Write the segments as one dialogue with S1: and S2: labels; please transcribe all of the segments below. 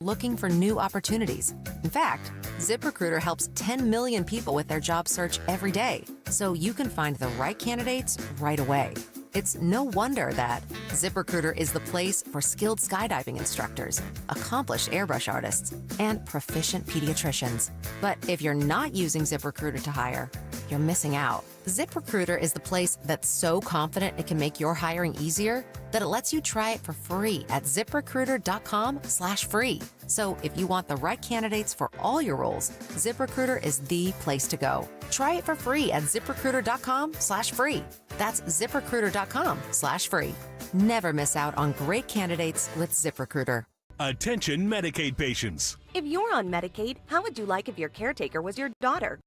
S1: looking for new opportunities. In fact, ZipRecruiter helps 10 million people with their job search every day, so you can find the right candidates right away. It's no wonder that ZipRecruiter is the place for skilled skydiving instructors, accomplished airbrush artists, and proficient pediatricians. But if you're not using ZipRecruiter to hire, you're missing out. ZipRecruiter is the place that's so confident it can make your hiring easier that it lets you try it for free at ZipRecruiter.com/free. So if you want the right candidates for all your roles, ZipRecruiter is the place to go. Try it for free at ZipRecruiter.com/free. That's ZipRecruiter.com/free. Never miss out on great candidates with ZipRecruiter.
S2: Attention Medicaid patients.
S3: If you're on Medicaid, how would you like if your caretaker was your daughter,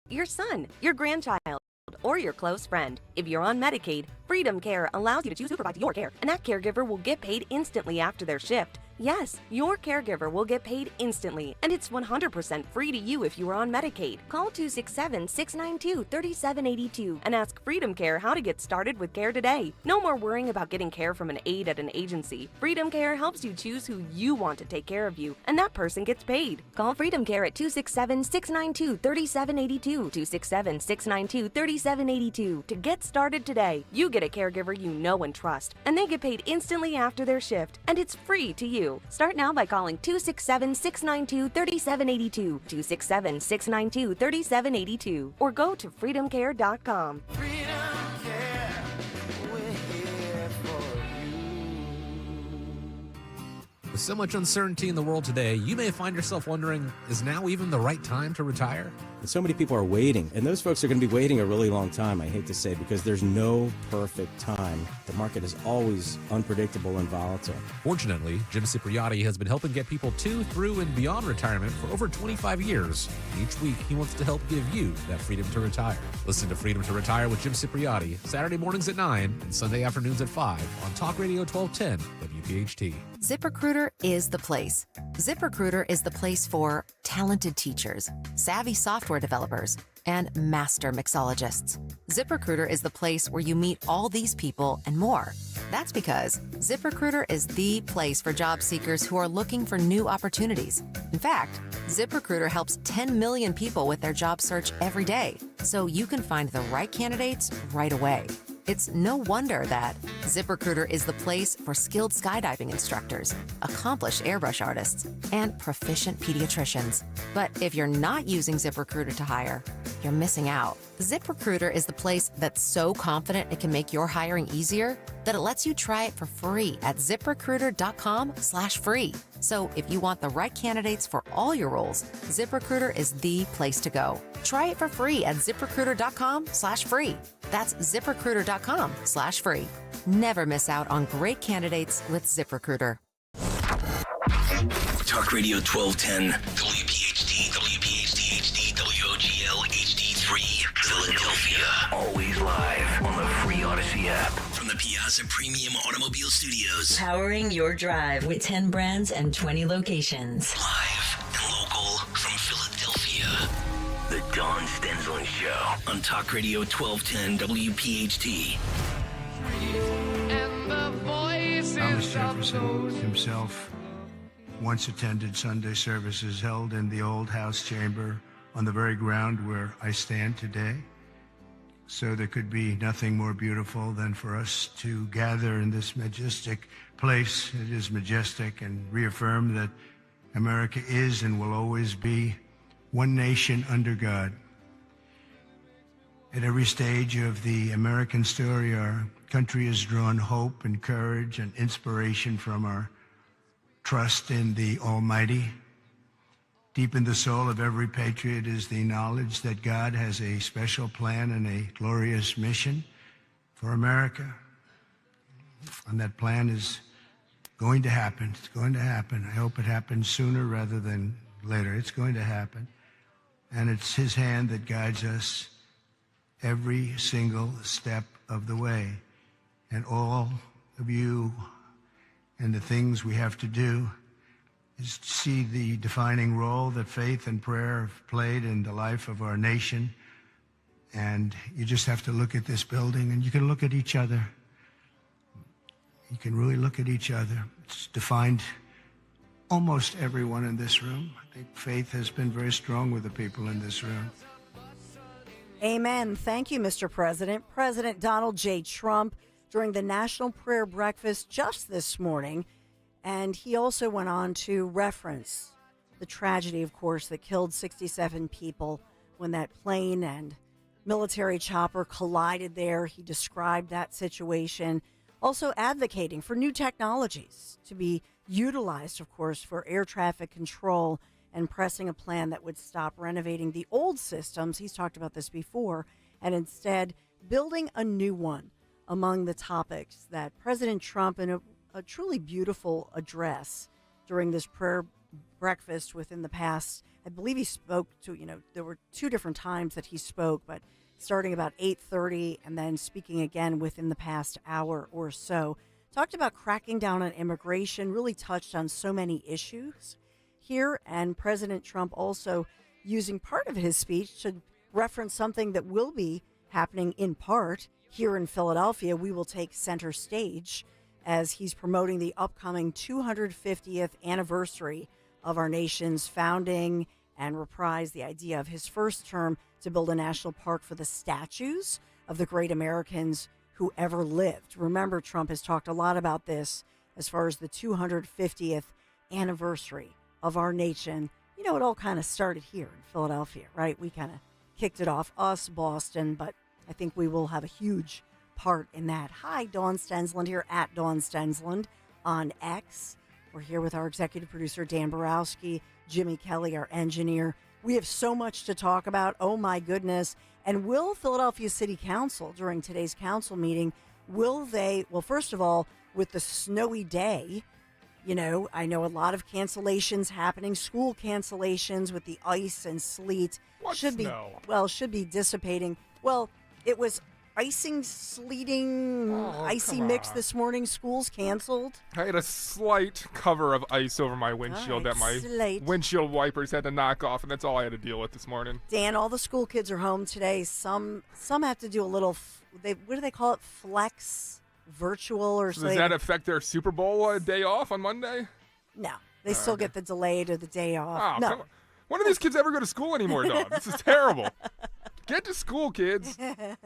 S3: your son, your grandchild, or your close friend? If you're on Medicaid, Freedom Care allows you to choose who provides your care, and that caregiver will get paid instantly after their shift. Yes, your caregiver will get paid instantly, and it's 100% free to you if you are on Medicaid. Call 267-692-3782 and ask Freedom Care how to get started with care today. No more worrying about getting care from an aide at an agency. Freedom Care helps you choose who you want to take care of you, and that person gets paid. Call Freedom Care at 267-692-3782, 267-692-3782 to get started today. You get a caregiver you know and trust, and they get paid instantly after their shift, and it's free to you. Start now by calling 267-692-3782, 267-692-3782, or go to freedomcare.com.
S4: Freedom Care, we're here for you.
S5: With so much uncertainty in the world today, you may find yourself wondering, is now even the right time to retire?
S6: And so many people are waiting, and those folks are going to be waiting a really long time, I hate to say, because there's no perfect time. The market is always unpredictable and volatile.
S5: Fortunately, Jim Cipriotti has been helping get people to, through, and beyond retirement for over 25 years. Each week, he wants to help give you that freedom to retire. Listen to Freedom to Retire with Jim Cipriotti, Saturday mornings at 9 and Sunday afternoons at 5 on Talk Radio 1210 WPHT.
S1: ZipRecruiter is the place. ZipRecruiter is the place for talented teachers, savvy software developers, and master mixologists. ZipRecruiter is the place where you meet all these people and more. That's because ZipRecruiter is the place for job seekers who are looking for new opportunities. In fact, ZipRecruiter helps 10 million people with their job search every day, so you can find the right candidates right away. It's no wonder that ZipRecruiter is the place for skilled skydiving instructors, accomplished airbrush artists, and proficient pediatricians. But if you're not using ZipRecruiter to hire, you're missing out. ZipRecruiter is the place that's so confident it can make your hiring easier that it lets you try it for free at ZipRecruiter.com/free. So if you want the right candidates for all your roles, ZipRecruiter is the place to go. Try it for free at ZipRecruiter.com/free. That's ZipRecruiter.com/free. Never miss out on great candidates with ZipRecruiter.
S2: Talk Radio 1210, WPHT, WPHT-HD, WOGL HD3, Philadelphia. Always live on the free Odyssey app. From the Piazza Premium Automobile Studios.
S7: Powering your drive with 10 brands and 20 locations.
S2: Live and local from Philadelphia. The Dawn Stensland Show on Talk Radio 1210 WPHT.
S8: Thomas Jefferson himself once attended Sunday services held in the old House chamber on the very ground where I stand today. So there could be nothing more beautiful than for us to gather in this majestic place. It is majestic, and reaffirm that America is and will always be one nation under God. At every stage of the American story, our country has drawn hope and courage and inspiration from our trust in the Almighty. Deep in the soul of every patriot is the knowledge that God has a special plan and a glorious mission for America. And that plan is going to happen. It's going to happen. I hope it happens sooner rather than later. It's going to happen. And it's His hand that guides us every single step of the way. And all of you and the things we have to do is to see the defining role that faith and prayer have played in the life of our nation. And you just have to look at this building, and you can look at each other. You can really look at each other. It's defined almost everyone in this room. I think faith has been very strong with the people in this room.
S9: Amen. Thank you, Mr. President. President Donald J. Trump during the National Prayer Breakfast just this morning. And he also went on to reference the tragedy, of course, that killed 67 people when that plane and military chopper collided there. He described that situation, also advocating for new technologies to be utilized, of course, for air traffic control and pressing a plan that would stop renovating the old systems. He's talked about this before, and instead building a new one. Among the topics that President Trump, in a truly beautiful address during this prayer breakfast within the past, I believe he spoke to, there were two different times that he spoke, but starting about 8:30 and then speaking again within the past hour or so, talked about cracking down on immigration, really touched on so many issues here. And President Trump also using part of his speech to reference something that will be happening in part here in Philadelphia. We will take center stage as he's promoting the upcoming 250th anniversary of our nation's founding and reprise the idea of his first term to build a national park for the statues of the great Americans who ever lived. Remember, Trump has talked a lot about this as far as the 250th anniversary of our nation. It all kind of started here in Philadelphia, right? We kind of kicked it off, us, Boston, but I think we will have a huge part in that. Hi, Dawn Stensland here at Dawn Stensland on X. We're here with our executive producer, Dan Borowski, Jimmy Kelly, our engineer. We have so much to talk about. Oh, my goodness. And will Philadelphia City Council, during today's council meeting, will they, well, first of all, with the snowy day, I know a lot of cancellations happening, school cancellations with the ice and sleet. Should be dissipating. Well, it was icing, sleeting, icy mix this morning. Schools canceled.
S10: I had a slight cover of ice over my windshield that my windshield wipers had to knock off, and that's all I had to deal with this morning.
S9: Dan, all the school kids are home today. Some have to do a little, what do they call it, flex virtual or something.
S10: Does that affect their Super Bowl day off on Monday?
S9: No, they still get the delayed or the day off.
S10: Oh,
S9: no.
S10: Come on. When do these kids ever go to school anymore, Dawn? This is terrible. Get to school, kids. I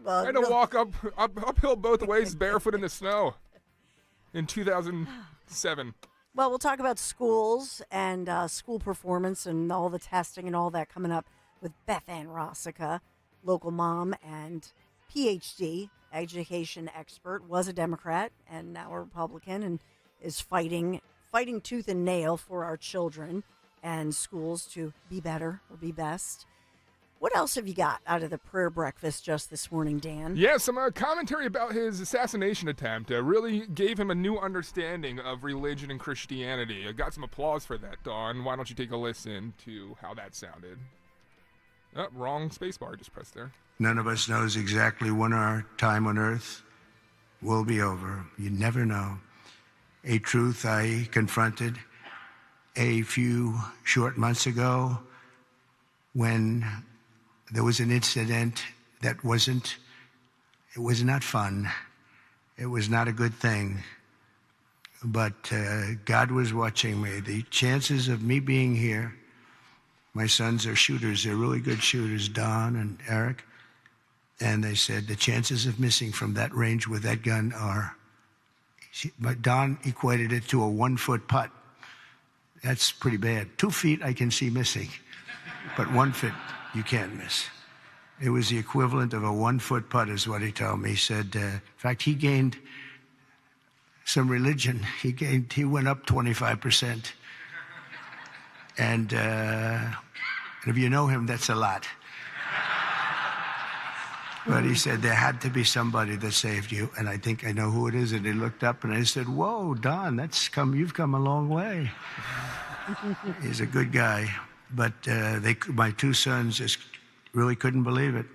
S10: had to walk uphill both ways barefoot in the snow in 2007.
S9: Well, we'll talk about schools and school performance and all the testing and all that coming up with Beth Ann Rossica, local mom and PhD, education expert, was a Democrat and now a Republican, and is fighting tooth and nail for our children and schools to be better or be best. What else have you got out of the prayer breakfast just this morning, Dan?
S10: Yeah, some commentary about his assassination attempt. Really gave him a new understanding of religion and Christianity. I got some applause for that, Dawn. Why don't you take a listen to how that sounded? Oh, wrong spacebar, just pressed there.
S8: None of us knows exactly when our time on earth will be over. You never know. A truth I confronted a few short months ago when there was an incident that was not fun. It was not a good thing. But God was watching me. The chances of me being here, my sons are shooters. They're really good shooters, Don and Eric. And they said the chances of missing from that range with that gun are, but Don equated it to a 1-foot putt. That's pretty bad. 2 feet I can see missing, but 1 foot you can't miss. It was the equivalent of a 1-foot putt is what he told me. He said, in fact, he gained some religion. He went up 25%. And if you know him, that's a lot. But he said there had to be somebody that saved you, and I think I know who it is. And he looked up, and I said, "Whoa, Don, you've come a long way." He's a good guy, but my 2 sons just really couldn't believe it.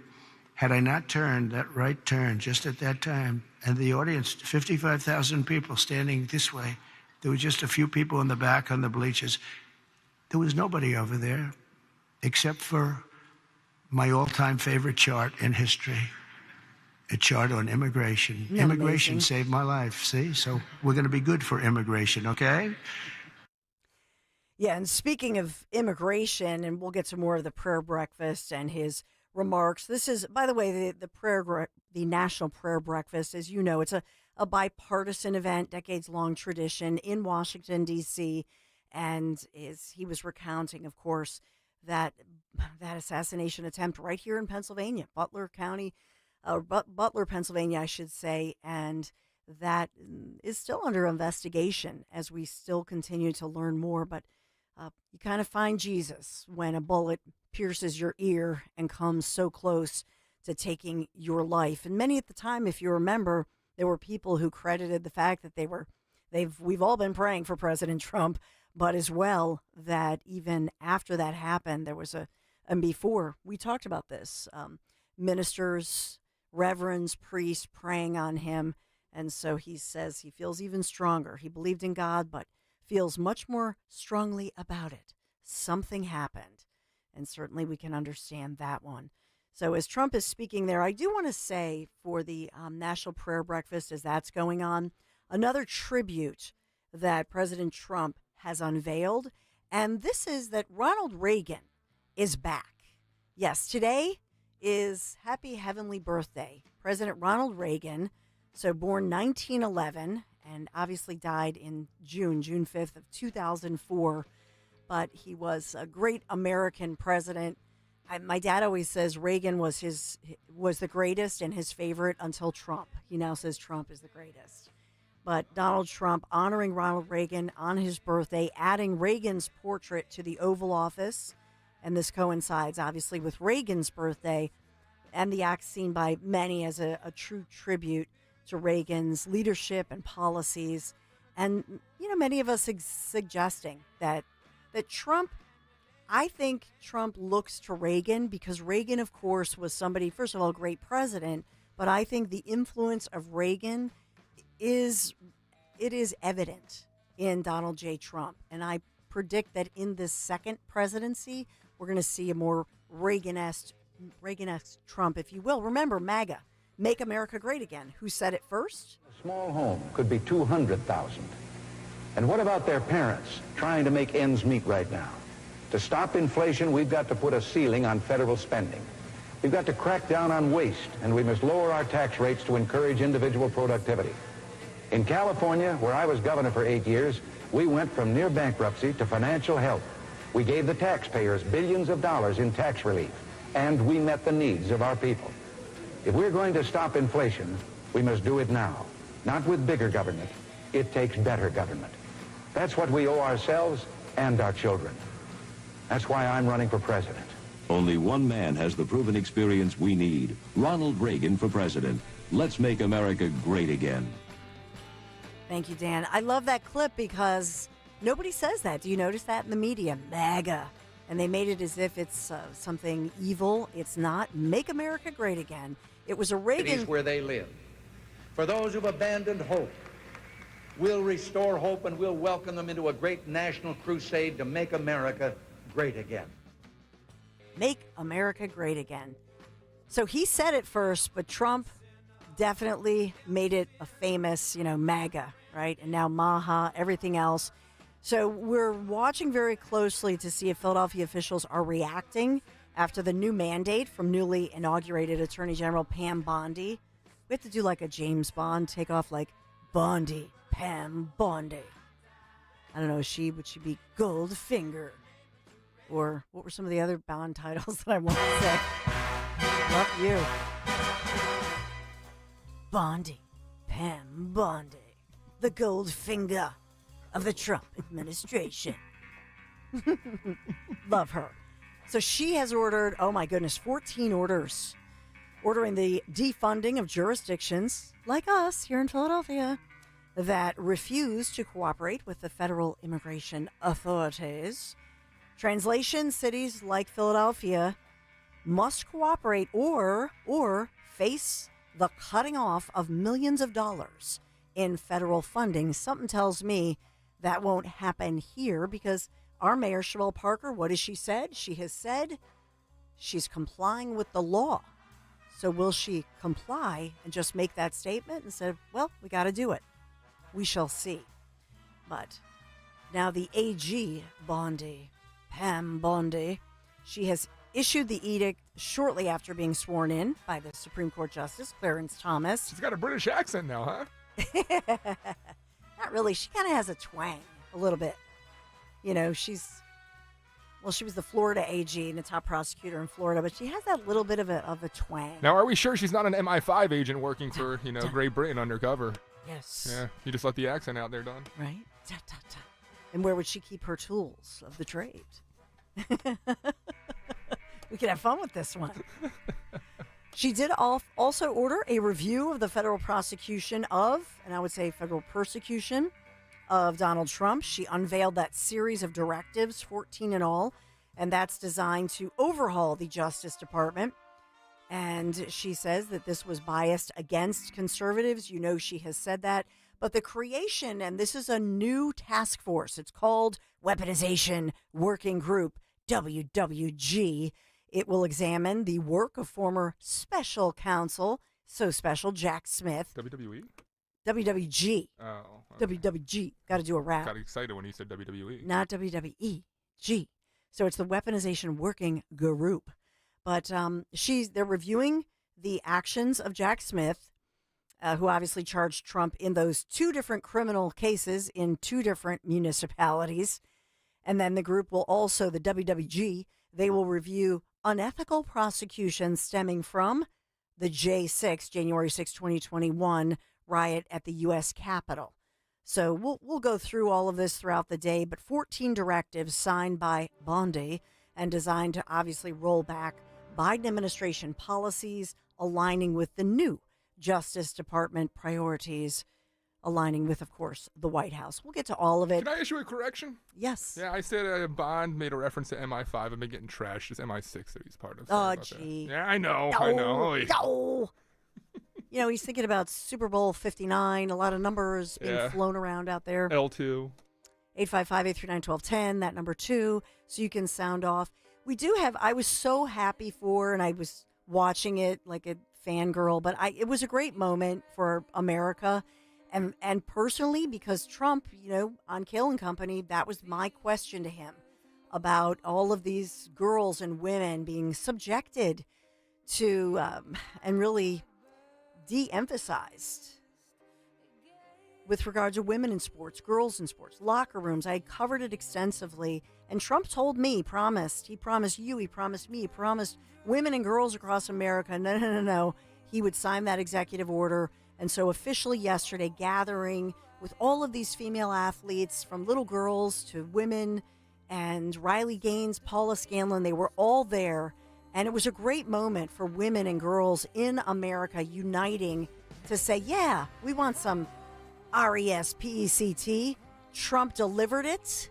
S8: Had I not turned that right turn just at that time, and the audience, 55,000 people standing this way, there were just a few people in the back on the bleachers. There was nobody over there except for my all-time favorite chart in history, a chart on immigration. Immigration saved my life, see? So we're going to be good for immigration, okay?
S9: Yeah, and speaking of immigration, and we'll get to more of the prayer breakfast and his remarks. This is, by the way, the National Prayer Breakfast. As you know, it's a bipartisan event, decades-long tradition in Washington, D.C., and he was recounting, of course, that assassination attempt right here in Pennsylvania, Butler, Pennsylvania, I should say, and that is still under investigation as we still continue to learn more. But you kind of find Jesus when a bullet pierces your ear and comes so close to taking your life. And many at the time, if you remember, there were people who credited the fact that we've all been praying for President Trump, but as well that even after that happened, there was and before we talked about this, ministers, reverends, priests praying on him. And so he says he feels even stronger. He believed in God, but feels much more strongly about it. Something happened. And certainly we can understand that one. So as Trump is speaking there, I do want to say for the National Prayer Breakfast, as that's going on, another tribute that President Trump has unveiled. And this is that Ronald Reagan is back. Yes, today is happy heavenly birthday. President Ronald Reagan, so born 1911 and obviously died in June 5th of 2004. But he was a great American president. My dad always says Reagan was the greatest and his favorite until Trump. He now says Trump is the greatest. But Donald Trump honoring Ronald Reagan on his birthday, adding Reagan's portrait to the Oval Office. And this coincides, obviously, with Reagan's birthday and the act seen by many as a true tribute to Reagan's leadership and policies. And, many of us suggesting that Trump, I think Trump looks to Reagan because Reagan, of course, was somebody, first of all, a great president, but I think the influence of Reagan is evident in Donald J. Trump. And I predict that in this second presidency, we're going to see a more Reagan-esque Trump, if you will. Remember, Maga, Make America Great Again. Who said it first?
S11: A small home could be 200,000. And what about their parents trying to make ends meet right now? To stop inflation, we've got to put a ceiling on federal spending. We've got to crack down on waste, and we must lower our tax rates to encourage individual productivity. In California, where I was governor for 8 years, we went from near bankruptcy to financial health. We gave the taxpayers billions of dollars in tax relief, and we met the needs of our people. If we're going to stop inflation, we must do it now, not with bigger government. It takes better government. That's what we owe ourselves and our children. That's why I'm running for president.
S12: Only one man has the proven experience we need. Ronald Reagan for president. Let's make America great again.
S9: Thank you, Dan. I love that clip because nobody says that. Do you notice that in the media? MAGA. And they made it as if it's something evil. It's not. Make America great again. It was a Reagan...
S13: Cities where they live. For those who've abandoned hope, we'll restore hope and we'll welcome them into a great national crusade to make America great again.
S9: Make America great again. So he said it first, but Trump definitely made it a famous, MAGA, right? And now Maha, everything else. So we're watching very closely to see if Philadelphia officials are reacting after the new mandate from newly inaugurated Attorney General Pam Bondi. We have to do like a James Bond, take off like Bondi, Pam Bondi. I don't know, would she be Goldfinger? Or what were some of the other Bond titles that I want to say? Love you. Bondi, Pam Bondi, the Goldfinger of the Trump administration. Love her. So she has ordered, 14 orders, ordering the defunding of jurisdictions like us here in Philadelphia that refuse to cooperate with the federal immigration authorities. Translation, cities like Philadelphia must cooperate or face the cutting off of millions of dollars in federal funding. Something tells me that won't happen here because our Mayor, Sherelle Parker, what has she said? She has said she's complying with the law. So will she comply and just make that statement and say, well, we got to do it? We shall see. But Now, the AG, Bondi, Pam Bondi, she has issued the edict shortly after being sworn in by the Supreme Court Justice Clarence Thomas.
S10: She's got a British accent now, huh?
S9: Not really. She kind of has a twang, a little bit. You know, she was the Florida AG and the top prosecutor in Florida, but she has that little bit of a twang.
S10: Now, are we sure she's not an MI5 agent working for, Great Britain undercover?
S9: Yes.
S10: Yeah, you just let the accent out there, Don.
S9: Right? Ta, ta, ta. And where would she keep her tools of the trade? We could have fun with this one. She did also order a review of the federal prosecution of, and I would say federal persecution of Donald Trump. She unveiled that series of directives, 14 in all, and that's designed to overhaul the Justice Department. And she says that this was biased against conservatives. You know, she has said that. But the creation, and this is a new task force, it's called Weaponization Working Group, WWG. It will examine the work of former special counsel, so special, Jack Smith.
S10: WWE?
S9: WWG.
S10: Oh. Okay.
S9: WWG. Got to do a rap.
S10: Got excited when you said WWE.
S9: Not WWE. G. So it's the Weaponization Working Group. But they're reviewing the actions of Jack Smith, who obviously charged Trump in those two different criminal cases in two different municipalities. And then the group will also, the WWG, they will review unethical prosecutions stemming from the J6, January 6, 2021 riot at the U.S. Capitol. So we'll go through all of this throughout the day, but 14 directives signed by Bondi and designed to obviously roll back Biden administration policies aligning with the new Justice Department priorities, aligning with, of course, the White House. We'll get to all of it.
S10: Can I issue a correction?
S9: Yes.
S10: Yeah, I said Bond made a reference to MI5. I've been getting trashed. It's MI6 that he's part of.
S9: Oh, gee.
S10: Yeah, I know.
S9: No. You know, he's thinking about Super Bowl 59, a lot of numbers being flown around out there.
S10: L2.
S9: 855-839-1210, that number 2, so you can sound off. We do have, I was so happy for, and I was watching it like a fangirl, but it was a great moment for America. And personally, because Trump, on Kill and Company, that was my question to him about all of these girls and women being subjected to and really de-emphasized with regard to women in sports, girls in sports, locker rooms. I covered it extensively. And Trump told me, he promised you, he promised me, he promised women and girls across America, no. He would sign that executive order. And so officially yesterday, gathering with all of these female athletes, from little girls to women, and Riley Gaines, Paula Scanlan, they were all there. And it was a great moment for women and girls in America uniting to say, yeah, we want some RESPECT. Trump delivered it.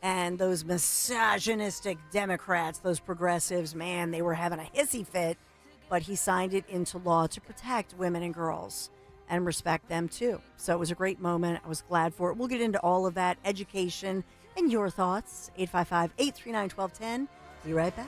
S9: And those misogynistic Democrats, those progressives, man, they were having a hissy fit. But he signed it into law to protect women and girls and respect them too. So it was a great moment. I was glad for it. We'll get into all of that, education, and your thoughts. 855-839-1210. Be right back.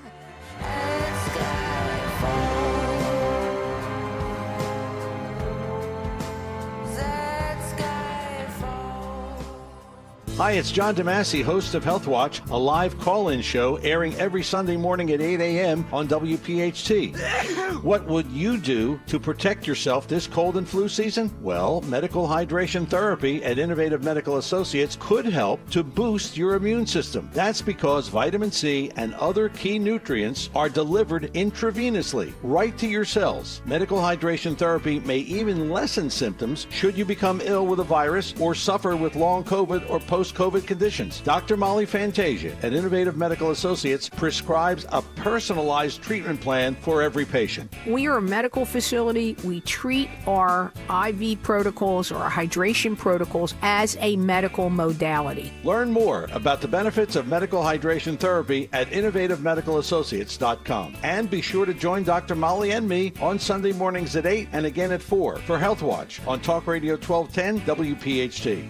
S14: Hi, it's John DeMasi, host of Health Watch, a live call-in show airing every Sunday morning at 8 a.m. on WPHT. What would you do to protect yourself this cold and flu season? Well, medical hydration therapy at Innovative Medical Associates could help to boost your immune system. That's because vitamin C and other key nutrients are delivered intravenously right to your cells. Medical hydration therapy may even lessen symptoms should you become ill with a virus or suffer with long COVID or post-COVID conditions. Dr. Molly Fantasia at Innovative Medical Associates prescribes a personalized treatment plan for every patient.
S15: We are a medical facility. We treat our IV protocols or our hydration protocols as a medical modality.
S14: Learn more about the benefits of medical hydration therapy at innovativemedicalassociates.com. And be sure to join Dr. Molly and me on Sunday mornings at 8 and again at 4 for Health Watch on Talk Radio 1210 WPHT.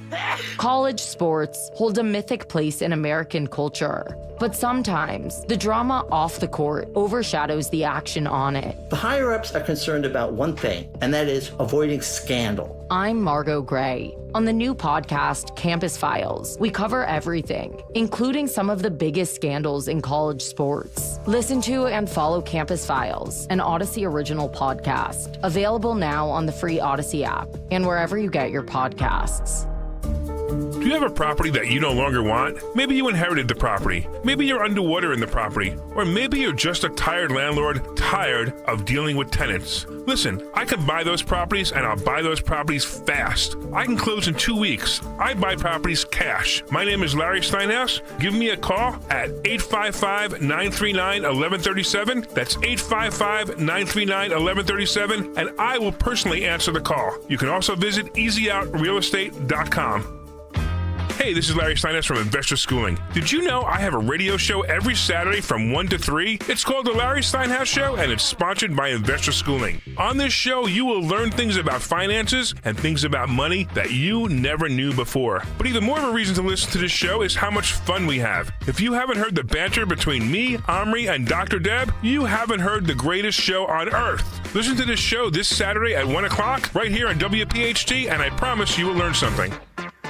S16: College sports sports hold a mythic place in American culture. But sometimes the drama off the court overshadows the action on it.
S17: The higher-ups are concerned about one thing, and that is avoiding scandal.
S16: I'm Margot Gray. On the new podcast, Campus Files, we cover everything, including some of the biggest scandals in college sports. Listen to and follow Campus Files, an Odyssey original podcast, available now on the free Odyssey app and wherever you get your podcasts.
S18: Do you have a property that you no longer want? Maybe you inherited the property. Maybe you're underwater in the property. Or maybe you're just a tired landlord, tired of dealing with tenants. Listen, I can buy those properties, and I'll buy those properties fast. I can close in 2 weeks. I buy properties cash. My name is Larry Steinhaus. Give me a call at 855-939-1137. That's 855-939-1137, and I will personally answer the call. You can also visit easyOutRealestate.com. Hey, this is Larry Steinhaus from Investor Schooling. Did you know I have a radio show every Saturday from 1 to 3? It's called The Larry Steinhaus Show, and it's sponsored by Investor Schooling. On this show, you will learn things about finances and things about money that you never knew before. But even more of a reason to listen to this show is how much fun we have. If you haven't heard the banter between me, Omri, and Dr. Deb, you haven't heard the greatest show on earth. Listen to this show this Saturday at 1 o'clock right here on WPHT, and I promise you will learn something.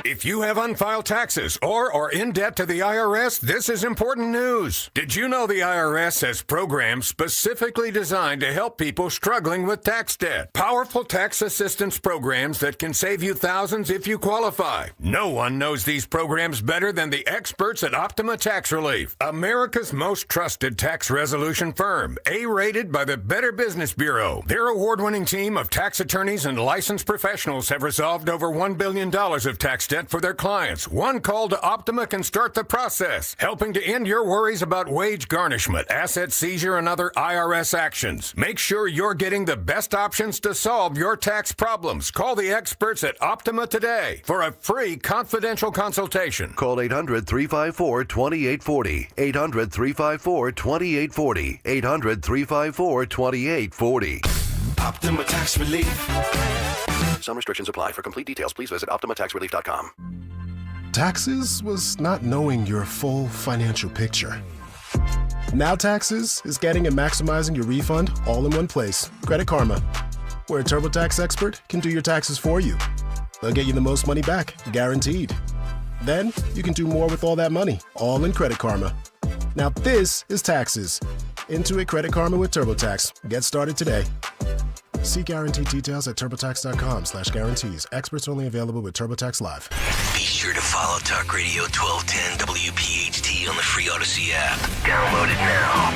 S19: If you have unfiled taxes or are in debt to the IRS, this is important news. Did you know the IRS has programs specifically designed to help people struggling with tax debt? Powerful tax assistance programs that can save you thousands if you qualify. No one knows these programs better than the experts at Optima Tax Relief, America's most trusted tax resolution firm, A-rated by the Better Business Bureau. Their award-winning team of tax attorneys and licensed professionals have resolved over $1 billion of tax debt for their clients. One call to Optima can start the process, helping to end your worries about wage garnishment, asset seizure, and other IRS actions. Make sure you're getting the best options to solve your tax problems. Call the experts at Optima today for a free confidential consultation.
S20: Call 800-354-2840. 800-354-2840. 800-354-2840.
S21: Optima Tax Relief.
S20: Some restrictions apply. For complete details, please visit OptimaTaxRelief.com.
S22: Taxes was not knowing your full financial picture. Now Taxes is getting and maximizing your refund all in one place. Credit Karma, where a TurboTax expert can do your taxes for you. They'll get you the most money back, guaranteed. Then you can do more with all that money, all in Credit Karma. Now this is Taxes. Intuit Credit Karma with TurboTax. Get started today. See guarantee details at TurboTax.com/guarantees. Experts only available with TurboTax Live.
S2: Be sure to follow Talk Radio 1210 WPHT on the free Odyssey app. Download it now.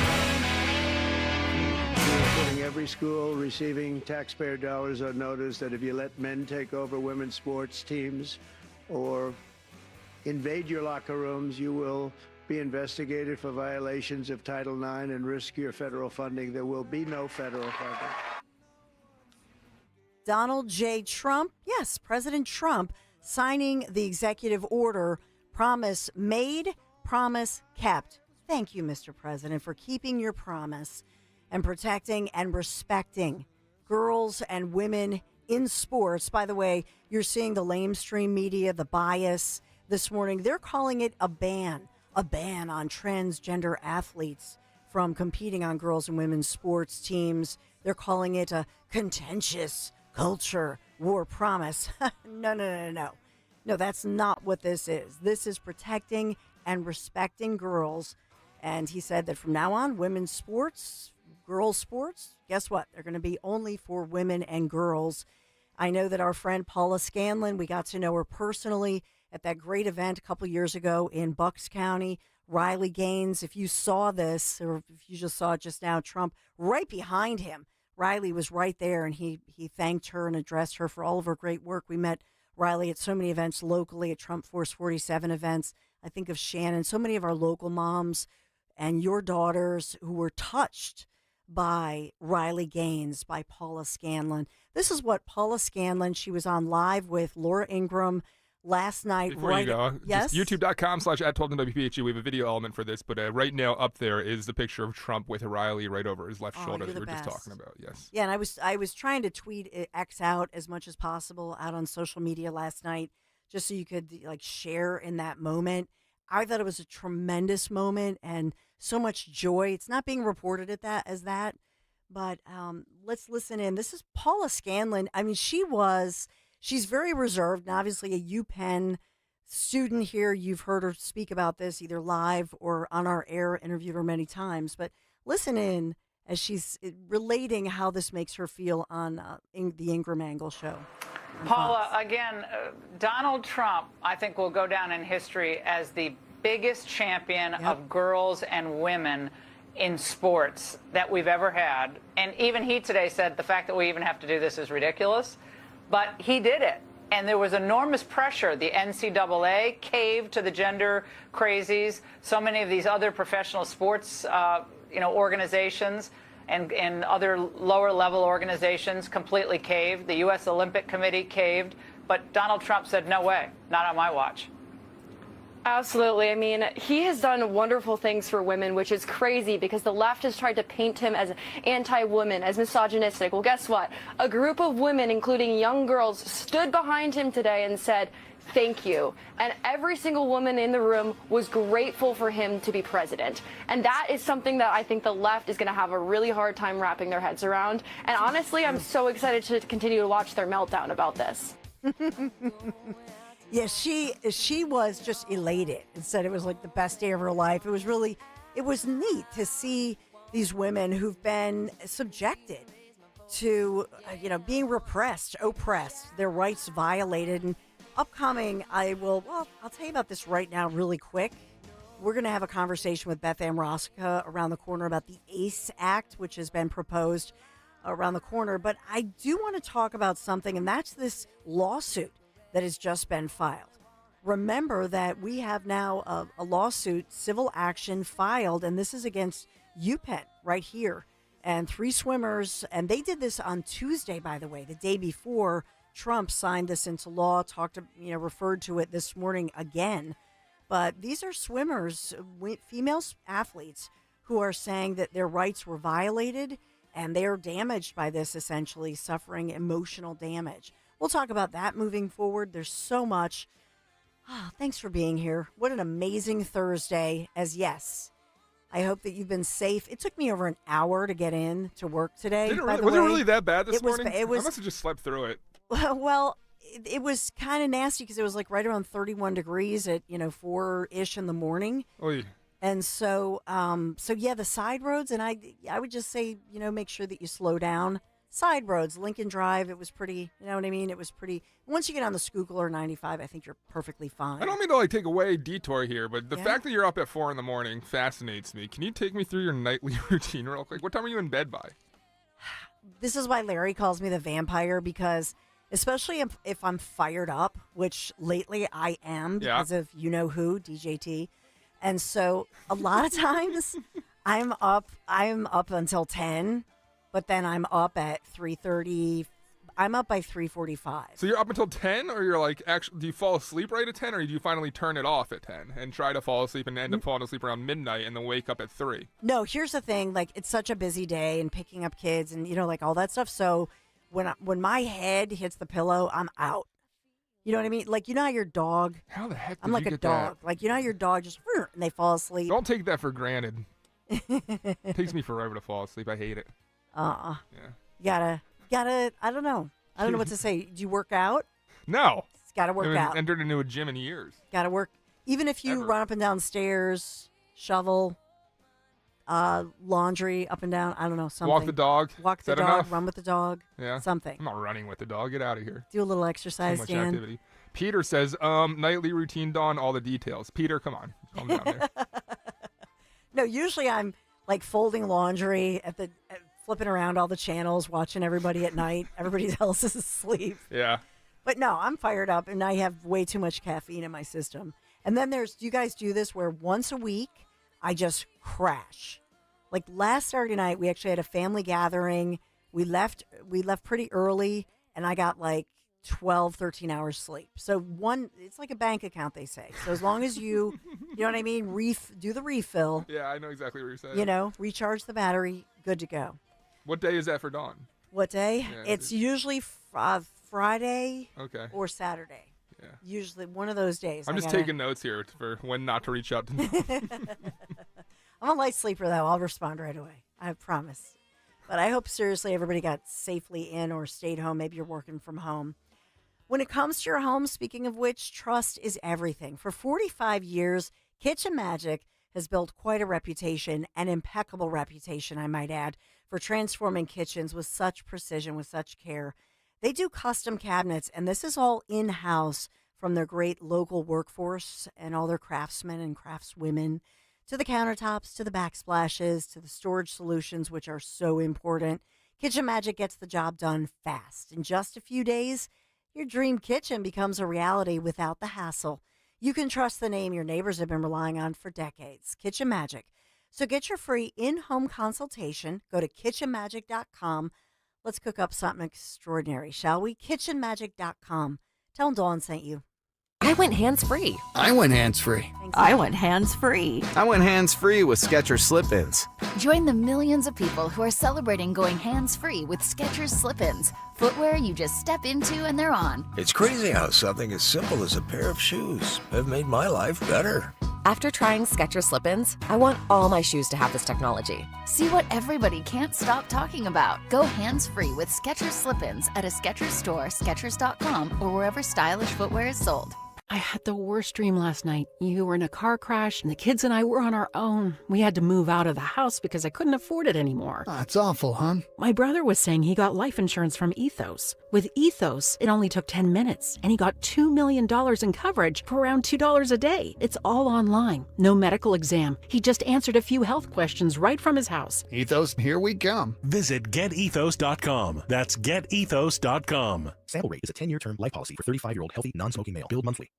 S8: Putting every school receiving taxpayer dollars on notice that if you let men take over women's sports teams or invade your locker rooms, you will be investigated for violations of Title IX and risk your federal funding. There will be no federal funding.
S9: Donald J. Trump, yes, President Trump, signing the executive order, promise made, promise kept. Thank you, Mr. President, for keeping your promise and protecting and respecting girls and women in sports. By the way, you're seeing the lamestream media, the bias this morning. They're calling it a ban on transgender athletes from competing on girls and women's sports teams. They're calling it a contentious culture war promise. No, that's not what this is. This is protecting and respecting girls. And he said that from now on, women's sports, girls' sports, guess what? They're going to be only for women and girls. I know that our friend Paula Scanlan, we got to know her personally at that great event a couple years ago in Bucks County. Riley Gaines, if you saw this, or if you just saw it just now, Trump right behind him. Riley was right there, and he thanked her and addressed her for all of her great work. We met Riley at so many events locally, at Trump Force 47 events. I think of Shannon, so many of our local moms and your daughters who were touched by Riley Gaines, by Paula Scanlan. This is what Paula Scanlan, she was on live with Laura Ingraham last night.
S10: Before you go,
S9: yes?
S10: youtube.com/@12WPHT. We have a video element for this, but right now up there is the picture of Trump with Riley right over his left shoulder that we were just talking about. Yes.
S9: Yeah, and I was trying to tweet X out as much as possible out on social media last night just so you could like share in that moment. I thought it was a tremendous moment and so much joy. It's not being reported as that, but let's listen in. This is Paula Scanlan. I mean, she's very reserved, and obviously a UPenn student here. You've heard her speak about this either live or on our air, interviewed her many times, but listen in as she's relating how this makes her feel on the Ingram Angle show.
S3: Paula, again, Donald Trump, I think, will go down in history as the biggest champion of girls and women in sports that we've ever had. And even he today said the fact that we even have to do this is ridiculous. But he did it. And there was enormous pressure. The NCAA caved to the gender crazies. So many of these other professional sports organizations and other lower level organizations completely caved. The U.S. Olympic Committee caved. But Donald Trump said, no way, not on my watch.
S21: Absolutely. I mean, he has done wonderful things for women, which is crazy because the left has tried to paint him as anti-woman, as misogynistic. Well, guess what? A group of women, including young girls, stood behind him today and said, thank you. And every single woman in the room was grateful for him to be president. And that is something that I think the left is going to have a really hard time wrapping their heads around. And honestly, I'm so excited to continue to watch their meltdown about this.
S9: Yeah, she was just elated and said it was like the best day of her life. It was neat to see these women who've been subjected to, being repressed, oppressed, their rights violated. And upcoming, I'll tell you about this right now really quick. We're going to have a conversation with Beth Amroska around the corner about the ACE Act, which has been proposed around the corner. But I do want to talk about something, and that's this lawsuit that has just been filed. Remember that we have now a lawsuit, civil action filed, and this is against UPenn right here. And 3 swimmers, and they did this on Tuesday, by the way, the day before Trump signed this into law, referred to it this morning again. But these are swimmers, female athletes, who are saying that their rights were violated and they are damaged by this, essentially suffering emotional damage. We'll talk about that moving forward. There's so much. Thanks for being here. What an amazing Thursday. I hope that you've been safe. It took me over an hour to get in to work today.
S10: Was it really that bad this morning? I must have just slept through it.
S9: Well, it was kind of nasty because it was like right around 31 degrees at 4-ish in the morning.
S10: Oy.
S9: And so the side roads, and I would just say, make sure that you slow down. Side roads, Lincoln Drive, it was pretty, you know what I mean? It was pretty, once you get on the Schuylkill or 95, I think you're perfectly fine.
S10: I don't mean to take away detour here, but the fact that you're up at 4 in the morning fascinates me. Can you take me through your nightly routine real quick? What time are you in bed by?
S9: This is why Larry calls me the vampire, because especially if I'm fired up, which lately I am because of you-know-who, DJT. And so a lot of times I'm up until 10. But then I'm up at 3:30. I'm up by 3:45.
S10: So you're up until 10, or you're do you fall asleep right at 10, or do you finally turn it off at 10 and try to fall asleep and end up falling asleep around midnight and then wake up at 3?
S9: No, here's the thing. It's such a busy day and picking up kids and, all that stuff. So when my head hits the pillow, I'm out. You know what I mean? How your dog.
S10: How the heck did
S9: I'm like
S10: you
S9: a
S10: get
S9: dog.
S10: that?
S9: How your dog just, and they fall asleep.
S10: Don't take that for granted. It takes me forever to fall asleep. I hate it.
S9: Yeah.
S10: You
S9: gotta, I don't know. I don't know what to say. Do you work out?
S10: No.
S9: It's gotta work out.
S10: I haven't entered into a gym in years.
S9: Gotta work. Even if you run up and down stairs, shovel, laundry up and down, I don't know, something.
S10: Walk the dog.
S9: Walk the dog,
S10: enough?
S9: run with the dog.
S10: Yeah.
S9: Something.
S10: I'm not running with the dog. Get out of here.
S9: Do a little exercise,
S10: Too much
S9: Dan.
S10: activity. Peter says, nightly routine, Dawn, all the details. Peter, come on. Calm down there.
S9: No, usually I'm folding laundry flipping around all the channels, watching everybody at night. Everybody else is asleep.
S10: Yeah.
S9: But no, I'm fired up, and I have way too much caffeine in my system. And then do you guys do this where once a week I just crash? Last Saturday night, we actually had a family gathering. We left pretty early, and I got 12, 13 hours sleep. So it's like a bank account, they say. So as long as you know what I mean, do the refill.
S10: Yeah, I know exactly what you're saying.
S9: Recharge the battery, good to go.
S10: What day is that for Dawn?
S9: What day?
S10: Yeah,
S9: it's usually Friday
S10: or
S9: Saturday. Usually one of those days.
S10: I'm just taking notes here for when not to reach out to them.
S9: I'm a light sleeper, though. I'll respond right away. I promise. But I hope, seriously, everybody got safely in or stayed home. Maybe you're working from home. When it comes to your home, speaking of which, trust is everything. For 45 years, Kitchen Magic has built quite a reputation, an impeccable reputation, I might add, for transforming kitchens with such precision, with such care. They do custom cabinets, and this is all in-house from their great local workforce and all their craftsmen and craftswomen, to the countertops, to the backsplashes, to the storage solutions, which are so important. Kitchen Magic gets the job done fast. In just a few days, your dream kitchen becomes a reality without the hassle. You can trust the name your neighbors have been relying on for decades, Kitchen Magic. So get your free in-home consultation. Go to kitchenmagic.com. Let's cook up something extraordinary, shall we? kitchenmagic.com. Tell them Dawn sent you.
S1: I went hands-free.
S4: I went hands-free.
S1: I went hands-free.
S4: I went hands-free with Skechers Slip-ins.
S6: Join the millions of people who are celebrating going hands-free with Skechers Slip-ins. Footwear you just step into and they're on.
S23: It's crazy how something as simple as a pair of shoes have made my life better.
S1: After trying Skechers Slip-ins, I want all my shoes to have this technology.
S6: See what everybody can't stop talking about. Go hands-free with Skechers Slip-ins at a Skechers store, Skechers.com, or wherever stylish footwear is sold.
S24: I had the worst dream last night. You were in a car crash, and the kids and I were on our own. We had to move out of the house because I couldn't afford it anymore.
S4: That's awful, hon.
S24: My brother was saying he got life insurance from Ethos. With Ethos, it only took 10 minutes, and he got $2 million in coverage for around $2 a day. It's all online. No medical exam. He just answered a few health questions right from his house.
S4: Ethos, here we come.
S25: Visit getethos.com. That's getethos.com.
S26: Sample rate is a 10-year term life policy for 35-year-old healthy, non-smoking male. Billed monthly.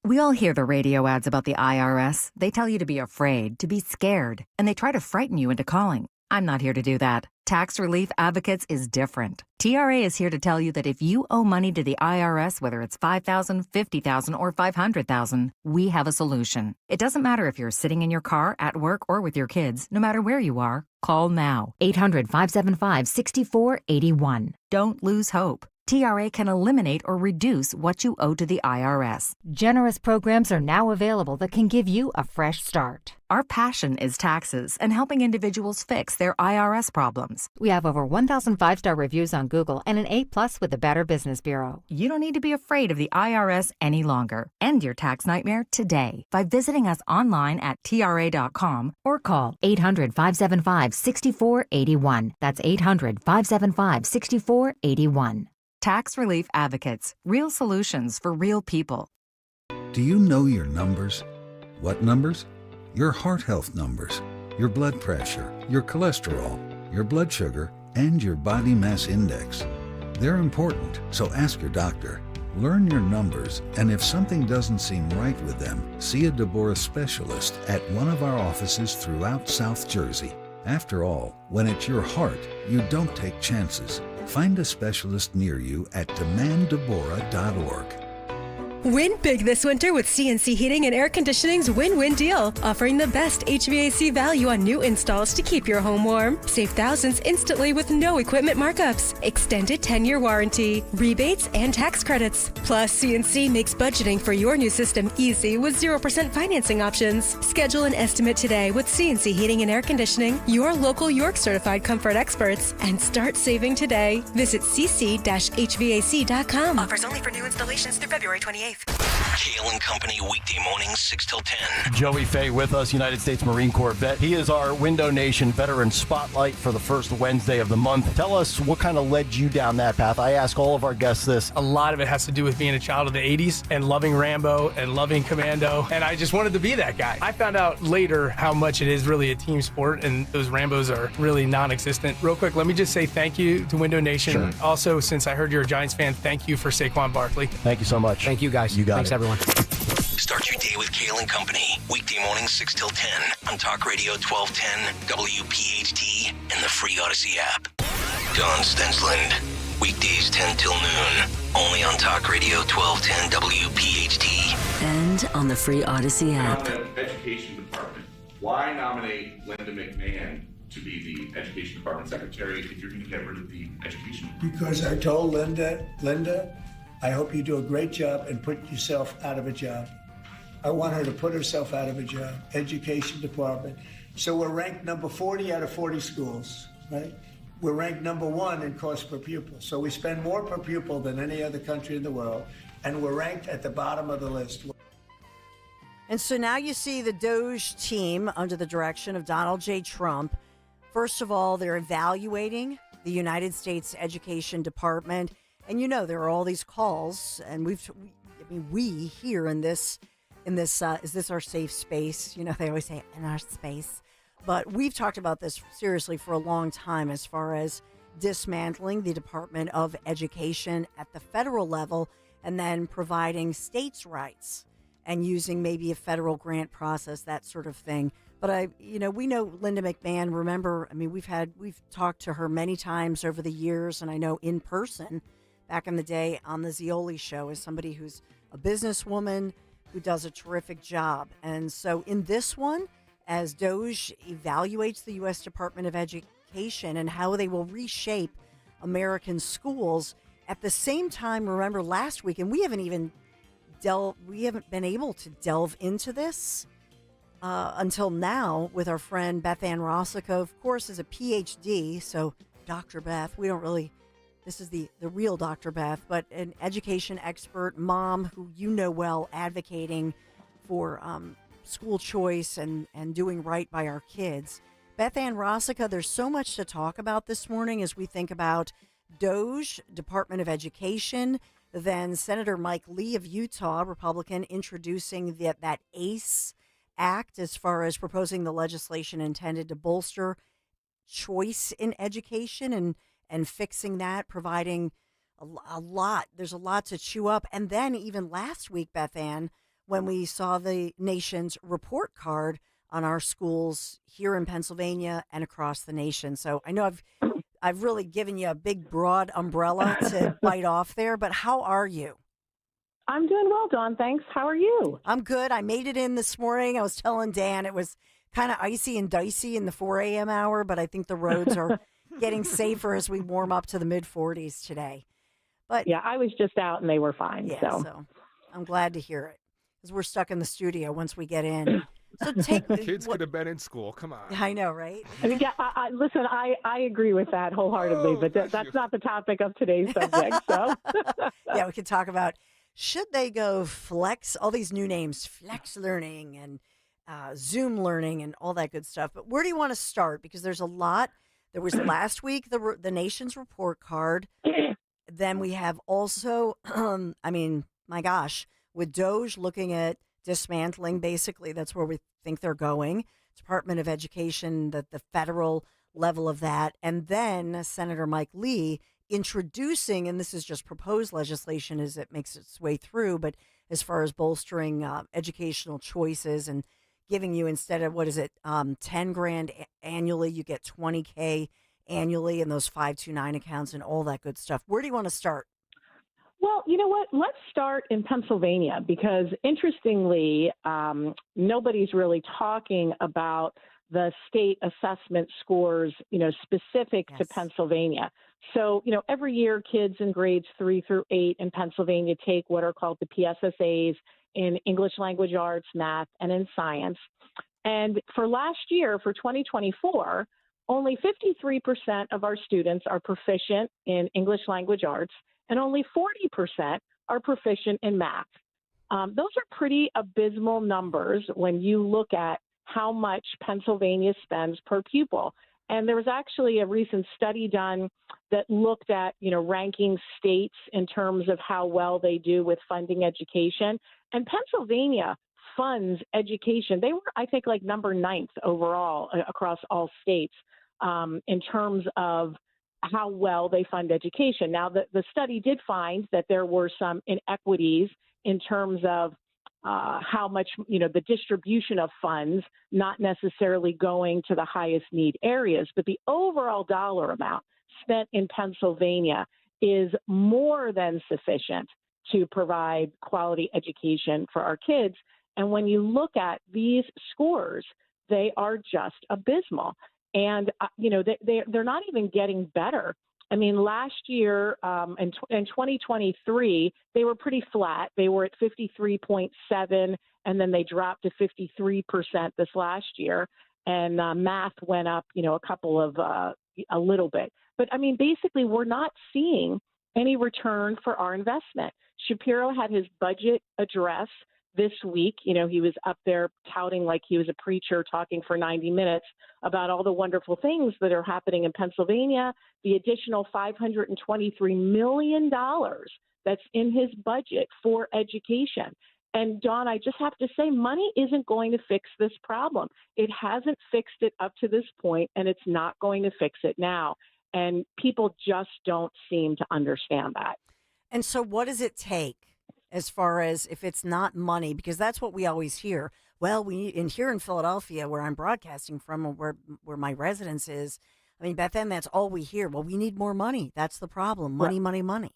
S1: We all hear the radio ads about the IRS. They tell you to be afraid, to be scared, and they try to frighten you into calling. I'm not here to do that. Tax Relief Advocates is different. TRA is here to tell you that if you owe money to the IRS, whether it's $5,000, $50,000, or $500,000, we have a solution. It doesn't matter if you're sitting in your car, at work, or with your kids. No matter where you are, call now. 800-575-6481. Don't lose hope. TRA can eliminate or reduce what you owe to the IRS.
S27: Generous programs are now available that can give you a fresh start.
S1: Our passion is taxes and helping individuals fix their IRS problems.
S27: We have over 1,000 5-star reviews on Google and an A+ with the Better Business Bureau.
S1: You don't need to be afraid of the IRS any longer. End your tax nightmare today by visiting us online at TRA.com or call 800-575-6481. That's 800-575-6481. Tax Relief Advocates. Real solutions for real people.
S28: Do you know your numbers? What numbers? Your heart health numbers, your blood pressure, your cholesterol, your blood sugar, and your body mass index. They're important, so ask your doctor. Learn your numbers, and if something doesn't seem right with them, see a Deborah specialist at one of our offices throughout South Jersey. After all, when it's your heart, you don't take chances. Find a specialist near you at demanddeborah.org.
S29: Win big this winter with CNC Heating and Air Conditioning's win-win deal, offering the best HVAC value on new installs to keep your home warm. Save thousands instantly with no equipment markups, extended 10-year warranty, rebates, and tax credits. Plus, CNC makes budgeting for your new system easy with 0% financing options. Schedule an estimate today with CNC Heating and Air Conditioning, your local York certified comfort experts, and start saving today. Visit cc-hvac.com. Offers only for new installations through February 28th.
S2: Kale and Company weekday mornings 6 till 10.
S30: Joey Fay with us, United States Marine Corps vet. He is our Window Nation Veteran Spotlight for the first Wednesday of the month. Tell us what kind of led you down that path. I ask all of our guests this.
S31: A lot of it has to do with being a child of the 80s and loving Rambo and loving Commando, and I just wanted to be that guy. I found out later how much it is really a team sport, and those Rambos are really non-existent. Real quick, let me just say thank you to Window Nation.
S30: Sure.
S31: Also, since I heard you're a Giants fan, thank you for Saquon Barkley.
S30: Thank you so much.
S31: Thank you, guys.
S30: You got
S31: Thanks,
S30: it.
S31: everyone.
S2: Start your day with Kale and Company. Weekday mornings 6 till 10 on Talk Radio 1210, WPHT, and the free Odyssey app. Don Stensland. Weekdays 10 till noon. Only on Talk Radio 1210, WPHT.
S7: And on the free Odyssey app.
S32: Education Department. Why nominate Linda McMahon to be the Education Department Secretary if you're going to get rid of the education?
S8: Because I told Linda, I hope you do a great job and put yourself out of a job. I want her to put herself out of a job. Education department. So we're ranked number 40 out of 40 schools, right? We're ranked number 1 in cost per pupil. So we spend more per pupil than any other country in the world, and we're ranked at the bottom of the list.
S9: And so now you see the DOGE team under the direction of Donald J. Trump. First of all, they're evaluating the United States Education Department. And there are all these calls, and we here in this, is this our safe space? They always say in our space. But we've talked about this seriously for a long time as far as dismantling the Department of Education at the federal level and then providing states' rights and using maybe a federal grant process, that sort of thing. But we know Linda McMahon. Remember, we've talked to her many times over the years, and I know in person back in the day on the Zioli show as somebody who's a businesswoman who does a terrific job. And so in this one, as DOGE evaluates the U.S. Department of Education and how they will reshape American schools, at the same time, remember last week, and we haven't been able to delve into this until now with our friend Beth Ann Rossico, of course, is a PhD. So Dr. Beth, this is the real Dr. Beth, but an education expert, mom who well, advocating for school choice and doing right by our kids. Beth Ann Rossica, there's so much to talk about this morning as we think about DOGE, Department of Education, then Senator Mike Lee of Utah, Republican, introducing that ACE Act as far as proposing the legislation intended to bolster choice in education and fixing that, providing a lot. There's a lot to chew up. And then even last week, Beth Ann, when we saw the nation's report card on our schools here in Pennsylvania and across the nation. So I know I've really given you a big, broad umbrella to bite off there, but how are you?
S5: I'm doing well, Dawn. Thanks. How are you?
S9: I'm good. I made it in this morning. I was telling Dan it was kind of icy and dicey in the 4 a.m. hour, but I think the roads are getting safer as we warm up to the mid-40s today. But
S5: yeah, I was just out and they were fine.
S9: Yeah,
S5: so
S9: I'm glad to hear it because we're stuck in the studio once we get in. So
S10: kids could have been in school. Come on.
S9: I know, right?
S5: Yeah, listen, I agree with that wholeheartedly, but that's not the topic of today's subject. So
S9: yeah, we could talk about should they go flex, all these new names, flex learning and Zoom learning and all that good stuff. But where do you want to start? Because there's a lot. There was last week the nation's report card. Then we have also, my gosh, with DOGE looking at dismantling, basically, that's where we think they're going. Department of Education, the federal level of that. And then Senator Mike Lee introducing, and this is just proposed legislation as it makes its way through, but as far as bolstering educational choices and giving you, instead of, 10 grand annually, you get 20K annually in those 529 accounts and all that good stuff. Where do you want to start?
S5: Well, you know what? Let's start in Pennsylvania because, interestingly, nobody's really talking about the state assessment scores, specific to Pennsylvania. So, every year kids in grades 3 through 8 in Pennsylvania take what are called the PSSAs in English language arts, math, and in science. And for last year, for 2024, only 53% of our students are proficient in English language arts, and only 40% are proficient in math. Those are pretty abysmal numbers when you look at how much Pennsylvania spends per pupil. And there was actually a recent study done that looked at, ranking states in terms of how well they do with funding education. And Pennsylvania funds education. They were, I think, like number 9th overall across all states in terms of how well they fund education. Now, the study did find that there were some inequities in terms of how much, the distribution of funds, not necessarily going to the highest need areas, but the overall dollar amount spent in Pennsylvania is more than sufficient to provide quality education for our kids. And when you look at these scores, they are just abysmal. And, they're not even getting better I mean, last year in 2023, they were pretty flat. They were at 53.7, and then they dropped to 53% this last year. And math went up, a little bit. But I mean, basically, we're not seeing any return for our investment. Shapiro had his budget address this week. He was up there touting like he was a preacher, talking for 90 minutes about all the wonderful things that are happening in Pennsylvania, the additional $523 million that's in his budget for education. And Dawn, I just have to say, money isn't going to fix this problem. It hasn't fixed it up to this point, and it's not going to fix it now. And people just don't seem to understand that.
S9: And so what does it take as far as if it's not money? Because that's what we always hear. Well, here in Philadelphia, where I'm broadcasting from, or where my residence is, I mean, Beth Ann, that's all we hear. Well, we need more money. That's the problem. Money, money, money.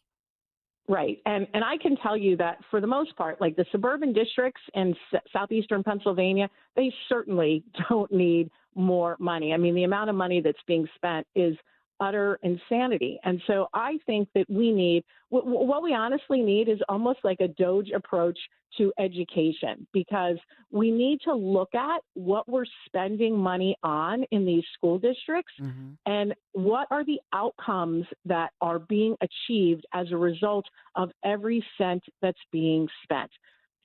S5: Right. And I can tell you that for the most part, like the suburban districts in southeastern Pennsylvania, they certainly don't need more money. I mean, the amount of money that's being spent is utter insanity. And so I think that we need, what we honestly need is almost like a Doge approach to education, because we need to look at what we're spending money on in these school districts and what are the outcomes that are being achieved as a result of every cent that's being spent.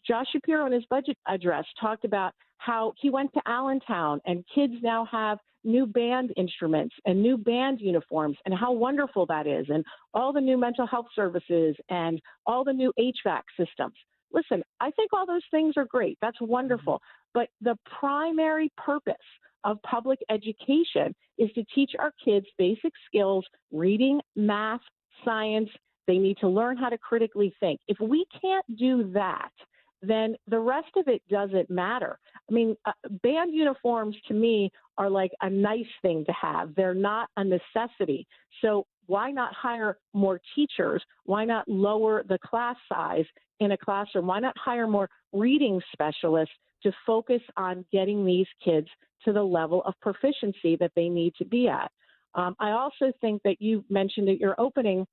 S5: Josh Shapiro in his budget address talked about how he went to Allentown and kids now have new band instruments and new band uniforms and how wonderful that is, and all the new mental health services and all the new HVAC systems. Listen, I think all those things are great. That's wonderful. But the primary purpose of public education is to teach our kids basic skills, reading, math, science. They need to learn how to critically think. If we can't do that, then the rest of it doesn't matter. I mean, band uniforms to me are like a nice thing to have. They're not a necessity. So why not hire more teachers? Why not lower the class size in a classroom? Why not hire more reading specialists to focus on getting these kids to the level of proficiency that they need to be at? I also think that you mentioned at your opening,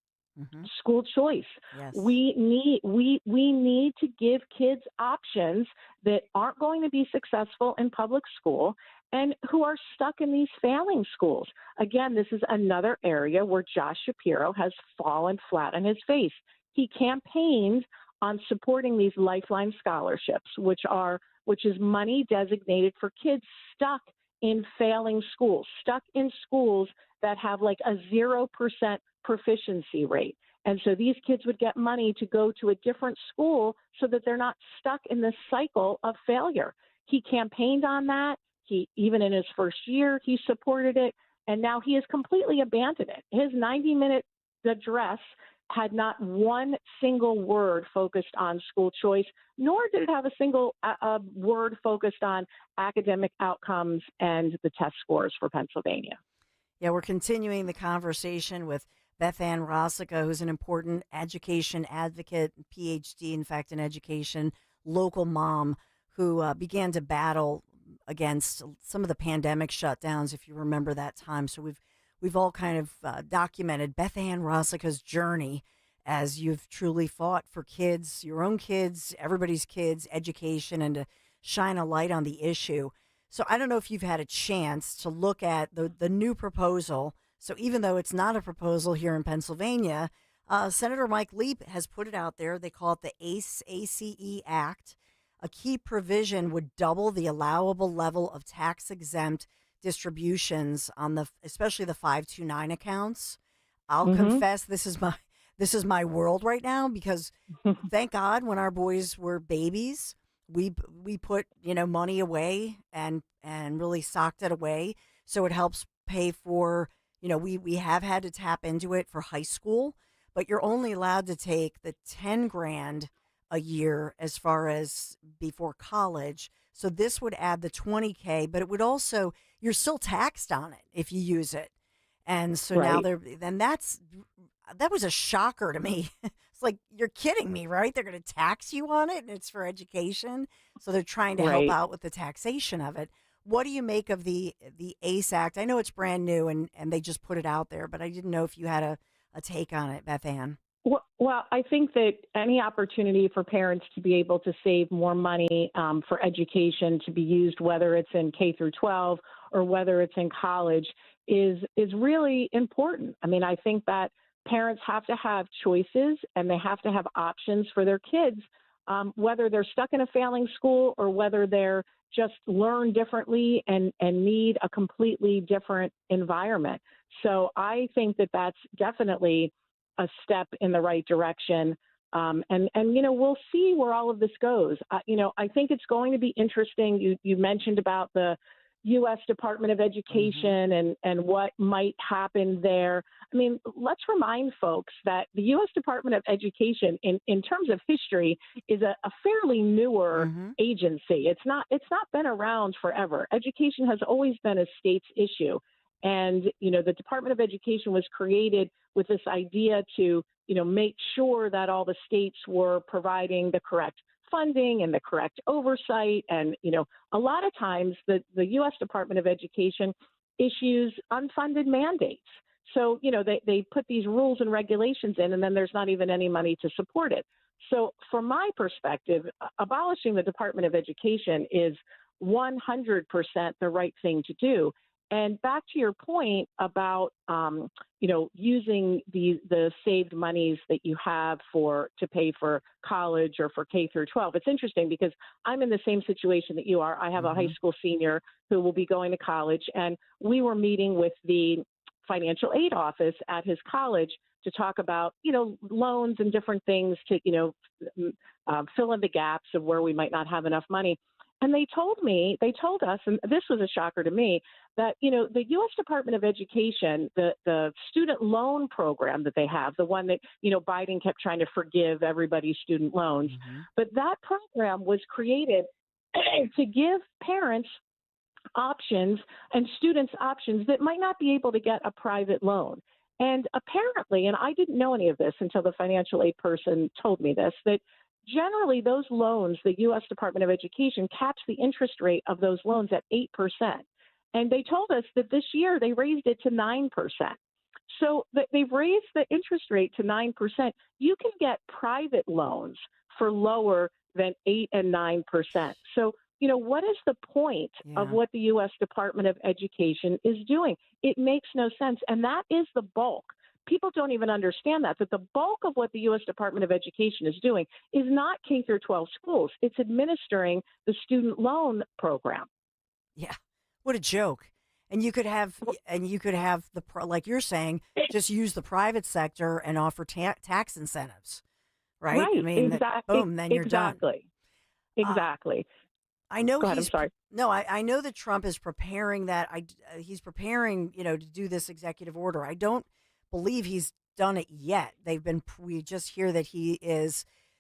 S5: school choice.
S9: Yes.
S5: We need to give kids options that aren't going to be successful in public school and who are stuck in these failing schools. Again, this is another area where Josh Shapiro has fallen flat on his face. He campaigned on supporting these Lifeline scholarships, which is money designated for kids stuck in failing schools, stuck in schools that have like a 0% proficiency rate. And so these kids would get money to go to a different school so that they're not stuck in this cycle of failure. He campaigned on that. Even in his first year, he supported it. And now he has completely abandoned it. His 90-minute address had not one single word focused on school choice, nor did it have a single word focused on academic outcomes and the test scores for Pennsylvania.
S9: Yeah, we're continuing the conversation with Beth Ann Rosica, who's an important education advocate, PhD, in fact, in education, local mom who began to battle against some of the pandemic shutdowns, if you remember that time. So we've all kind of documented Beth Ann Rosica's journey as you've truly fought for kids, your own kids, everybody's kids, education, and to shine a light on the issue. So I don't know if you've had a chance to look at the new proposal. So even though it's not a proposal here in Pennsylvania, Senator Mike Leap has put it out there. They call it the ACE Act. A key provision would double the allowable level of tax-exempt distributions on especially the 529 accounts. I'll confess this is my world right now, because thank God when our boys were babies, we put money away and really socked it away, so it helps pay for we have had to tap into it for high school, but you're only allowed to take the 10 grand a year as far as before college. So this would add the 20K, but it would also, you're still taxed on it if you use it. And so now that was a shocker to me. It's like, you're kidding me, right? They're going to tax you on it and it's for education. So they're trying to help out with the taxation of it. What do you make of the ACE Act? I know it's brand new and they just put it out there, but I didn't know if you had a take on it, Beth Ann.
S5: Well, I think that any opportunity for parents to be able to save more money for education to be used, whether it's in K through 12 or whether it's in college, is really important. I mean, I think that parents have to have choices and they have to have options for their kids, whether they're stuck in a failing school or whether they're just learn differently and need a completely different environment. So I think that that's definitely a step in the right direction. And we'll see where all of this goes. I think it's going to be interesting. You mentioned about the U.S. Department of Education and what might happen there. I mean, let's remind folks that the U.S. Department of Education, in terms of history, is a fairly newer agency. It's not been around forever. Education has always been a state's issue. And, the Department of Education was created with this idea to, make sure that all the states were providing the correct funding and the correct oversight. And, a lot of times the U.S. Department of Education issues unfunded mandates. So, they put these rules and regulations in, and then there's not even any money to support it. So from my perspective, abolishing the Department of Education is 100% the right thing to do. And back to your point about, using the saved monies that you have to pay for college or for K through 12. It's interesting because I'm in the same situation that you are. I have a high school senior who will be going to college, and we were meeting with the financial aid office at his college to talk about, loans and different things to, fill in the gaps of where we might not have enough money. And they told us, and this was a shocker to me, that, the U.S. Department of Education, the student loan program that they have, the one that, Biden kept trying to forgive everybody's student loans, but that program was created to give parents options and students options that might not be able to get a private loan. And apparently, and I didn't know any of this until the financial aid person told me this, that generally those loans, the U.S. Department of Education caps the interest rate of those loans at 8%. And they told us that this year they raised it to 9%. So they've raised the interest rate to 9%. You can get private loans for lower than 8 and 9%. So, what is the point of what the U.S. Department of Education is doing? It makes no sense. And that is the bulk. People don't even understand that the bulk of what the U.S. Department of Education is doing is not K through 12 schools. It's administering the student loan program.
S9: Yeah. What a joke. And you could have like you're saying, just use the private sector and offer tax incentives, right?
S5: Right.
S9: I mean,
S5: exactly.
S9: Boom, then you're done.
S5: Exactly.
S9: I know
S5: Go ahead, I'm sorry.
S9: No, I know that Trump is preparing that. He's preparing, to do this executive order. I don't believe he's done it yet. We just hear that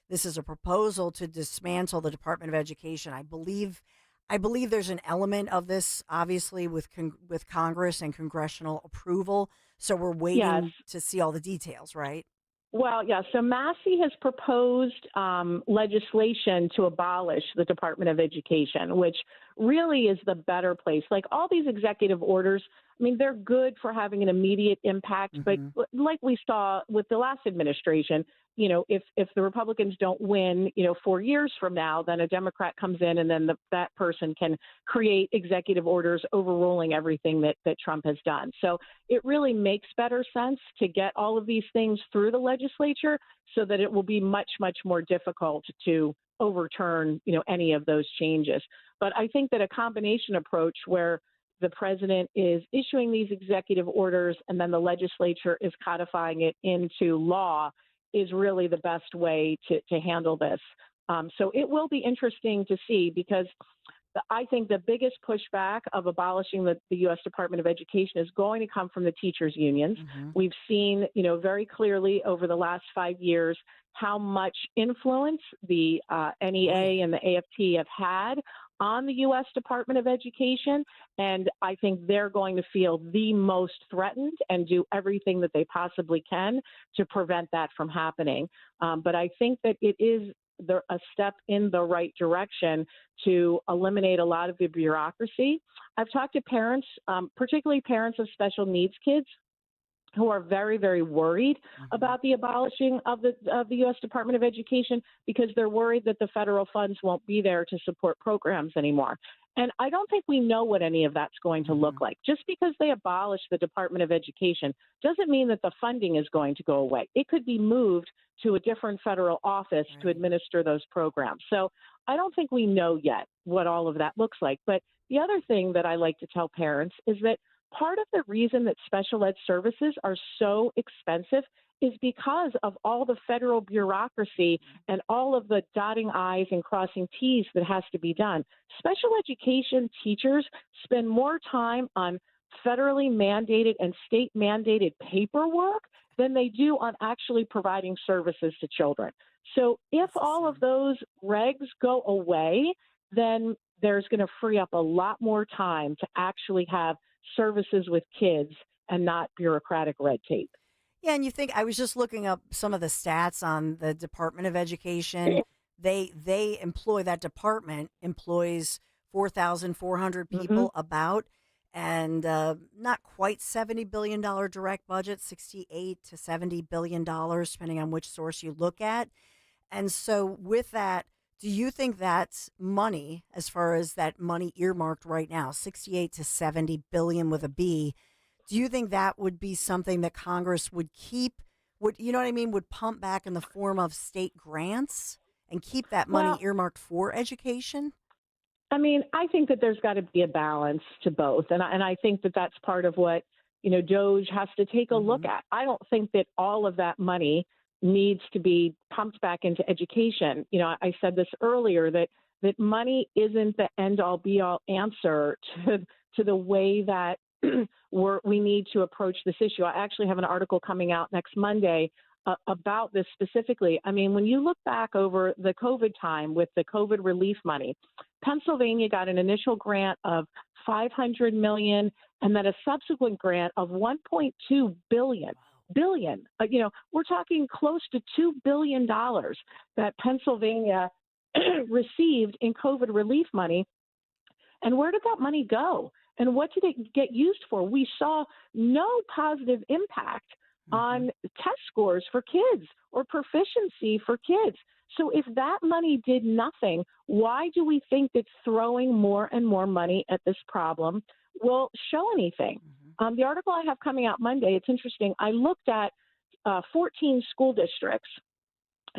S9: this is a proposal to dismantle the Department of Education. I believe there's an element of this, obviously, with Congress and congressional approval. So we're waiting to see all the details, right?
S5: Well, yeah. So Massey has proposed legislation to abolish the Department of Education, which really is the better place. Like all these executive orders, I mean, they're good for having an immediate impact. But like we saw with the last administration, if the Republicans don't win, 4 years from now, then a Democrat comes in and then that person can create executive orders overruling everything that Trump has done. So it really makes better sense to get all of these things through the legislature so that it will be much, much more difficult to overturn, any of those changes. But I think that a combination approach where the president is issuing these executive orders and then the legislature is codifying it into law is really the best way to handle this. So it will be interesting to see because I think the biggest pushback of abolishing the U.S. Department of Education is going to come from the teachers' unions. We've seen, very clearly over the last 5 years how much influence the NEA and the AFT have had on the U.S. Department of Education, and I think they're going to feel the most threatened and do everything that they possibly can to prevent that from happening. But I think that it is a step in the right direction to eliminate a lot of the bureaucracy. I've talked to parents, particularly parents of special needs kids, who are very, very worried about the abolishing of the U.S. Department of Education because they're worried that the federal funds won't be there to support programs anymore. And I don't think we know what any of that's going to look like. Just because they abolish the Department of Education doesn't mean that the funding is going to go away. It could be moved to a different federal office to administer those programs. So I don't think we know yet what all of that looks like. But the other thing that I like to tell parents is that part of the reason that special ed services are so expensive is because of all the federal bureaucracy and all of the dotting I's and crossing T's that has to be done. Special education teachers spend more time on federally mandated and state mandated paperwork than they do on actually providing services to children. So if all of those regs go away, then there's going to free up a lot more time to actually have services with kids and not bureaucratic red tape.
S9: Yeah, and you think, I was just looking up some of the stats on the Department of Education. They employ, that department employs 4,400 people about, and not quite $70 billion direct budget, $68 to $70 billion, depending on which source you look at. And so with that, do you think that's money, as far as that money earmarked right now, 68 to 70 billion with a B? Do you think that would be something that Congress would keep, you know what I mean, would pump back in the form of state grants and keep that money earmarked for education?
S5: I mean, I think that there's got to be a balance to both. And I think that that's part of what, DOJ has to take a look at. I don't think that all of that money needs to be pumped back into education. I said this earlier, that money isn't the end-all, be-all answer to the way that we need to approach this issue. I actually have an article coming out next Monday about this specifically. I mean, when you look back over the COVID time with the COVID relief money, Pennsylvania got an initial grant of $500 million and then a subsequent grant of $1.2 billion. We're talking close to $2 billion that Pennsylvania received in COVID relief money. And where did that money go? And what did it get used for? We saw no positive impact on test scores for kids or proficiency for kids. So if that money did nothing, why do we think that throwing more and more money at this problem will show anything? The article I have coming out Monday, it's interesting. I looked at 14 school districts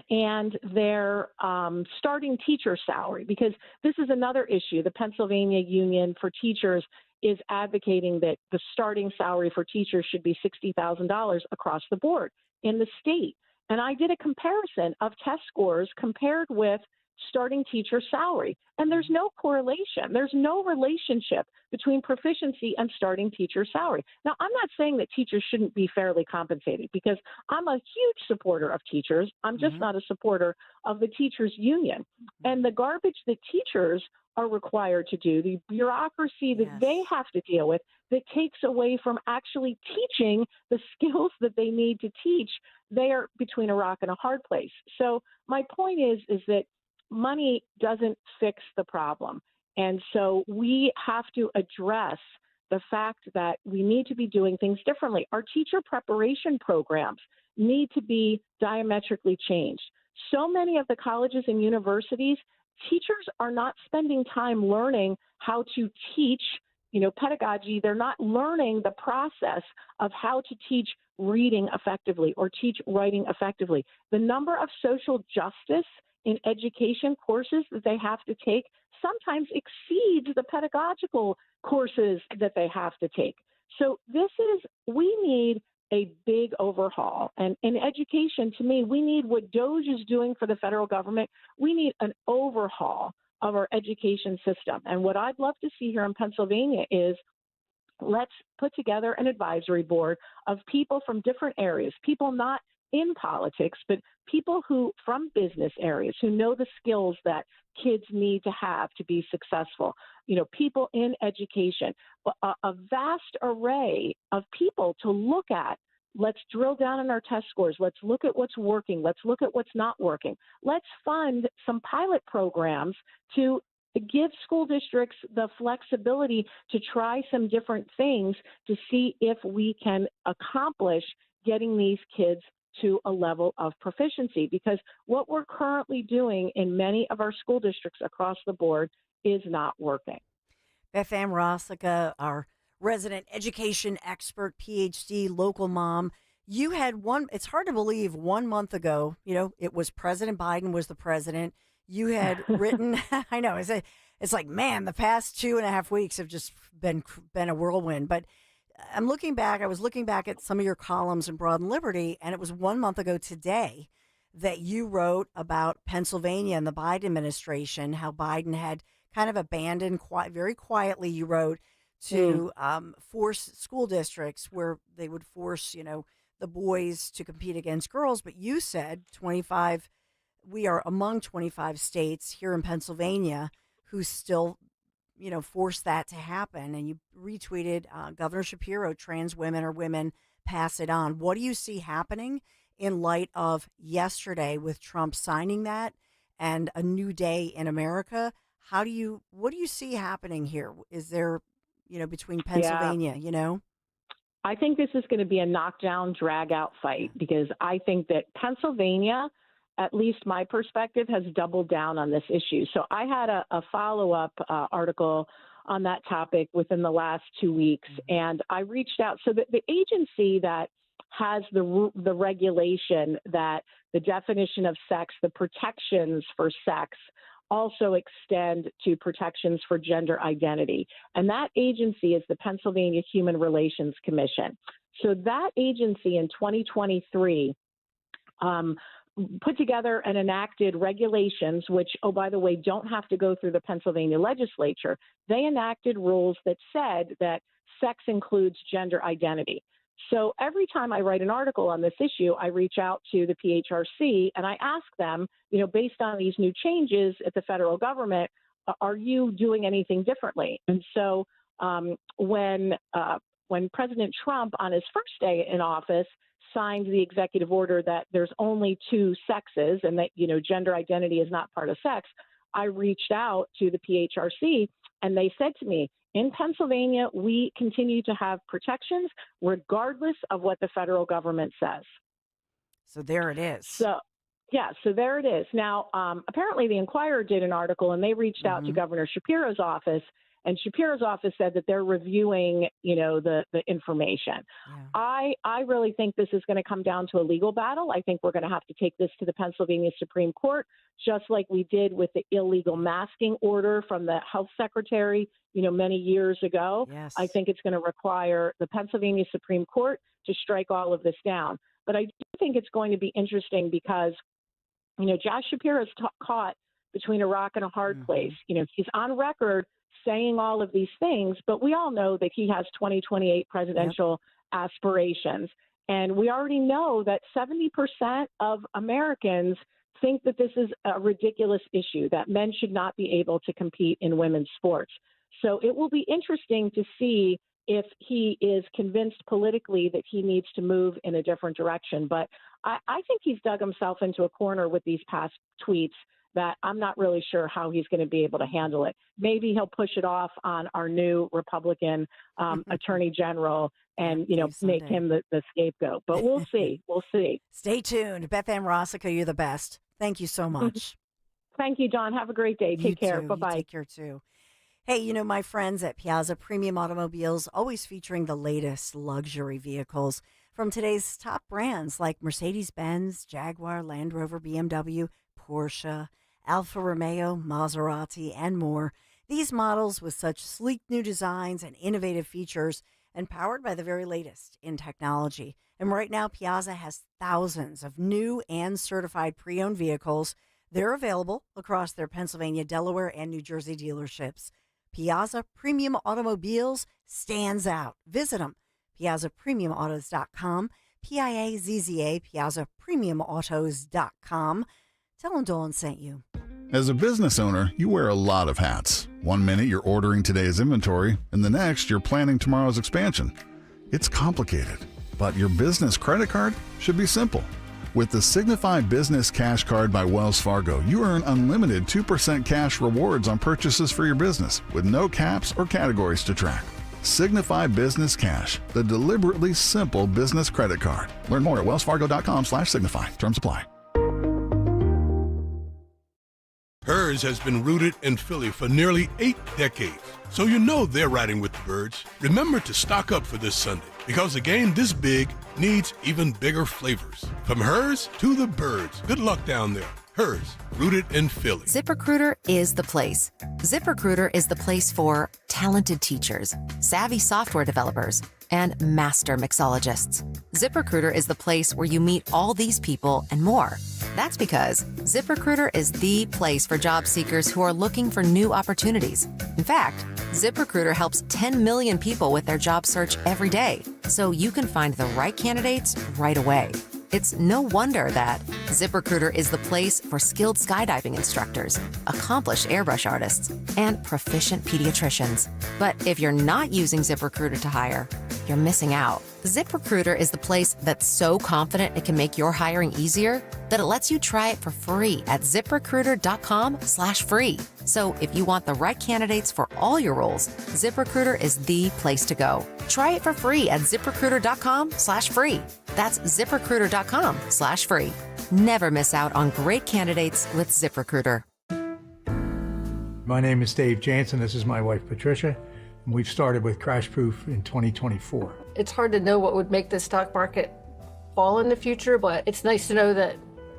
S5: and their starting teacher salary, because this is another issue. The Pennsylvania Union for Teachers is advocating that the starting salary for teachers should be $60,000 across the board in the state. And I did a comparison of test scores compared with starting teacher salary. And there's no correlation. There's no relationship between proficiency and starting teacher salary. Now, I'm not saying that teachers shouldn't be fairly compensated, because I'm a huge supporter of teachers. I'm just not a supporter of the teachers union. And the garbage that teachers are required to do, the bureaucracy that they have to deal with, that takes away from actually teaching the skills that they need to teach, they are between a rock and a hard place. So my point is that money doesn't fix the problem. And so we have to address the fact that we need to be doing things differently. Our teacher preparation programs need to be diametrically changed. So many of the colleges and universities, teachers are not spending time learning how to teach, pedagogy. They're not learning the process of how to teach reading effectively or teach writing effectively. The number of social justice in education courses that they have to take sometimes exceeds the pedagogical courses that they have to take. So we need a big overhaul. And in education, to me, we need what DOJ is doing for the federal government. We need an overhaul of our education system. And what I'd love to see here in Pennsylvania is, let's put together an advisory board of people from different areas, people not in politics, but people who from business areas who know the skills that kids need to have to be successful, people in education, a vast array of people to look at let's drill down on our test scores. Let's look at what's working. Let's look at what's not working. Let's fund some pilot programs to give school districts the flexibility to try some different things to see if we can accomplish getting these kids to a level of proficiency. Because what we're currently doing in many of our school districts across the board is not working.
S9: Beth Ann Rossica, our resident education expert, PhD, local mom. You had it's hard to believe 1 month ago, it was President Biden was the president. You had written, I know, it's like, man, the past 2.5 weeks have just been a whirlwind. But I was looking back at some of your columns in Broad and Liberty, and it was 1 month ago today that you wrote about Pennsylvania and the Biden administration, how Biden had kind of abandoned, very quietly, you wrote, to force school districts where they would force, the boys to compete against girls. But you said we are among 25 states here in Pennsylvania who still, force that to happen. And you retweeted Governor Shapiro, trans women or women, pass it on. What do you see happening in light of yesterday with Trump signing that and a new day in America? What do you see happening here? Is there, between Pennsylvania,
S5: I think this is going to be a knockdown, drag-out fight because I think that Pennsylvania, at least my perspective, has doubled down on this issue. So I had a follow-up article on that topic within the last 2 weeks, and I reached out. So the agency that has the regulation that the definition of sex, the protections for sex, also extend to protections for gender identity. And that agency is the Pennsylvania Human Relations Commission. So that agency in 2023 put together and enacted regulations, which, oh, by the way, don't have to go through the Pennsylvania legislature. They enacted rules that said that sex includes gender identity. So every time I write an article on this issue, I reach out to the PHRC and I ask them, based on these new changes at the federal government, are you doing anything differently? And so when President Trump, on his first day in office, signed the executive order that there's only two sexes and that, gender identity is not part of sex, I reached out to the PHRC and they said to me, in Pennsylvania, we continue to have protections regardless of what the federal government says.
S9: So there it is.
S5: So there it is. Now, apparently the Inquirer did an article and they reached out to Governor Shapiro's office, and Shapiro's office said that they're reviewing, the information. Yeah. I really think this is going to come down to a legal battle. I think we're going to have to take this to the Pennsylvania Supreme Court, just like we did with the illegal masking order from the health secretary, many years ago.
S9: Yes.
S5: I think it's going to require the Pennsylvania Supreme Court to strike all of this down. But I do think it's going to be interesting because, Josh Shapiro is caught between a rock and a hard place. He's on record saying all of these things, but we all know that he has 2028 presidential aspirations. And we already know that 70% of Americans think that this is a ridiculous issue, that men should not be able to compete in women's sports. So it will be interesting to see if he is convinced politically that he needs to move in a different direction. But I think he's dug himself into a corner with these past tweets that I'm not really sure how he's going to be able to handle it. Maybe he'll push it off on our new Republican attorney general and, make him the scapegoat. But we'll see. We'll see.
S9: Stay tuned. Beth Ann Rossica, you're the best. Thank you so much.
S5: Thank you, Dawn. Have a great day. Take care. Bye-bye.
S9: You take care, too. Hey, my friends at Piazza Premium Automobiles, always featuring the latest luxury vehicles from today's top brands like Mercedes-Benz, Jaguar, Land Rover, BMW, Porsche, Alfa Romeo, Maserati, and more. These models with such sleek new designs and innovative features and powered by the very latest in technology. And right now, Piazza has thousands of new and certified pre-owned vehicles. They're available across their Pennsylvania, Delaware, and New Jersey dealerships. Piazza Premium Automobiles stands out. Visit them, piazzapremiumautos.com, Piazza, piazzapremiumautos.com. Tell them Dawn sent you.
S3: As a business owner, you wear a lot of hats. One minute you're ordering today's inventory, and the next you're planning tomorrow's expansion. It's complicated. But your business credit card should be simple. With the Signify Business Cash Card by Wells Fargo, you earn unlimited 2% cash rewards on purchases for your business with no caps or categories to track. Signify Business Cash, the deliberately simple business credit card. Learn more at wellsfargo.com/signify. Terms apply.
S11: Hers has been rooted in Philly for nearly 8 decades, so you know they're riding with the birds. Remember to stock up for this Sunday, because a game this big needs even bigger flavors. From Hers to the birds. Good luck down there. Hers, rooted in Philly.
S1: ZipRecruiter is the place. ZipRecruiter is the place for talented teachers, savvy software developers, and master mixologists. ZipRecruiter is the place where you meet all these people and more. That's because ZipRecruiter is the place for job seekers who are looking for new opportunities. In fact, ZipRecruiter helps 10 million people with their job search every day, so you can find the right candidates right away. It's no wonder that ZipRecruiter is the place for skilled skydiving instructors, accomplished airbrush artists, and proficient pediatricians. But if you're not using ZipRecruiter to hire, you're missing out. ZipRecruiter is the place that's so confident it can make your hiring easier that it lets you try it for free at ZipRecruiter.com/free. So if you want the right candidates for all your roles, ZipRecruiter is the place to go. Try it for free at ZipRecruiter.com/free. That's ZipRecruiter.com/free. Never miss out on great candidates with ZipRecruiter.
S12: My name is Dave Jansen. This is my wife, Patricia. And we've started with Crash Proof in 2024.
S13: It's hard to know what would make the stock market fall in the future, but it's nice to know that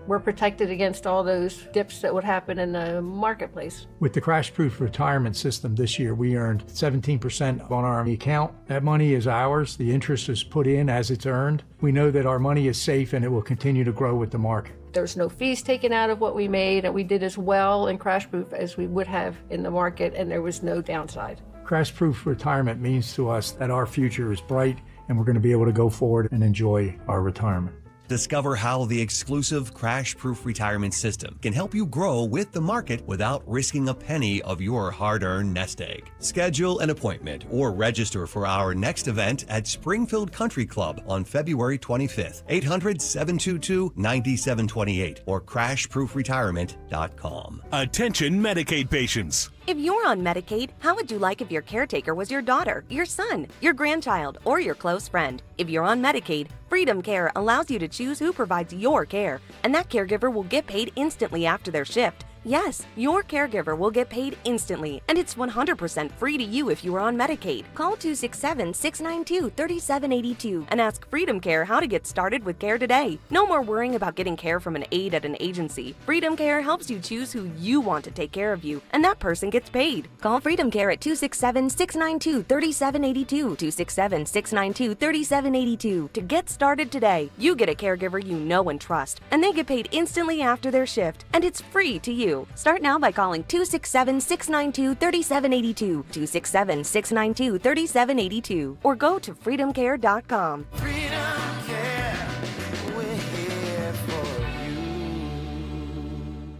S13: we're protected against all those dips that would happen in the marketplace.
S12: With the Crash Proof retirement system this year, we earned 17% on our account. That money is ours. The interest is put in as it's earned. We know that our money is safe and it will continue to grow with the market.
S13: There's no fees taken out of what we made, and we did as well in Crash Proof as we would have in the market, and there was no downside.
S12: Crash Proof retirement means to us that our future is bright and we're going to be able to go forward and enjoy our retirement.
S14: Discover how the exclusive Crash Proof retirement system can help you grow with the market without risking a penny of your hard-earned nest egg. Schedule an appointment or register for our next event at Springfield Country Club on February 25th. 800-722-9728 or crashproofretirement.com.
S25: Attention Medicaid patients.
S15: If you're on Medicaid, how would you like if your caretaker was your daughter, your son, your grandchild, or your close friend? If you're on Medicaid, Freedom Care allows you to choose who provides your care, and that caregiver will get paid instantly after their shift. Yes, your caregiver will get paid instantly, and it's 100% free to you if you are on Medicaid. Call 267-692-3782 and ask Freedom Care how to get started with care today. No more worrying about getting care from an aide at an agency. Freedom Care helps you choose who you want to take care of you, and that person gets paid. Call Freedom Care at 267-692-3782, 267-692-3782 to get started today. You get a caregiver you know and trust, and they get paid instantly after their shift, and it's free to you. Start now by calling 267-692-3782, 267-692-3782, or go to freedomcare.com.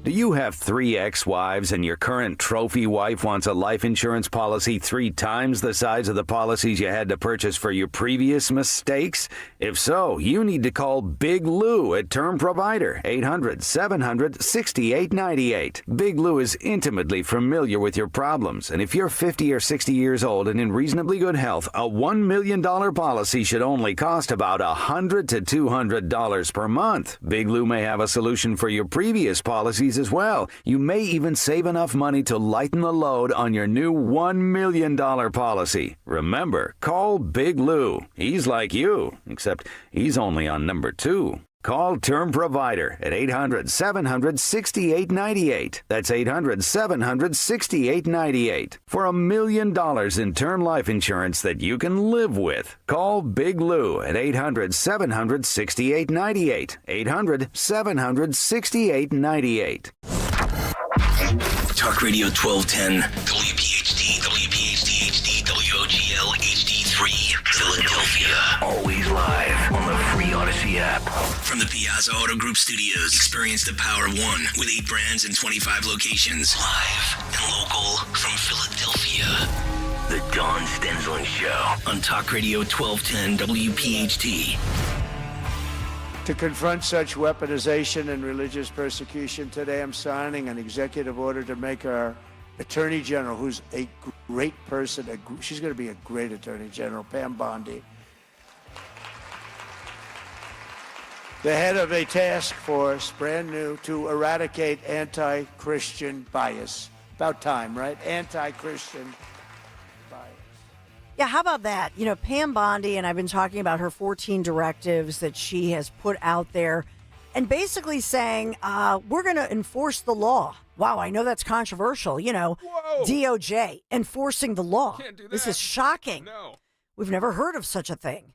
S16: Do you have 3 ex-wives and your current trophy wife wants a life insurance policy 3 times the size of the policies you had to purchase for your previous mistakes? If so, you need to call Big Lou at Term Provider, 800-700-6898. Big Lou is intimately familiar with your problems, and if you're 50 or 60 years old and in reasonably good health, a $1 million policy should only cost about $100 to $200 per month. Big Lou may have a solution for your previous policies as well. You may even save enough money to lighten the load on your new $1 million policy. Remember, call Big Lou. He's like you, except he's only on number 2. Call Term Provider at 800-700-6898. That's 800-700-6898. For $1 million in term life insurance that you can live with. Call Big Lou at 800-700-6898. 800-700-6898.
S2: Talk Radio 1210, WPHT, WPHT HD, WOGL HD3, Philadelphia. Always live on the free Odyssey app. From the Piazza Auto Group Studios, experience the power of one with 8 brands and 25 locations. Live and local from Philadelphia. The Dawn Stensland Show on Talk Radio 1210 WPHT.
S8: To confront such weaponization and religious persecution, today I'm signing an executive order to make our Attorney General, who's a great person, she's going to be a great Attorney General, Pam Bondi, the head of a task force, brand new, to eradicate anti-Christian bias. About time, right? Anti-Christian bias.
S9: Yeah, how about that? You know, Pam Bondi, and I've been talking about her 14 directives that she has put out there, and basically saying, we're going to enforce the law. Wow, I know that's controversial. You know, DOJ enforcing the law.
S10: Can't do that.
S9: This is shocking.
S10: No.
S9: We've never heard of such a thing.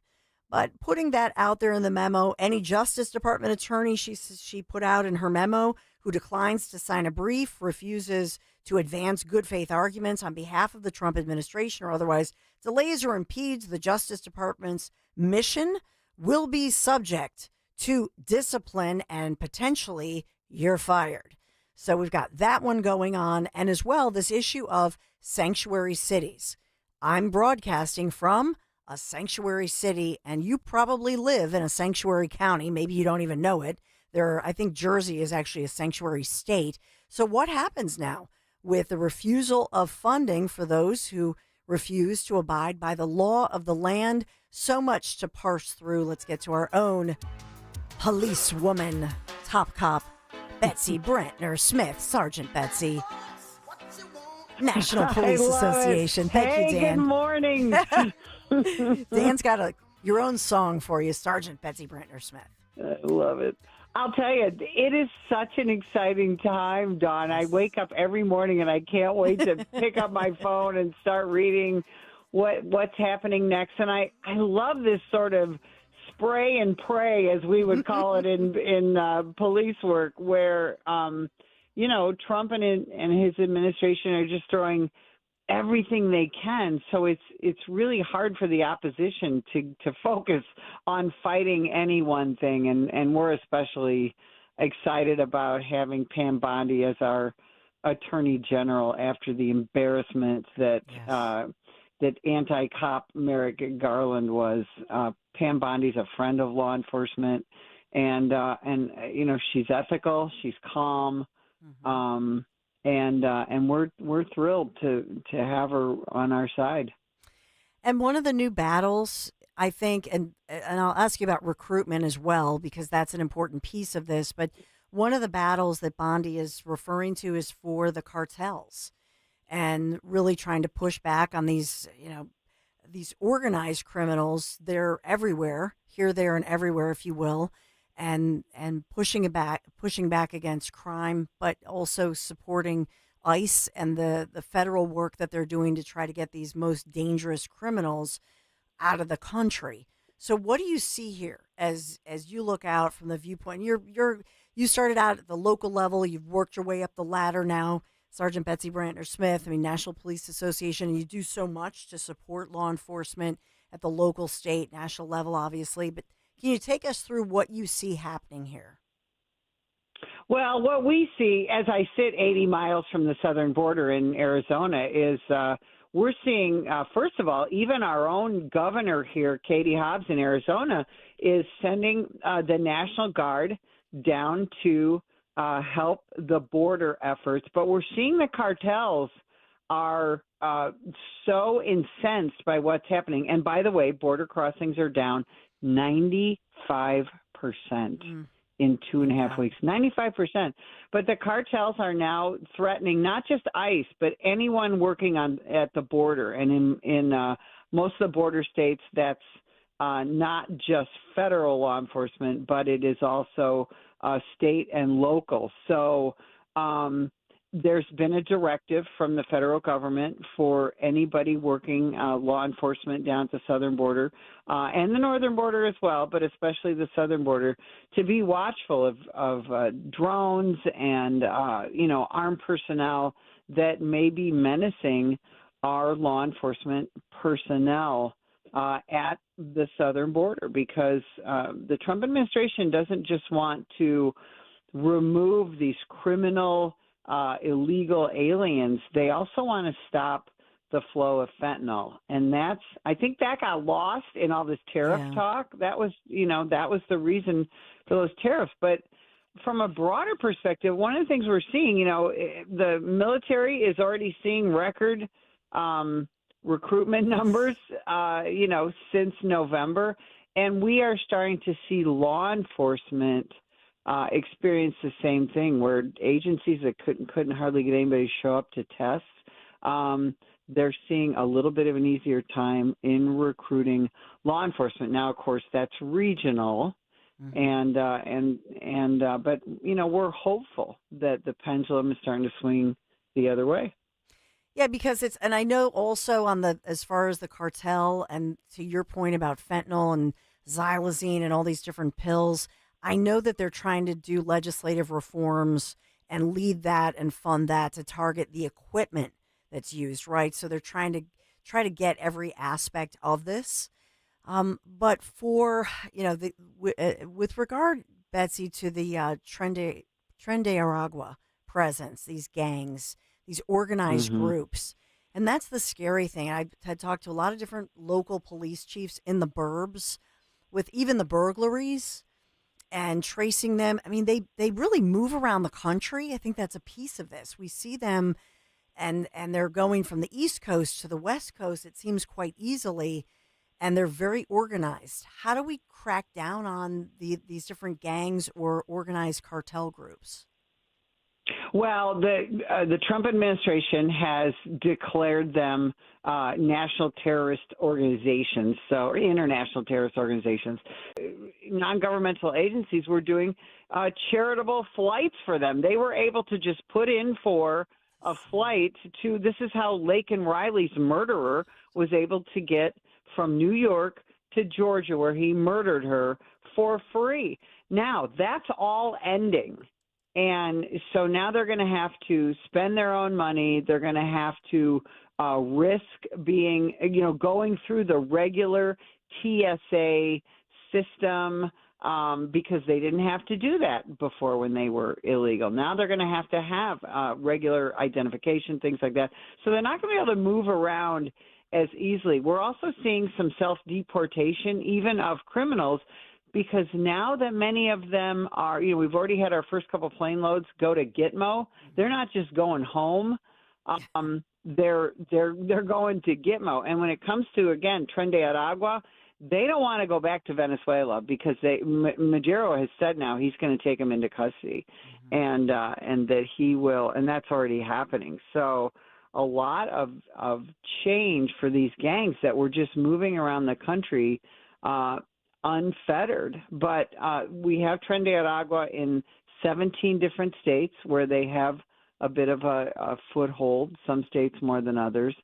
S9: But putting that out there in the memo, any Justice Department attorney she put out in her memo who declines to sign a brief, refuses to advance good faith arguments on behalf of the Trump administration or otherwise delays or impedes the Justice Department's mission will be subject to discipline and potentially you're fired. So we've got that one going on. And as well, this issue of sanctuary cities. I'm broadcasting from a sanctuary city, and you probably live in a sanctuary county. Maybe you don't even know it. I think Jersey is actually a sanctuary state. So what happens now with the refusal of funding for those who refuse to abide by the law of the land? So much to parse through. Let's get to our own policewoman, top cop, Betsy Brentner Smith, Sergeant Betsy. National Police Association. Thank you, Dan.
S4: Good morning.
S9: Dan's got your own song for you, Sergeant Betsy Brentner Smith.
S4: I love it. I'll tell you, it is such an exciting time, Dawn. I wake up every morning and I can't wait to pick up my phone and start reading what's happening next. And I love this sort of spray and pray, as we would call it in police work, where Trump and his administration are just throwing everything they can. So it's really hard for the opposition to focus on fighting any one thing. And we're especially excited about having Pam Bondi as our Attorney General after the embarrassment that that anti-cop Merrick Garland was. Pam Bondi's a friend of law enforcement, and she's ethical, she's calm. And we're thrilled to have her on our side.
S9: And one of the new battles, I think, and I'll ask you about recruitment as well, because that's an important piece of this, but one of the battles that Bondi is referring to is for the cartels and really trying to push back on these organized criminals. They're everywhere, here, there, and everywhere, if you will. And pushing back against crime, but also supporting ICE and the federal work that they're doing to try to get these most dangerous criminals out of the country. So what do you see here as you look out from the viewpoint? You started out at the local level, you've worked your way up the ladder now, Sergeant Betsy Brentner Smith, National Police Association, and you do so much to support law enforcement at the local, state, national level, obviously, but can you take us through what you see happening here?
S4: Well, what we see as I sit 80 miles from the southern border in Arizona is we're seeing, first of all, even our own governor here, Katie Hobbs in Arizona, is sending the National Guard down to help the border efforts. But we're seeing the cartels are so incensed by what's happening. And by the way, border crossings are down 95% in 2.5 weeks. 95%. But the cartels are now threatening not just ICE, but anyone working at the border. And in most of the border states, that's not just federal law enforcement, but it is also state and local. So there's been a directive from the federal government for anybody working law enforcement down at the southern border and the northern border as well, but especially the southern border, to be watchful of drones and, armed personnel that may be menacing our law enforcement personnel at the southern border, because the Trump administration doesn't just want to remove these criminal illegal aliens. They also want to stop the flow of fentanyl. And I think that got lost in all this tariff talk. That was, that was the reason for those tariffs. But from a broader perspective, one of the things we're seeing, the military is already seeing record recruitment numbers, since November. And we are starting to see law enforcement experience the same thing, where agencies that couldn't hardly get anybody to show up to tests, they're seeing a little bit of an easier time in recruiting law enforcement. Now, of course, that's regional, but we're hopeful that the pendulum is starting to swing the other way.
S9: Yeah, because and I know also as far as the cartel, and to your point about fentanyl and xylazine and all these different pills, I know that they're trying to do legislative reforms and lead that and fund that to target the equipment that's used, right? So they're trying to get every aspect of this. But for, with regard, Betsy, to the Tren Aragua presence, these gangs, these organized groups, and that's the scary thing. I had talked to a lot of different local police chiefs in the burbs with even the burglaries and tracing them. I mean, they really move around the country. I think that's a piece of this. We see them and they're going from the East Coast to the West Coast, it seems, quite easily, and they're very organized. How do we crack down on these different gangs or organized cartel groups?
S4: Well, the Trump administration has declared them national terrorist organizations, or international terrorist organizations. Non-governmental agencies were doing charitable flights for them. They were able to just put in for a flight to, this is how Laken Riley's murderer was able to get from New York to Georgia, where he murdered her, for free. Now, that's all ending. And so now they're going to have to spend their own money. They're going to have to risk being, going through the regular TSA system because they didn't have to do that before when they were illegal. Now they're going to have regular identification, things like that. So they're not going to be able to move around as easily. We're also seeing some self-deportation, even of criminals, because now that many of them are, we've already had our first couple plane loads go to Gitmo. They're not just going home. They're going to Gitmo. And when it comes to, again, Tren de Aragua, they don't want to go back to Venezuela because Maduro has said now he's going to take them into custody, and that he will, and that's already happening. So a lot of change for these gangs that were just moving around the country unfettered. But we have Tren de Aragua in 17 different states where they have a bit of a foothold, some states more than others.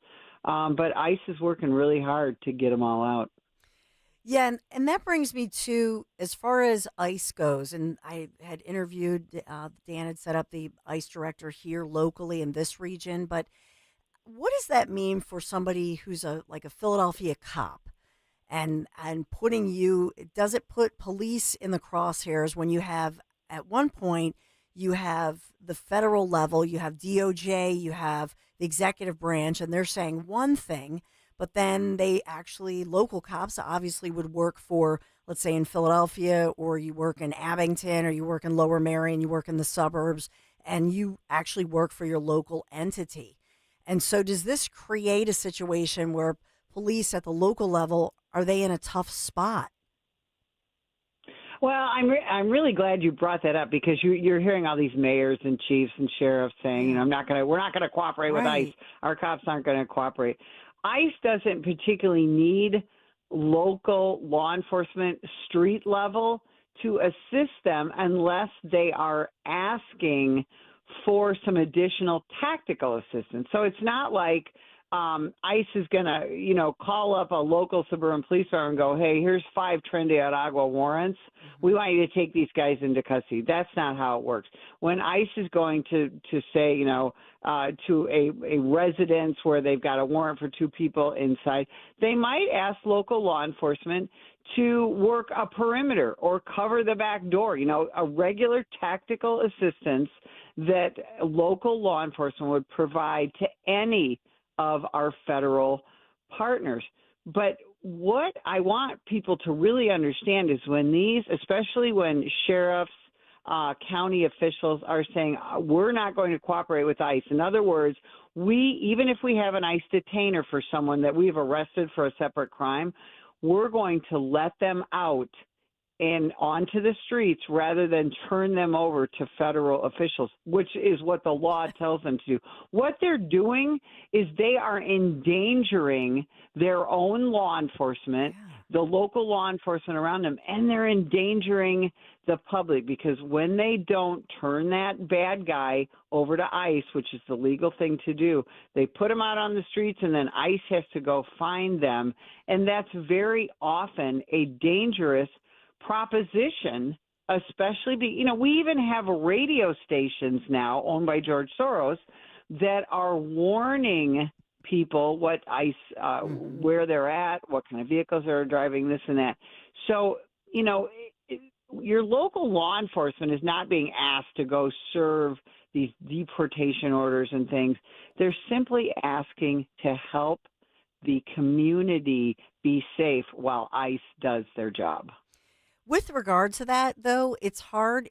S4: But ICE is working really hard to get them all out.
S9: Yeah, and that brings me to, as far as ICE goes, and I had interviewed, Dan had set up the ICE director here locally in this region, but what does that mean for somebody who's like a Philadelphia cop? And putting does it put police in the crosshairs when you have, at one point, you have the federal level, you have DOJ, you have the executive branch, and they're saying one thing, but then local cops obviously would work for, let's say in Philadelphia, or you work in Abington, or you work in Lower Merion, you work in the suburbs, and you actually work for your local entity. And so does this create a situation where police at the local level, are they in a tough spot?
S4: Well, I'm really glad you brought that up, because you're hearing all these mayors and chiefs and sheriffs saying, we're not going to cooperate with ICE. Our cops aren't going to cooperate. ICE doesn't particularly need local law enforcement street level to assist them unless they are asking for some additional tactical assistance. So it's not like ICE is going to, call up a local suburban police department and go, hey, here's 5 Tren de Aragua warrants. We want you to take these guys into custody. That's not how it works. When ICE is going to say, to a residence where they've got a warrant for 2 people inside, they might ask local law enforcement to work a perimeter or cover the back door, a regular tactical assistance that local law enforcement would provide to any of our federal partners. But what I want people to really understand is when these, especially when sheriffs, county officials are saying, we're not going to cooperate with ICE. In other words, even if we have an ICE detainer for someone that we've arrested for a separate crime, we're going to let them out and onto the streets rather than turn them over to federal officials, which is what the law tells them to do. What they're doing is they are endangering their own law enforcement, the local law enforcement around them, and they're endangering the public, because when they don't turn that bad guy over to ICE, which is the legal thing to do, they put them out on the streets and then ICE has to go find them. And that's very often a dangerous proposition, especially we even have radio stations now owned by George Soros that are warning people what ICE, where they're at, what kind of vehicles they're driving, this and that. So, your local law enforcement is not being asked to go serve these deportation orders and things. They're simply asking to help the community be safe while ICE does their job.
S9: With regard to that, though, it's hard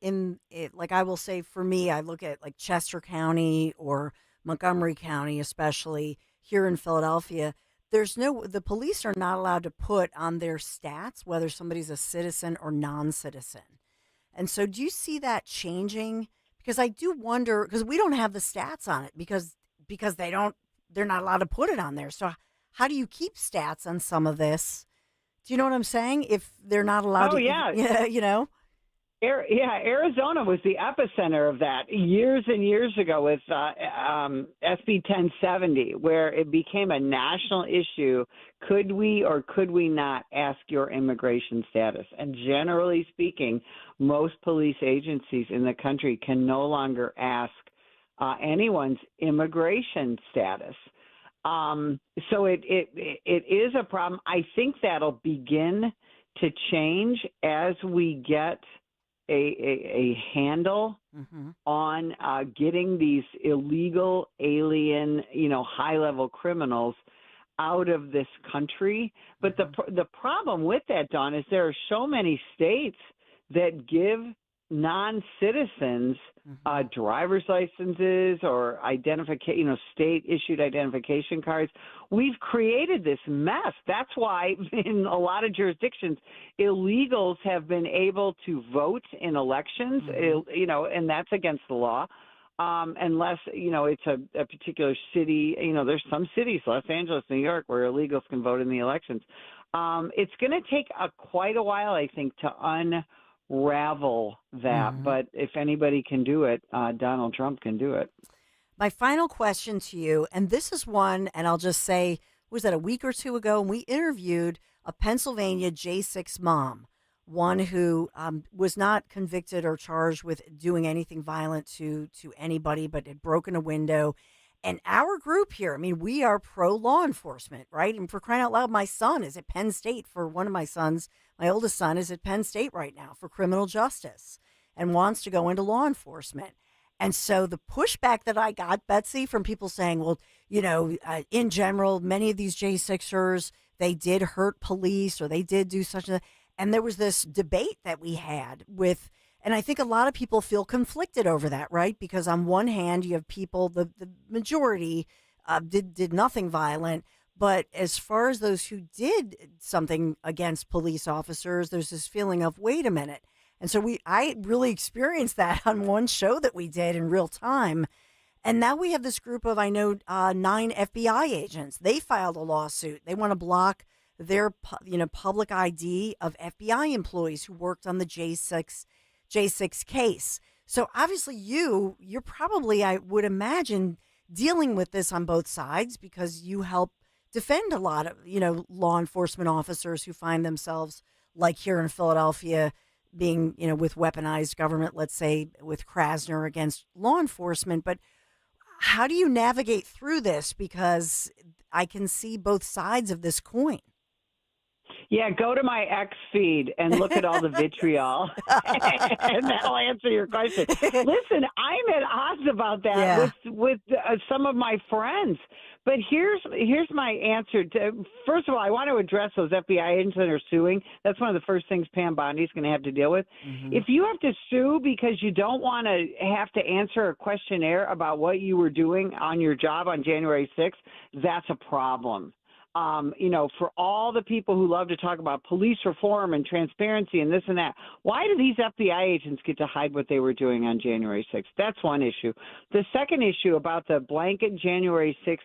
S9: like I will say for me, I look at like Chester County or Montgomery County, especially here in Philadelphia. The police are not allowed to put on their stats whether somebody's a citizen or non-citizen. And so do you see that changing? Because I do wonder, because we don't have the stats on it because they're not allowed to put it on there. So how do you keep stats on some of this? Do you know what I'm saying? If they're not allowed to. Yeah,
S4: Arizona was the epicenter of that years and years ago with SB 1070, where it became a national issue. Could we or could we not ask your immigration status? And generally speaking, most police agencies in the country can no longer ask anyone's immigration status. So it is a problem. I think that'll begin to change as we get a handle on getting these illegal alien, high-level criminals out of this country. But the problem with that, Dawn, is there are so many states that give non-citizens driver's licenses or state-issued identification cards. We've created this mess. That's why in a lot of jurisdictions, illegals have been able to vote in elections, and that's against the law. Unless, it's a particular city, there's some cities, Los Angeles, New York, where illegals can vote in the elections. It's going to take quite a while, I think, to unravel that. But if anybody can do it, Donald Trump can do it.
S9: My final question to you, and this is one, and I'll just say, was that a week or two ago, and we interviewed a Pennsylvania J6 mom, one who was not convicted or charged with doing anything violent to anybody, but had broken a window. And our group here, we are pro law enforcement, right? And for crying out loud, my son is at Penn State for one of my sons. My oldest son is at Penn State right now for criminal justice and wants to go into law enforcement. And so the pushback that I got, Betsy, from people saying, well, in general, many of these J6ers, they did hurt police or they did do such a, and there was this debate that we had with, and I think a lot of people feel conflicted over that, right? Because on one hand, you have people, the majority did nothing violent. But as far as those who did something against police officers, there's this feeling of, wait a minute. And so I really experienced that on one show that we did in real time. And now we have this group of, 9 FBI agents. They filed a lawsuit. They want to block their, public ID of FBI employees who worked on the J6 case. So obviously you're probably, I would imagine, dealing with this on both sides because you help defend a lot of, law enforcement officers who find themselves, like here in Philadelphia, being, with weaponized government, let's say with Krasner against law enforcement. But how do you navigate through this? Because I can see both sides of this coin.
S4: Yeah, go to my X feed and look at all the vitriol, and that'll answer your question. Listen, I'm at odds about that with some of my friends But here's my answer. First of all, I want to address those FBI agents that are suing. That's one of the first things Pam Bondi's going to have to deal with.
S9: Mm-hmm.
S4: If you have to sue because you don't want to have to answer a questionnaire about what you were doing on your job on January 6th, that's a problem. For all the people who love to talk about police reform and transparency and this and that, why do these FBI agents get to hide what they were doing on January 6th? That's one issue. The second issue about the blanket January 6th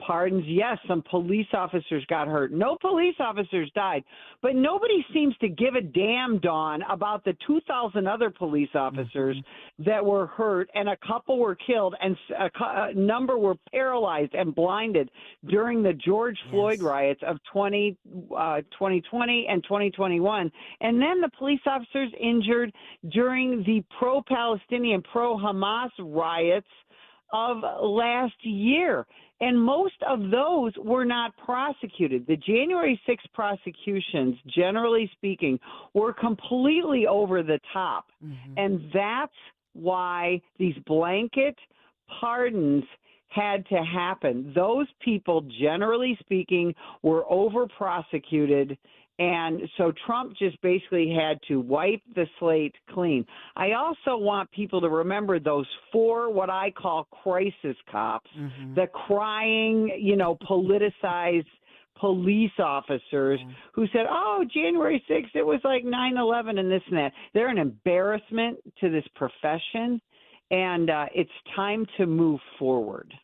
S4: pardons, yes, some police officers got hurt. No police officers died, but nobody seems to give a damn, Dawn, about the 2,000 other police officers that were hurt, and a couple were killed, and a number were paralyzed and blinded during the George Floyd riots of 2020 and 2021. And then the police officers injured during the pro-Palestinian, pro-Hamas riots of last year. And most of those were not prosecuted. The January 6th prosecutions, generally speaking, were completely over the top. And that's why these blanket pardons had to happen. Those people, generally speaking, were over prosecuted. And so Trump just basically had to wipe the slate clean. I also want people to remember those 4 what I call crisis cops, the crying, politicized police officers who said, oh, January 6th, it was like 9/11 and this and that. They're an embarrassment to this profession, and it's time to move forward.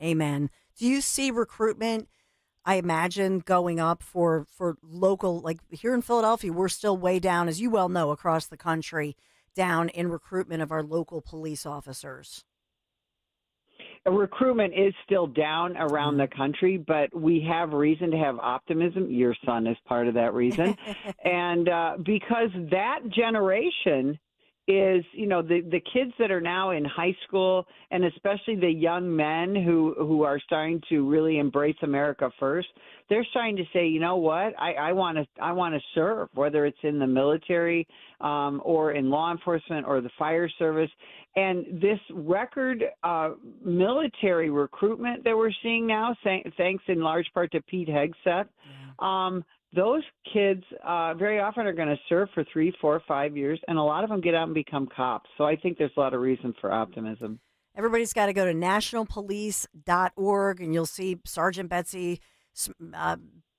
S9: Amen. Do you see recruitment, I imagine, going up for local, like here in Philadelphia, we're still way down, as you well know, across the country, down in recruitment of our local police officers?
S4: Recruitment is still down around the country, but we have reason to have optimism. Your son is part of that reason. And because that generation is, the kids that are now in high school, and especially the young men who are starting to really embrace America first, they're starting to say, you know what, I want to serve, whether it's in the military or in law enforcement or the fire service. And this record military recruitment that we're seeing now, thanks in large part to Pete Hegseth, those kids very often are going to serve for 3, 4, 5 years, and a lot of them get out and become cops. So I think there's a lot of reason for optimism.
S9: Everybody's got to go to nationalpolice.org, and you'll see Sergeant Betsy.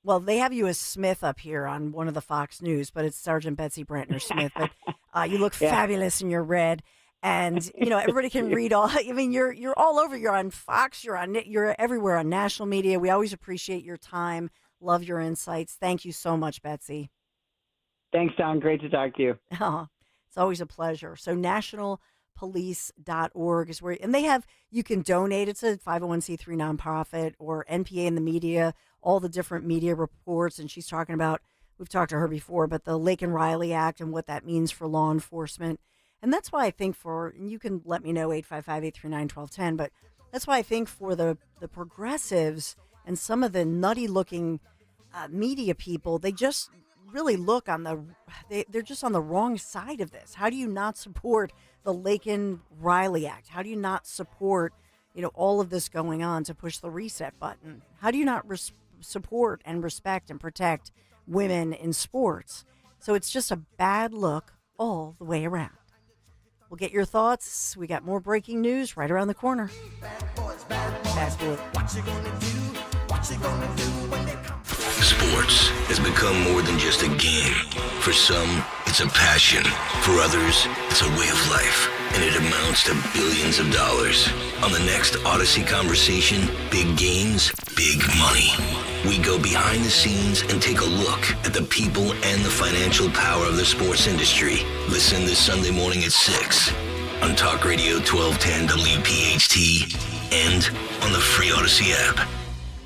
S9: Well, they have you as Smith up here on one of the Fox News, but it's Sergeant Betsy Brantner Smith. But you look fabulous in your red. And, everybody can read all. I mean, you're all over. You're on Fox. You're everywhere on national media. We always appreciate your time. Love your insights. Thank you so much, Betsy.
S4: Thanks, Don. Great to talk to you.
S9: Oh, it's always a pleasure. So nationalpolice.org is where, and you can donate. It's a 501c3 nonprofit, or NPA in the media, all the different media reports. And she's talking about, we've talked to her before, but the Laken Riley Act and what that means for law enforcement. And that's why I think and you can let me know, 855-839-1210, but that's why I think for the progressives and some of the nutty-looking media people, they just really look they're just on the wrong side of this. How do you not support the Laken Riley Act? How do you not support, all of this going on to push the reset button? How do you not support and respect and protect women in sports? So it's just a bad look all the way around. We'll get your thoughts. We got more breaking news right around the corner. Fast forward.
S2: Sports has become more than just a game. For some, it's a passion. For others, it's a way of life. And it amounts to billions of dollars. On the next Odyssey Conversation, big games, big money. We go behind the scenes and take a look at the people and the financial power of the sports industry. Listen this Sunday morning at 6 on Talk Radio 1210 WPHT and on the free Odyssey app.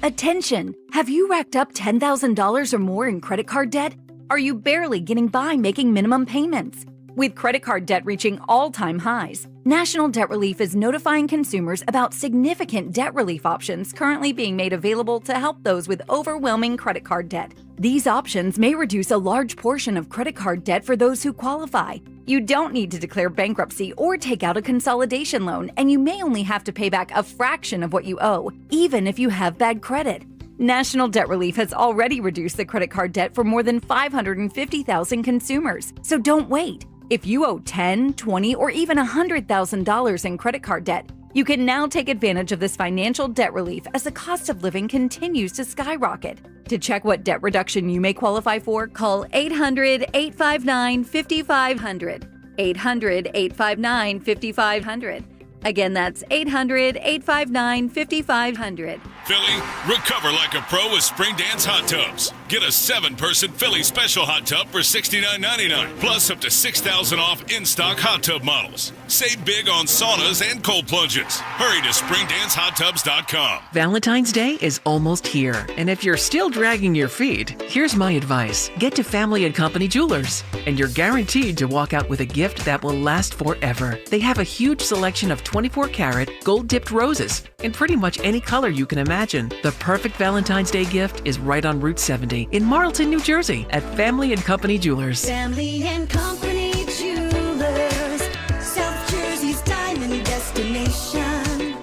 S6: Attention! Have you racked up $10,000 or more in credit card debt? Are you barely getting by making minimum payments? With credit card debt reaching all-time highs, National Debt Relief is notifying consumers about significant debt relief options currently being made available to help those with overwhelming credit card debt. These options may reduce a large portion of credit card debt for those who qualify, You don't need to declare bankruptcy or take out a consolidation loan, and you may only have to pay back a fraction of what you owe, even if you have bad credit. National Debt Relief has already reduced the credit card debt for more than 550,000 consumers. So don't wait. If you owe $10,000, $20,000, or even $100,000 in credit card debt, you can now take advantage of this financial debt relief as the cost of living continues to skyrocket. To check what debt reduction you may qualify for, call 800-859-5500. 800-859-5500. Again, that's 800-859-5500.
S17: Philly, recover like a pro with Spring Dance Hot Tubs. Get a 7-person Philly Special Hot Tub for $69.99, plus up to $6,000 off in-stock hot tub models. Save big on saunas and cold plunges. Hurry to springdancehottubs.com.
S18: Valentine's Day is almost here, and if you're still dragging your feet, here's my advice. Get to Family & Company Jewelers, and you're guaranteed to walk out with a gift that will last forever. They have a huge selection of 24-karat gold-dipped roses in pretty much any color you can imagine. The perfect Valentine's Day gift is right on Route 70 in Marlton, New Jersey at Family & Company Jewelers.
S19: Family & Company Jewelers, South Jersey's diamond destination.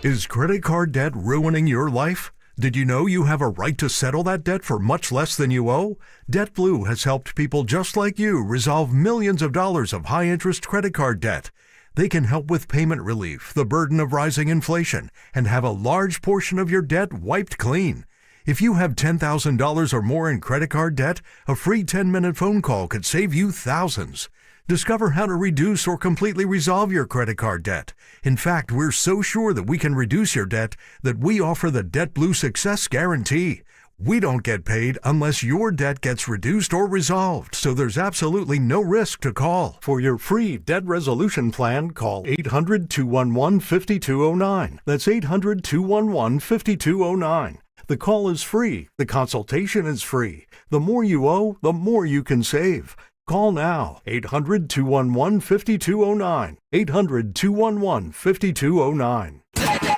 S20: Is credit card debt ruining your life? Did you know you have a right to settle that debt for much less than you owe? DebtBlue has helped people just like you resolve millions of dollars of high-interest credit card debt. They can help with payment relief, the burden of rising inflation, and have a large portion of your debt wiped clean. If you have $10,000 or more in credit card debt, a free 10-minute phone call could save you thousands. Discover how to reduce or completely resolve your credit card debt. In fact, we're so sure that we can reduce your debt that we offer the DebtBlue Success Guarantee. We don't get paid unless your debt gets reduced or resolved, so there's absolutely no risk to call. For your free debt resolution plan, call 800-211-5209. That's 800-211-5209. The call is free. The consultation is free. The more you owe, the more you can save. Call now, 800-211-5209. 800-211-5209.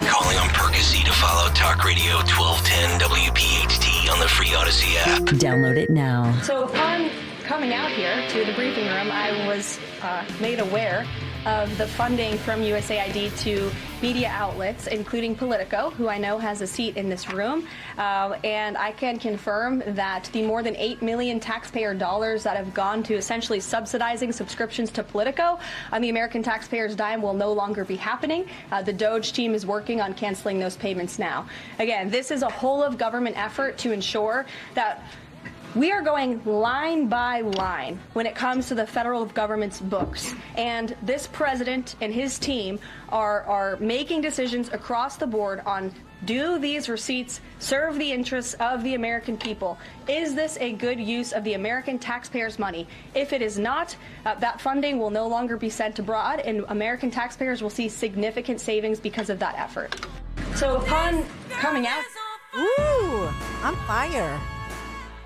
S2: Calling on Percy to follow Talk Radio 1210 WPHT on the free Odyssey app.
S7: Download it now.
S21: So upon coming out here to the briefing room, I was made aware of the funding from USAID to media outlets, including Politico, who I know has a seat in this room. And I can confirm that the more than $8 million taxpayer dollars that have gone to essentially subsidizing subscriptions to Politico on the American taxpayers' dime will no longer be happening. The DOJ team is working on canceling those payments now. Again, this is a whole of government effort to ensure that we are going line by line when it comes to the federal government's books. And this president and his team are making decisions across the board on, do these receipts serve the interests of the American people? Is this a good use of the American taxpayers' money? If it is not, that funding will no longer be sent abroad, and American taxpayers will see significant savings because of that effort. So upon coming out...
S9: Ooh, I'm fire.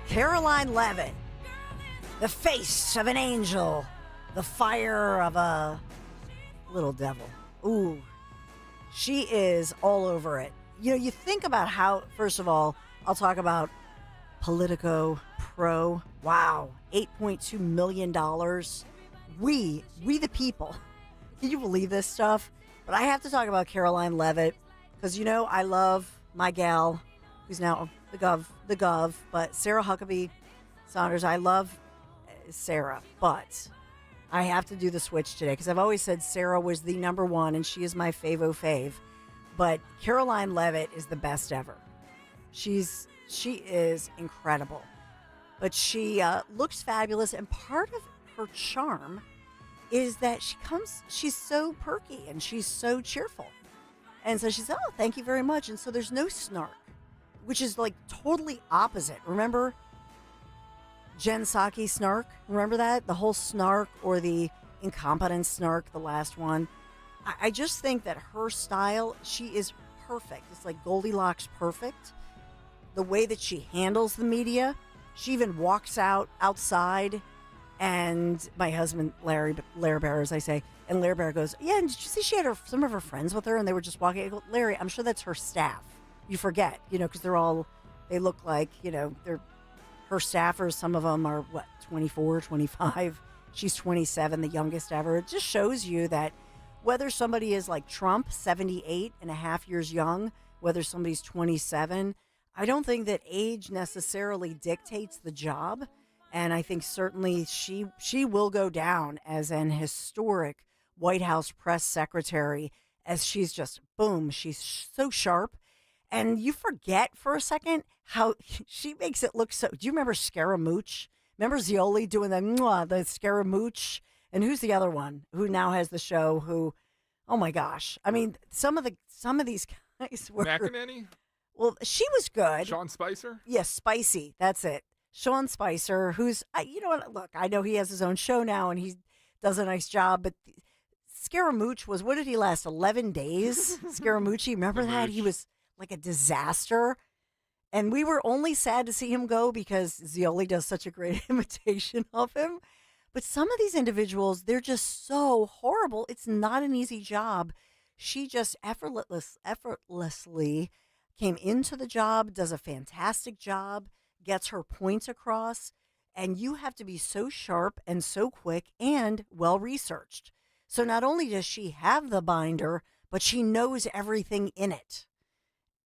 S9: Caroline Levitt, the face of an angel, the fire of a little devil. Ooh, she is all over it. You know, you think about how, first of all, I'll talk about Politico Pro. Wow, $8.2 million. We the people. Can you believe this stuff? But I have to talk about Caroline Levitt because, you know, I love my gal who's now the gov, but Sarah Huckabee Sanders. I love Sarah, but I have to do the switch today because I've always said Sarah was the number one and she is my fave. But Caroline Levitt is the best ever. She is incredible, but she looks fabulous, and part of her charm is that she's so perky and she's so cheerful, and so she said, "Oh, thank you very much," and so there's no snark, which is like totally opposite. Remember Jen Psaki snark? Remember that? The whole snark or the incompetent snark, the last one. I just think that her style, she is perfect. It's like Goldilocks perfect. The way that she handles the media. She even walks outside, and my husband, Larry Bear, as I say, and Larry Bear goes, "Yeah, and did you see she had some of her friends with her, and they were just walking?" I go, "Larry, I'm sure that's her staff." You forget, because they look like, they're her staffers. Some of them are 24, 25. She's 27, the youngest ever. It just shows you that whether somebody is like Trump, 78 and a half years young, whether somebody's 27, I don't think that age necessarily dictates the job. And I think certainly she will go down as an historic White House press secretary, as she's just, boom, she's so sharp. And you forget for a second how she makes it look so. Do you remember Scaramouche? Remember Zioli doing the Scaramouche? And who's the other one who now has the show? Who, oh my gosh! I mean, some of these guys were.
S10: McEnany?
S9: Well, she was good.
S10: Sean Spicer?
S9: Yes, Spicy. That's it. Sean Spicer, who's, you know what? Look, I know he has his own show now and he does a nice job, but Scaramouche was, what did he last? 11 days? Scaramucci, remember that? He was like a disaster. And we were only sad to see him go because Zioli does such a great imitation of him. But some of these individuals, they're just so horrible. It's not an easy job. She just effortlessly came into the job, does a fantastic job, gets her points across, and you have to be so sharp and so quick and well-researched. So not only does she have the binder, but she knows everything in it.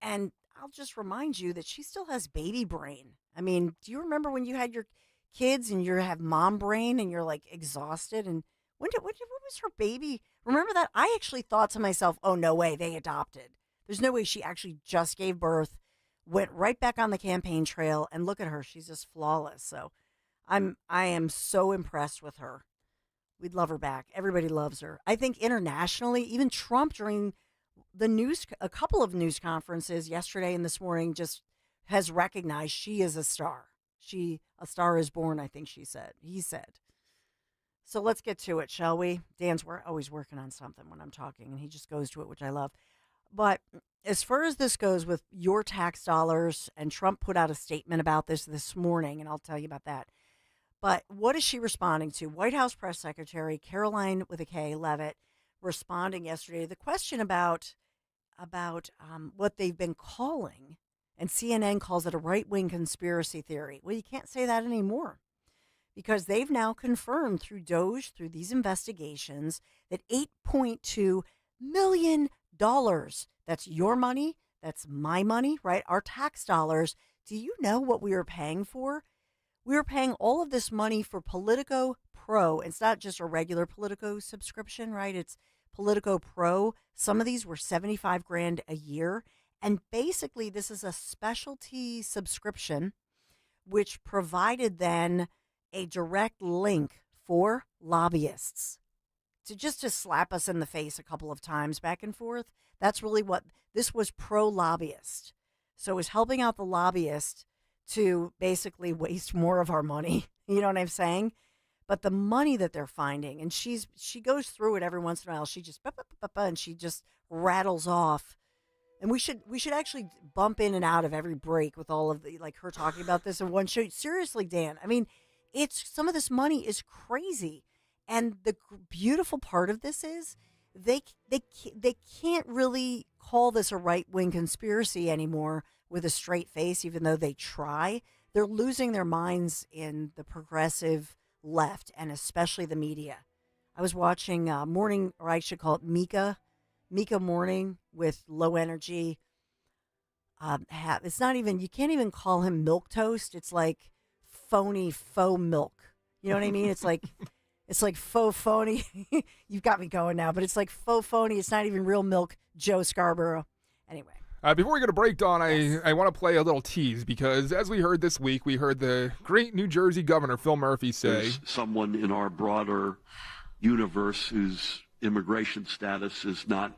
S9: And I'll just remind you that she still has baby brain. I mean, do you remember when you had your kids and you have mom brain and you're like exhausted? And what was her baby? Remember that? I actually thought to myself, oh, no way, they adopted. There's no way she actually just gave birth, went right back on the campaign trail, and look at her. She's just flawless. So I am so impressed with her. We'd love her back. Everybody loves her. I think internationally, even Trump during a couple of news conferences yesterday and this morning just has recognized she is a star. A star is born, I think he said. So let's get to it, shall we? Dan's always working on something when I'm talking, and he just goes to it, which I love. But as far as this goes with your tax dollars, and Trump put out a statement about this morning, and I'll tell you about that. But what is she responding to? White House Press Secretary Caroline with a K Leavitt responding yesterday to the question about what they've been calling, and CNN calls it a right-wing conspiracy theory. Well, you can't say that anymore because they've now confirmed through DOJ, through these investigations, that $8.2 million, that's your money, that's my money, right? Our tax dollars. Do you know what we were paying for? We were paying all of this money for Politico Pro. It's not just a regular Politico subscription, right? It's Politico Pro. Some of these were $75,000 a year. And basically, this is a specialty subscription, which provided then a direct link for lobbyists to slap us in the face a couple of times back and forth. That's really what this was, pro-lobbyist. So it was helping out the lobbyist to basically waste more of our money. You know what I'm saying? But the money that they're finding, and she goes through it every once in a while. She just and she just rattles off. And we should actually bump in and out of every break with all of the, like, her talking about this in one show. Seriously, Dan. I mean, some of this money is crazy. And the beautiful part of this is they can't really call this a right-wing conspiracy anymore with a straight face, even though they try. They're losing their minds in the progressive left, and especially the media. I was watching Morning, or I should call it Mika Morning with Low Energy. It's not even, you can't even call him milk toast. It's like phony faux milk. You know what I mean? It's like faux phony. You've got me going now, but it's like faux phony. It's not even real milk. Joe Scarborough. Anyway.
S10: Before we go to break, Dawn, I want to play a little tease because as we heard this week, we heard the great New Jersey governor, Phil Murphy, say,
S3: there's someone in our broader universe whose immigration status is not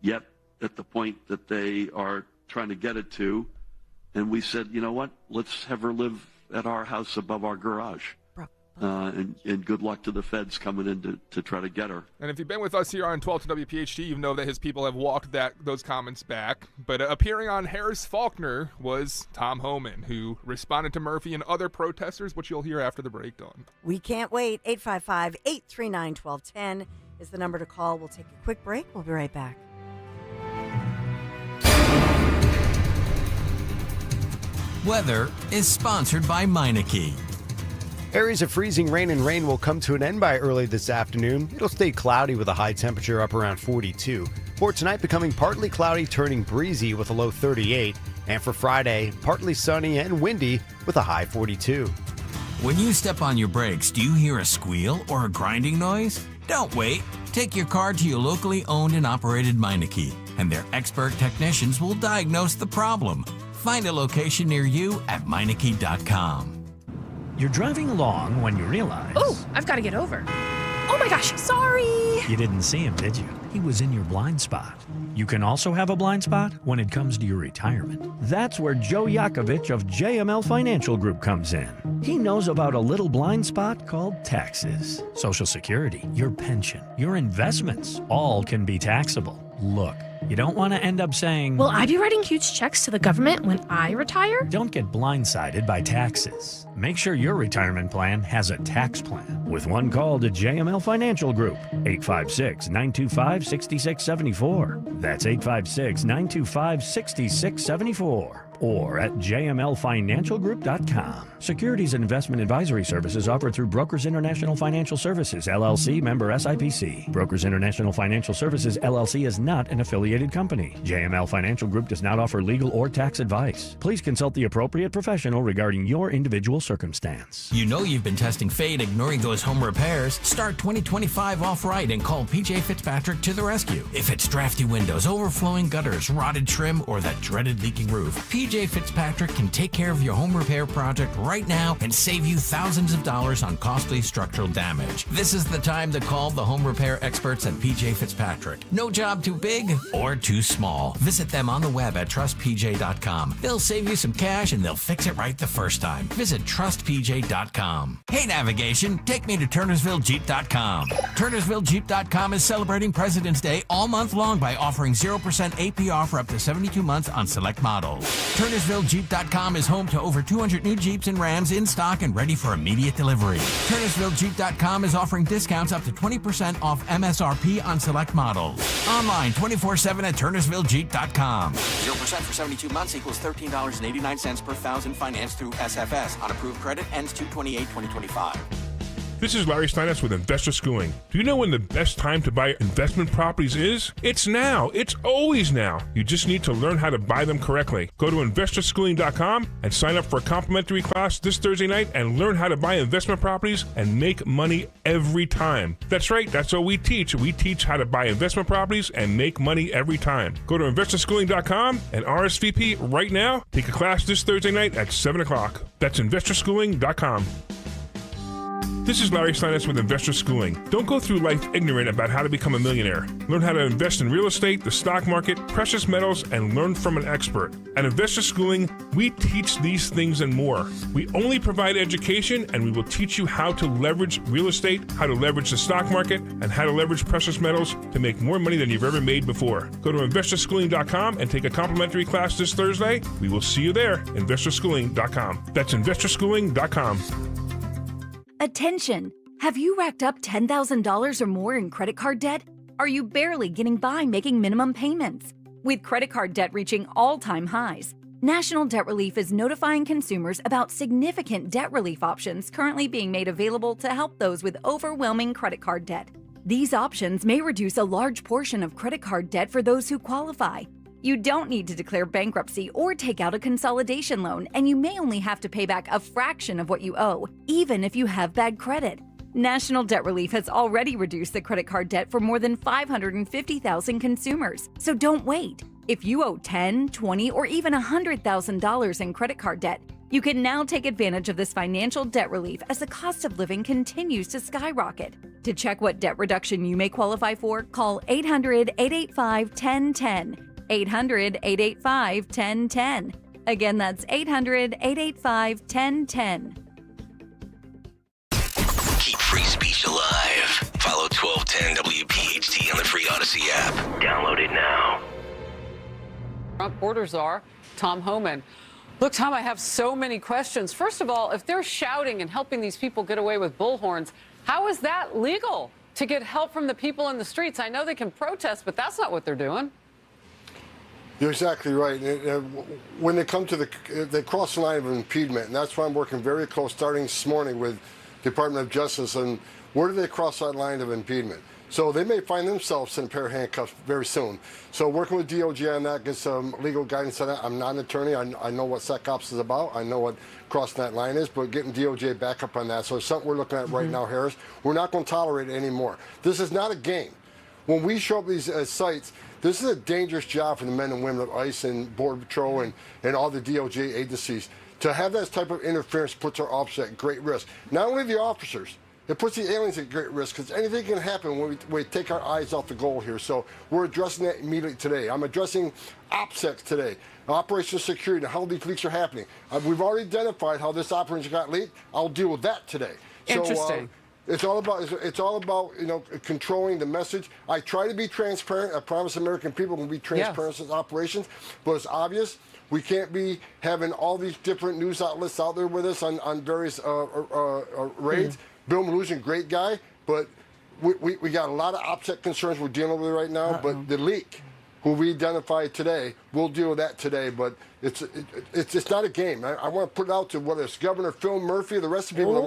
S3: yet at the point that they are trying to get it to. And we said, you know what? Let's have her live at our house above our garage. And good luck to the feds coming in to try to get her.
S10: And if you've been with us here on 12 to WPHT, you know that his people have walked those comments back. But appearing on Harris Faulkner was Tom Homan, who responded to Murphy and other protesters, which you'll hear after the breakdown.
S9: We can't wait. 855-839-1210 is the number to call. We'll take a quick break. We'll be right back.
S5: Weather is sponsored by Meineke. Areas of freezing rain and rain will come to an end by early this afternoon. It'll stay cloudy with a high temperature up around 42. For tonight, becoming partly cloudy, turning breezy with a low 38. And for Friday, partly sunny and windy with a high 42.
S11: When you step on your brakes, do you hear a squeal or a grinding noise? Don't wait. Take your car to your locally owned and operated Meineke, and their expert technicians will diagnose the problem. Find a location near you at Meineke.com.
S22: You're driving along when you realize...
S23: Oh, I've got to get over. Oh my gosh, sorry.
S22: You didn't see him, did you? He was in your blind spot. You can also have a blind spot when it comes to your retirement. That's where Joe Yakovich of JML Financial Group comes in. He knows about a little blind spot called taxes. Social Security, your pension, your investments, all can be taxable. Look, you don't want to end up saying,
S23: Will I be writing huge checks to the government when I retire?
S22: Don't get blindsided by taxes. Make sure your retirement plan has a tax plan. With one call to JML Financial Group, 856-925-6674. That's 856-925-6674. Or at jmlfinancialgroup.com. Securities and investment advisory services offered through Brokers International Financial Services, LLC, member SIPC. Brokers International Financial Services, LLC is not an affiliated company. JML Financial Group does not offer legal or tax advice. Please consult the appropriate professional regarding your individual circumstance.
S11: You know you've been testing fade, ignoring those home repairs. Start 2025 off right and call PJ Fitzpatrick to the rescue. If it's drafty windows, overflowing gutters, rotted trim, or that dreaded leaking roof, PJ Fitzpatrick can take care of your home repair project right now and save you thousands of dollars on costly structural damage. This is the time to call the home repair experts at PJ Fitzpatrick. No job too big or too small. Visit them on the web at trustpj.com. They'll save you some cash and they'll fix it right the first time. Visit trustpj.com. Hey navigation, take me to turnersvillejeep.com. turnersvillejeep.com is celebrating President's Day all month long by offering 0% APR for up to 72 months on select models. TurnersvilleJeep.com is home to over 200 new Jeeps and Rams in stock and ready for immediate delivery. TurnersvilleJeep.com is offering discounts up to 20% off MSRP on select models. Online 24/7 at TurnersvilleJeep.com. 0% for 72 months equals $13.89 per thousand financed through SFS. On approved credit ends 2/28/2025.
S24: This is Larry Steinitz with Investor Schooling. Do you know when the best time to buy investment properties is? It's now. It's always now. You just need to learn how to buy them correctly. Go to investorschooling.com and sign up for a complimentary class this Thursday night and learn how to buy investment properties and make money every time. That's right. That's what we teach. We teach how to buy investment properties and make money every time. Go to investorschooling.com and RSVP right now. Take a class this Thursday night at 7 o'clock. That's investorschooling.com. This is Larry Steinitz with Investor Schooling. Don't go through life ignorant about how to become a millionaire. Learn how to invest in real estate, the stock market, precious metals, and learn from an expert. At Investor Schooling, we teach these things and more. We only provide education, and we will teach you how to leverage real estate, how to leverage the stock market, and how to leverage precious metals to make more money than you've ever made before. Go to investorschooling.com and take a complimentary class this Thursday. We will see you there, investorschooling.com. That's investorschooling.com.
S6: Attention! Have you racked up $10,000 or more in credit card debt? Are you barely getting by making minimum payments? With credit card debt reaching all-time highs, National Debt Relief is notifying consumers about significant debt relief options currently being made available to help those with overwhelming credit card debt. These options may reduce a large portion of credit card debt for those who qualify. You don't need to declare bankruptcy or take out a consolidation loan, and you may only have to pay back a fraction of what you owe, even if you have bad credit. National Debt Relief has already reduced the credit card debt for more than 550,000 consumers, so don't wait. If you owe $10,000, $20,000, or even $100,000 in credit card debt, you can now take advantage of this financial debt relief as the cost of living continues to skyrocket. To check what debt reduction you may qualify for, call 800-885-1010. 800-885-1010. Again, that's 800-885-1010.
S2: Keep free speech alive. Follow 1210 WPHT on the free Odyssey app. Download it now.
S26: Trump borders are Tom Homan. Look, Tom, I have so many questions. First of all, if they're shouting and helping these people get away with bullhorns, how is that legal to get help from the people in the streets? I know they can protest, but that's not what they're doing.
S27: You're exactly right. When they come to they cross the line of impediment, and that's why I'm working very close, starting this morning with Department of Justice, and where do they cross that line of impediment? So they may find themselves in a pair of handcuffs very soon. So working with DOJ on that, get some legal guidance on that. I'm not an attorney. I know what SecOps is about. I know what crossing that line is, but getting DOJ back up on that. So it's something we're looking at right now, Harris. We're not going to tolerate it anymore. This is not a game. When we show up these sites, this is a dangerous job for the men and women of ICE and Border Patrol and all the DOJ agencies. To have that type of interference puts our officers at great risk. Not only the officers, it puts the aliens at great risk because anything can happen when we take our eyes off the goal here. So we're addressing that immediately today. I'm addressing OPSEC today, operational security, how these leaks are happening. We've already identified how this operation got leaked. I'll deal with that today.
S26: Interesting.
S27: So, it's all about controlling the message. I try to be transparent. I promise American people will be transparent in operations, but it's obvious. We can't be having all these different news outlets out there with us on various raids. Bill Maloogian, great guy, but we got a lot of OPSEC concerns we're dealing with right now. But the leak, who we identified today, we'll deal with that today. But it's not a game. I want to put it out to whether it's Governor Phil Murphy or the rest of the people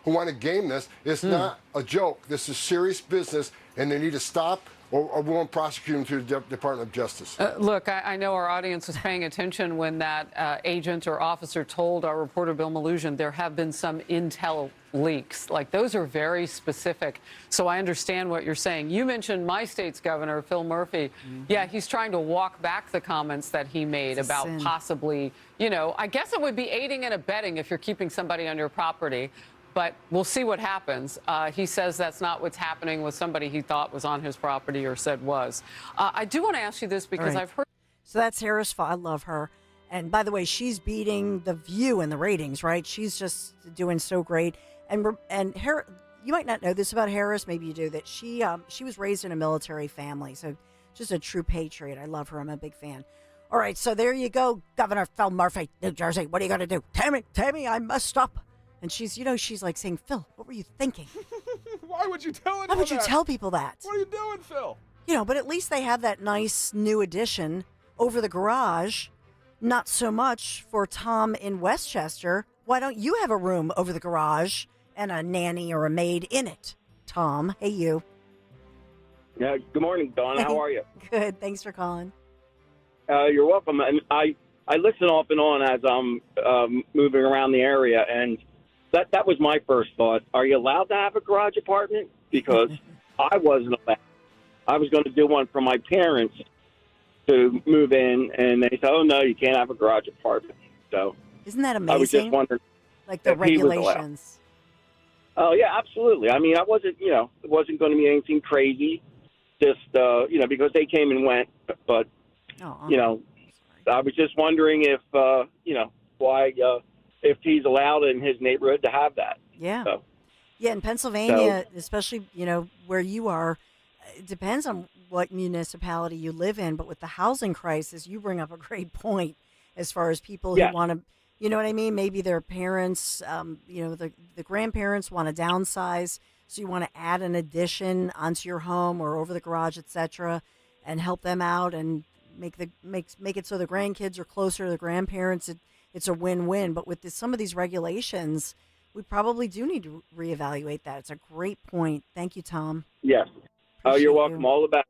S27: who want to game this. It's not a joke. This is serious business, and they need to stop. Or we won't prosecute them through the Department of Justice.
S26: Look, I know our audience was paying attention when that agent or officer told our reporter Bill Maloogian there have been some intel leaks. Like, those are very specific. So I understand what you're saying. You mentioned my state's governor, Phil Murphy. Yeah, he's trying to walk back the comments that he made about possibly, I guess it would be aiding and abetting if you're keeping somebody on your property. But we'll see what happens. He says that's not what's happening with somebody he thought was on his property or said was. I do want to ask you this because I've heard.
S9: So that's Harris. I love her. And by the way, she's beating The View in the ratings, right? She's just doing so great. And Harris, you might not know this about Harris. Maybe you do. That she was raised in a military family, so just a true patriot. I love her. I'm a big fan. All right, so there you go, Governor Phil Murphy, New Jersey. What are you going to do? Tammy, I messed up. And she's like saying, Phil, what were you thinking?
S10: Why would you tell anyone
S9: Why would you tell people that?
S10: What are you doing, Phil?
S9: But at least they have that nice new addition over the garage. Not so much for Tom in Westchester. Why don't you have a room over the garage and a nanny or a maid in it? Tom, hey you.
S1: Yeah, good morning, Dawn. How are you?
S9: Good. Thanks for calling.
S1: You're welcome. And I listen off and on as I'm moving around the area, and that was my first thought. Are you allowed to have a garage apartment? Because I wasn't allowed. I was going to do one for my parents to move in, and they said, oh, no, you can't have a garage apartment. So
S9: isn't that amazing?
S1: I was just wondering.
S9: Like the regulations.
S1: Oh, yeah, absolutely. I mean, I wasn't, it wasn't going to be anything crazy, just, because they came and went. But, I was just wondering if, why, if he's allowed in his neighborhood to have that.
S9: Yeah.
S1: So,
S9: yeah, in Pennsylvania, especially, where you are, it depends on what municipality you live in. But with the housing crisis, you bring up a great point as far as people who want to, you know what I mean? Maybe their parents, the grandparents want to downsize. So you want to add an addition onto your home or over the garage, etc., and help them out and make it so the grandkids are closer to the grandparents. It's a win-win. But with some of these regulations, we probably do need to reevaluate that. It's a great point. Thank you, Tom.
S1: Yes. You're welcome. All the best.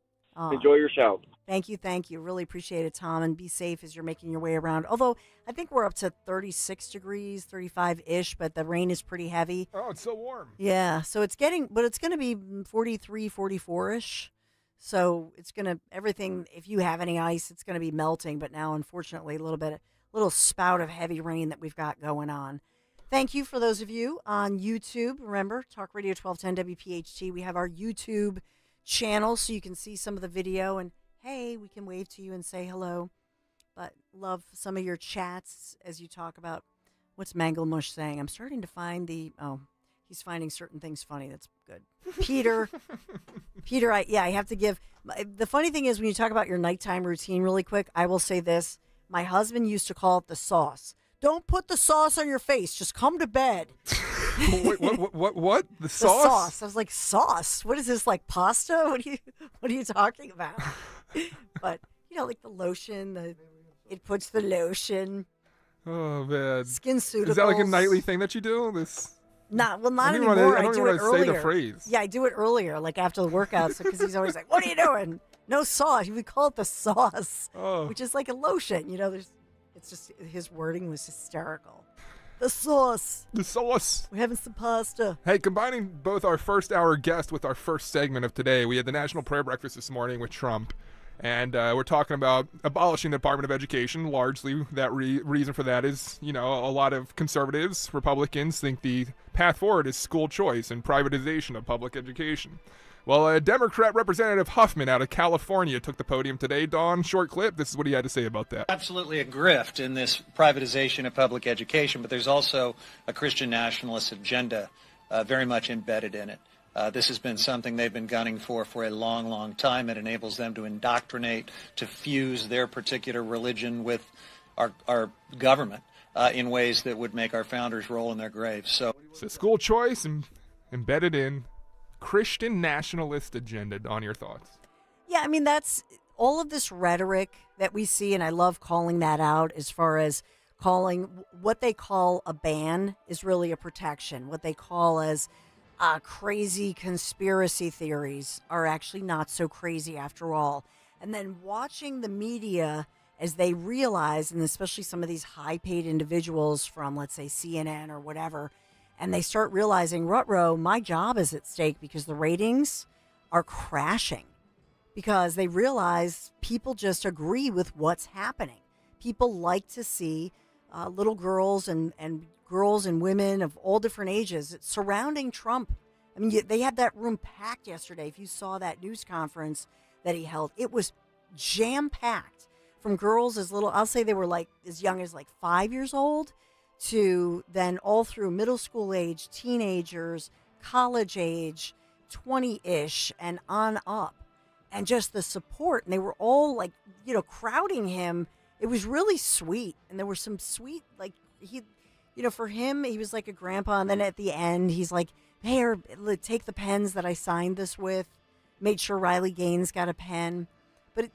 S1: Enjoy your show.
S9: Thank you. Really appreciate it, Tom. And be safe as you're making your way around. Although I think we're up to 36 degrees, 35-ish, but the rain is pretty heavy.
S10: Oh, it's so warm.
S9: Yeah. So it's going to be 43, 44-ish. So it's going to, everything, if you have any ice, it's going to be melting. But now, unfortunately, a little spout of heavy rain that we've got going on. Thank you for those of you on YouTube. Remember, Talk Radio 1210 WPHT. We have our YouTube channel so you can see some of the video. And, hey, we can wave to you and say hello. But love some of your chats as you talk about what's Manglemush saying. I'm starting to find he's finding certain things funny. That's good. Peter, I have to give. The funny thing is when you talk about your nighttime routine really quick, I will say this. My husband used to call it the sauce. Don't put the sauce on your face. Just come to bed.
S10: Wait, what? The sauce?
S9: The sauce. I was like, sauce? What is this, like pasta? What are you talking about? But, like the lotion, it puts the lotion.
S10: Oh, man.
S9: Skin Suitables.
S10: Is that like a nightly thing that you do? I
S9: anymore.
S10: don't
S9: I
S10: even
S9: do
S10: want
S9: it
S10: to
S9: earlier.
S10: say the phrase.
S9: Yeah, I do it earlier, like after the workouts, because he's always like, "What are you doing? No sauce." We call it the sauce, which is like a lotion. It's just his wording was hysterical. The sauce.
S10: The sauce.
S9: We're having some pasta.
S10: Hey, combining both our first hour guest with our first segment of today, we had the National Prayer Breakfast this morning with Trump. And we're talking about abolishing the Department of Education. Largely, that reason for that is, a lot of conservatives, Republicans, think the path forward is school choice and privatization of public education. Well, a Democrat Representative Huffman out of California took the podium today. Don, short clip. This is what he had to say about that.
S8: Absolutely a grift in this privatization of public education, but there's also a Christian nationalist agenda very much embedded in it. This has been something they've been gunning for a long, long time. It enables them to indoctrinate, to fuse their particular religion with our government in ways that would make our founders roll in their graves. So
S10: school choice and embedded in Christian nationalist agenda. Don, your thoughts?
S9: Yeah, I mean, that's all of this rhetoric that we see, and I love calling that out as far as calling what they call a ban is really a protection. What they call as crazy conspiracy theories are actually not so crazy after all. And then watching the media as they realize, and especially some of these high-paid individuals from, let's say, CNN or whatever, and they start realizing, ruh-roh, my job is at stake because the ratings are crashing because they realize people just agree with what's happening. People like to see little girls and girls and women of all different ages surrounding Trump. I mean, they had that room packed yesterday. If you saw that news conference that he held, it was jam-packed from girls as little, I'll say they were like as young as like 5 years old to then all through middle school age, teenagers, college age, 20-ish and on up. And just the support. And they were all like, crowding him. It was really sweet. And there were some sweet, like for him, he was like a grandpa. And then at the end, he's like, hey, take the pens that I signed this with. Made sure Riley Gaines got a pen. But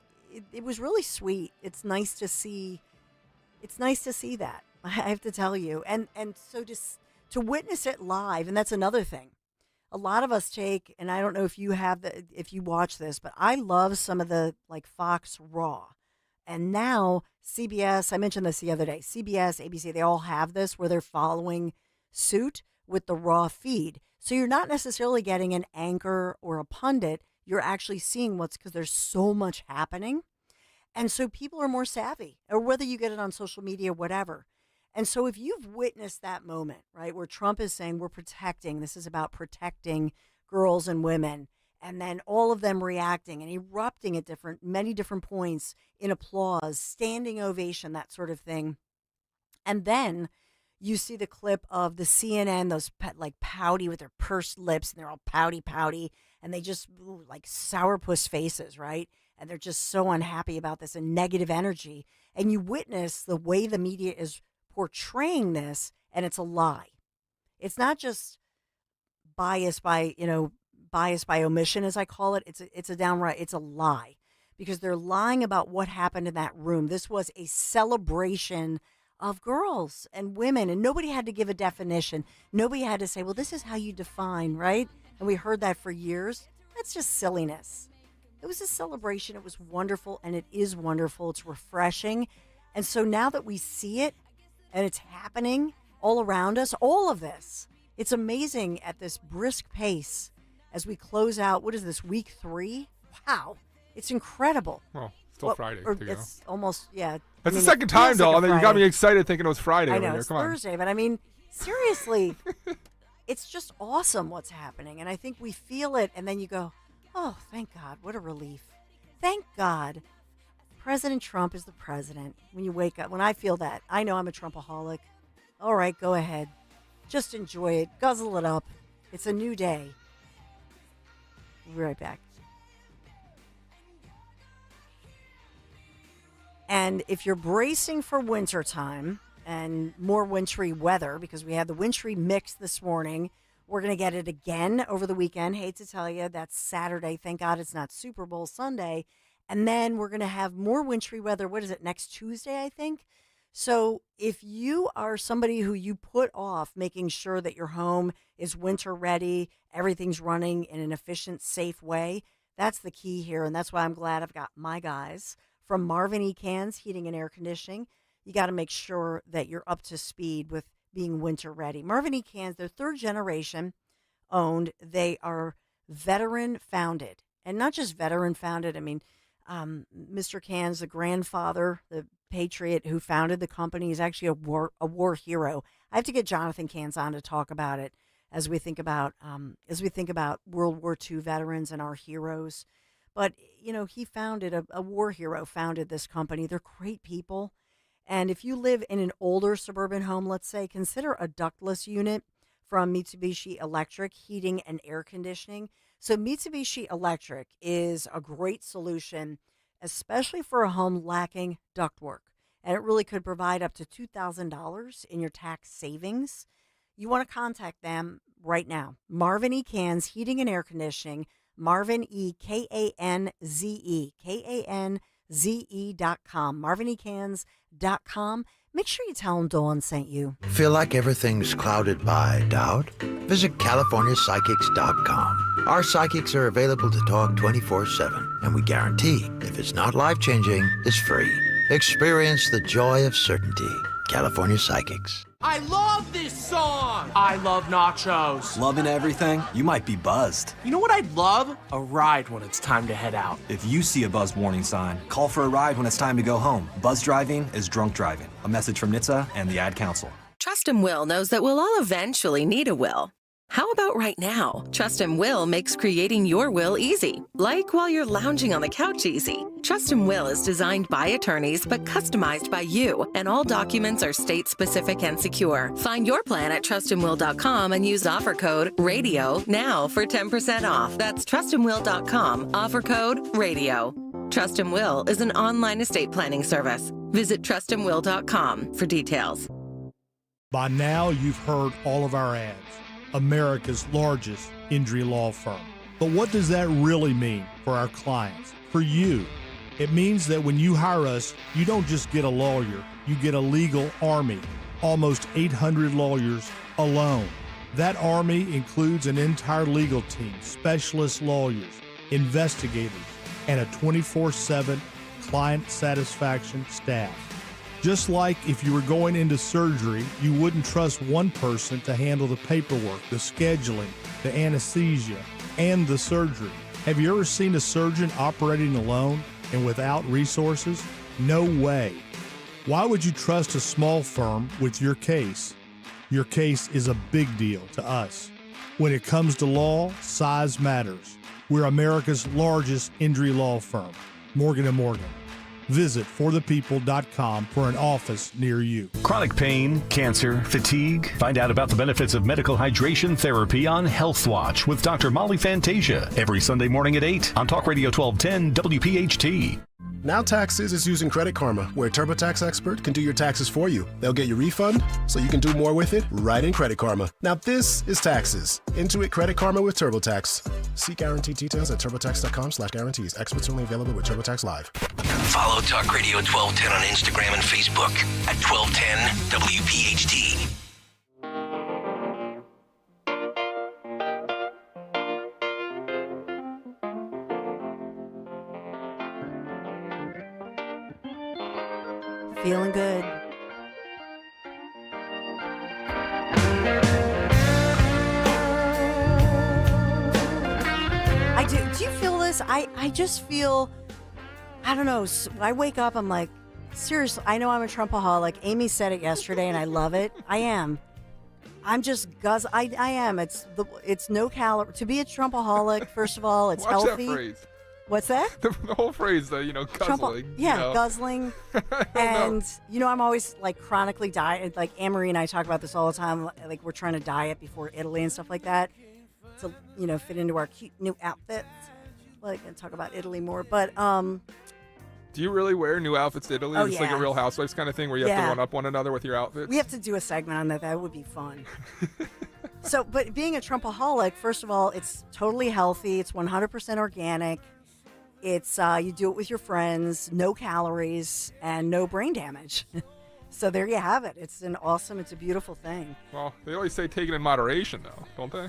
S9: it was really sweet. It's nice to see. It's nice to see that. I have to tell you. And so just to witness it live. And that's another thing. A lot of us take, and I don't know if you watch this, but I love some of the like Fox Raw. And now CBS, I mentioned this the other day, CBS, ABC, they all have this where they're following suit with the Raw feed. So you're not necessarily getting an anchor or a pundit. You're actually seeing because there's so much happening. And so people are more savvy, or whether you get it on social media, whatever. And so if you've witnessed that moment, right, where Trump is saying this is about protecting girls and women, and then all of them reacting and erupting at many different points in applause, standing ovation, that sort of thing. And then you see the clip of the CNN, those like pouty with their pursed lips, and they're all pouty, and they just like sourpuss faces, right? And they're just so unhappy about this and negative energy. And you witness the way the media is portraying this, and it's a lie. It's not just bias by omission, as I call it. It's a lie, because they're lying about what happened in that room. This was a celebration of girls and women, and nobody had to give a definition. Nobody had to say, well, this is how you define, right? And we heard that for years. That's just silliness. It was a celebration. It was wonderful, and it is wonderful. It's refreshing. And so now that we see it, and it's happening all around us, all of this, it's amazing at this brisk pace as we close out, what is this, week 3? Wow. It's incredible.
S10: Well, still Friday to go.
S9: It's almost, yeah.
S10: That's the second time, doll, and you got me excited thinking it was Friday.
S9: I know,
S10: over
S9: it's
S10: here. Come
S9: Thursday, but I mean, seriously, it's just awesome what's happening. And I think we feel it, and then you go, oh, thank God, what a relief. Thank God. President Trump is the president. When you wake up, when I feel that, I know I'm a Trumpaholic. All right, go ahead. Just enjoy it. Guzzle it up. It's a new day. We'll be right back. And if you're bracing for wintertime and more wintry weather, because we had the wintry mix this morning, we're going to get it again over the weekend. Hate to tell you, that's Saturday. Thank God it's not Super Bowl Sunday. And then we're going to have more wintry weather. What is it, next Tuesday, I think? So if you are somebody who you put off making sure that your home is winter ready, everything's running in an efficient, safe way, that's the key here. And that's why I'm glad I've got my guys from Marvin E. Cans Heating and Air Conditioning. You got to make sure that you're up to speed with being winter ready. Marvin E. Cans, they're third generation owned. They are veteran founded, and not just veteran founded. I mean, Mr. Cans, the grandfather, the patriot who founded the company, is actually a war hero. I have to get Jonathan Cans on to talk about it as we think about World War II veterans and our heroes. But you know, he founded a war hero founded this company. They're great people, and if you live in an older suburban home, let's say, consider a ductless unit from Mitsubishi Electric Heating and Air Conditioning. So Mitsubishi Electric is a great solution, especially for a home lacking ductwork. And it really could provide up to $2,000 in your tax savings. You want to contact them right now. Marvin E. Cans Heating and Air Conditioning, Marvin E. Kanze, Kanze.com, marvinecans.com. Make sure you tell them Dawn sent you.
S4: Feel like everything's clouded by doubt? Visit CaliforniaPsychics.com. Our psychics are available to talk 24/7, and we guarantee if it's not life-changing, it's free. Experience the joy of certainty. California Psychics.
S12: I love this song! I love nachos.
S13: Loving everything? You might be buzzed.
S12: You know what I'd love? A ride when it's time to head out.
S13: If you see a buzz warning sign, call for a ride when it's time to go home. Buzz driving is drunk driving. A message from NHTSA and the Ad Council.
S14: Trust and Will knows that we'll all eventually need a will. How about right now? Trust and Will makes creating your will easy, like while you're lounging on the couch easy. Trust and Will is designed by attorneys but customized by you, and all documents are state-specific and secure. Find your plan at trustandwill.com and use offer code RADIO now for 10% off. That's trustandwill.com, offer code RADIO. Trust and Will is an online estate planning service. Visit trustandwill.com for details.
S15: By now, you've heard all of our ads. America's largest injury law firm. But what does that really mean for our clients, for you? It means that when you hire us, you don't just get a lawyer, you get a legal army, almost 800 lawyers alone. That army includes an entire legal team, specialist lawyers, investigators, and a 24/7 client satisfaction staff. Just like if you were going into surgery, you wouldn't trust one person to handle the paperwork, the scheduling, the anesthesia, and the surgery. Have you ever seen a surgeon operating alone and without resources? No way. Why would you trust a small firm with your case? Your case is a big deal to us. When it comes to law, size matters. We're America's largest injury law firm, Morgan & Morgan. Visit forthepeople.com for an office near you.
S16: Chronic pain, cancer, fatigue. Find out about the benefits of medical hydration therapy on Health Watch with Dr. Molly Fantasia every Sunday morning at 8 on Talk Radio 1210 WPHT.
S25: Now Taxes is using Credit Karma, where a TurboTax expert can do your taxes for you. They'll get your refund so you can do more with it right in Credit Karma. Now this is taxes. Intuit Credit Karma with TurboTax. See guaranteed details at turbotax.com/guarantees. Experts only available with TurboTax Live.
S2: Follow Talk Radio 1210 on Instagram and Facebook at 1210 WPHT.
S9: Feeling good. I do. Do you feel this? I just feel, I don't know. I wake up, I'm like, seriously, I know I'm a Trumpaholic. Amy said it yesterday, and I love it. I am. I'm just I am. It's no calorie. To be a Trumpaholic, first of all, it's
S10: Watch
S9: healthy.
S10: That phrase.
S9: What's that?
S10: The whole phrase, guzzling.
S9: Guzzling. And, I'm always, chronically diet. Like, Anne-Marie and I talk about this all the time. Like, we're trying to diet before Italy and stuff like that to, fit into our cute new outfits. Well, I can talk about Italy more. But,
S10: do you really wear new outfits to Italy?
S9: Oh,
S10: It's like a Real Housewives kind of thing where you have to one-up one another with your outfits?
S9: We have to do a segment on that. That would be fun. But being a Trumpaholic, first of all, it's totally healthy. It's 100% organic. It's you do it with your friends, no calories, and no brain damage. So there you have it. It's a beautiful thing.
S10: Well, they always say take it in moderation, though, don't they?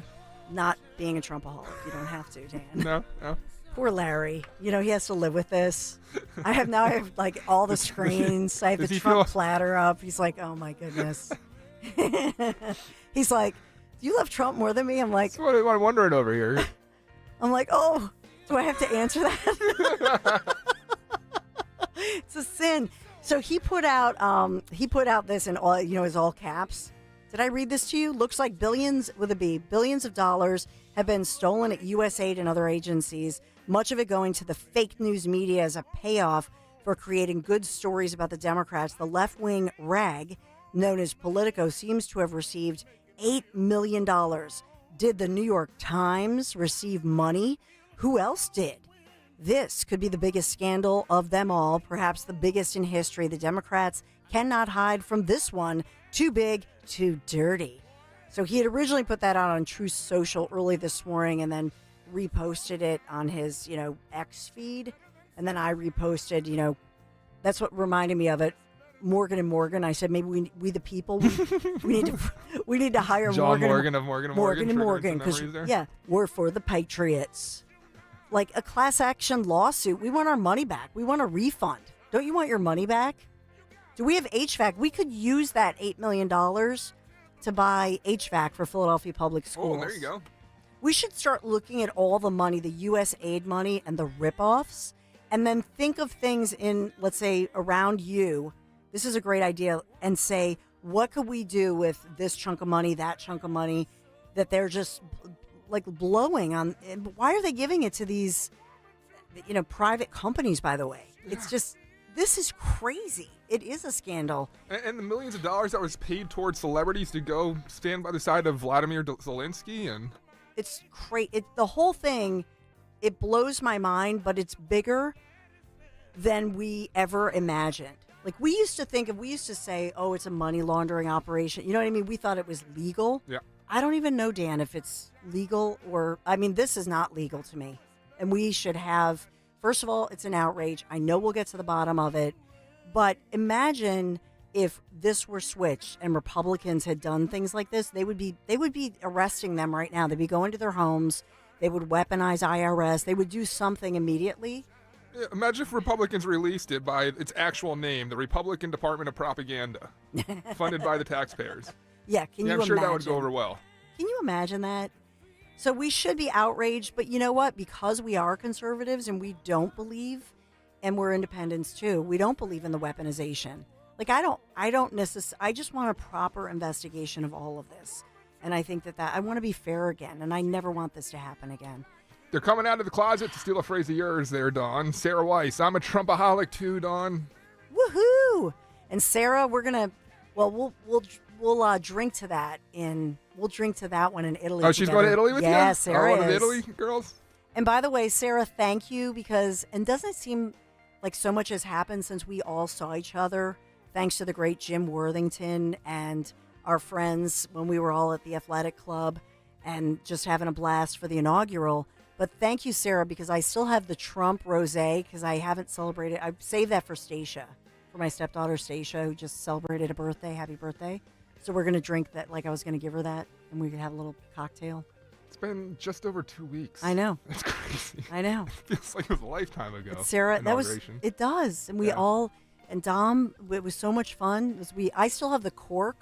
S9: Not being a Trumpaholic. You don't have to, Dan.
S10: No.
S9: Poor Larry. You know, he has to live with this. I have like all the screens. I have the Trump platter up. He's like, oh my goodness. He's like, do you love Trump more than me? I'm like,
S10: that's what I'm wondering over here.
S9: I'm like, oh, do I have to answer that? It's a sin. So he put out this in all, his all caps. Did I read this to you? Looks like billions of dollars have been stolen at USAID and other agencies, much of it going to the fake news media as a payoff for creating good stories about the Democrats. The left-wing rag, known as Politico, seems to have received $8 million. Did the New York Times receive money? Who else did? This could be the biggest scandal of them all, perhaps the biggest in history. The Democrats cannot hide from this one. Too big, too dirty. So he had originally put that out on Truth Social early this morning and then reposted it on his, X feed. And then I reposted, that's what reminded me of it. Morgan & Morgan. I said, maybe we the people, we need to hire
S10: John
S9: Morgan
S10: of Morgan & Morgan.
S9: Morgan. Because, we're for the Patriots. Like a class action lawsuit. We want our money back. We want a refund. Don't you want your money back? Do we have HVAC? We could use that $8 million to buy HVAC for Philadelphia Public Schools.
S10: Oh, there you go.
S9: We should start looking at all the money, the USAID money and the ripoffs, and then think of things in, let's say, around you. This is a great idea. And say, what could we do with this chunk of money, that chunk of money that they're just like blowing on? Why are they giving it to these, private companies, by the way? Yeah. It's just, this is crazy. It is a scandal.
S10: And the millions of dollars that was paid towards celebrities to go stand by the side of Vladimir Zelensky. And
S9: it's crazy. The whole thing, it blows my mind, but it's bigger than we ever imagined. Like we used to say, oh, it's a money laundering operation. You know what I mean? We thought it was legal.
S10: Yeah.
S9: I don't even know, Dan, if it's legal this is not legal to me. And we should have, first of all, it's an outrage. I know we'll get to the bottom of it. But imagine if this were switched and Republicans had done things like this, they would be arresting them right now. They'd be going to their homes. They would weaponize IRS. They would do something immediately.
S10: Yeah, imagine if Republicans released it by its actual name, the Republican Department of Propaganda, funded by the taxpayers.
S9: Yeah,
S10: I'm sure that would go over well.
S9: Can you imagine that? So we should be outraged, but you know what? Because we are conservatives and we don't believe, and we're independents too, we don't believe in the weaponization. Like I don't necessarily, I just want a proper investigation of all of this. And I think that I want to be fair again, and I never want this to happen again.
S10: They're coming out of the closet, to steal a phrase of yours there, Dawn. Sarah Weiss, I'm a Trumpaholic too, Dawn.
S9: Woohoo! And Sarah, we're gonna, we'll drink to that we'll drink to that one in Italy.
S10: Oh, she's going to Italy with you?
S9: Yeah, Sarah
S10: one of the
S9: is.
S10: Italy girls?
S9: And by the way, Sarah, thank you and doesn't it seem like so much has happened since we all saw each other, thanks to the great Jim Worthington and our friends when we were all at the athletic club and just having a blast for the inaugural. But thank you, Sarah, because I still have the Trump rosé because I haven't celebrated. I saved that for Stacia, for my stepdaughter Stacia, who just celebrated a birthday. Happy birthday. So we're going to drink that like I was going to give her that, and we could have a little cocktail.
S10: It's been just over 2 weeks.
S9: I know.
S10: That's crazy.
S9: I know.
S10: It feels like it was a lifetime ago.
S9: But Sarah, it does. And we all, and Dom, it was so much fun. I still have the cork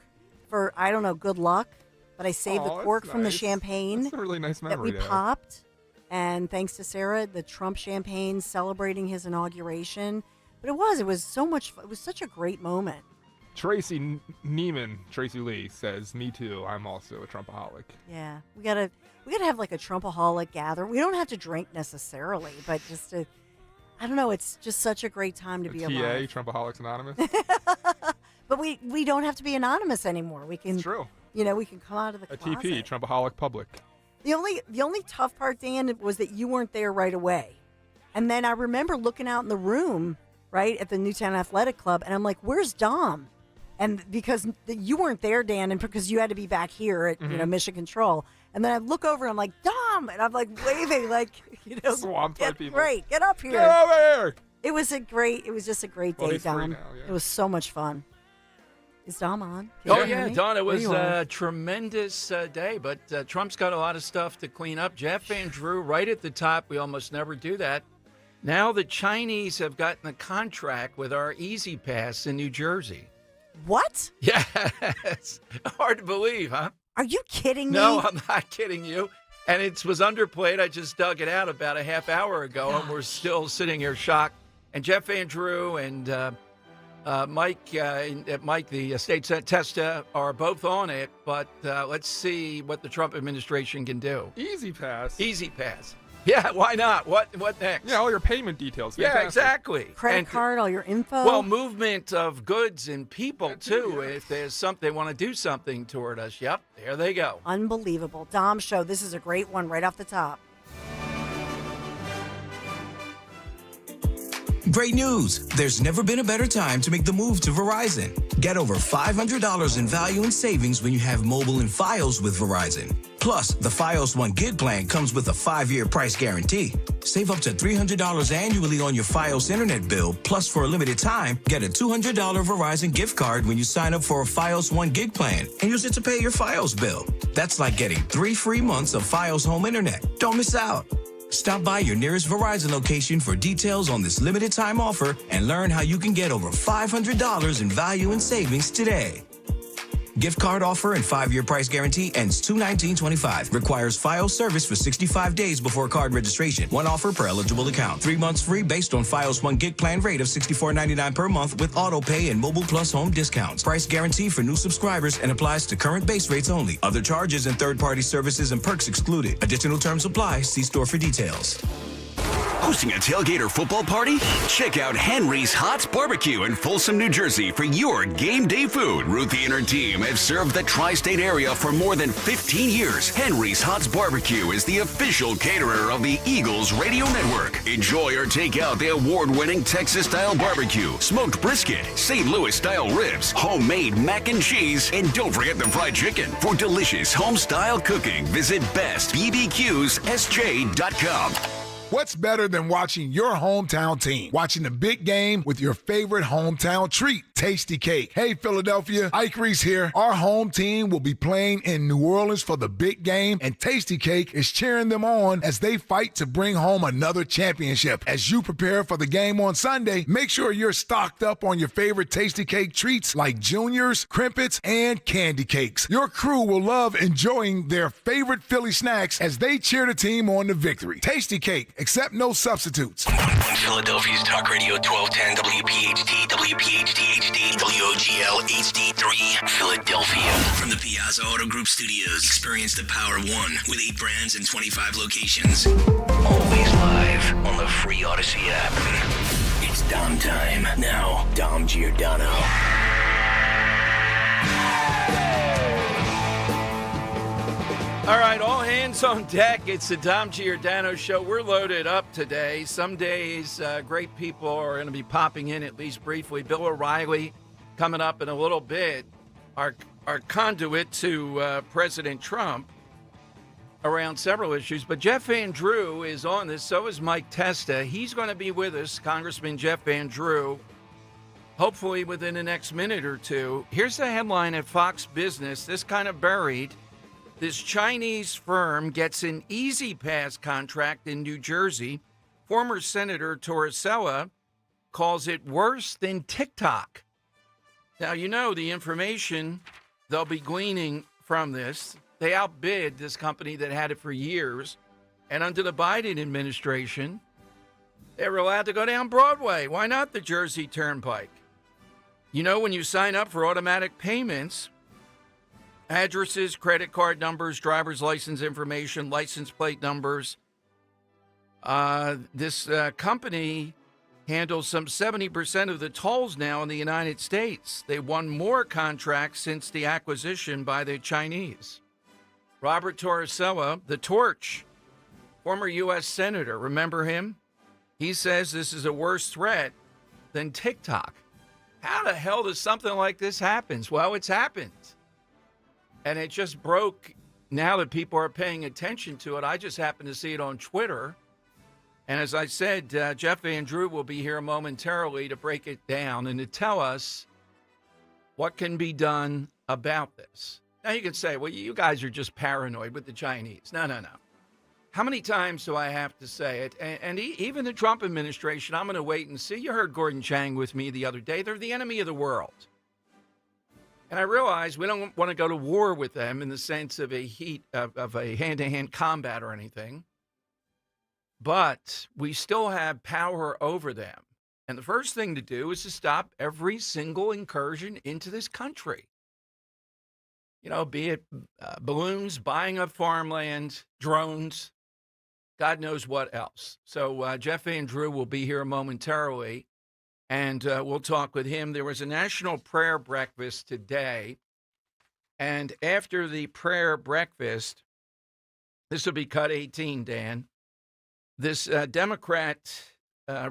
S9: for, I don't know, good luck, but I saved the cork from the champagne.
S10: That's a really nice memory
S9: that we popped. And thanks to Sarah, the Trump champagne celebrating his inauguration. But it was so much fun. It was such a great moment.
S10: Tracy Neiman, Tracy Lee says, me too. I'm also a Trumpaholic.
S9: Yeah. We gotta have like a Trumpaholic gathering. We don't have to drink necessarily, but just to, I don't know, it's just such a great time to be alive.
S10: TA, Trumpaholics Anonymous.
S9: But we don't have to be anonymous anymore. We can,
S10: it's true.
S9: We can come out of the closet.
S10: A TP, Trumpaholic Public.
S9: The only tough part, Dan, was that you weren't there right away. And then I remember looking out in the room, right, at the Newtown Athletic Club, and I'm like, where's Dom? And because you weren't there, Dan, and because you had to be back here at Mission Control. And then I look over and I'm like, Dom! And I'm like waving, like,
S10: swamped by people.
S9: Right, get up here.
S10: Get over here!
S9: It was just a great day, Dom.
S10: Now, yeah.
S9: It was so much fun. Is Dom on?
S3: Oh, yeah, Don, it was a tremendous day, but Trump's got a lot of stuff to clean up. Jeff Van Drew, right at the top. We almost never do that. Now the Chinese have gotten a contract with our Easy Pass in New Jersey.
S9: What?
S3: Yeah, it's hard to believe, huh?
S9: Are you kidding me?
S3: No, I'm not kidding you. And it was underplayed. I just dug it out about a half hour ago, and we're still sitting here shocked. And Jeff Van Drew and Mike, the state Testa, are both on it. But let's see what the Trump administration can do.
S10: Easy Pass.
S3: Easy Pass. Yeah, why not? What next?
S10: Yeah, all your payment details.
S3: Yeah, exactly.
S9: Credit card, all your info.
S3: Well, movement of goods and people, too. If there's something, they want to do something toward us. Yep, there they go.
S9: Unbelievable. Dom Show, this is a great one right off the top.
S2: Great news! There's never been a better time to make the move to Verizon. Get over $500 in value and savings when you have mobile and Fios with Verizon. Plus, the Fios 1 gig plan comes with a 5-year price guarantee. Save up to $300 annually on your Fios internet bill. Plus, for a limited time, get a $200 Verizon gift card when you sign up for a Fios 1 gig plan and use it to pay your Fios bill. That's like getting 3 free months of Fios home internet. Don't miss out. Stop by your nearest Verizon location for details on this limited time offer and learn how you can get over $500 in value and savings today. Gift card offer and 5-year price guarantee ends 2/19/25. Requires Fios service for 65 days before card registration. One offer per eligible account. 3 months free based on Fios 1 gig plan rate of $64.99 per month with auto pay and mobile plus home discounts. Price guarantee for new subscribers and applies to current base rates only. Other charges and third-party services and perks excluded. Additional terms apply. See store for details.
S7: Hosting a tailgate or football party? Check out Henry's Hots Barbecue in Folsom, New Jersey for your game day food. Ruthie and her team have served the tri-state area for more than 15 years. Henry's Hots Barbecue is the official caterer of the Eagles Radio Network. Enjoy or take out the award-winning Texas-style barbecue, smoked brisket, St. Louis-style ribs, homemade mac and cheese, and don't forget the fried chicken. For delicious home-style cooking, visit bestbbqssj.com.
S17: What's better than watching your hometown team? Watching the big game with your favorite hometown treat, Tasty Cake. Hey, Philadelphia, Ike Reese here. Our home team will be playing in New Orleans for the big game, and Tasty Cake is cheering them on as they fight to bring home another championship. As you prepare for the game on Sunday, make sure you're stocked up on your favorite Tasty Cake treats like Juniors, Crimpets, and Candy Cakes. Your crew will love enjoying their favorite Philly snacks as they cheer the team on to victory. Tasty Cake. Accept no substitutes.
S2: On Philadelphia's Talk Radio 1210 WPHT, WPHT HD, WOGL HD3, Philadelphia. From the Piazza Auto Group Studios, experience the power of one with 8 brands and 25 locations. Always live on the free Odyssey app. It's Dom time. Now, Dom Giordano.
S3: All right, all hands on deck. It's the Dom Giordano Show. We're loaded up today. Some days, great people are going to be popping in, at least briefly. Bill O'Reilly coming up in a little bit. Our conduit to President Trump around several issues. But Jeff Van Drew is on this. So is Mike Testa. He's going to be with us, Congressman Jeff Van Drew, hopefully within the next minute or two. Here's the headline at Fox Business. This kind of buried. This Chinese firm gets an Easy Pass contract in New Jersey. Former Senator Torricella calls it worse than TikTok. Now, you know the information they'll be gleaning from this. They outbid this company that had it for years. And under the Biden administration, they were allowed to go down Broadway. Why not the Jersey Turnpike? You know, when you sign up for automatic payments, addresses, credit card numbers, driver's license information, license plate numbers. This company handles some 70% of the tolls now in the United States. They won more contracts since the acquisition by the Chinese. Robert Torricella, the Torch, former U.S. Senator, remember him? He says this is a worse threat than TikTok. How the hell does something like this happen? Well, it's happened. And it just broke now that people are paying attention to it. I just happened to see it on Twitter. And as I said, Jeff Van Drew will be here momentarily to break it down and to tell us What can be done about this? Now you can say, well, you guys are just paranoid with the Chinese. No. How many times do I have to say it? And even the Trump administration, I'm going to wait and see. You heard Gordon Chang with me the other day. They're the enemy of the world. And I realize we don't want to go to war with them in the sense of a hand-to-hand combat or anything. But we still have power over them. And the first thing to do is to stop every single incursion into this country. You know, be it balloons, buying up farmland, drones, God knows what else. So Jeff Van Drew will be here momentarily, and we'll talk with him. There was a national prayer breakfast today, and after the prayer breakfast, this will be cut 18, Dan, this Democrat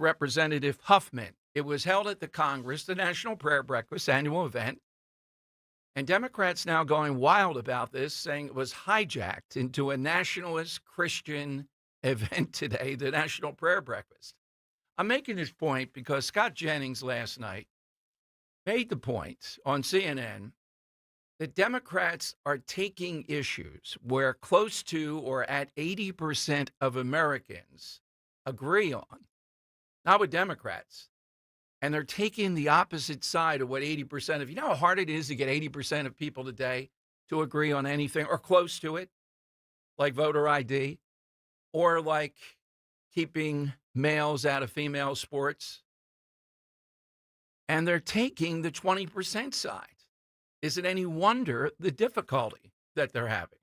S3: Representative Huffman, it was held at the Congress, the National Prayer Breakfast annual event, and Democrats now going wild about this, saying it was hijacked into a nationalist Christian event today, the National Prayer Breakfast. I'm making this point because Scott Jennings last night made the point on CNN that Democrats are taking issues where close to or at 80% of Americans agree on, not with Democrats, and they're taking the opposite side of what 80% of, you know how hard it is to get 80% of people today to agree on anything or close to it, like voter ID, or like keeping males out of female sports. And they're taking the 20% side. Is it any wonder the difficulty that they're having?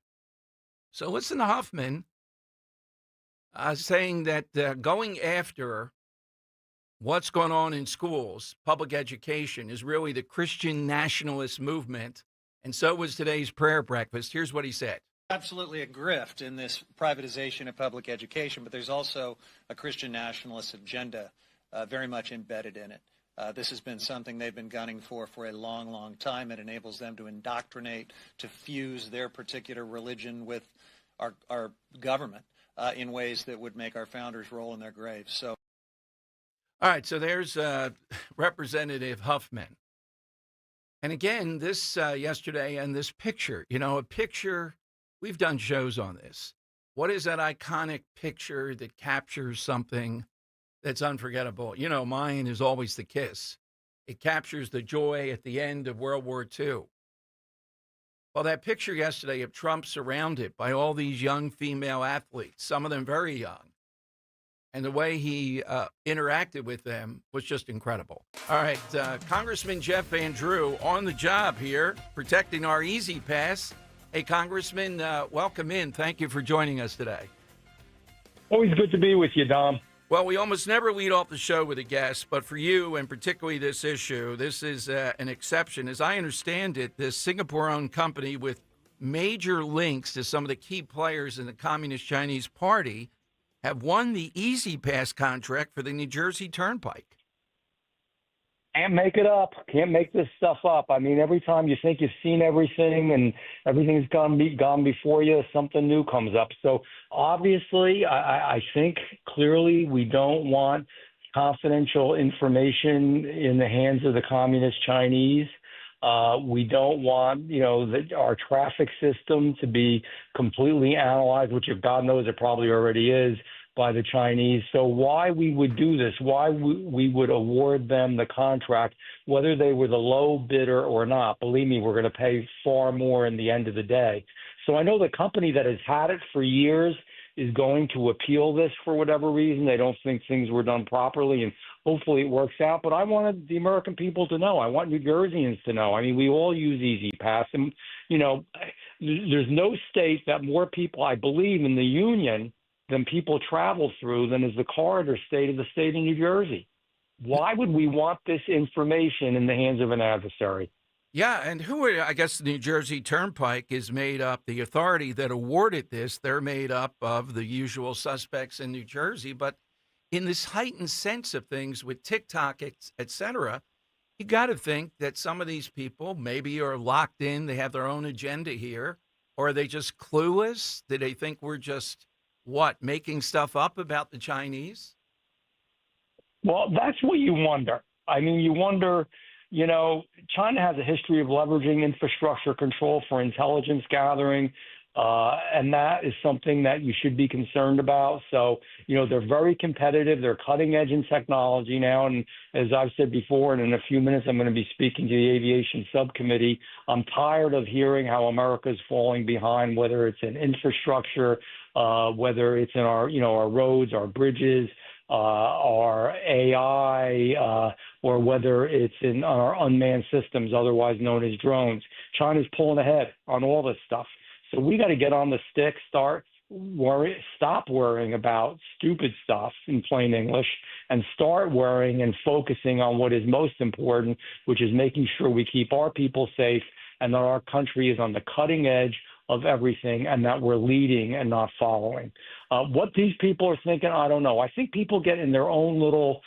S3: So listen to Huffman saying that going after what's going on in schools, public education, is really the Christian nationalist movement. And so was today's prayer breakfast. Here's what he said.
S8: Absolutely a grift in this privatization of public education, but there's also a Christian nationalist agenda very much embedded in it. This has been something they've been gunning for a long, long time. It enables them to indoctrinate, to fuse their particular religion with our government in ways that would make our founders roll in their graves. So,
S3: all right, so there's Representative Huffman. And again, this yesterday and this picture, you know, a picture, we've done shows on this. What is that iconic picture that captures something that's unforgettable? You know, mine is always the kiss. It captures the joy at the end of World War II. Well, that picture yesterday of Trump surrounded by all these young female athletes, some of them very young, and the way he interacted with them was just incredible. All right, Congressman Jeff Van Drew on the job here, protecting our easy pass. Hey, Congressman, welcome in. Thank you for joining us today.
S5: Always good to be with you, Dom.
S3: Well, we almost never lead off the show with a guest, but for you, and particularly this issue, this is an exception. As I understand it, this Singapore-owned company with major links to some of the key players in the Communist Chinese Party have won the Easy Pass contract for the New Jersey Turnpike.
S5: Can't make it up. Can't make this stuff up. I mean, every time you think you've seen everything and everything's gone before you, something new comes up. So obviously, I think clearly we don't want confidential information in the hands of the Communist Chinese. We don't want, our traffic system to be completely analyzed, which if God knows it probably already is, by the Chinese. So why we would do this, why we would award them the contract, whether they were the low bidder or not, believe me, we're going to pay far more in the end of the day. So I know the company that has had it for years is going to appeal this for whatever reason. They don't think things were done properly, and hopefully it works out. But I wanted the American people to know. I want New Jerseyans to know. I mean, we all use Easy Pass. And, there's no state that more people, I believe, in the union than people travel through than is the corridor state of the state of New Jersey. Why would we want this information in the hands of an adversary?
S3: Yeah, and I guess the New Jersey Turnpike is made up, the authority that awarded this, they're made up of the usual suspects in New Jersey. But in this heightened sense of things with TikTok, et cetera, you got to think that some of these people maybe are locked in, they have their own agenda here, or are they just clueless? Do they think we're just making stuff up about the Chinese?
S5: Well, that's what you wonder. I mean, you wonder, China has a history of leveraging infrastructure control for intelligence gathering, and that is something that you should be concerned about. So, they're very competitive. They're cutting edge in technology now. And as I've said before, and in a few minutes, I'm going to be speaking to the aviation subcommittee. I'm tired of hearing how America's falling behind, whether it's in infrastructure, whether it's in our roads, our bridges, our AI, or whether it's in our unmanned systems, otherwise known as drones. China's pulling ahead on all this stuff. So we got to get on the stick, stop worrying about stupid stuff in plain English, and start worrying and focusing on what is most important, which is making sure we keep our people safe and that our country is on the cutting edge of everything and that we're leading and not following. What these people are thinking, I don't know. I think people get in their own little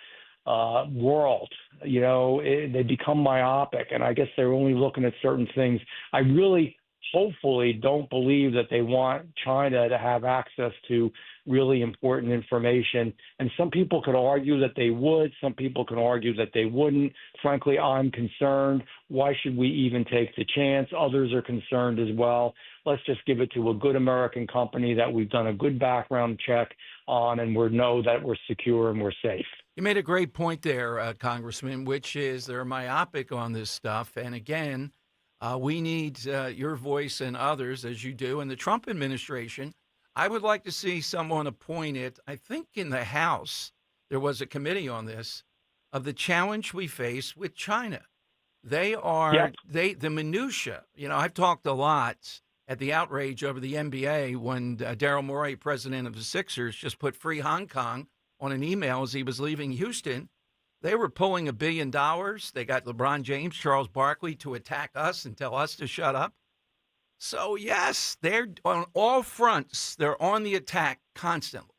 S5: world. They become myopic, and I guess they're only looking at certain things. I really hopefully don't believe that they want China to have access to really important information. And some people could argue that they would. Some people can argue that they wouldn't. Frankly, I'm concerned. Why should we even take the chance? Others are concerned as well. Let's just give it to a good American company that we've done a good background check on, and we know that we're secure and we're safe.
S3: You made a great point there, Congressman, which is they're myopic on this stuff. And again, we need your voice and others, as you do, in the Trump administration. I would like to see someone appointed. I think in the House, there was a committee on this, of the challenge we face with China. They are, the minutia. I've talked a lot at the outrage over the NBA when Daryl Morey, president of the Sixers, just put free Hong Kong on an email as he was leaving Houston. They were pulling $1 billion. They got LeBron James, Charles Barkley to attack us and tell us to shut up. So, yes, they're on all fronts. They're on the attack constantly.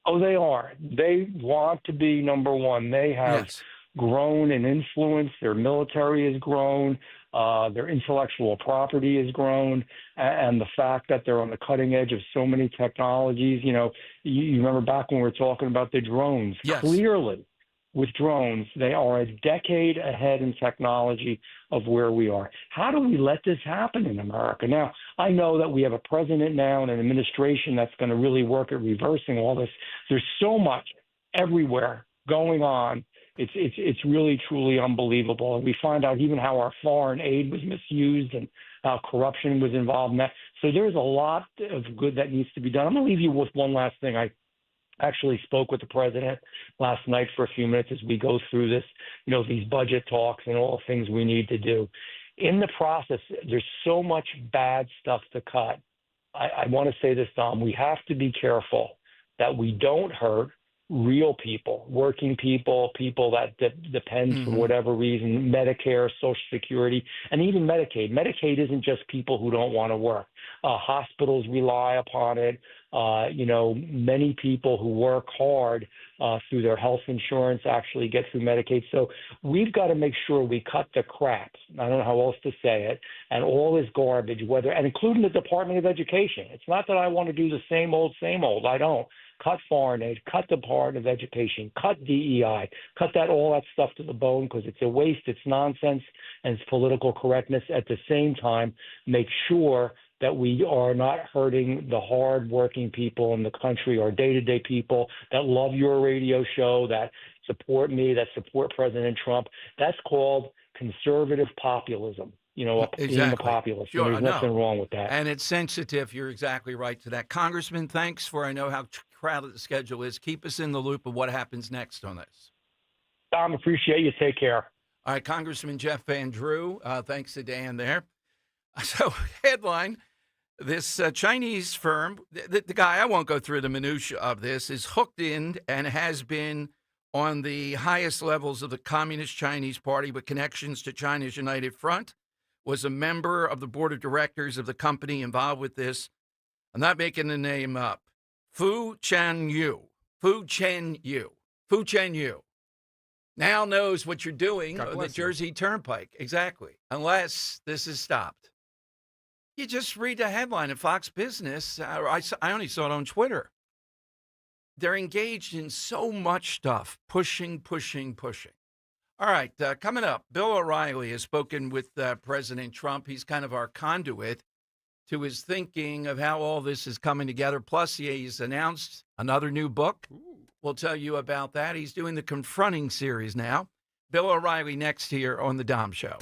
S5: Oh, they are. They want to be number one. They have grown in influence. Their military has grown. Their intellectual property has grown. And the fact that they're on the cutting edge of so many technologies. You remember back when we were talking about the drones.
S3: Yes.
S5: Clearly, with drones, they are a decade ahead in technology of where we are. How do we let this happen in America? Now, I know that we have a president now and an administration that's going to really work at reversing all this. There's so much everywhere going on. It's really, truly unbelievable. And we find out even how our foreign aid was misused and how corruption was involved in that. So there's a lot of good that needs to be done. I'm going to leave you with one last thing. I actually spoke with the president last night for a few minutes as we go through this, these budget talks and all the things we need to do. In the process, there's so much bad stuff to cut. I want to say this, Dom, we have to be careful that we don't hurt real people, working people, people that depend for whatever reason, Medicare, Social Security, and even Medicaid. Medicaid isn't just people who don't want to work. Hospitals rely upon it. Many people who work hard through their health insurance actually get through Medicaid. So we've got to make sure we cut the crap. I don't know how else to say it. And all this garbage, and including the Department of Education. It's not that I want to do the same old. I don't. Cut foreign aid, cut the Department of Education, cut DEI, cut all that stuff to the bone because it's a waste, it's nonsense, and it's political correctness. At the same time, make sure that we are not hurting the hard-working people in the country, our day-to-day people that love your radio show, that support me, that support President Trump. That's called conservative populism.
S3: Exactly.
S5: Being a populist.
S3: Sure,
S5: There's nothing wrong with that.
S3: And it's sensitive. You're exactly right to that. Congressman, thanks for, I know how crowded the schedule is. Keep us in the loop of what happens next on this.
S5: Tom, appreciate you. Take care.
S3: All right, Congressman Jeff Van Drew, thanks to Dan there. So, headline, this Chinese firm, the guy, I won't go through the minutia of this, is hooked in and has been on the highest levels of the Communist Chinese Party with connections to China's United Front, was a member of the board of directors of the company involved with this. I'm not making the name up. Fu Chenyu now knows what you're doing on the Jersey Turnpike. Exactly. Unless this is stopped. You just read the headline in Fox Business. I only saw it on Twitter. They're engaged in so much stuff, pushing. All right, coming up, Bill O'Reilly has spoken with President Trump. He's kind of our conduit to his thinking of how all this is coming together. Plus, he's announced another new book. We'll tell you about that. He's doing the Confronting series now. Bill O'Reilly next here on The Dom Show.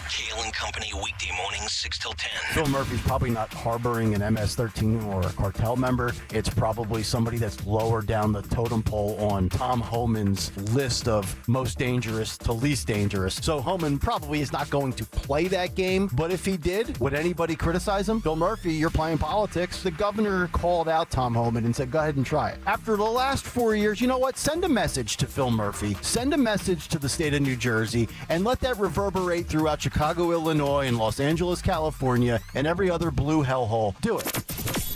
S2: Kale and Company, weekday mornings, 6 till 10.
S11: Phil Murphy's probably not harboring an MS-13 or a cartel member. It's probably somebody that's lower down the totem pole on Tom Homan's list of most dangerous to least dangerous. So Homan probably is not going to play that game. But if he did, would anybody criticize him? Phil Murphy, you're playing politics. The governor called out Tom Homan and said, go ahead and try it. After the last 4 years, you know what? Send a message to Phil Murphy. Send a message to the state of New Jersey and let that reverberate throughout Chicago, Illinois, and Los Angeles, California, and every other blue hellhole. Do it.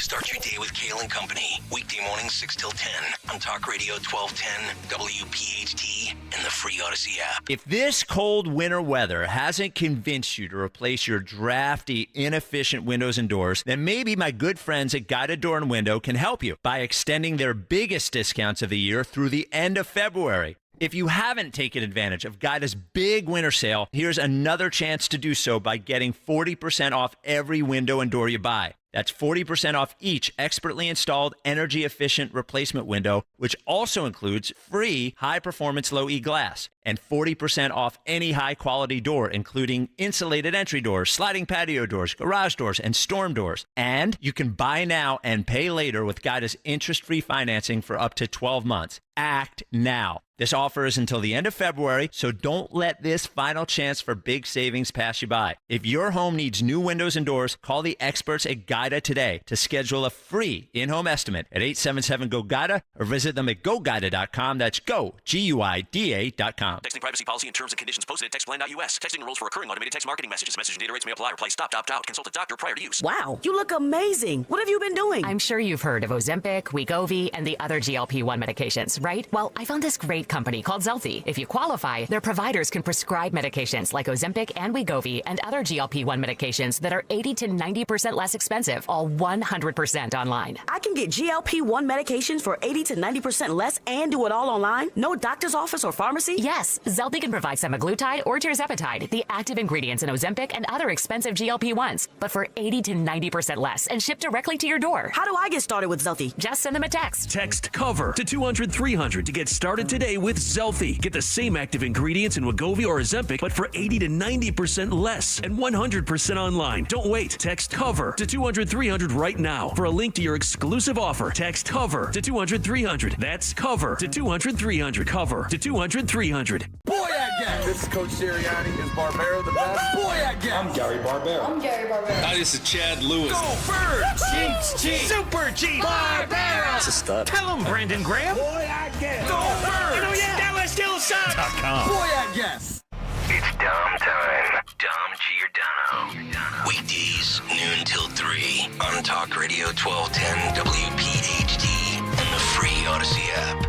S2: Start your day with Kale and Company, weekday mornings, 6 till 10 on Talk Radio 1210, WPHT, and the free Odyssey app.
S18: If this cold winter weather hasn't convinced you to replace your drafty, inefficient windows and doors, then maybe my good friends at Guided Door and Window can help you by extending their biggest discounts of the year through the end of February. If you haven't taken advantage of Guida's big winter sale, here's another chance to do so by getting 40% off every window and door you buy. That's 40% off each expertly installed energy-efficient replacement window, which also includes free high-performance low-E glass, and 40% off any high-quality door, including insulated entry doors, sliding patio doors, garage doors, and storm doors. And you can buy now and pay later with Guida's interest-free financing for up to 12 months. Act now. This offer is until the end of February, so don't let this final chance for big savings pass you by. If your home needs new windows and doors, call the experts at Guida today to schedule a free in-home estimate at 877-GO-GUIDA or visit them at GoGuida.com. That's go, GUIDA.com.
S19: Texting privacy policy and terms and conditions posted at textplan.us. Texting rules for recurring automated text marketing messages. Message and data rates may apply. Reply stop, opt out. Consult a doctor prior to use.
S20: Wow, you look amazing. What have you been doing?
S21: I'm sure you've heard of Ozempic, Wegovy, and the other GLP-1 medications, right? Well, I found this great company called Zelfie. If you qualify, their providers can prescribe medications like Ozempic and Wegovy and other GLP-1 medications that are 80 to 90% less expensive, all 100% online.
S20: I can get GLP-1 medications for 80 to 90% less and do it all online? No doctor's office or pharmacy?
S21: Yes, Zelfie can provide semaglutide or tirzepatide, the active ingredients in Ozempic and other expensive GLP-1s, but for 80 to 90% less and shipped directly to your door.
S20: How do I get started with Zelfie?
S21: Just send them a text.
S19: Text COVER to 200-300 to get started today with Zelfie. Get the same active ingredients in Wegovy or Ozempic, but for 80 to 90% less and 100% online. Don't wait. Text COVER to 200-300 right now. For a link to your exclusive offer, text COVER to 200-300. That's COVER to 200-300. COVER to 200-300.
S22: Boy, I guess. This is Coach Sirianni. Is Barbero the best? Boy, I guess. I'm Gary Barbero.
S23: I'm Gary Barbero.
S22: Hi, this is Chad Lewis.
S23: Go Birds!
S22: Chiefs, Chiefs.
S23: Super Chief! Barbero!
S22: It's a stud.
S23: Tell him, Brandon Graham.
S22: Boy, I guess.
S23: Go Birds! Oh, yeah. That was still sucks.
S22: Boy, I guess.
S2: It's Dom time. Dom Giordano. Weekdays, noon till 3 on Talk Radio 1210 WPHT and the free Odyssey app.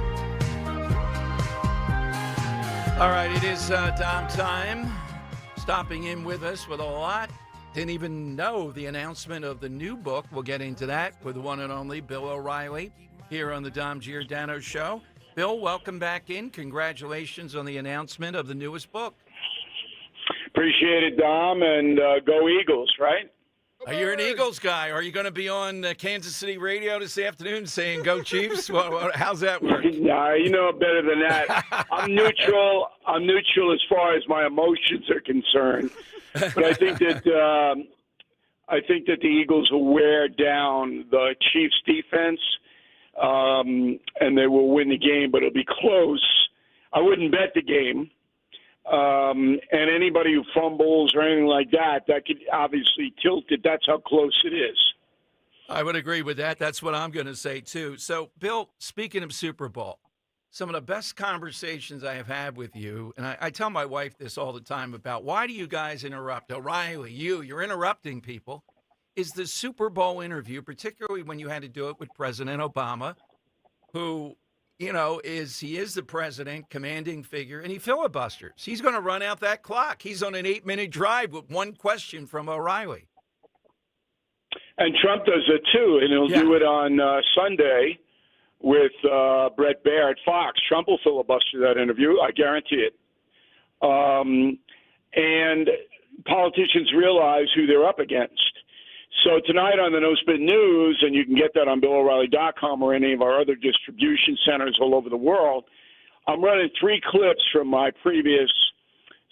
S3: All right, it is Dom time. Stopping in with us with a lot. Didn't even know the announcement of the new book. We'll get into that with the one and only Bill O'Reilly here on the Dom Giordano Show. Bill, welcome back in. Congratulations on the announcement of the newest book.
S28: Appreciate it, Dom, and go Eagles, right?
S3: You're an Eagles guy. Are you going to be on Kansas City radio this afternoon saying "Go Chiefs"? How's that work?
S28: Nah, you know better than that. I'm neutral. I'm neutral as far as my emotions are concerned. But I think that the Eagles will wear down the Chiefs' defense, and they will win the game. But it'll be close. I wouldn't bet the game. And anybody who fumbles or anything like that could obviously tilt it. That's how close it is.
S3: I would agree with that. That's what I'm going to say, too. So, Bill, speaking of Super Bowl, some of the best conversations I have had with you, and I tell my wife this all the time about why do you guys interrupt? O'Reilly, you're interrupting people, is the Super Bowl interview, particularly when you had to do it with President Obama, who – he is the president, commanding figure, and he filibusters. He's going to run out that clock. He's on an 8-minute drive with one question from O'Reilly.
S28: And Trump does it, too, and he'll do it on Sunday with Brett Baer at Fox. Trump will filibuster that interview. I guarantee it. And politicians realize who they're up against. So tonight on the No Spin News, and you can get that on BillO'Reilly.com or any of our other distribution centers all over the world, I'm running 3 clips from my previous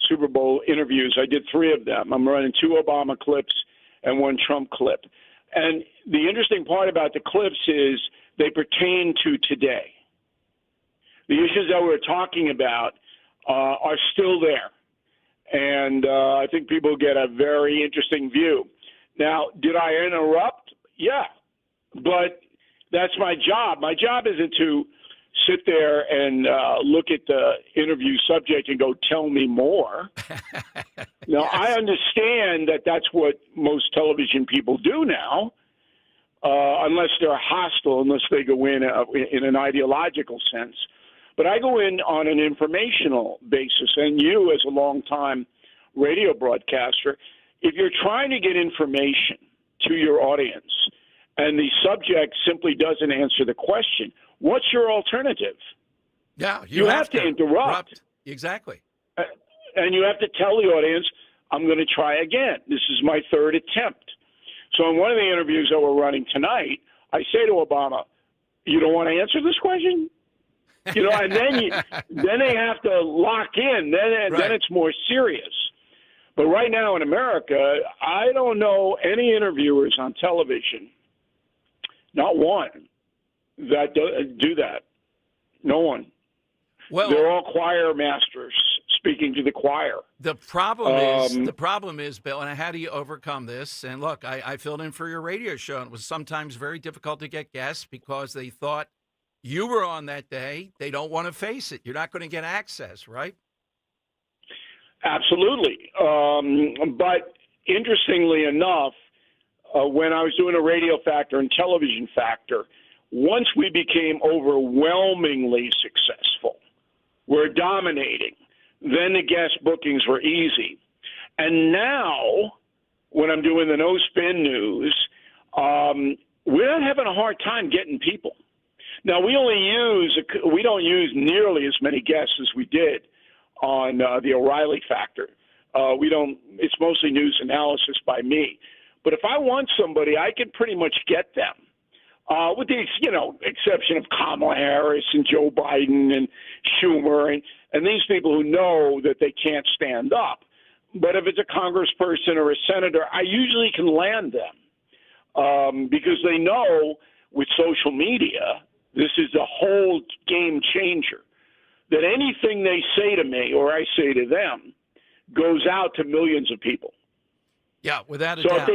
S28: Super Bowl interviews. I did 3 of them. I'm running 2 Obama clips and 1 Trump clip. And the interesting part about the clips is they pertain to today. The issues that we're talking about are still there. And I think people get a very interesting view. Now, did I interrupt? Yeah. But that's my job. My job isn't to sit there and look at the interview subject and go, tell me more. Now, yes. I understand that that's what most television people do now, unless they're hostile, unless they go in an ideological sense. But I go in on an informational basis, and you as a long-time radio broadcaster, if you're trying to get information to your audience and the subject simply doesn't answer the question, what's your alternative?
S3: Yeah,
S28: you have to interrupt.
S3: Exactly.
S28: And you have to tell the audience, I'm going to try again. This is my 3rd attempt. So in one of the interviews that we're running tonight, I say to Obama, you don't want to answer this question? You know, and then they have to lock in. Then it's more serious. But right now in America, I don't know any interviewers on television, not one, that do that. No one.
S3: Well,
S28: they're all choir masters speaking to the choir.
S3: The problem is, Bill, and how do you overcome this? And look, I filled in for your radio show, and it was sometimes very difficult to get guests because they thought you were on that day. They don't want to face it. You're not going to get access, right?
S28: Absolutely. But interestingly enough, when I was doing a radio factor and television factor, once we became overwhelmingly successful, we're dominating, then the guest bookings were easy. And now, when I'm doing the No Spin News, we're not having a hard time getting people. Now, we don't use nearly as many guests as we did on the O'Reilly Factor. It's mostly news analysis by me. But if I want somebody, I can pretty much get them. With the exception of Kamala Harris and Joe Biden and Schumer and these people who know that they can't stand up. But if it's a congressperson or a senator, I usually can land them because they know with social media, this is a whole game changer. That anything they say to me or I say to them goes out to millions of people.
S3: Yeah, without a doubt.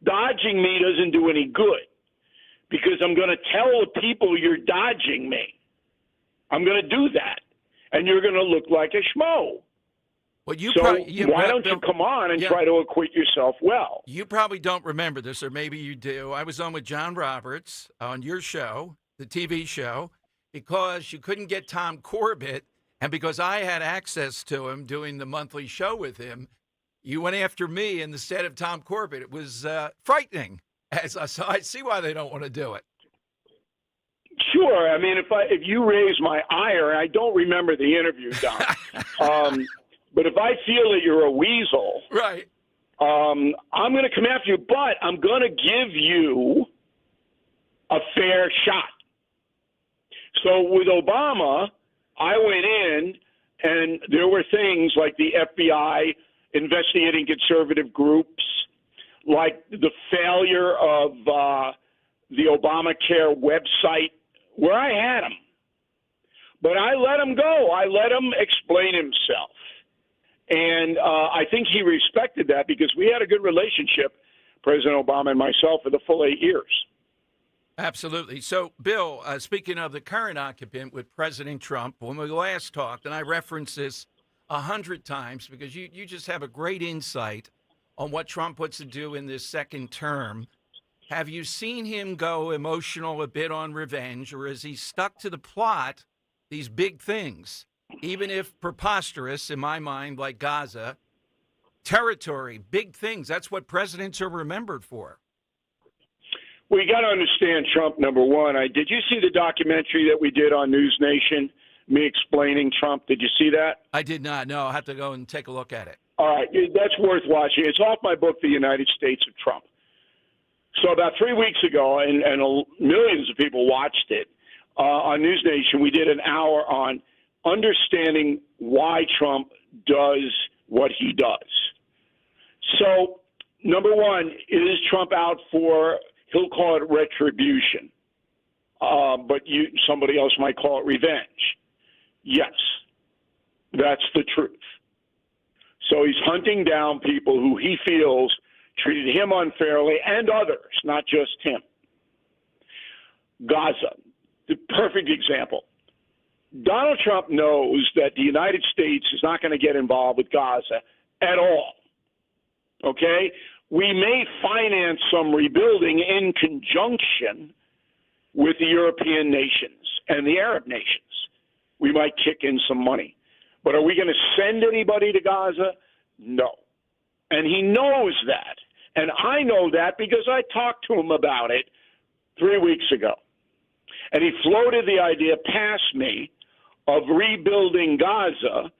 S28: Dodging me doesn't do any good because I'm going to tell the people you're dodging me. I'm going to do that, and you're going to look like a schmo.
S3: Well,
S28: why don't you come on and try to acquit yourself well?
S3: You probably don't remember this, or maybe you do. I was on with John Roberts on your show, the TV show, because you couldn't get Tom Corbett, and because I had access to him doing the monthly show with him, you went after me instead of Tom Corbett. It was frightening. So I see why they don't want to do it.
S28: Sure. I mean, if you raise my ire, I don't remember the interview, Don. But if I feel that you're a weasel,
S3: right,
S28: I'm going to come after you, but I'm going to give you a fair shot. So with Obama, I went in and there were things like the FBI investigating conservative groups, like the failure of the Obamacare website, where I had him. But I let him go. I let him explain himself. And I think he respected that because we had a good relationship, President Obama and myself, for the full 8 years.
S3: Absolutely. So, Bill, speaking of the current occupant with President Trump, when we last talked, and I referenced this 100 times because you just have a great insight on what Trump wants to do in this second term. Have you seen him go emotional a bit on revenge, or is he stuck to the plot, these big things, even if preposterous in my mind, like Gaza, territory, big things? That's what presidents are remembered for.
S28: Well, you got to understand Trump, number one. Did you see the documentary that we did on News Nation me explaining Trump? Did you see that?
S3: I did not. No, I'll have to go and take a look at it.
S28: All right, that's worth watching. It's off my book, The United States of Trump. So about 3 weeks ago, and millions of people watched it on News Nation, we did an hour on understanding why Trump does what he does. So, number one, is Trump out for, he'll call it retribution, but somebody else might call it revenge. Yes, that's the truth. So he's hunting down people who he feels treated him unfairly and others, not just him. Gaza, the perfect example. Donald Trump knows that the United States is not going to get involved with Gaza at all. Okay? We may finance some rebuilding in conjunction with the European nations and the Arab nations. We might kick in some money. But are we going to send anybody to Gaza? No. And he knows that. And I know that because I talked to him about it 3 weeks ago. And he floated the idea past me of rebuilding Gaza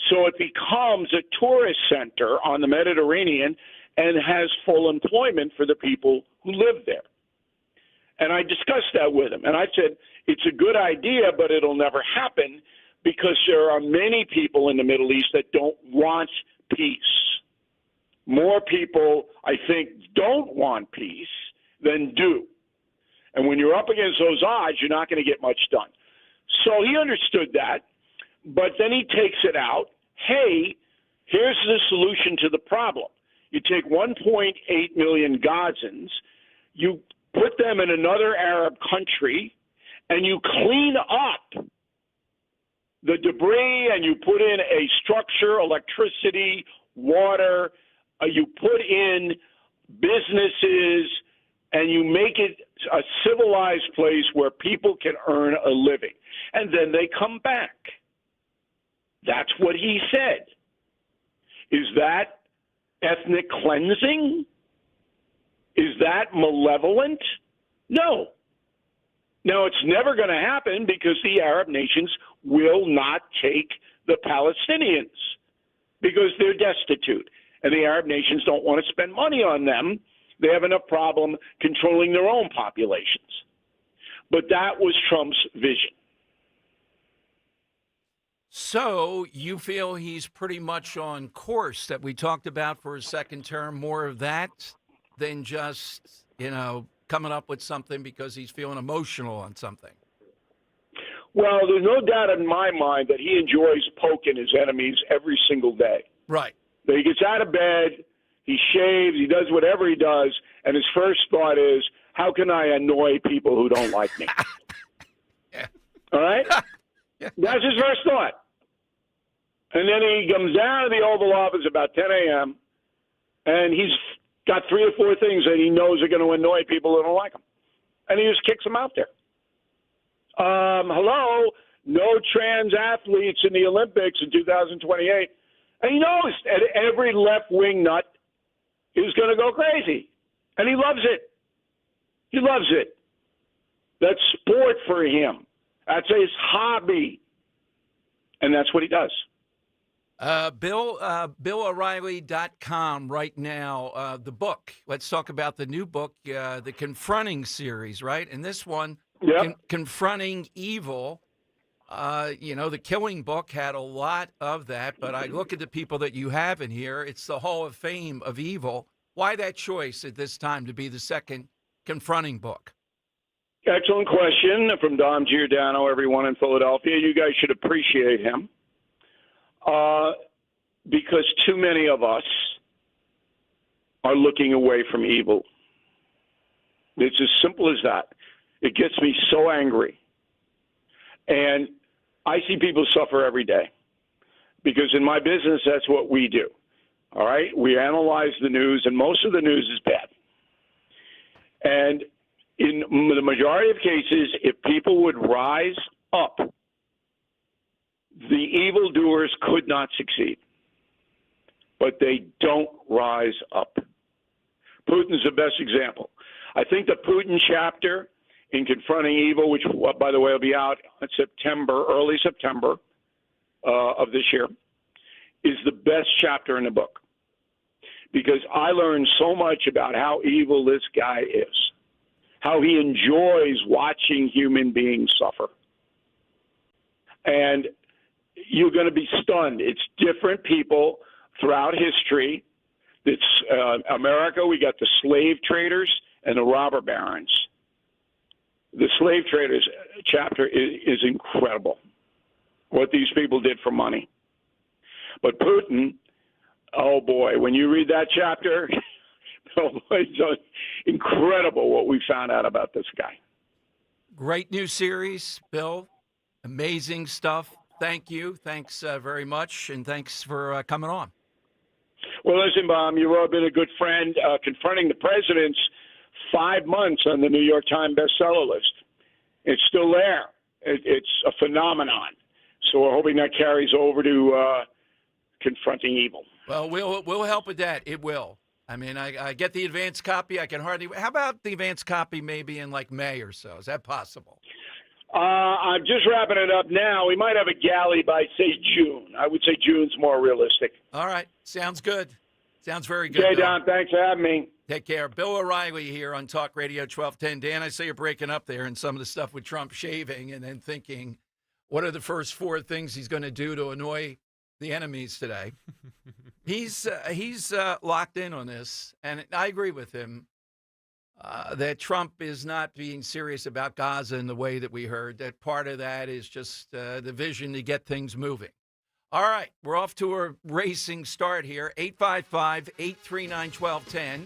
S28: so it becomes a tourist center on the Mediterranean and has full employment for the people who live there. And I discussed that with him. And I said, it's a good idea, but it'll never happen because there are many people in the Middle East that don't want peace. More people, I think, don't want peace than do. And when you're up against those odds, you're not going to get much done. So he understood that, but then he takes it out. Hey, here's the solution to the problem. You take 1.8 million Gazans, you put them in another Arab country, and you clean up the debris, and you put in a structure, electricity, water, you put in businesses, and you make it a civilized place where people can earn a living. And then they come back. That's what he said. Is that ethnic cleansing? Is that malevolent? No. Now, it's never going to happen because the Arab nations will not take the Palestinians because they're destitute. And the Arab nations don't want to spend money on them. They have enough problem controlling their own populations. But that was Trump's vision.
S3: So you feel he's pretty much on course that we talked about for his second term, more of that than just, coming up with something because he's feeling emotional on something?
S28: Well, there's no doubt in my mind that he enjoys poking his enemies every single day.
S3: Right.
S28: That he gets out of bed, he shaves, he does whatever he does, and his first thought is, how can I annoy people who don't like me?
S3: Yeah.
S28: All right?
S3: Yeah.
S28: That's his first thought. And then he comes down to the Oval Office about 10 a.m., and he's got 3 or 4 things that he knows are going to annoy people who don't like him. And he just kicks them out there. Hello, no trans athletes in the Olympics in 2028. And he knows that every left-wing nut is going to go crazy. And he loves it. He loves it. That's sport for him. That's his hobby. And that's what he does.
S3: BillO'Reilly.com right now, the book. Let's talk about the new book, the Confronting series, right? And this one, Confronting Evil. The Killing book had a lot of that, but I look at the people that you have in here. It's the Hall of Fame of evil. Why that choice at this time to be the second Confronting book?
S28: Excellent question from Dom Giordano, everyone in Philadelphia. You guys should appreciate him. Because too many of us are looking away from evil. It's as simple as that. It gets me so angry. And I see people suffer every day because in my business, that's what we do. All right? We analyze the news, and most of the news is bad. And in the majority of cases, if people would rise up, the evildoers could not succeed. But they don't rise up. Putin's the best example. I think the Putin chapter in Confronting Evil, which, by the way, will be out in September, early September of this year, is the best chapter in the book. Because I learned so much about how evil this guy is, how he enjoys watching human beings suffer. And you're going to be stunned. It's different people throughout history. It's America, we got the slave traders and the robber barons. The slave traders chapter is incredible, what these people did for money. But Putin, oh boy, when you read that chapter, it's incredible what we found out about this guy.
S3: Great new series, Bill. Amazing stuff. Thank you. Thanks very much, and thanks for coming on.
S28: Well, listen, Bob, you've all been a good friend. Confronting the President's 5 months on the New York Times bestseller list. It's still there. It's a phenomenon. So we're hoping that carries over to Confronting Evil.
S3: Well, we'll help with that. It will. I mean, I get the advance copy. I can hardly. How about the advance copy maybe in like May or so? Is that possible?
S28: I'm just wrapping it up now. We might have a galley by, say, June. I would say June's more realistic.
S3: All right. Sounds good. Sounds very good.
S28: Okay, Don, thanks for having me.
S3: Take care. Bill O'Reilly here on Talk Radio 1210. Dan, I say you're breaking up there in some of the stuff with Trump shaving and then thinking, what are the first 4 things he's going to do to annoy the enemies today? He's locked in on this, and I agree with him that Trump is not being serious about Gaza in the way that we heard. That part of that is just the vision to get things moving. All right, we're off to a racing start here. 855-839-1210.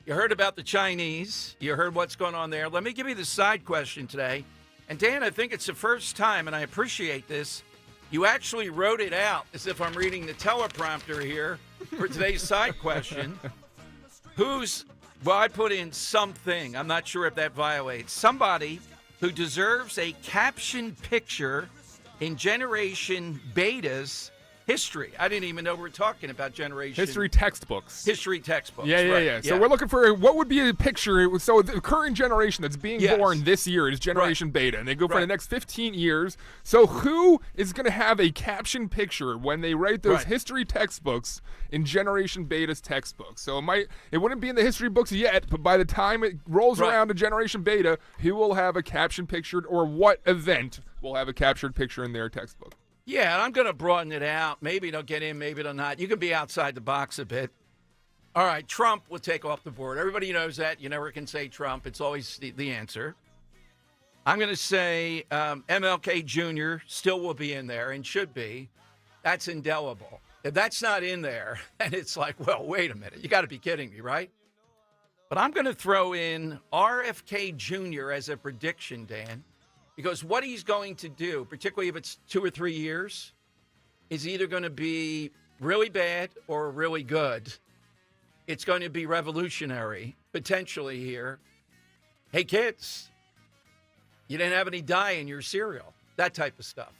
S3: You heard about the Chinese. You heard what's going on there. Let me give you the side question today. And Dan, I think it's the first time, and I appreciate this, you actually wrote it out as if I'm reading the teleprompter here for today's side question. Well, I put in something. I'm not sure if that violates. Somebody who deserves a caption picture in Generation Beta's history. I didn't even know we were talking about Generation.
S10: History textbooks.
S3: History textbooks.
S10: Yeah. So we're looking for what would be a picture. So the current generation that's being born this year is Generation Beta, and they go for the next 15 years. So who is going to have a caption picture when they write those history textbooks in Generation Beta's textbooks? So it wouldn't be in the history books yet, but by the time it rolls around to Generation Beta, who will have a caption pictured, or what event will have a captured picture in their textbook?
S3: Yeah, I'm going to broaden it out. Maybe they'll get in, maybe they'll not. You can be outside the box a bit. All right, Trump will take off the board. Everybody knows that. You never can say Trump. It's always the answer. I'm going to say MLK Jr. still will be in there and should be. That's indelible. If that's not in there, then it's like, well, wait a minute. You got to be kidding me, right? But I'm going to throw in RFK Jr. as a prediction, Dan. Because what he's going to do, particularly if it's 2 or 3 years, is either going to be really bad or really good. It's going to be revolutionary, potentially here. Hey, kids, you didn't have any dye in your cereal. That type of stuff.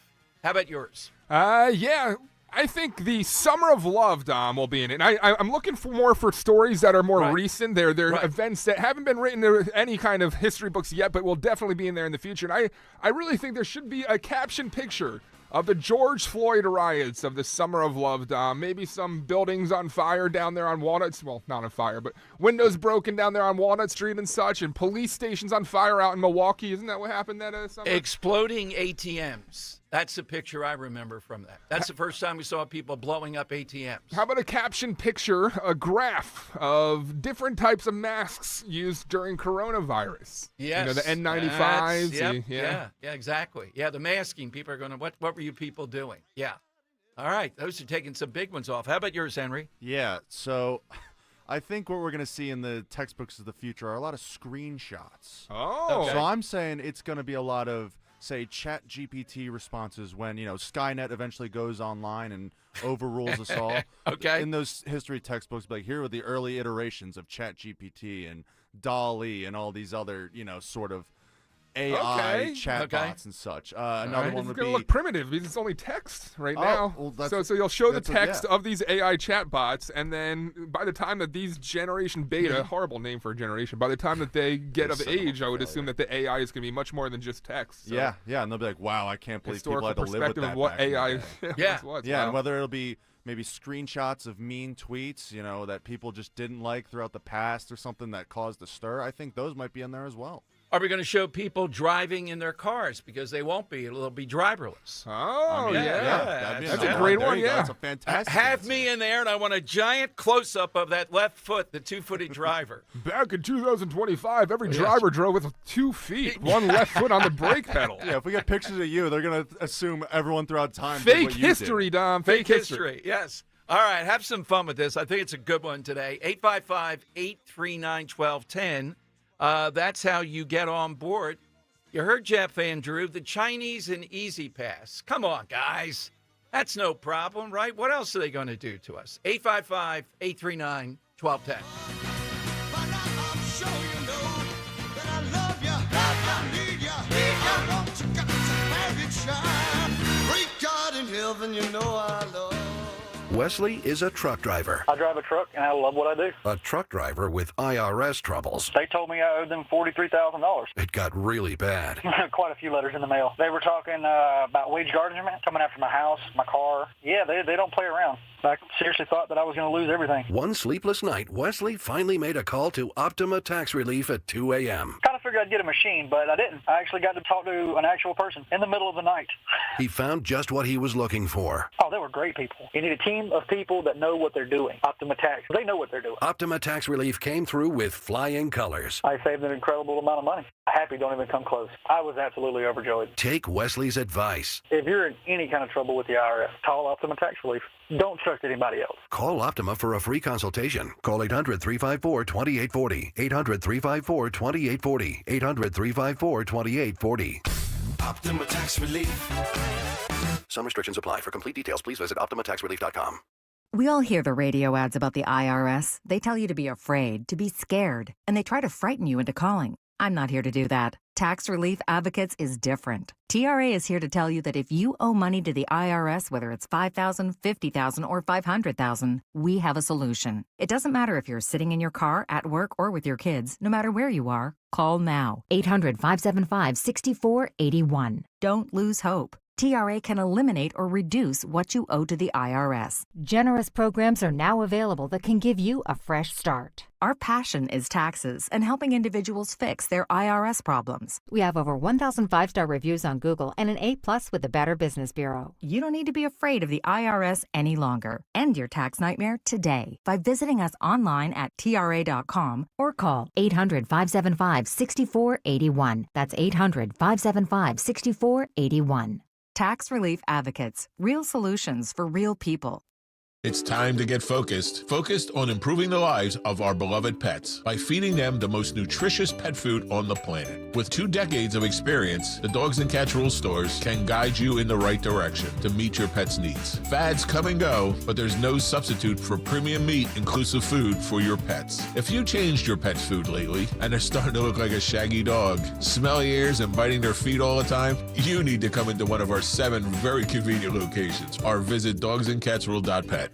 S3: How about yours?
S10: Yeah. I think the Summer of Love, Dom, will be in it. And I'm looking for stories that are more recent. They're events that haven't been written in any kind of history books yet, but will definitely be in there in the future. And I really think there should be a caption picture of the George Floyd riots of the Summer of Love, Dom. Maybe some buildings on fire down there on Walnut. Well, not on fire, but windows broken down there on Walnut Street and such, and police stations on fire out in Milwaukee. Isn't that what happened that summer?
S3: Exploding ATMs. That's the picture I remember from that. That's the first time we saw people blowing up ATMs.
S10: How about a caption picture, a graph of different types of masks used during coronavirus?
S3: Yes.
S10: You know, the N95s.
S3: Yeah, exactly. Yeah, the masking. People are going to, what were you people doing? Yeah. All right. Those are taking some big ones off. How about yours, Henry?
S1: Yeah, so I think what we're going to see in the textbooks of the future are a lot of screenshots.
S10: Oh.
S1: Okay. So I'm saying it's going to be a lot of, say, Chat GPT responses when, Skynet eventually goes online and overrules us all.
S3: Okay.
S1: In those history textbooks, like, here are the early iterations of Chat GPT and DALL-E and all these other, sort of AI chatbots and such. Another one
S10: it's
S1: would
S10: going
S1: be
S10: to look primitive because it's only text right now.
S1: Well,
S10: so you'll show the
S1: that's
S10: text of these AI chatbots, and then by the time that these generation beta, horrible name for a generation, by the time that they get of age, I would assume that the AI is going to be much more than just text. So
S1: yeah, and they'll be like, wow, I can't believe people had to live with
S10: perspective
S1: that.
S10: of what
S1: back in the
S10: AI
S1: day.
S10: was.
S1: And whether it'll be maybe screenshots of mean tweets, that people just didn't like throughout the past or something that caused a stir. I think those might be in there as well.
S3: Are we going to show people driving in their cars? Because they won't be. It'll be driverless.
S10: Oh,
S1: yeah.
S10: That's a great one, yeah.
S1: That's a fantastic
S3: Have me in there, and I want a giant close-up of that left foot, the two-footed driver.
S10: Back in 2025, every driver drove with 2 feet, one left foot on the brake pedal.
S1: Yeah, if we get pictures of you, they're going to assume everyone throughout time did
S10: Fake
S1: what you
S10: history,
S1: did.
S10: Dom. Fake history.
S3: Yes. All right, have some fun with this. I think it's a good one today. 855-839-1210. That's how you get on board. You heard Jeff Andrew, the Chinese and Easy Pass. Come on, guys. That's no problem, right? What else are they going to do to us? 855-839-1210.
S4: Wesley is a truck driver.
S6: I drive a truck, and I love what I do.
S4: A truck driver with IRS troubles.
S6: They told me I owed them $43,000.
S4: It got really bad.
S6: Quite a few letters in the mail. They were talking about wage garnishment, coming after my house, my car. Yeah, they don't play around. I seriously thought that I was going to lose everything.
S4: One sleepless night, Wesley finally made a call to Optima Tax Relief at 2 a.m.
S6: Kind of figured I'd get a machine, but I didn't. I actually got to talk to an actual person in the middle of the night.
S4: He found just what he was looking for.
S6: Oh, they were great people. You need a team of people that know what they're doing. Optima Tax, they know what they're doing.
S4: Optima Tax Relief came through with flying colors.
S6: I saved an incredible amount of money. Happy don't even come close. I was absolutely overjoyed.
S4: Take Wesley's advice.
S6: If you're in any kind of trouble with the IRS, call Optima Tax Relief. Don't trust anybody else.
S4: Call Optima for a free consultation. Call 800-354-2840. 800-354-2840. 800-354-2840.
S2: Optima Tax Relief.
S4: Some restrictions apply. For complete details, please visit OptimaTaxRelief.com.
S12: We all hear the radio ads about the IRS. They tell you to be afraid, to be scared, and they try to frighten you into calling. I'm not here to do that. Tax Relief Advocates is different. TRA is here to tell you that if you owe money to the IRS, whether it's $5,000, $50,000, or $500,000, we have a solution. It doesn't matter if you're sitting in your car, at work, or with your kids. No matter where you are, call now. 800-575-6481. Don't lose hope. TRA can eliminate or reduce what you owe to the IRS.
S13: Generous programs are now available that can give you a fresh start.
S12: Our passion is taxes and helping individuals fix their IRS problems.
S13: We have over 1,000 5-star reviews on Google and an A+ with the Better Business Bureau.
S12: You don't need to be afraid of the IRS any longer. End your tax nightmare today by visiting us online at TRA.com
S13: or call 800-575-6481. That's 800-575-6481.
S12: Tax Relief Advocates. Real solutions for real people.
S14: It's time to get focused. Focused on improving the lives of our beloved pets by feeding them the most nutritious pet food on the planet. With 2 decades of experience, the Dogs and Cats Rules stores can guide you in the right direction to meet your pet's needs. Fads come and go, but there's no substitute for premium meat inclusive food for your pets. If you changed your pet's food lately and they're starting to look like a shaggy dog, smelly ears and biting their feet all the time, you need to come into one of our 7 very convenient locations or visit dogsandcatsrule.pet.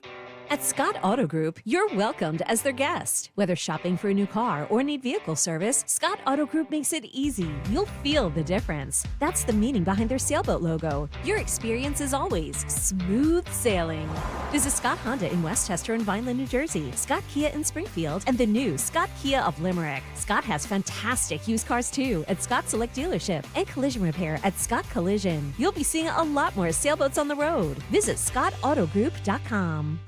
S24: At Scott Auto Group, you're welcomed as their guest. Whether shopping for a new car or need vehicle service, Scott Auto Group makes it easy. You'll feel the difference. That's the meaning behind their sailboat logo. Your experience is always smooth sailing. Visit Scott Honda in Westchester and Vineland, New Jersey, Scott Kia in Springfield, and the new Scott Kia of Limerick. Scott has fantastic used cars too at Scott Select Dealership and collision repair at Scott Collision. You'll be seeing a lot more sailboats on the road. Visit ScottAutoGroup.com.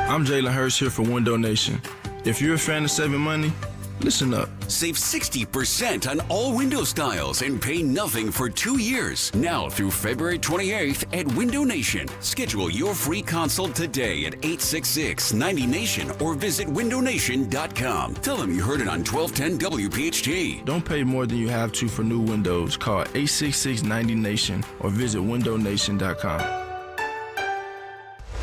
S26: I'm Jalen Hurst here for Window Nation. If you're a fan of saving money, listen up.
S7: Save 60% on all window styles and pay nothing for 2 years. Now through February 28th at Window Nation. Schedule your free consult today at 866-90-NATION or visit windownation.com. Tell them you heard it on 1210 WPHT.
S26: Don't pay more than you have to for new windows. Call 866-90-NATION or visit windownation.com.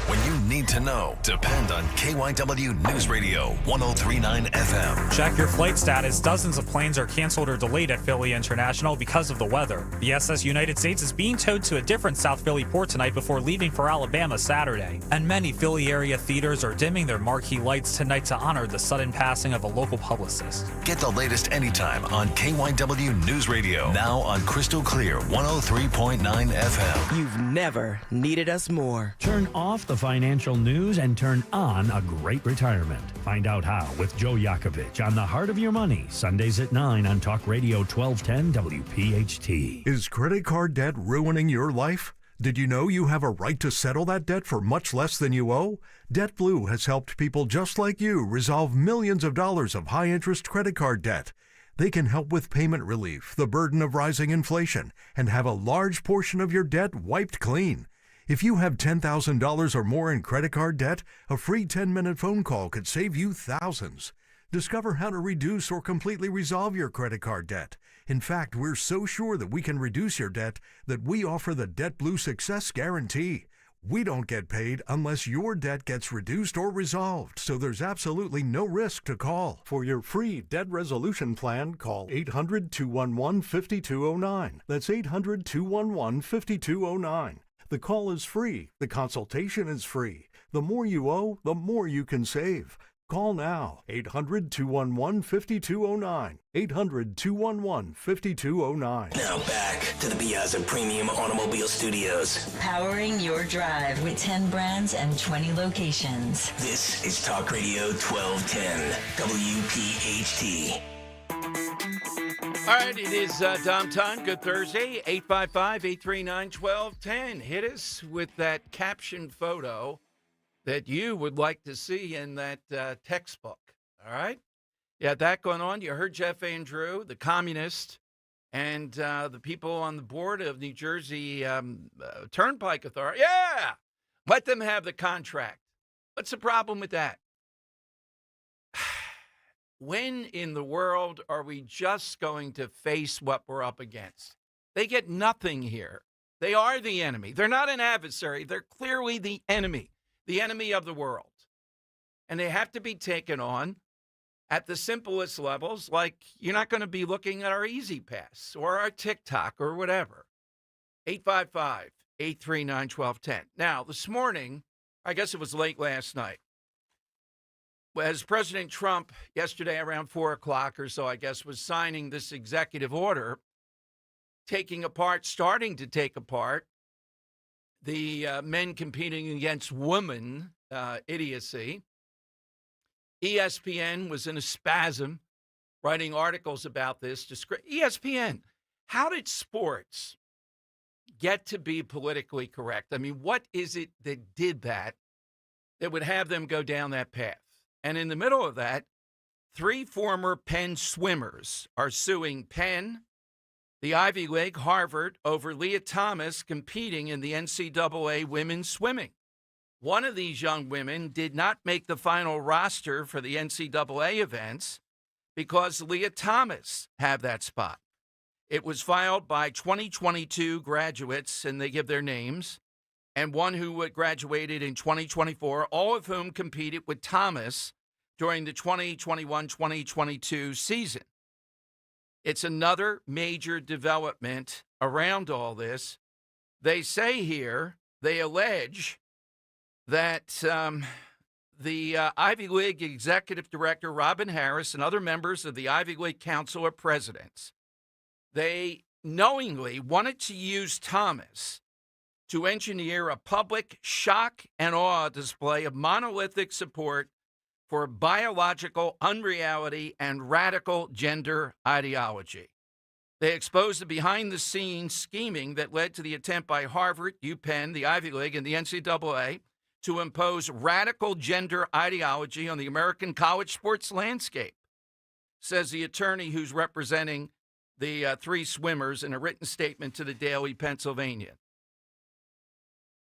S2: When you need
S5: need to know. Depend on KYW News Radio 103.9 FM.
S8: Check your flight status. Dozens of planes are canceled or delayed at Philly International because of the weather. The SS United States is being towed to a different South Philly port tonight before leaving for Alabama Saturday. And many Philly area theaters are dimming their marquee lights tonight to honor the sudden passing of a local publicist.
S5: Get the latest anytime on KYW News Radio. Now on Crystal Clear 103.9 FM.
S9: You've never needed us more.
S15: Turn off the financial news and turn on a great retirement. Find out how with Joe Yakovich on The Heart of Your Money, Sundays at 9 on Talk Radio 1210 WPHT.
S16: Is credit card debt ruining your life? Did you know you have a right to settle that debt for much less than you owe? DebtBlue has helped people just like you resolve millions of dollars of high-interest credit card debt. They can help with payment relief, the burden of rising inflation, and have a large portion of your debt wiped clean. If you have $10,000 or more in credit card debt, a free 10-minute phone call could save you thousands. Discover how to reduce or completely resolve your credit card debt. In fact, we're so sure that we can reduce your debt that we offer the DebtBlue Success Guarantee. We don't get paid unless your debt gets reduced or resolved, so there's absolutely no risk to call. For your free debt resolution plan, call 800-211-5209. That's 800-211-5209. The call is free. The consultation is free. The more you owe, the more you can save. Call now, 800-211-5209, 800-211-5209.
S2: Now back to the Piazza Premium Automobile Studios.
S17: Powering your drive with 10 brands and 20 locations.
S2: This is Talk Radio 1210, WPHT.
S3: All right, it is Dom time. Good Thursday, 855-839-1210. Hit us with that caption photo that you would like to see in that textbook, all right? Yeah, that going on. You heard Jeff Andrew, the communist, and the people on the board of New Jersey Turnpike Authority. Yeah, let them have the contract. What's the problem with that? When in the world are we just going to face what we're up against? They get nothing here. They are the enemy. They're not an adversary. They're clearly the enemy of the world. And they have to be taken on at the simplest levels, like you're not going to be looking at our Easy Pass or our TikTok or whatever. 855-839-1210. Now, this morning, I guess it was late last night, as President Trump yesterday around 4 o'clock or so, I guess, was signing this executive order, starting to take apart the men competing against women idiocy. ESPN was in a spasm writing articles about this. ESPN, how did sports get to be politically correct? I mean, what is it that did that would have them go down that path? And in the middle of that, 3 former Penn swimmers are suing Penn, the Ivy League, Harvard, over Leah Thomas competing in the NCAA women's swimming. One of these young women did not make the final roster for the NCAA events because Leah Thomas had that spot. It was filed by 2022 graduates, and they give their names, and one who graduated in 2024, all of whom competed with Thomas during the 2021-2022 season. It's another major development around all this. They say here, they allege that the Ivy League executive director, Robin Harris, and other members of the Ivy League Council of Presidents, they knowingly wanted to use Thomas to engineer a public shock and awe display of monolithic support for biological unreality and radical gender ideology. They exposed the behind-the-scenes scheming that led to the attempt by Harvard, UPenn, the Ivy League, and the NCAA to impose radical gender ideology on the American college sports landscape, says the attorney who's representing the 3 swimmers in a written statement to the Daily Pennsylvanian.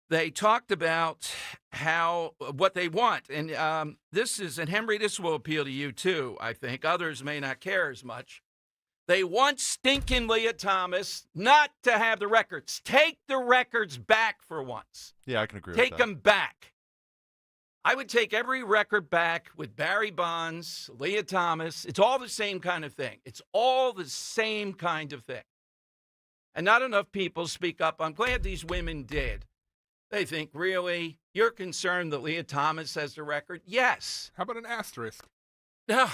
S3: They talked about what they want. And and Henry, this will appeal to you too, I think. Others may not care as much. They want stinking Leah Thomas not to have the records. Take the records back for once.
S1: Yeah, I can agree with that.
S3: Take them back. I would take every record back with Barry Bonds, Leah Thomas. It's all the same kind of thing. It's all the same kind of thing. And not enough people speak up. I'm glad these women did. They think, really? You're concerned that Leah Thomas has the record? Yes.
S10: How about an asterisk?
S3: No.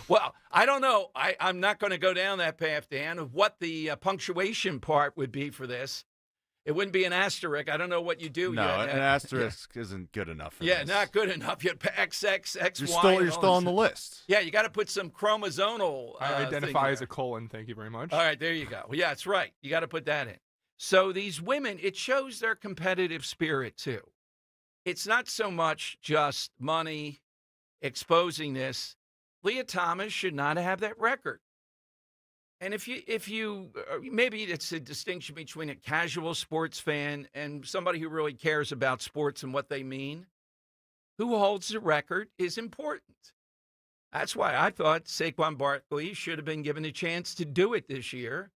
S3: Well, I don't know. I'm not going to go down that path, Dan, of what the punctuation part would be for this. It wouldn't be an asterisk. I don't know what you do.
S1: No,
S3: yet.
S1: an asterisk isn't good enough for
S3: Yeah,
S1: this.
S3: not good enough. You XX, XY.
S1: You're still on the list.
S3: Yeah, you got to put some chromosomal.
S10: I identify
S3: thing
S10: as a colon. Thank you very much.
S3: All right, there you go. Yeah, that's right. You got to put that in. So these women, it shows their competitive spirit too. It's not so much just money exposing this. Leah Thomas should not have that record. And if you maybe it's a distinction between a casual sports fan and somebody who really cares about sports and what they mean. Who holds the record is important. That's why I thought Saquon Barkley should have been given a chance to do it this year.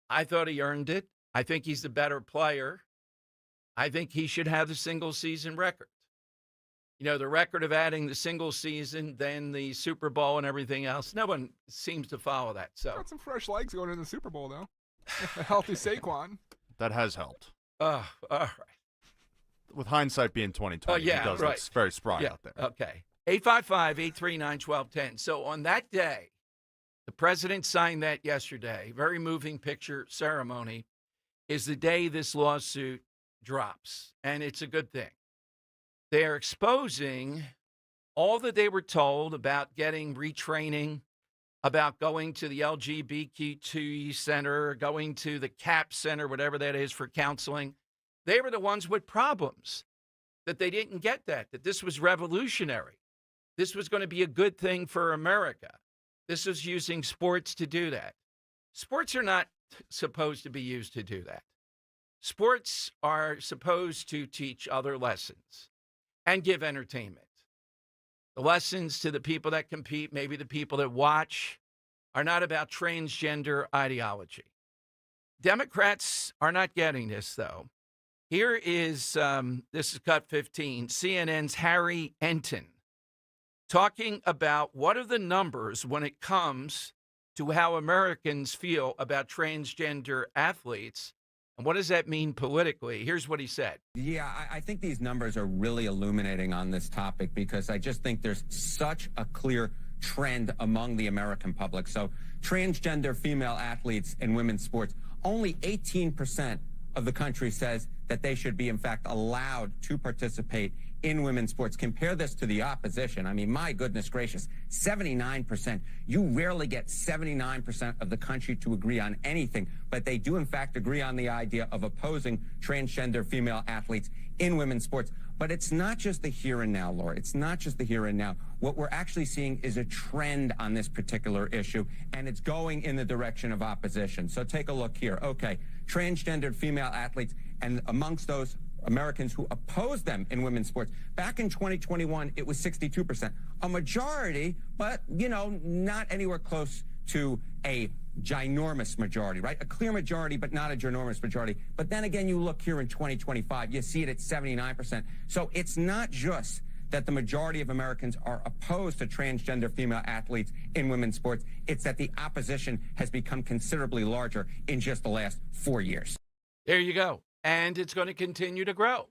S3: I thought he earned it. I think he's the better player. I think he should have the single season record. You know, the record of adding the single season, then the Super Bowl and everything else. No one seems to follow that. So
S10: Got some fresh legs going into the Super Bowl, though. A healthy Saquon.
S1: That has helped.
S3: All right.
S1: With hindsight being 2020,
S3: yeah,
S1: he does
S3: right.
S1: look very spry
S3: Yeah,
S1: out there.
S3: Okay. 855-839-1210. So on that day, the president signed that yesterday. Very moving picture ceremony is the day this lawsuit drops. And it's a good thing. They're exposing all that they were told about getting retraining, about going to the LGBTQ center, going to the CAP center, whatever that is for counseling. They were the ones with problems, that they didn't get that this was revolutionary. This was going to be a good thing for America. This is using sports to do that. Sports are not supposed to be used to do that. Sports are supposed to teach other lessons and give entertainment. The lessons to the people that compete, maybe the people that watch, are not about transgender ideology. Democrats are not getting this, though. Here is, this is Cut 15, CNN's Harry Enton, talking about what are the numbers when it comes to how Americans feel about transgender athletes. And what does that mean politically? Here's what he said.
S11: Yeah, I think these numbers are really illuminating on this topic because I just think there's such a clear trend among the American public. So transgender female athletes in women's sports, only 18% of the country says that they should be, in fact, allowed to participate in women's sports. Compare this to the opposition. I mean, my goodness gracious, 79%. You rarely get 79% of the country to agree on anything, but they do, in fact, agree on the idea of opposing transgender female athletes in women's sports. But it's not just the here and now, Laura. It's not just the here and now. What we're actually seeing is a trend on this particular issue, and it's going in the direction of opposition. So take a look here. Okay, transgendered female athletes, and amongst those Americans who oppose them in women's sports. Back in 2021, it was 62%. A majority, but, you know, not anywhere close to a ginormous majority, right? A clear majority, but not a ginormous majority. But then again, you look here in 2025, you see it at 79%. So it's not just that the majority of Americans are opposed to transgender female athletes in women's sports. It's that the opposition has become considerably larger in just the last 4 years.
S3: There you go. And it's going to continue to grow.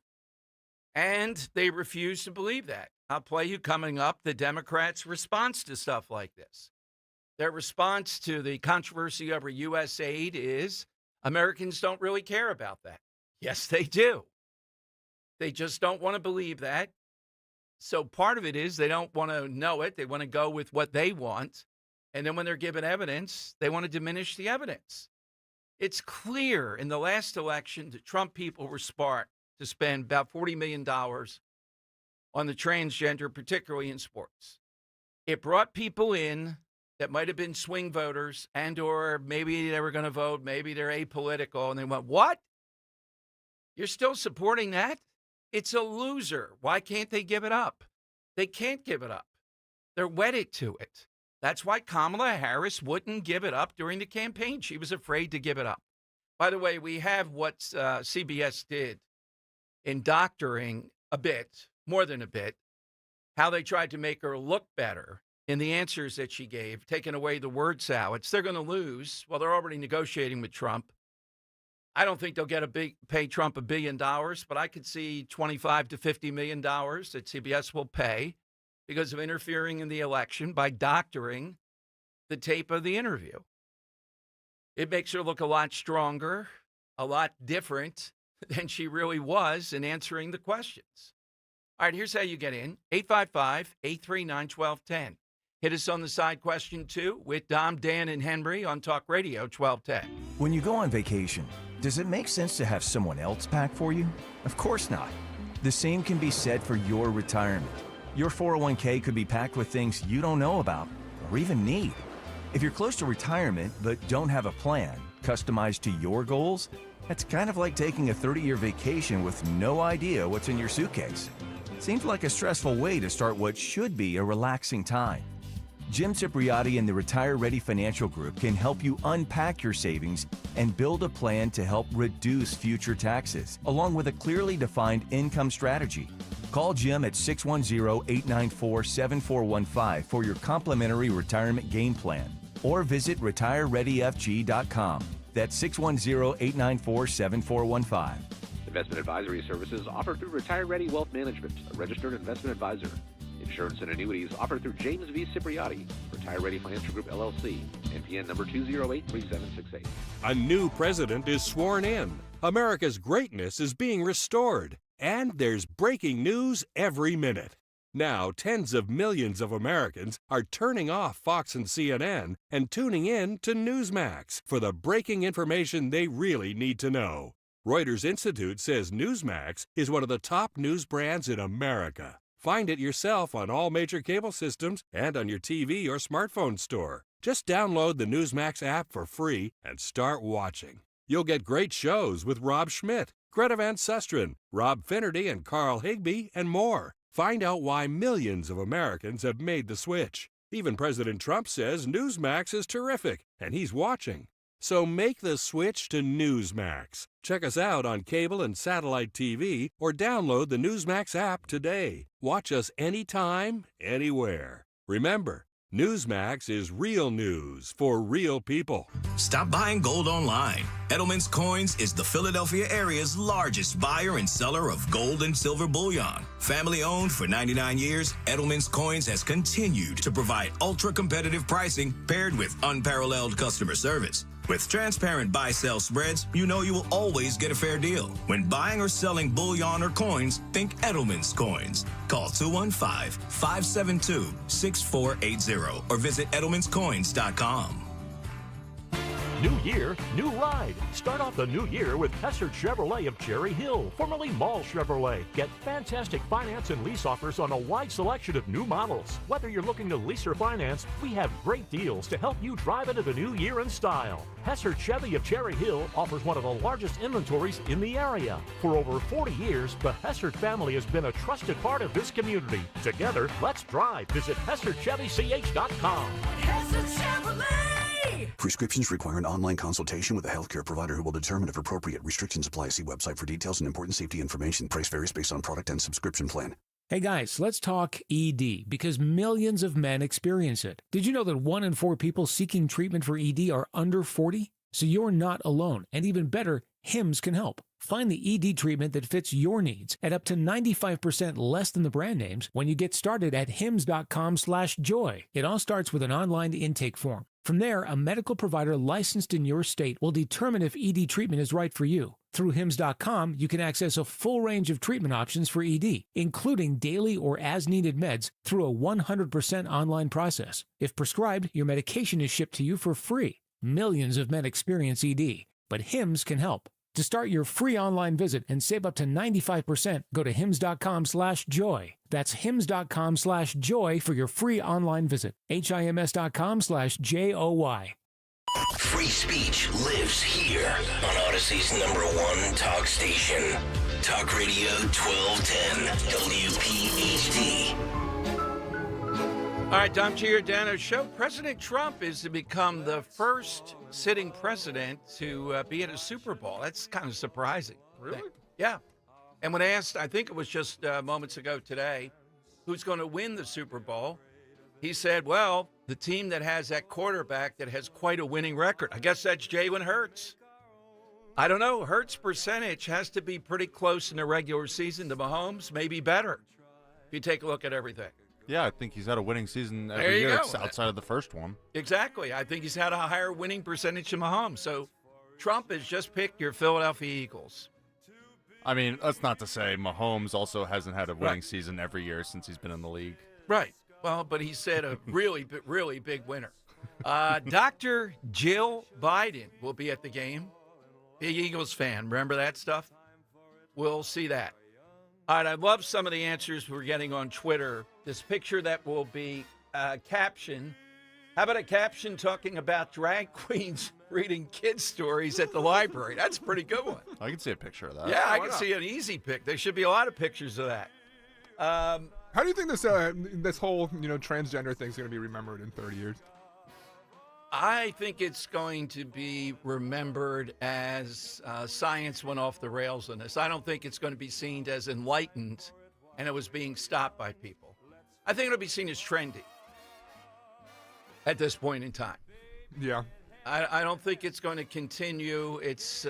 S3: And they refuse to believe that. I'll play you coming up the Democrats' response to stuff like this. Their response to the controversy over U.S. aid is Americans don't really care about that. Yes, they do. They just don't want to believe that. So part of it is they don't want to know it. They want to go with what they want. And then when they're given evidence, they want to diminish the evidence. It's clear in the last election, the Trump people were smart to spend about $40 million on the transgender, particularly in sports. It brought people in that might have been swing voters and or maybe they were going to vote, maybe they're apolitical, and they went, what? You're still supporting that? It's a loser. Why can't they give it up? They can't give it up. They're wedded to it. That's why Kamala Harris wouldn't give it up during the campaign. She was afraid to give it up. By the way, we have what CBS did in doctoring a bit, more than a bit, how they tried to make her look better in the answers that she gave, taking away the word salads. They're going to lose. Well, they're already negotiating with Trump. I don't think they'll pay Trump $1 billion, but I could see $25 to $50 million that CBS will pay because of interfering in the election by doctoring the tape of the interview. It makes her look a lot stronger, a lot different than she really was in answering the questions. All right, here's how you get in. 855-839-1210. Hit us on the side question 2 with Dom, Dan, and Henry on Talk Radio 1210.
S18: When you go on vacation, does it make sense to have someone else pack for you? Of course not. The same can be said for your retirement. Your 401k could be packed with things you don't know about or even need. If you're close to retirement but don't have a plan customized to your goals, that's kind of like taking a 30-year vacation with no idea what's in your suitcase. Seems like a stressful way to start what should be a relaxing time. Jim Cipriotti and the Retire Ready Financial Group can help you unpack your savings and build a plan to help reduce future taxes, along with a clearly defined income strategy. Call Jim at 610-894-7415 for your complimentary retirement game plan, or visit retirereadyfg.com. That's 610-894-7415.
S19: Investment advisory services offered through Retire Ready Wealth Management, a registered investment advisor. Insurance and annuities offered through James V. Cipriotti, Retire Ready Financial Group, LLC, NPN number 2083768.
S20: A new president is sworn in. America's greatness is being restored. And there's breaking news every minute. Now, tens of millions of Americans are turning off Fox and CNN and tuning in to Newsmax for the breaking information they really need to know. Reuters Institute says Newsmax is one of the top news brands in America. Find it yourself on all major cable systems and on your TV or smartphone store. Just download the Newsmax app for free and start watching. You'll get great shows with Rob Schmidt, Greta Van Susteren, Rob Finnerty, and Carl Higbie, and more. Find out why millions of Americans have made the switch. Even President Trump says Newsmax is terrific, and he's watching. So make the switch to Newsmax. Check us out on cable and satellite TV or download the Newsmax app today. Watch us anytime, anywhere. Remember, Newsmax is real news for real people.
S2: Stop buying gold online. Edelman's Coins is the Philadelphia area's largest buyer and seller of gold and silver bullion. Family owned for 99 years, Edelman's Coins has continued to provide ultra-competitive pricing paired with unparalleled customer service. With transparent buy-sell spreads, you know you will always get a fair deal. When buying or selling bullion or coins, think Edelman's Coins. Call 215-572-6480 or visit edelmanscoins.com.
S21: New year, new ride. Start off the new year with Hessert Chevrolet of Cherry Hill, formerly Mall Chevrolet. Get fantastic finance and lease offers on a wide selection of new models. Whether you're looking to lease or finance, we have great deals to help you drive into the new year in style. Hessert Chevy of Cherry Hill offers one of the largest inventories in the area. For over 40 years, the Hessert family has been a trusted part of this community. Together, let's drive. Visit HessertChevyCH.com.
S22: Hessert Chevrolet!
S23: Prescriptions require an online consultation with a healthcare provider who will determine if appropriate. Restrictions apply. See website for details and important safety information. Price varies based on product and subscription plan.
S25: Hey guys, let's talk ED because millions of men experience it. Did you know that 1 in 4 people seeking treatment for ED are under 40? So you're not alone. And even better, HIMS can help. Find the ED treatment that fits your needs at up to 95% less than the brand names when you get started at hims.com/joy. It all starts with an online intake form. From there, a medical provider licensed in your state will determine if ED treatment is right for you. Through hims.com, you can access a full range of treatment options for ED, including daily or as-needed meds through a 100% online process. If prescribed, your medication is shipped to you for free. Millions of men experience ED, but HIMS can help. To start your free online visit and save up to 95%, go to hims.com/joy. That's hims.com/joy for your free online visit. hims.com/joy.
S2: Free speech lives here on Odyssey's #1 talk station. Talk Radio 1210 WPHT.
S3: All right, Dom Giordano Show. President Trump is to become the first sitting president to be at a Super Bowl. That's kind of surprising.
S10: Really?
S3: Yeah. And when asked, I think it was just moments ago today, who's going to win the Super Bowl. He said, well, the team that has that quarterback that has quite a winning record, I guess that's Jalen Hurts. I don't know. Hurts' percentage has to be pretty close in the regular season to Mahomes, maybe better, if you take a look at everything.
S1: Yeah, I think he's had a winning season
S3: There
S1: every
S3: you
S1: year
S3: go.
S1: outside of the first one.
S3: Exactly. I think he's had a higher winning percentage than Mahomes. So Trump has just picked your Philadelphia Eagles.
S1: I mean, that's not to say Mahomes also hasn't had a winning season every year since he's been in the league.
S3: Right. Well, but he said a really, really big winner. Dr. Jill Biden will be at the game. Big Eagles fan. Remember that stuff? We'll see that. All right, I love some of the answers we're getting on Twitter. This picture that will be captioned. How about a caption talking about drag queens reading kids' stories at the library? That's a pretty good one.
S1: I can see a picture of that.
S3: Yeah, I can see an easy pic. There should be a lot of pictures of that.
S10: How do you think this whole transgender thing is going to be remembered in 30 years?
S3: I think it's going to be remembered as science went off the rails on this. I don't think it's going to be seen as enlightened and it was being stopped by people. I think it'll be seen as trendy at this point in time.
S10: Yeah.
S3: I don't think it's going to continue. It's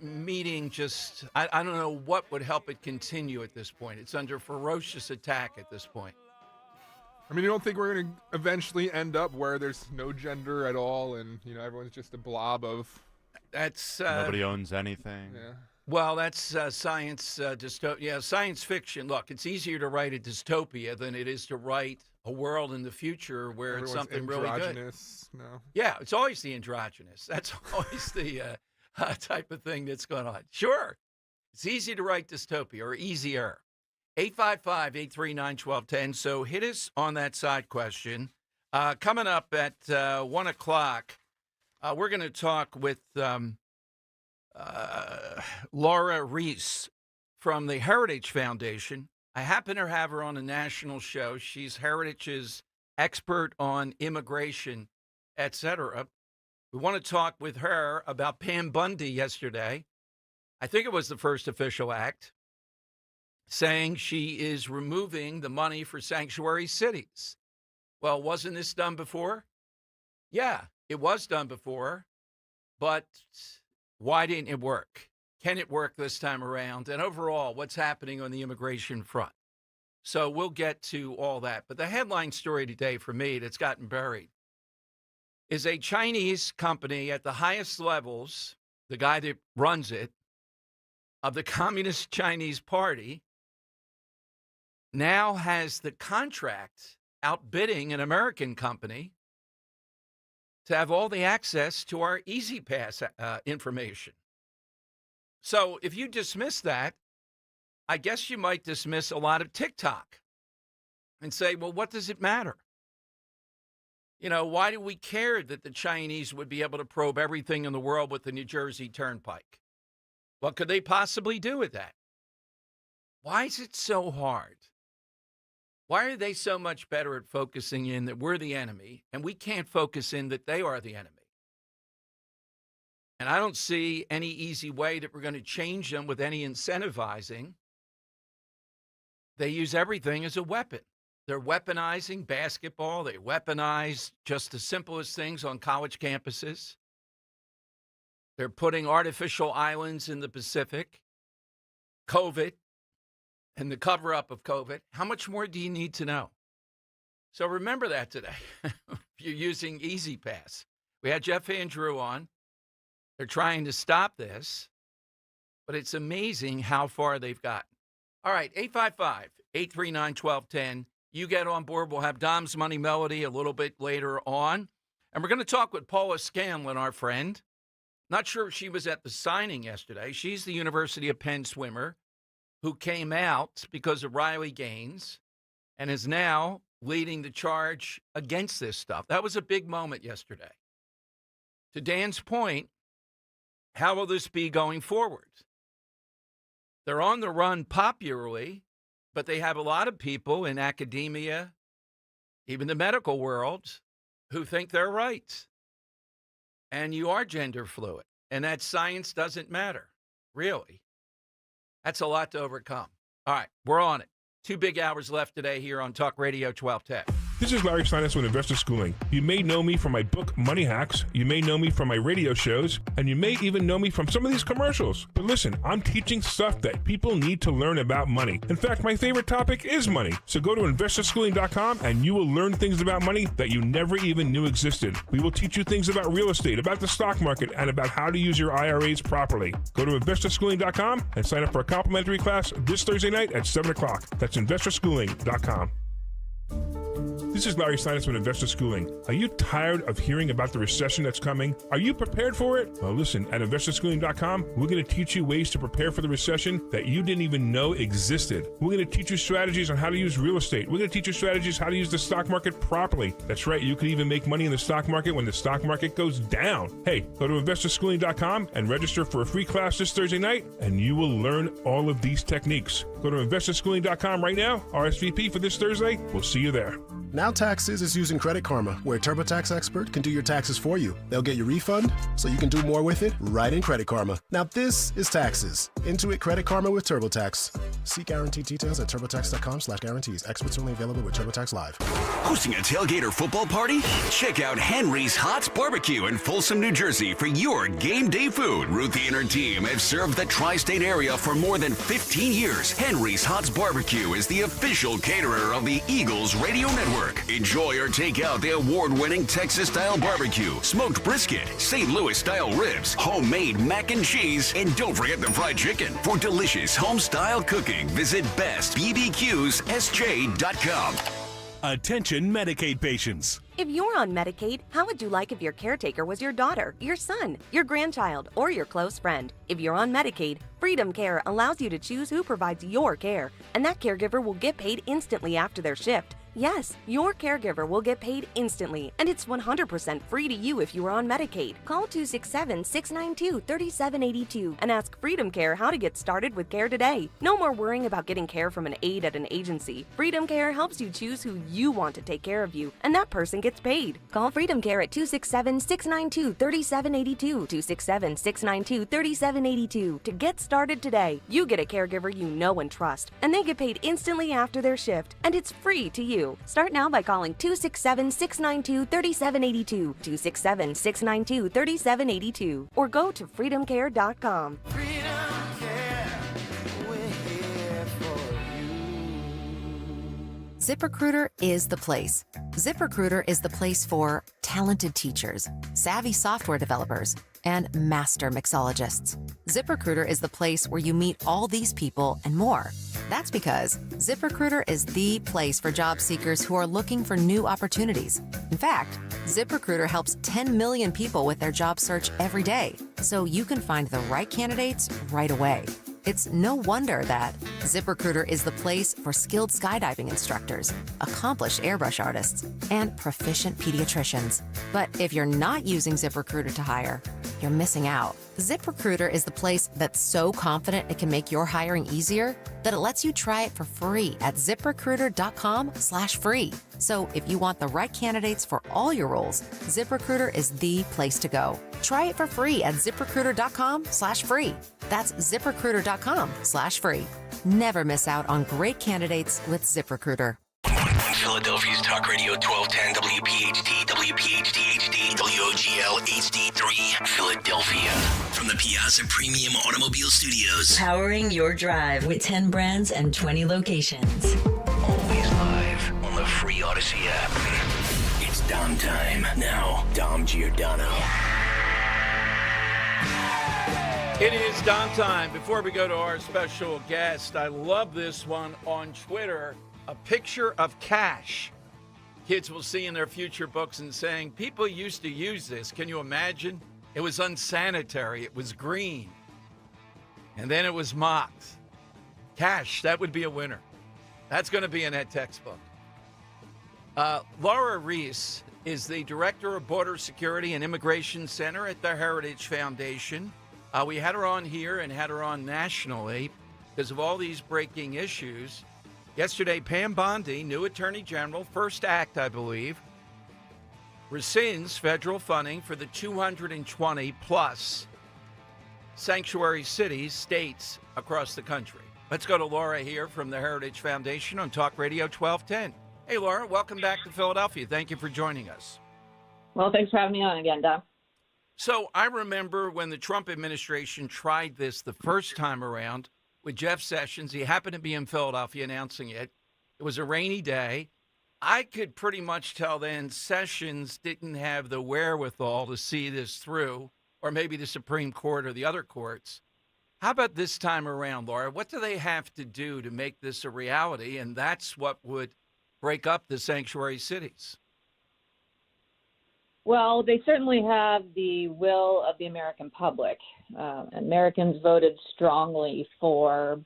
S3: meeting just, I don't know what would help it continue at this point. It's under ferocious attack at this point.
S10: I mean, you don't think we're going to eventually end up where there's no gender at all and, everyone's just a blob of...
S3: That's...
S1: Nobody owns anything.
S10: Yeah.
S3: Well, that's science dystopia. Yeah, science fiction. Look, it's easier to write a dystopia than it is to write a world in the future where
S10: Everyone's
S3: it's something really good.
S10: No.
S3: Yeah, it's always the androgynous. That's always the type of thing that's going on. Sure, it's easy to write dystopia, or easier. 855-839-1210. So hit us on that side question. Coming up at 1 o'clock, we're going to talk with Laura Reese from the Heritage Foundation. I happen to have her on a national show. She's Heritage's expert on immigration, etc. We want to talk with her about Pam Bundy yesterday. I think it was the first official act, saying she is removing the money for sanctuary cities. Well, wasn't this done before? Yeah, it was done before, but why didn't it work? Can it work this time around? And overall, what's happening on the immigration front? So we'll get to all that. But the headline story today for me that's gotten buried is a Chinese company at the highest levels, the guy that runs it, of the Communist Chinese Party, now has the contract outbidding an American company to have all the access to our Easy Pass information. So if you dismiss that, I guess you might dismiss a lot of TikTok and say, well, what does it matter? Why do we care that the Chinese would be able to probe everything in the world with the New Jersey Turnpike? What could they possibly do with that? Why is it so hard? Why are they so much better at focusing in that we're the enemy and we can't focus in that they are the enemy? And I don't see any easy way that we're going to change them with any incentivizing. They use everything as a weapon. They're weaponizing basketball. They weaponize just the simplest things on college campuses. They're putting artificial islands in the Pacific, COVID, and the cover-up of COVID. How much more do you need to know? So remember that today. If you're using Easy Pass. We had Jeff Andrew on. They're trying to stop this, but it's amazing how far they've gotten. All right, 855-839-1210. You get on board. We'll have Dom's Money Melody a little bit later on. And we're going to talk with Paula Scanlan, our friend. Not sure if she was at the signing yesterday. She's the University of Penn swimmer who came out because of Riley Gaines and is now leading the charge against this stuff. That was a big moment yesterday. To Dan's point, how will this be going forward? They're on the run popularly, but they have a lot of people in academia, even the medical world, who think they're right. And you are gender fluid, and that science doesn't matter, really. That's a lot to overcome. All right, we're on it. 2 big hours left today here on Talk Radio 1210.
S4: This is Larry Steinitz with Investor Schooling. You may know me from my book, Money Hacks. You may know me from my radio shows. And you may even know me from some of these commercials. But listen, I'm teaching stuff that people need to learn about money. In fact, my favorite topic is money. So go to investorschooling.com and you will learn things about money that you never even knew existed. We will teach you things about real estate, about the stock market, and about how to use your IRAs properly. Go to investorschooling.com and sign up for a complimentary class this Thursday night at 7 o'clock. That's investorschooling.com. This is Larry Steinitz with Investor Schooling. Are you tired of hearing about the recession that's coming? Are you prepared for it? Well, listen, at investorschooling.com, we're going to teach you ways to prepare for the recession that you didn't even know existed. We're going to teach you strategies on how to use real estate. We're going to teach you strategies how to use the stock market properly. That's right, you could even make money in the stock market when the stock market goes down. Hey, go to investorschooling.com and register for a free class this Thursday night, and you will learn all of these techniques. Go to investorschooling.com right now, RSVP for this Thursday. We'll see you there.
S6: Now Taxes is using Credit Karma, where a TurboTax expert can do your taxes for you. They'll get your refund so you can do more with it right in Credit Karma. Now this is taxes. Intuit Credit Karma with TurboTax. See guaranteed details at turbotax.com/guarantees. Experts only available with TurboTax Live.
S7: Hosting a tailgate or football party? Check out Henry's Hots Barbecue in Folsom, New Jersey for your game day food. Ruthie and her team have served the tri-state area for more than 15 years. Henry's Hots Barbecue is the official caterer of the Eagles Radio Network. Enjoy or take out the award-winning Texas-style barbecue, smoked brisket, St. Louis-style ribs, homemade mac and cheese, and don't forget the fried chicken. For delicious home-style cooking, visit bestbbqssj.com.
S12: Attention Medicaid patients.
S13: If you're on Medicaid, how would you like if your caretaker was your daughter, your son, your grandchild, or your close friend? If you're on Medicaid, Freedom Care allows you to choose who provides your care, and that caregiver will get paid instantly after their shift. Yes, your caregiver will get paid instantly, and it's 100% free to you if you are on Medicaid. Call 267-692-3782 and ask Freedom Care how to get started with care today. No more worrying about getting care from an aide at an agency. Freedom Care helps you choose who you want to take care of you, and that person gets paid. Call Freedom Care at 267-692-3782, 267-692-3782 to get started today. You get a caregiver you know and trust, and they get paid instantly after their shift, and it's free to you. Start now by calling 267-692-3782, 267-692-3782, or go to freedomcare.com.
S14: ZipRecruiter is the place. ZipRecruiter is the place for talented teachers, savvy software developers, and master mixologists. ZipRecruiter is the place where you meet all these people and more. That's because ZipRecruiter is the place for job seekers who are looking for new opportunities. In fact, ZipRecruiter helps 10 million people with their job search every day, so you can find the right candidates right away. It's no wonder that ZipRecruiter is the place for skilled skydiving instructors, accomplished airbrush artists, and proficient pediatricians. But if you're not using ZipRecruiter to hire, you're missing out. ZipRecruiter is the place that's so confident it can make your hiring easier that it lets you try it for free at ZipRecruiter.com/free. So if you want the right candidates for all your roles, ZipRecruiter is the place to go. Try it for free at ZipRecruiter.com/free. That's ZipRecruiter.com/free. Never miss out on great candidates with ZipRecruiter.
S2: Philadelphia's Talk Radio 1210 WPHT, WPHT HD, WOGL HD3, Philadelphia. From the Piazza Premium Automobile Studios.
S17: Powering your drive with 10 brands and 20 locations.
S2: Always live on the free Odyssey app. It's Dom time. Now, Dom Giordano.
S3: It is Dom time. Before we go to our special guest, I love this one on Twitter. A picture of cash. Kids will see in their future books and saying, people used to use this. Can you imagine? It was unsanitary. It was green. And then it was mocked. Cash, that would be a winner. That's going to be in that textbook. Laura Reese is the Director of Border Security and Immigration Center at the Heritage Foundation. We had her on here and had her on nationally because of all these breaking issues. Yesterday, Pam Bondi, new Attorney General, first act, I believe, rescinds federal funding for the 220-plus sanctuary cities, states across the country. Let's go to Laura here from the Heritage Foundation on Talk Radio 1210. Hey, Laura, welcome back to Philadelphia. Thank you for joining us.
S5: Well, thanks for having me on again, Dom.
S3: So I remember when the Trump administration tried this the first time around with Jeff Sessions. He happened to be in Philadelphia announcing it. It was a rainy day. I could pretty much tell then Sessions didn't have the wherewithal to see this through, or maybe the Supreme Court or the other courts. How about this time around, Laura? What do they have to do to make this a reality? And that's what would break up the sanctuary cities.
S5: Well, they certainly have the will of the American public. Americans voted strongly for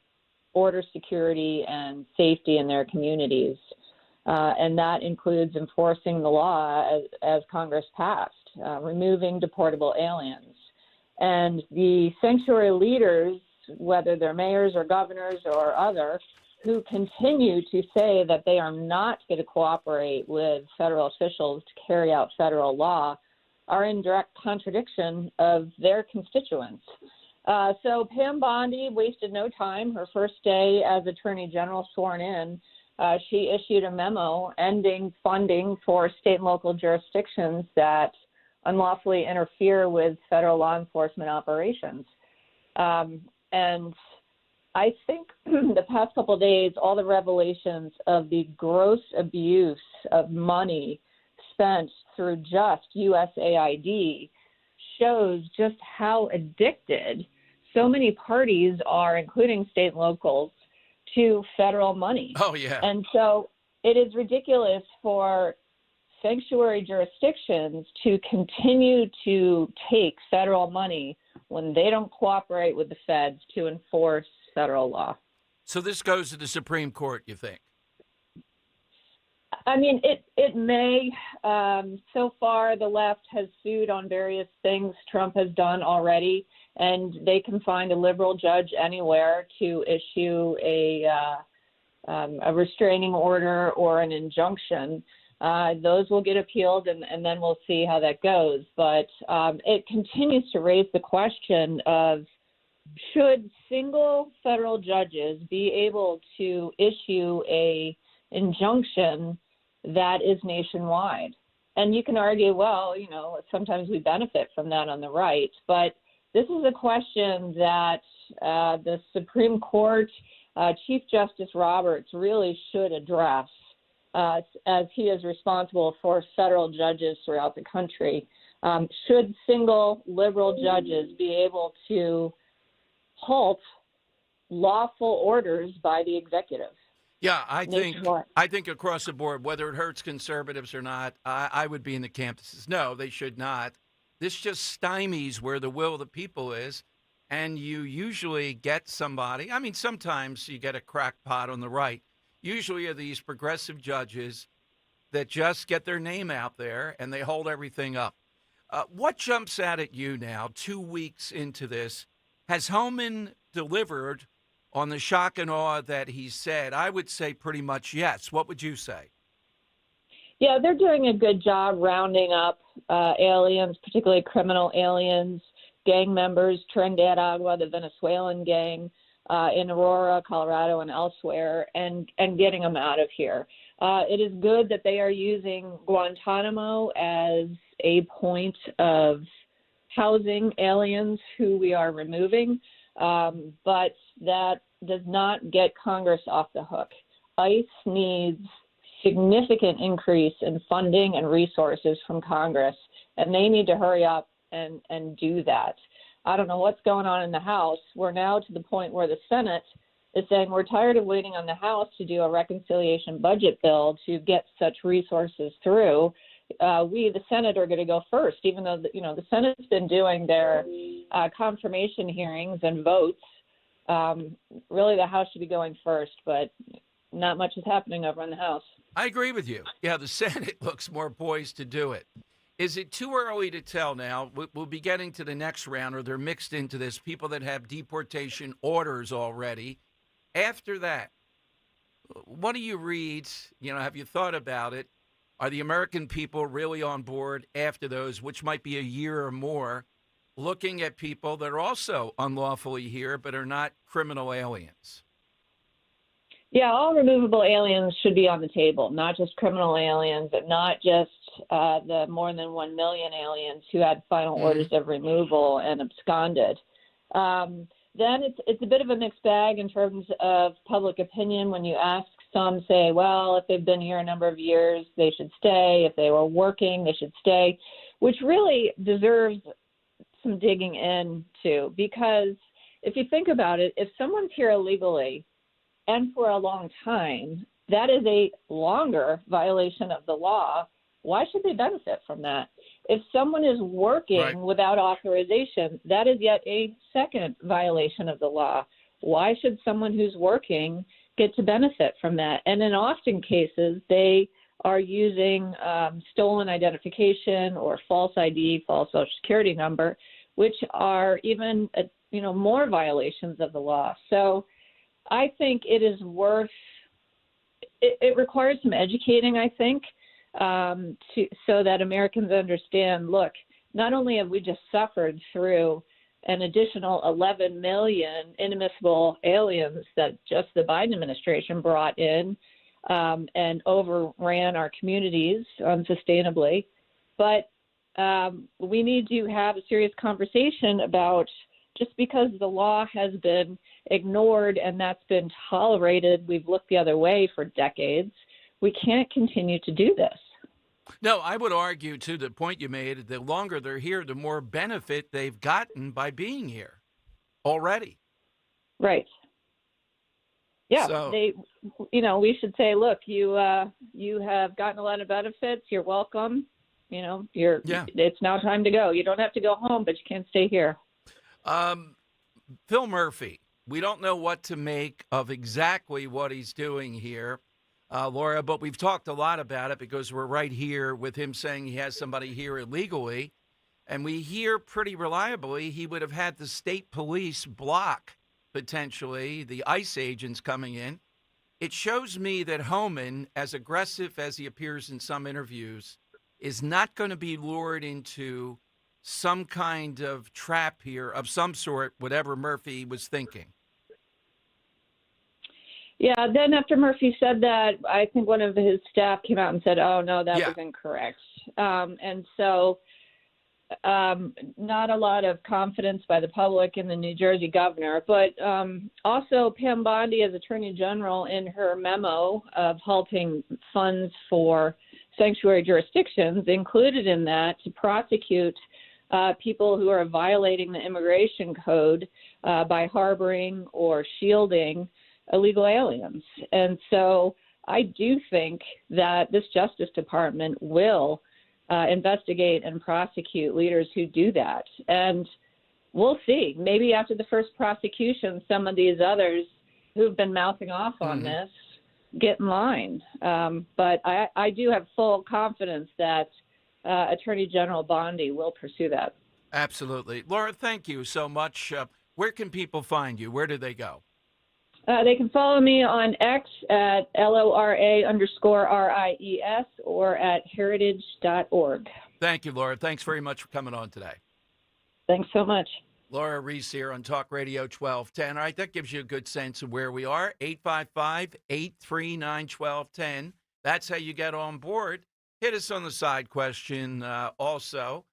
S5: border security and safety in their communities. And that includes enforcing the law as Congress passed, removing deportable aliens. And the sanctuary leaders, whether they're mayors or governors or other, who continue to say that they are not going to cooperate with federal officials to carry out federal law, are in direct contradiction of their constituents. So Pam Bondi wasted no time. Her first day as Attorney General sworn in, she issued a memo ending funding for state and local jurisdictions that unlawfully interfere with federal law enforcement operations. And I think the past couple of days, all the revelations of the gross abuse of money spent through just USAID shows just how addicted so many parties are, including state and locals, to federal money.
S3: Oh, yeah.
S5: And so it is ridiculous for sanctuary jurisdictions to continue to take federal money when they don't cooperate with the feds to enforce federal law.
S3: So this goes to the Supreme Court, you think?
S5: I mean, it may. So far, the left has sued on various things Trump has done already, and they can find a liberal judge anywhere to issue a restraining order or an injunction. Those will get appealed, and then we'll see how that goes. But it continues to raise the question of, should single federal judges be able to issue a injunction that is nationwide? And you can argue, well, you know, sometimes we benefit from that on the right, but this is a question that the Supreme Court, Chief Justice Roberts really should address, as he is responsible for federal judges throughout the country. Should single liberal judges be able to halt lawful orders by the executive?
S3: Yeah, I think across the board, whether it hurts conservatives or not, I would be in the camp that says, no, they should not. This just stymies where the will of the people is, and you usually get somebody. I mean, sometimes you get a crackpot on the right. Usually are these progressive judges that just get their name out there and they hold everything up. What jumps out at you now, 2 weeks into this? Has Homan delivered on the shock and awe that he said? I would say pretty much yes. What would you say?
S5: Yeah, they're doing a good job rounding up aliens, particularly criminal aliens, gang members, Trinidad Agua, the Venezuelan gang, in Aurora, Colorado, and elsewhere, and getting them out of here. It is good that they are using Guantanamo as a point of housing aliens who we are removing, but that does not get Congress off the hook. ICE needs significant increase in funding and resources from Congress, and they need to hurry up and do that. I don't know what's going on in the House. We're now to the point where the Senate is saying we're tired of waiting on the House to do a reconciliation budget bill to get such resources through. We, the Senate, are going to go first, even though the Senate's been doing their confirmation hearings and votes. Really, the House should be going first, but not much is happening over in the House.
S3: I agree with you. Yeah, the Senate looks more poised to do it. Is it too early to tell now? We'll be getting to the next round, or they're mixed into this, people that have deportation orders already. After that, what do you read? Have you thought about it? Are the American people really on board after those, which might be a year or more, looking at people that are also unlawfully here but are not criminal aliens?
S5: Yeah, all removable aliens should be on the table, not just criminal aliens, and not just the more than 1 million aliens who had final orders of removal and absconded. Then it's a bit of a mixed bag in terms of public opinion. When you ask, some say, well, if they've been here a number of years, they should stay. If they were working, they should stay, which really deserves some digging into, because if you think about it, if someone's here illegally and for a long time, that is a longer violation of the law. Why should they benefit from that? If someone is working without authorization, that is yet a second violation of the law. Why should someone who's working get to benefit from that? And in often cases, they are using stolen identification or false ID, false social security number, which are even more violations of the law. So I think it is worth. It requires some educating, I think, so that Americans understand, look, not only have we just suffered through an additional 11 million inadmissible aliens that just the Biden administration brought in and overran our communities unsustainably, but we need to have a serious conversation about, just because the law has been ignored and that's been tolerated, we've looked the other way for decades, we can't continue to do this.
S3: No, I would argue, to the point you made, the longer they're here, the more benefit they've gotten by being here already. Right. Yeah, so, we should say, look, you have gotten a lot of benefits. You're welcome. It's now time to go. You don't have to go home, but you can't stay here. Phil Murphy, we don't know what to make of exactly what he's doing here, Laura, but we've talked a lot about it because we're right here with him saying he has somebody here illegally. And we hear pretty reliably he would have had the state police block, potentially, the ICE agents coming in. It shows me that Homan, as aggressive as he appears in some interviews, is not going to be lured into some kind of trap here of some sort, whatever Murphy was thinking.
S5: Yeah, then after Murphy said that, I think one of his staff came out and said, oh, no, that was incorrect. And so not a lot of confidence by the public in the New Jersey governor, but also Pam Bondi, as Attorney General, in her memo of halting funds for sanctuary jurisdictions, included in that to prosecute people who are violating the immigration code by harboring or shielding illegal aliens. And so I do think that this Justice Department will investigate and prosecute leaders who do that. And we'll see. Maybe after the first prosecution, some of these others who've been mouthing off on this get in line. But I do have full confidence that Attorney General Bondi will pursue that.
S3: Absolutely. Laura, thank you so much. Where can people find you? Where do they go?
S5: They can follow me on X at LORA_RIES or at heritage.org.
S3: Thank you, Laura. Thanks very much for coming on today.
S5: Thanks so much.
S3: Laura Reese here on Talk Radio 1210. All right, that gives you a good sense of where we are. 855-839-1210. That's how you get on board. Hit us on the side question also.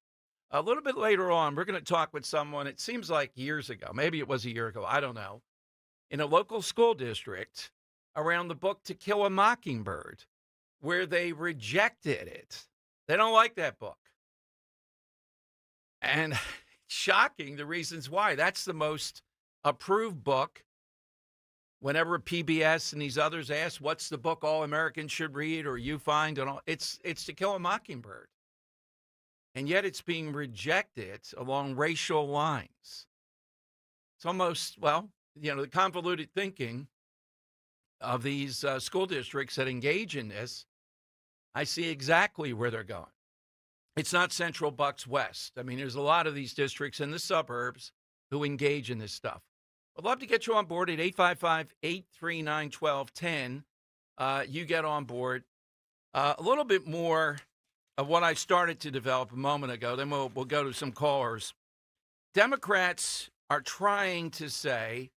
S3: A little bit later on, we're going to talk with someone, it seems like years ago, maybe it was a year ago, I don't know, in a local school district around the book To Kill a Mockingbird, where they rejected it. They don't like that book. And shocking the reasons why. That's the most approved book. Whenever PBS and these others ask, what's the book all Americans should read or you find, and all, it's To Kill a Mockingbird. And yet it's being rejected along racial lines. It's almost, the convoluted thinking of these school districts that engage in this, I see exactly where they're going. It's not Central Bucks West. I mean, there's a lot of these districts in the suburbs who engage in this stuff. I'd love to get you on board at 855-839-1210. You get on board. A little bit more of what I started to develop a moment ago, then we'll go to some callers. Democrats are trying to say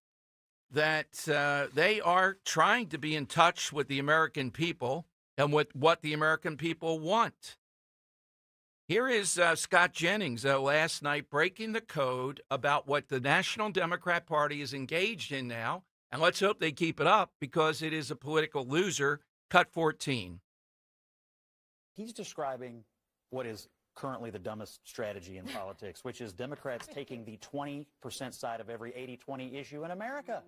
S3: that they are trying to be in touch with the American people and with what the American people want. Here is Scott Jennings last night breaking the code about what the National Democrat Party is engaged in now. And let's hope they keep it up because it is a political loser. Cut 14.
S8: He's describing what is currently the dumbest strategy in politics, which is Democrats taking the 20% side of every 80-20 issue in America.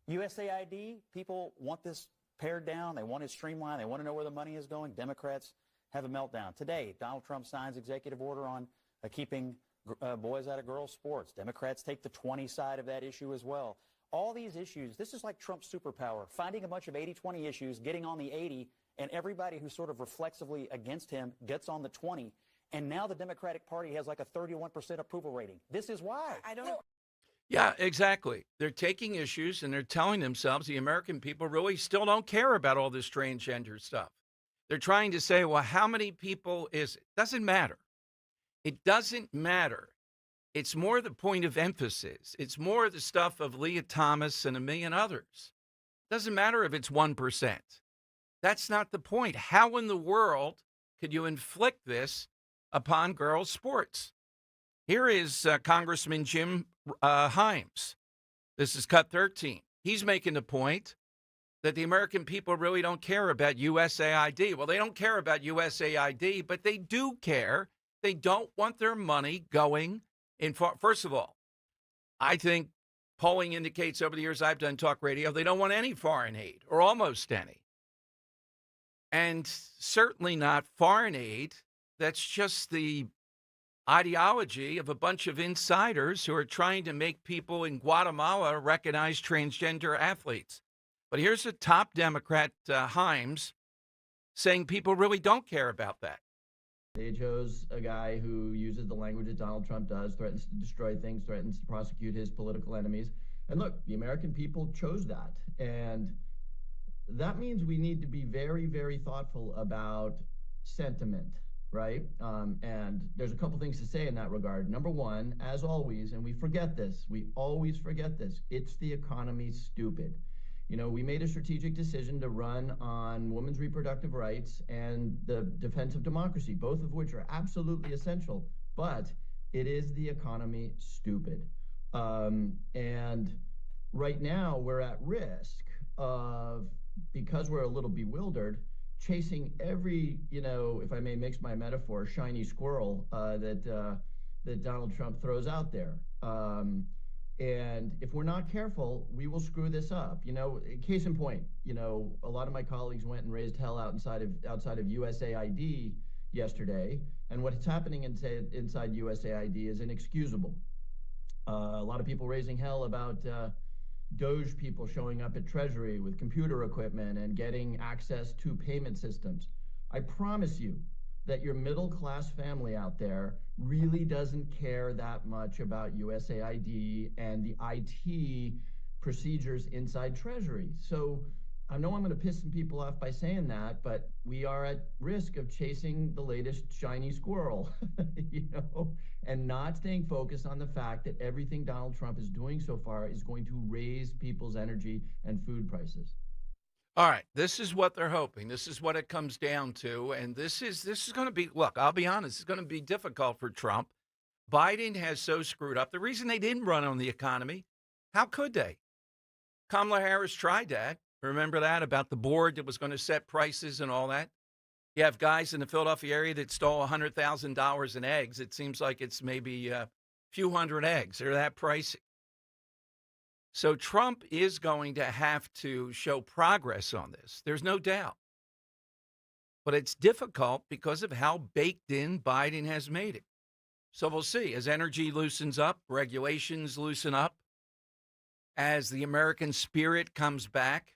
S8: USAID, people want this pared down. They want it streamlined. They want to know where the money is going. Democrats have a meltdown. Today, Donald Trump signs executive order on keeping boys out of girls' sports. Democrats take the 20 side of that issue as well. All these issues, this is like Trump's superpower, finding a bunch of 80-20 issues, getting on the 80, and everybody who's sort of reflexively against him gets on the 20. And now the Democratic Party has like a 31% approval rating. This is why. I don't know.
S3: Yeah, exactly. They're taking issues and they're telling themselves the American people really still don't care about all this transgender stuff. They're trying to say, well, how many people is it? Doesn't matter. It doesn't matter. It's more the point of emphasis. It's more the stuff of Leah Thomas and a million others. Doesn't matter if it's 1%. That's not the point. How in the world could you inflict this upon girls' sports? Here is Congressman Jim Himes. This is cut 13. He's making the point that the American people really don't care about USAID. Well, they don't care about USAID, but they do care. They don't want their money going in. First of all, I think polling indicates over the years I've done talk radio, they don't want any foreign aid or almost any. And certainly not foreign aid. That's just the ideology of a bunch of insiders who are trying to make people in Guatemala recognize transgender athletes. But here's a top Democrat, Himes, saying people really don't care about that.
S9: They chose a guy who uses the language that Donald Trump does, threatens to destroy things, threatens to prosecute his political enemies. And look, the American people chose that. And that means we need to be very, very thoughtful about sentiment, right? And there's a couple things to say in that regard. Number one, as always, and we forget this, we always forget this, it's the economy, stupid. You know, we made a strategic decision to run on women's reproductive rights and the defense of democracy, both of which are absolutely essential, but it is the economy, stupid. And right now we're at risk of, because we're a little bewildered, chasing every, you know, if I may mix my metaphor, shiny squirrel that Donald Trump throws out there. And if we're not careful, we will screw this up. You know, case in point, you know, a lot of my colleagues went and raised hell outside of USAID yesterday, and what's happening inside USAID is inexcusable. A lot of people raising hell about Doge people showing up at Treasury with computer equipment and getting access to payment systems. I promise you that your middle-class family out there really doesn't care that much about USAID and the IT procedures inside Treasury. So I know I'm going to piss some people off by saying that, but we are at risk of chasing the latest shiny squirrel, you know, and not staying focused on the fact that everything Donald Trump is doing so far is going to raise people's energy and food prices.
S3: All right, this is what they're hoping. This is what it comes down to, and this is going to be, look, I'll be honest, it's going to be difficult for Trump. Biden has so screwed up. The reason they didn't run on the economy, how could they? Kamala Harris tried that. Remember that about the board that was going to set prices and all that? You have guys in the Philadelphia area that stole $100,000 in eggs. It seems like it's maybe a few hundred eggs. They're that pricey. So Trump is going to have to show progress on this. There's no doubt. But it's difficult because of how baked in Biden has made it. So we'll see. As energy loosens up, regulations loosen up, as the American spirit comes back,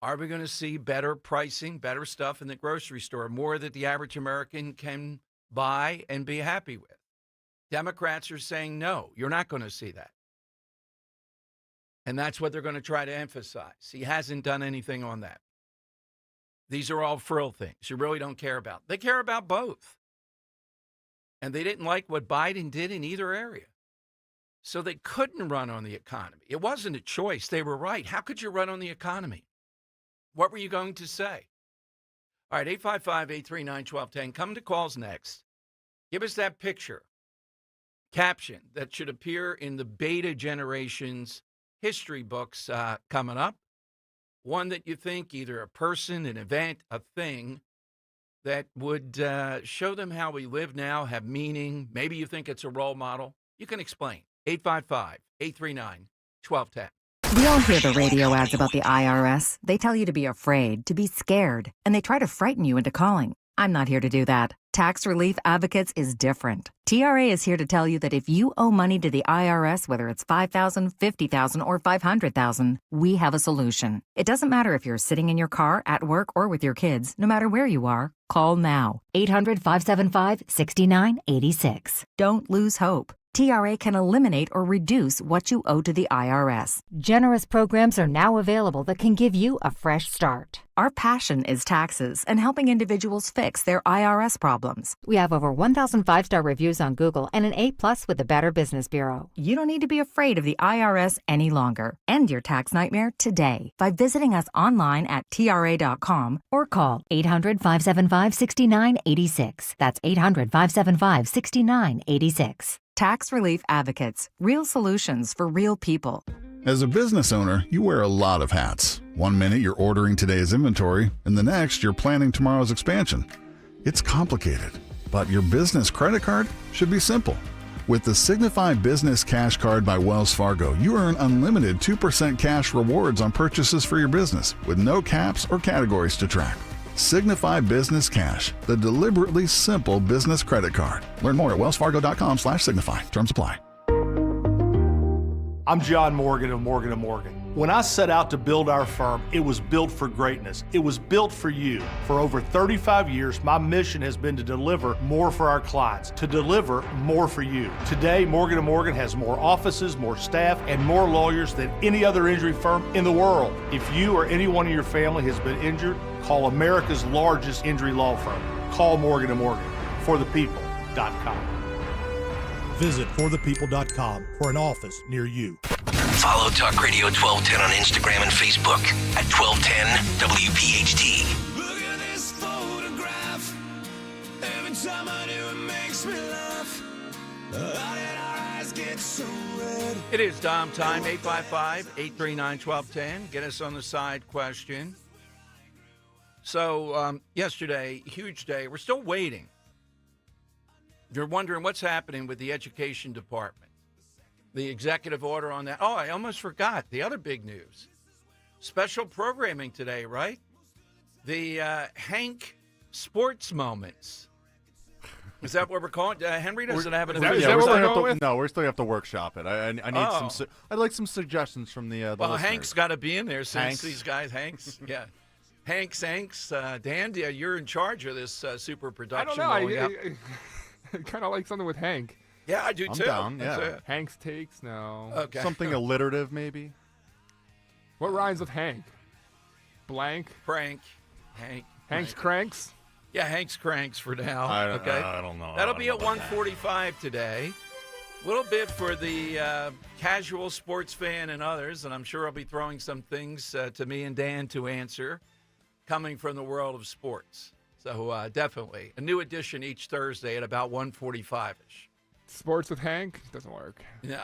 S3: are we going to see better pricing, better stuff in the grocery store, more that the average American can buy and be happy with? Democrats are saying, no, you're not going to see that. And that's what they're going to try to emphasize. He hasn't done anything on that. These are all frill things you really don't care about. They care about both. And they didn't like what Biden did in either area. So they couldn't run on the economy. It wasn't a choice. They were right. How could you run on the economy? What were you going to say? All right, 855-839-1210. Come to calls next. Give us that picture, caption that should appear in the beta generation's history books coming up. One that you think, either a person, an event, a thing, that would show them how we live now, have meaning. Maybe you think it's a role model. You can explain. 855-839-1210.
S14: We all hear the radio ads about the IRS. They tell you to be afraid, to be scared, and they try to frighten you into calling. I'm not here to do that. Tax Relief Advocates is different. TRA is here to tell you that if you owe money to the IRS, whether it's $5,000, $50,000, or $500,000, we have a solution. It doesn't matter if you're sitting in your car, at work, or with your kids. No matter where you are, call now. 800-575-6986. Don't lose hope. TRA can eliminate or reduce what you owe to the IRS.
S11: Generous programs are now available that can give you a fresh start.
S14: Our passion is taxes and helping individuals fix their IRS problems.
S11: We have over 1,000 5-star reviews on Google and an A+ with the Better Business Bureau.
S14: You don't need to be afraid of the IRS any longer. End your tax nightmare today by visiting us online at TRA.com or call 800-575-6986. That's 800-575-6986. Tax Relief Advocates. Real solutions for real people.
S15: As a business owner, you wear a lot of hats. One minute you're ordering today's inventory, and the next you're planning tomorrow's expansion. It's complicated, but your business credit card should be simple. With the Signify Business Cash Card by Wells Fargo, you earn unlimited 2% cash rewards on purchases for your business with no caps or categories to track. Signify Business Cash, the deliberately simple business credit card. Learn more at wellsfargo.com/signify. Terms apply.
S16: I'm John Morgan of Morgan & Morgan. When I set out to build our firm, it was built for greatness. It was built for you. For over 35 years, my mission has been to deliver more for our clients, to deliver more for you. Today, Morgan & Morgan has more offices, more staff, and more lawyers than any other injury firm in the world. If you or anyone in your family has been injured, call America's largest injury law firm. Call Morgan & Morgan. ForThePeople.com.
S18: Visit forthepeople.com for an office near you.
S2: Follow Talk Radio 1210 on Instagram and Facebook at 1210 WPHT.
S22: Look at this photograph. Every time I do, it makes me laugh. How did our eyes get so red?
S3: It is Dom time, 855-839-1210. Get us on the side question. So yesterday, huge day. We're still waiting. You're wondering what's happening with the education department. The executive order on that. Oh, I almost forgot. The other big news. Special programming today, right? The Hank Sports Moments. Is that what we're calling it? Henry doesn't have it.
S1: No, we still have to workshop it. I need some. I'd like some suggestions from the listeners.
S3: Hank's got to be in there since these guys. Hanks, yeah. Hanks. Dan, you're in charge of this super production.
S10: I don't know. I kind of like something with Hank.
S3: Yeah, I do
S1: I'm
S3: too.
S1: Down, yeah.
S10: Hank's takes, no.
S3: Okay.
S1: Something alliterative, maybe.
S10: What rhymes with Hank? Blank.
S3: Prank. Hank.
S10: Hank's cranks.
S3: Yeah, Hank's cranks for now.
S1: I
S3: That'll
S1: don't know.
S3: be at 1:45 today. A little bit for the casual sports fan and others, and I'm sure I'll be throwing some things to me and Dan to answer, coming from the world of sports. So definitely a new edition each Thursday at about 1:45ish.
S10: Sports with Hank doesn't work.
S3: No.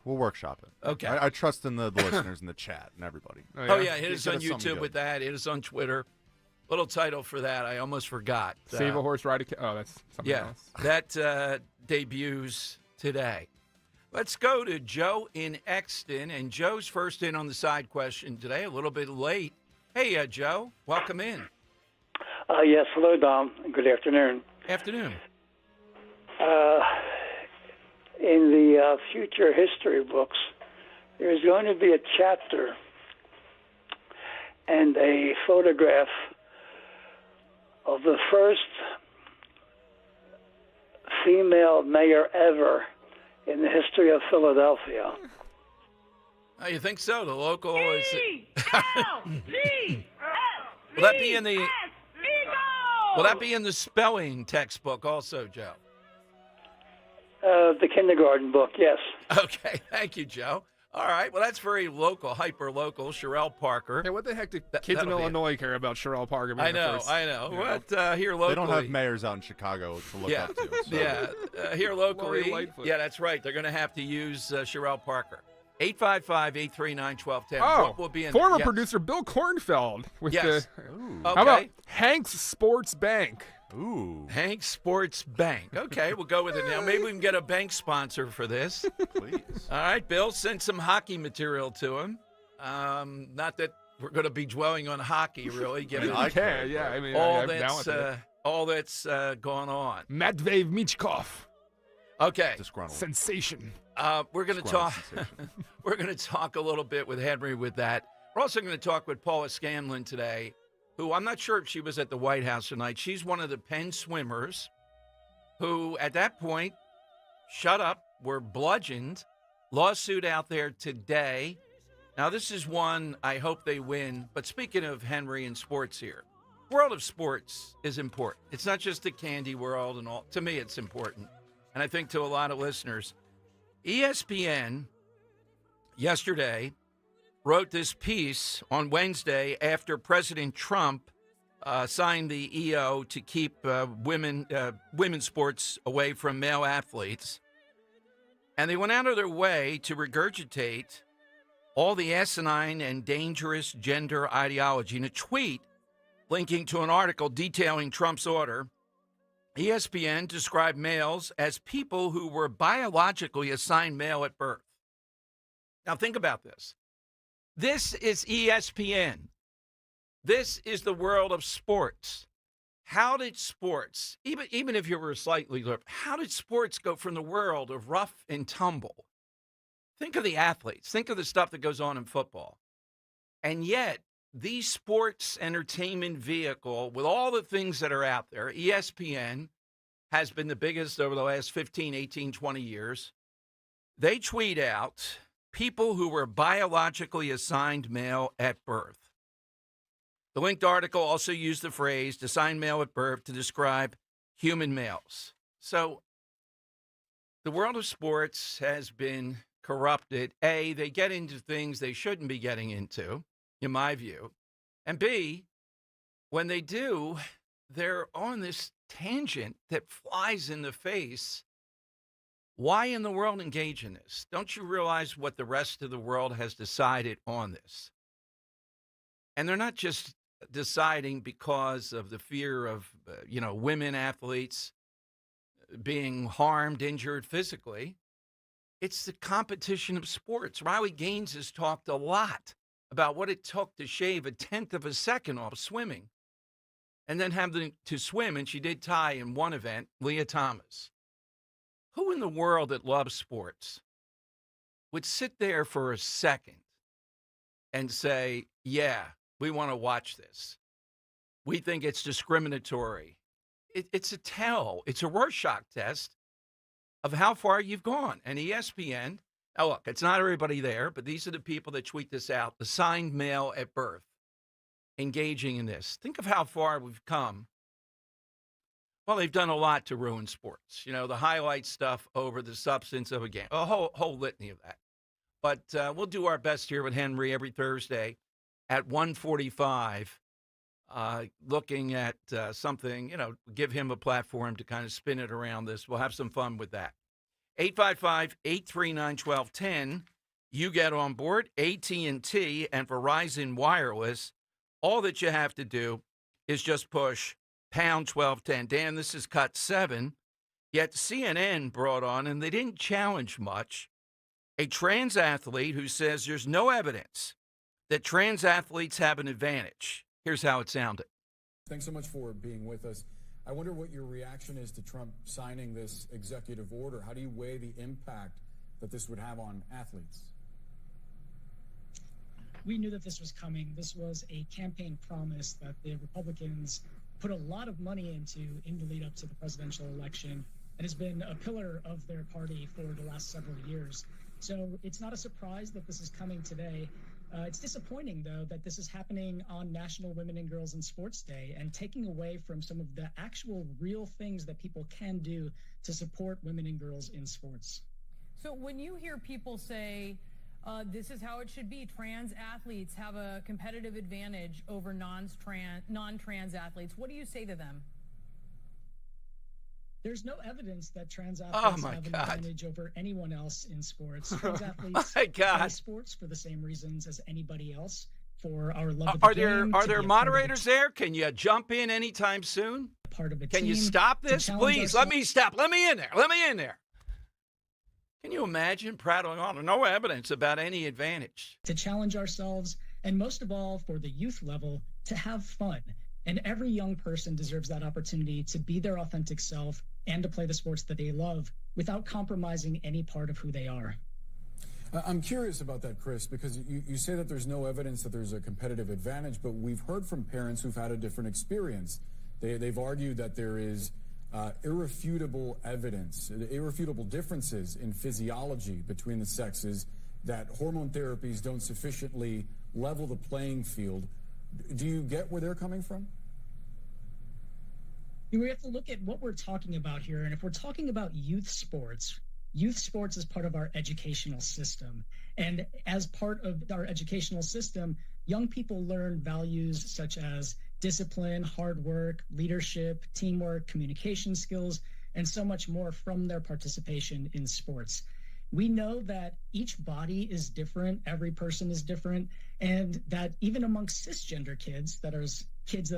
S1: We'll workshop it.
S3: Okay.
S1: I trust in the listeners in the chat and everybody.
S3: Oh yeah, hit us on YouTube with that. Hit us on Twitter. Little title for that. I almost forgot.
S10: Save a horse, ride a Oh, that's something else.
S3: That debuts today. Let's go to Joe in Exton, and Joe's first in on the side question today. A little bit late. Hey, Joe, welcome in.
S24: Yes, hello, Dom. Good afternoon.
S3: Afternoon.
S24: In the future history books, there's going to be a chapter and a photograph of the first female mayor ever in the history of Philadelphia.
S3: Oh, you think so? The local is. Will that be in the? Will that be in the spelling textbook also, Joe?
S24: The kindergarten book, yes.
S3: Okay, thank you, Joe. All right, well, that's very local, hyper-local. Sherelle Parker.
S10: Hey, what the heck do kids in Illinois care about Sherelle Parker?
S3: I know. But here locally.
S1: They don't have mayors out in Chicago to look up to. So.
S3: Yeah, here locally. Yeah, that's right. They're going to have to use Sherelle Parker. 855-839-1210.
S10: Oh,
S3: will be in
S10: former
S3: yes.
S10: producer Bill Kornfeld with
S3: yes.
S10: How about Hank's Sports Bank?
S3: Ooh. Hank's Sports Bank. Okay, we'll go with it now. Maybe we can get a bank sponsor for this.
S1: Please.
S3: All right, Bill, send some hockey material to him. Not that we're going to be dwelling on hockey, really. Given
S10: I can, yeah. I mean,
S3: all that's going on.
S10: Matvey Michkov.
S3: Okay.
S1: Disgruntled.
S10: Sensation.
S3: We're going to talk. We're going to talk a little bit with Henry with that. We're also going to talk with Paula Scanlan today, who I'm not sure if she was at the White House tonight. She's one of the Penn swimmers who, at that point, shut up, were bludgeoned. Lawsuit out there today. Now, this is one I hope they win. But speaking of Henry and sports here, world of sports is important. It's not just the candy world and all. To me, it's important. And I think to a lot of listeners, ESPN yesterday wrote this piece on Wednesday after President Trump signed the EO to keep women's sports away from male athletes. And they went out of their way to regurgitate all the asinine and dangerous gender ideology. In a tweet linking to an article detailing Trump's order, ESPN described males as people who were biologically assigned male at birth. Now think about this. This is ESPN. This is the world of sports. How did sports, even if you were slightly different, how did sports go from the world of rough and tumble? Think of the athletes. Think of the stuff that goes on in football. And yet, the sports entertainment vehicle, with all the things that are out there, ESPN has been the biggest over the last 15, 18, 20 years. They tweet out people who were biologically assigned male at birth. The linked article also used the phrase assigned male at birth to describe human males. So the world of sports has been corrupted. A, they get into things they shouldn't be getting into, in my view. And B, when they do, they're on this tangent that flies in the face. Why in the world engage in this? Don't you realize what the rest of the world has decided on this? And they're not just deciding because of the fear of, women athletes being harmed, injured physically. It's the competition of sports. Riley Gaines has talked a lot about what it took to shave a tenth of a second off swimming and then have to swim, and she did tie in one event, Leah Thomas. Who in the world that loves sports would sit there for a second and say, yeah, we want to watch this. We think it's discriminatory. It's a tell. It's a Rorschach test of how far you've gone. And ESPN, now look, it's not everybody there, but these are the people that tweet this out, assigned male at birth, engaging in this. Think of how far we've come. Well, they've done a lot to ruin sports. The highlight stuff over the substance of a game, a whole litany of that. But we'll do our best here with Henry every Thursday at 1:45, looking at something, give him a platform to kind of spin it around this. We'll have some fun with that. 855-839-1210. You get on board. AT&T and Verizon Wireless. All that you have to do is just push pound 1210. Dan, this is cut 7. Yet CNN brought on, and they didn't challenge much, a trans athlete who says there's no evidence that trans athletes have an advantage. Here's how it sounded.
S19: Thanks so much for being with us. I wonder what your reaction is to Trump signing this executive order. How do you weigh the impact that this would have on athletes?
S20: We knew that this was coming. This was a campaign promise that the Republicans put a lot of money into in the lead up to the presidential election, and has been a pillar of their party for the last several years. So it's not a surprise that this is coming today. It's disappointing, though, that this is happening on National Women and Girls in Sports Day and taking away from some of the actual real things that people can do to support women and girls in sports.
S4: So when you hear people say, this is how it should be, trans athletes have a competitive advantage over non-trans athletes, what do you say to them?
S20: There's no evidence that trans athletes have an advantage over anyone else in sports. Trans athletes play sports for the same reasons as anybody else. For our love of the game.
S3: Are there moderators there? Can you jump in anytime soon?
S20: Part of a
S3: Can
S20: team,
S3: you stop this, please? Let me stop. Let me in there. Let me in there. Can you imagine prattling on? No evidence about any advantage.
S20: To challenge ourselves, and most of all, for the youth level, to have fun. And every young person deserves that opportunity to be their authentic self and to play the sports that they love without compromising any part of who they are.
S19: I'm curious about that, Chris, because you say that there's no evidence that there's a competitive advantage, but we've heard from parents who've had a different experience. They've argued that there is irrefutable evidence, irrefutable differences in physiology between the sexes, that hormone therapies don't sufficiently level the playing field. Do you get where they're coming from?
S20: We have to look at what we're talking about here. And if we're talking about youth sports is part of our educational system. And as part of our educational system, young people learn values such as discipline, hard work, leadership, teamwork, communication skills, and so much more from their participation in sports. We know that each body is different, every person is different, and that even amongst cisgender kids that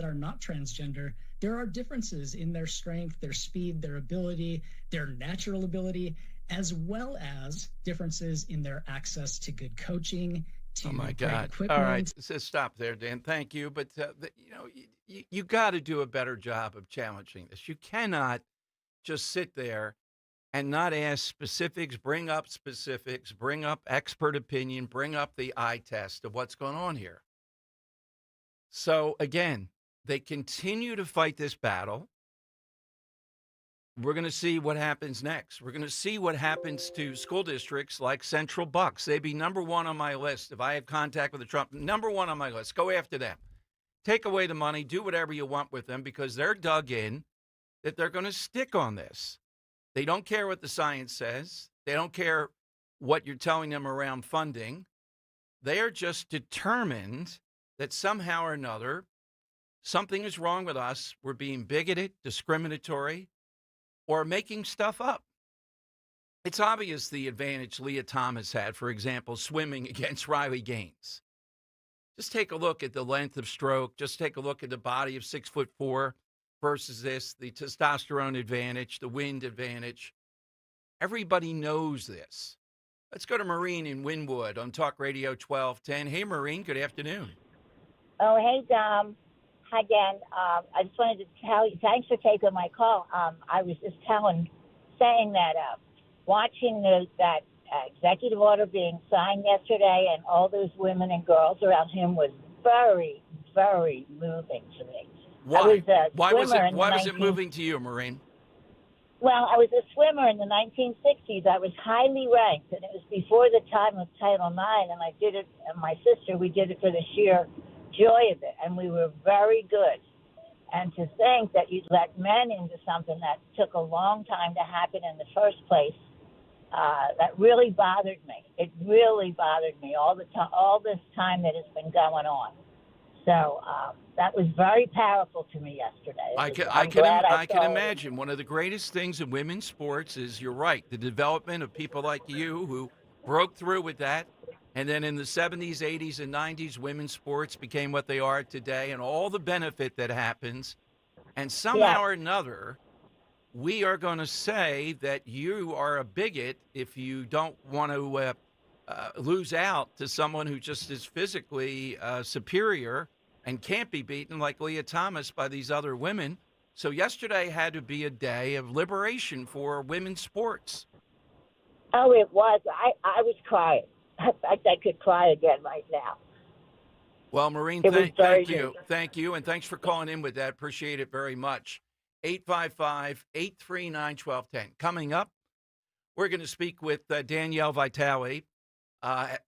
S20: are not transgender, there are differences in their strength, their speed, their ability, their natural ability, as well as differences in their access to good coaching, to great equipment.
S3: All right, so stop there, Dan. Thank you. But, you got to do a better job of challenging this. You cannot just sit there and not ask specifics, bring up expert opinion, bring up the eye test of what's going on here. So, again, they continue to fight this battle. We're going to see what happens next. We're going to see what happens to school districts like Central Bucks. They'd be number one on my list. If I had contact with the Trump, number one on my list. Go after them. Take away the money. Do whatever you want with them because they're dug in that they're going to stick on this. They don't care what the science says. They don't care what you're telling them around funding. They are just determined that somehow or another, something is wrong with us. We're being bigoted, discriminatory, or making stuff up. It's obvious the advantage Leah Thomas had, for example, swimming against Riley Gaines. Just take a look at the length of stroke. Just take a look at the body of 6'4" versus the testosterone advantage, the wind advantage. Everybody knows this. Let's go to Maureen in Wynwood on Talk Radio 1210. Hey, Maureen, good afternoon.
S6: Oh, hey, Dom. Hi, Dan. I just wanted to tell you, thanks for taking my call. I was just saying that watching that executive order being signed yesterday and all those women and girls around him was very, very moving to me.
S3: Why? Why was it moving to you, Maureen?
S6: Well, I was a swimmer in the 1960s. I was highly ranked, and it was before the time of Title IX, and I did it, and my sister, we did it for the sheer joy of it, and we were very good. And to think that you'd let men into something that took a long time to happen in the first place, that really bothered me. It really bothered me all this time that it's been going on. So that was very powerful to me yesterday.
S3: I can imagine. One of the greatest things in women's sports is, you're right, the development of people like you who broke through with that. And then in the 70s, 80s, and 90s, women's sports became what they are today, and all the benefit that happens. And somehow or another, we are going to say that you are a bigot if you don't want to lose out to someone who just is physically superior and can't be beaten like Leah Thomas by these other women. So yesterday had to be a day of liberation for women's sports.
S6: Oh, it was. I was crying. In fact, I could cry again right now.
S3: Well, Maureen, thank you. Thank you, and thanks for calling in with that. Appreciate it very much. 855-839-1210. Coming up, we're going to speak with Danielle Vitale.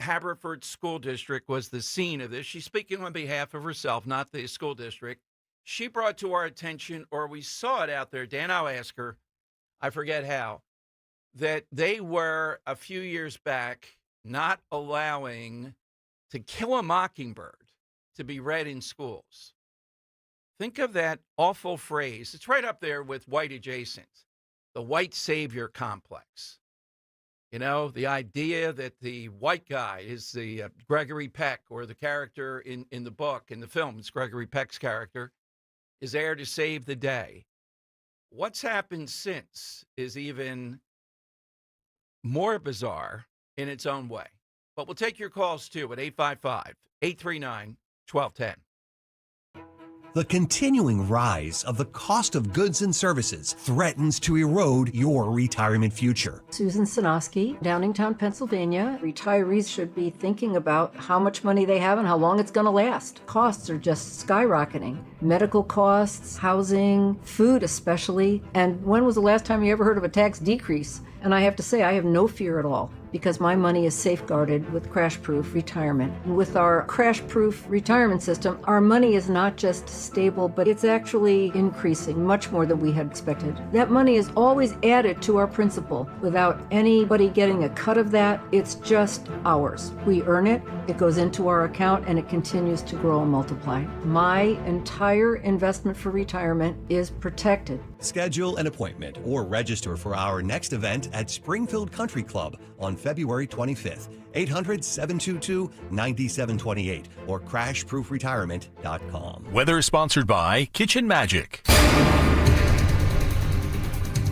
S3: Haverford School District was the scene of this. She's speaking on behalf of herself, not the school district. She brought to our attention, or we saw it out there, Dan, I'll ask her, I forget how, that they were a few years back not allowing To Kill a Mockingbird to be read in schools. Think of that awful phrase. It's right up there with white adjacent, the white savior complex. You know, the idea that the white guy is the Gregory Peck, or the character in the book, in the film, it's Gregory Peck's character, is there to save the day. What's happened since is even more bizarre in its own way. But we'll take your calls, too, at 855-839-1210.
S7: The continuing rise of the cost of goods and services threatens to erode your retirement future.
S12: Susan Sinosky, Downingtown, Pennsylvania. Retirees should be thinking about how much money they have and how long it's going to last. Costs are just skyrocketing. Medical costs, housing, food especially. And when was the last time you ever heard of a tax decrease? And I have to say, I have no fear at all, because my money is safeguarded with crash-proof retirement. And with our crash-proof retirement system, our money is not just stable, but it's actually increasing much more than we had expected. That money is always added to our principal without anybody getting a cut of that. It's just ours. We earn it, it goes into our account, and it continues to grow and multiply. My entire investment for retirement is protected.
S7: Schedule an appointment or register for our next event at Springfield Country Club on February 25th. 800-722-9728 or crashproofretirement.com.
S21: Weather sponsored by Kitchen Magic.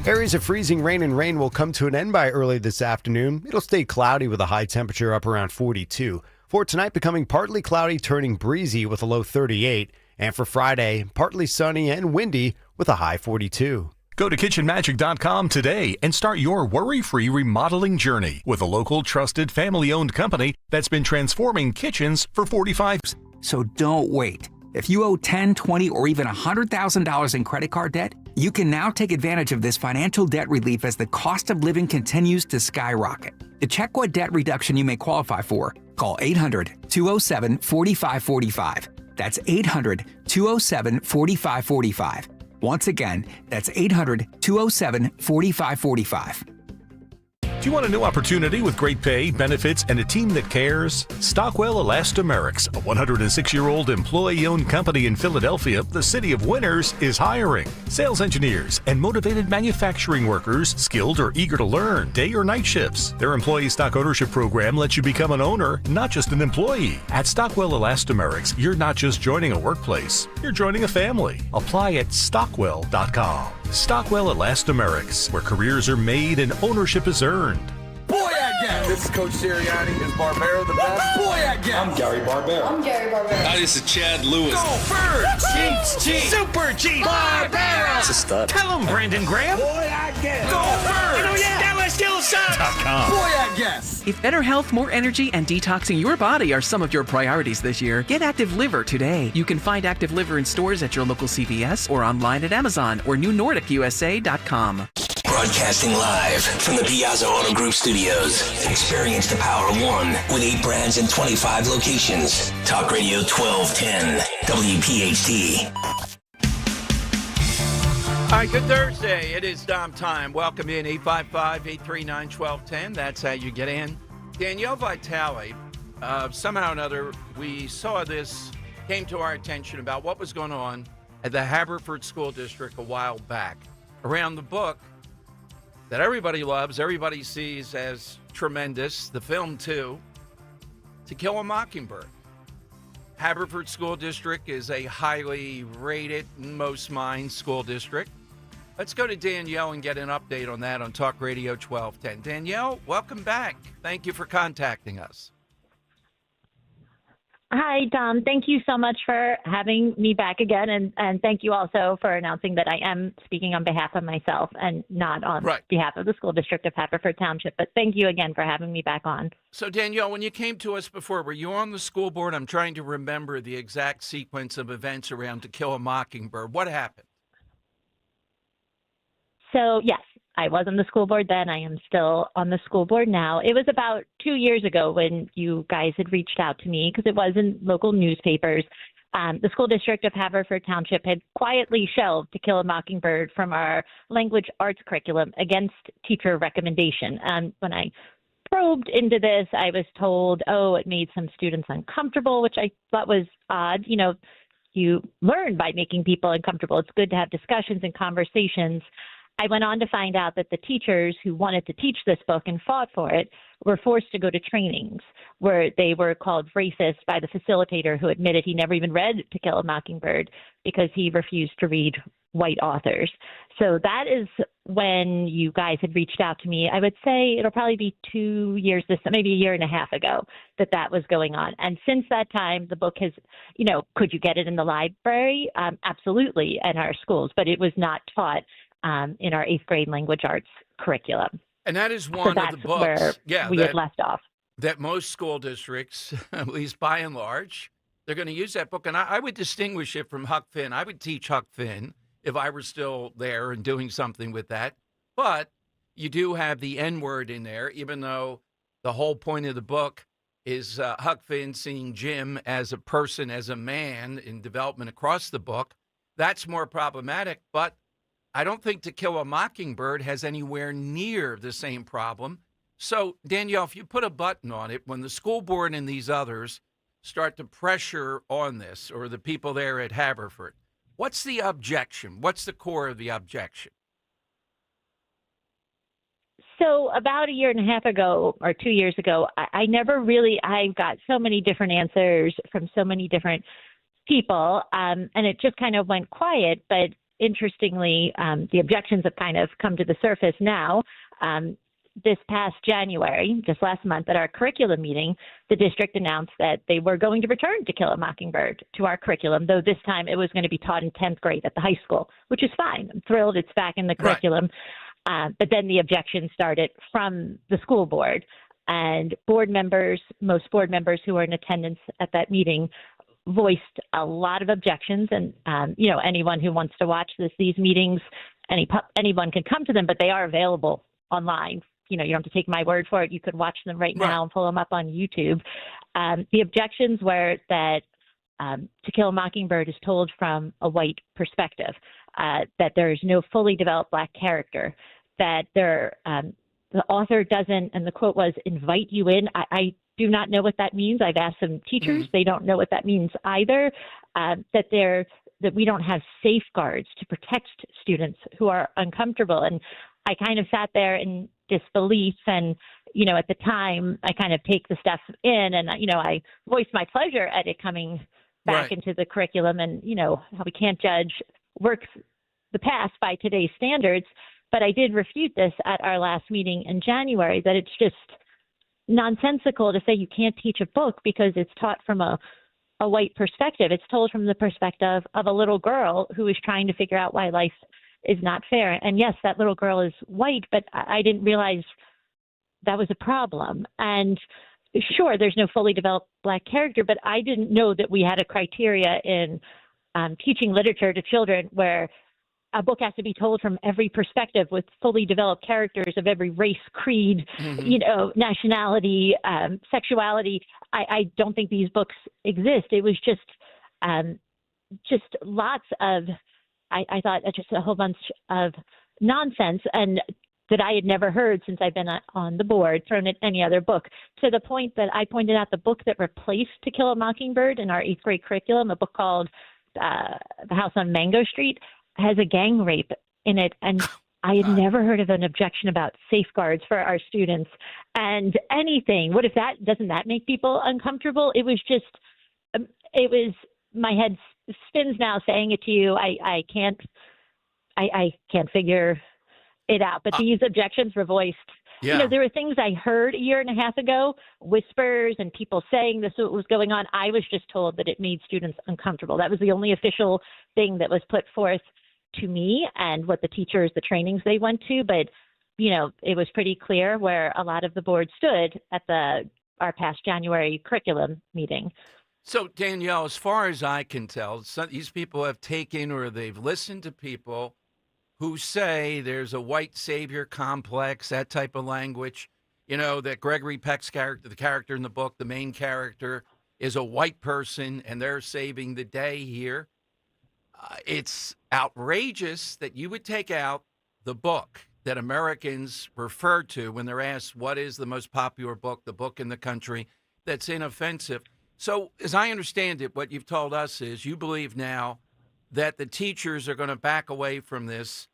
S23: Areas of freezing rain and rain will come to an end by early this afternoon. It'll stay cloudy with a high temperature up around 42. For tonight, becoming partly cloudy, turning breezy with a low 38. And for Friday, partly sunny and windy with a high 42.
S21: Go to kitchenmagic.com today and start your worry-free remodeling journey with a local, trusted, family-owned company that's been transforming kitchens for 45 years.
S25: So don't wait. If you owe $10, $20, or even $100,000 in credit card debt, you can now take advantage of this financial debt relief as the cost of living continues to skyrocket. To check what debt reduction you may qualify for, call 800-207-4545. That's 800-207-4545. Once again, that's 800-207-4545.
S21: Do you want a new opportunity with great pay, benefits, and a team that cares? Stockwell Elastomerics, a 106-year-old employee-owned company in Philadelphia, the city of winners, is hiring sales engineers and motivated manufacturing workers, skilled or eager to learn, day or night shifts. Their employee stock ownership program lets you become an owner, not just an employee. At Stockwell Elastomerics, you're not just joining a workplace, you're joining a family. Apply at stockwell.com. Stockwell Elastomerics, where careers are made and ownership is earned.
S26: Boy, I guess. This is Coach Sirianni. Is Barbero the best? Boy, I guess.
S27: I'm Gary Barbero.
S26: Hi, this is Chad Lewis.
S27: Go Birds!
S26: Cheats, cheats.
S27: Super Cheats! Barbero!
S26: It's a stud.
S27: Tell him, Brandon Graham.
S26: Boy, I guess.
S27: Go Birds! Oh, yeah. Dallas still sucks.
S26: Boy, I guess.
S28: If better health, more energy, and detoxing your body are some of your priorities this year, get Active Liver today. You can find Active Liver in stores at your local CVS or online at Amazon or newnordicusa.com.
S2: Broadcasting live from the Piazza Auto Group studios. Experience the power of one with 8 brands and 25 locations. Talk Radio 1210, WPHT.
S3: All right, good Thursday. It is Dom time. Welcome in, 855-839-1210. That's how you get in. Danielle Vitale, somehow or another, we saw this, came to our attention about what was going on at the Haverford School District a while back around the book that everybody loves, everybody sees as tremendous, the film too, To Kill a Mockingbird. Haverford School District is a highly rated, in most minds, school district. Let's go to Danielle and get an update on that on Talk Radio 1210. Danielle, welcome back. Thank you for contacting us.
S29: Hi, Dom. Thank you so much for having me back again. And thank you also for announcing that I am speaking on behalf of myself and not on behalf of the school district of Haverford Township. But thank you again for having me back on.
S3: So, Danielle, when you came to us before, were you on the school board? I'm trying to remember the exact sequence of events around To Kill a Mockingbird. What happened?
S29: So, yes, I was on the school board then. I am still on the school board now. It was about 2 years ago when you guys had reached out to me because it was in local newspapers. The school district of Haverford Township had quietly shelved To Kill a Mockingbird from our language arts curriculum against teacher recommendation. When I probed into this, I was told, oh, it made some students uncomfortable, which I thought was odd. You know, you learn by making people uncomfortable. It's good to have discussions and conversations. I went on to find out that the teachers who wanted to teach this book and fought for it were forced to go to trainings where they were called racist by the facilitator who admitted he never even read To Kill a Mockingbird because he refused to read white authors. So that is when you guys had reached out to me. I would say it'll probably be 2 years, maybe a year and a half ago that was going on. And since that time, the book has, could you get it in the library? Absolutely, in our schools, but it was not taught in our 8th grade language arts curriculum.
S3: And that is one of the books
S29: we had left off.
S3: That most school districts, at least by and large, they're going to use that book. And I would distinguish it from Huck Finn. I would teach Huck Finn if I were still there and doing something with that. But you do have the N-word in there, even though the whole point of the book is Huck Finn seeing Jim as a person, as a man in development across the book. That's more problematic, but I don't think To Kill a Mockingbird has anywhere near the same problem. So, Danielle, if you put a button on it, when the school board and these others start to pressure on this, or the people there at Haverford, what's the objection? What's the core of the objection?
S29: So about a year and a half ago or 2 years ago, I got so many different answers from so many different people, and it just kind of went quiet. But interestingly, the objections have kind of come to the surface now. This past January, just last month at our curriculum meeting, the district announced that they were going to return To Kill a Mockingbird to our curriculum, though this time it was going to be taught in 10th grade at the high school, which is fine. I'm thrilled it's back in the curriculum. But then the objections started from the school board, and most board members who were in attendance at that meeting voiced a lot of objections. And, anyone who wants to watch these meetings, anyone can come to them, but they are available online. You don't have to take my word for it. You could watch them right now and pull them up on YouTube. The objections were that To Kill a Mockingbird is told from a white perspective, that there is no fully developed Black character, that the author doesn't, and the quote was, invite you in. I do not know what that means. I've asked some teachers. Mm-hmm. They don't know what that means either, that we don't have safeguards to protect students who are uncomfortable. And I kind of sat there in disbelief, and, at the time I kind of take the stuff in, and, I voiced my pleasure at it coming back into the curriculum, and, how we can't judge works the past by today's standards. But I did refute this at our last meeting in January, that it's just nonsensical to say you can't teach a book because it's taught from a white perspective. It's told from the perspective of a little girl who is trying to figure out why life is not fair. And yes, that little girl is white, but I didn't realize that was a problem. And sure, there's no fully developed Black character, but I didn't know that we had a criteria in teaching literature to children where a book has to be told from every perspective with fully developed characters of every race, creed, nationality, sexuality. I don't think these books exist. It was just lots of, I thought, just a whole bunch of nonsense, and that I had never heard since I've been on the board, thrown at any other book, to the point that I pointed out the book that replaced To Kill a Mockingbird in our 8th grade curriculum, a book called The House on Mango Street, has a gang rape in it. And I had never heard of an objection about safeguards for our students and anything. What if doesn't that make people uncomfortable? It was just, my head spins now saying it to you. I can't figure it out. But these objections were voiced.
S3: Yeah.
S29: There were things I heard a year and a half ago, whispers and people saying this was going on. I was just told that it made students uncomfortable. That was the only official thing that was put forth to me and what the teachers, the trainings they went to. But, it was pretty clear where a lot of the board stood at our past January curriculum meeting.
S3: So, Danielle, as far as I can tell, these people have taken, or they've listened to people who say there's a white savior complex, that type of language. You know, that Gregory Peck's character, the character in the book, the main character, is a white person, and they're saving the day here. It's outrageous that you would take out the book that Americans refer to when they're asked what is the most popular book, the book in the country, that's inoffensive. So as I understand it, what you've told us is you believe now that the teachers are going to back away from this.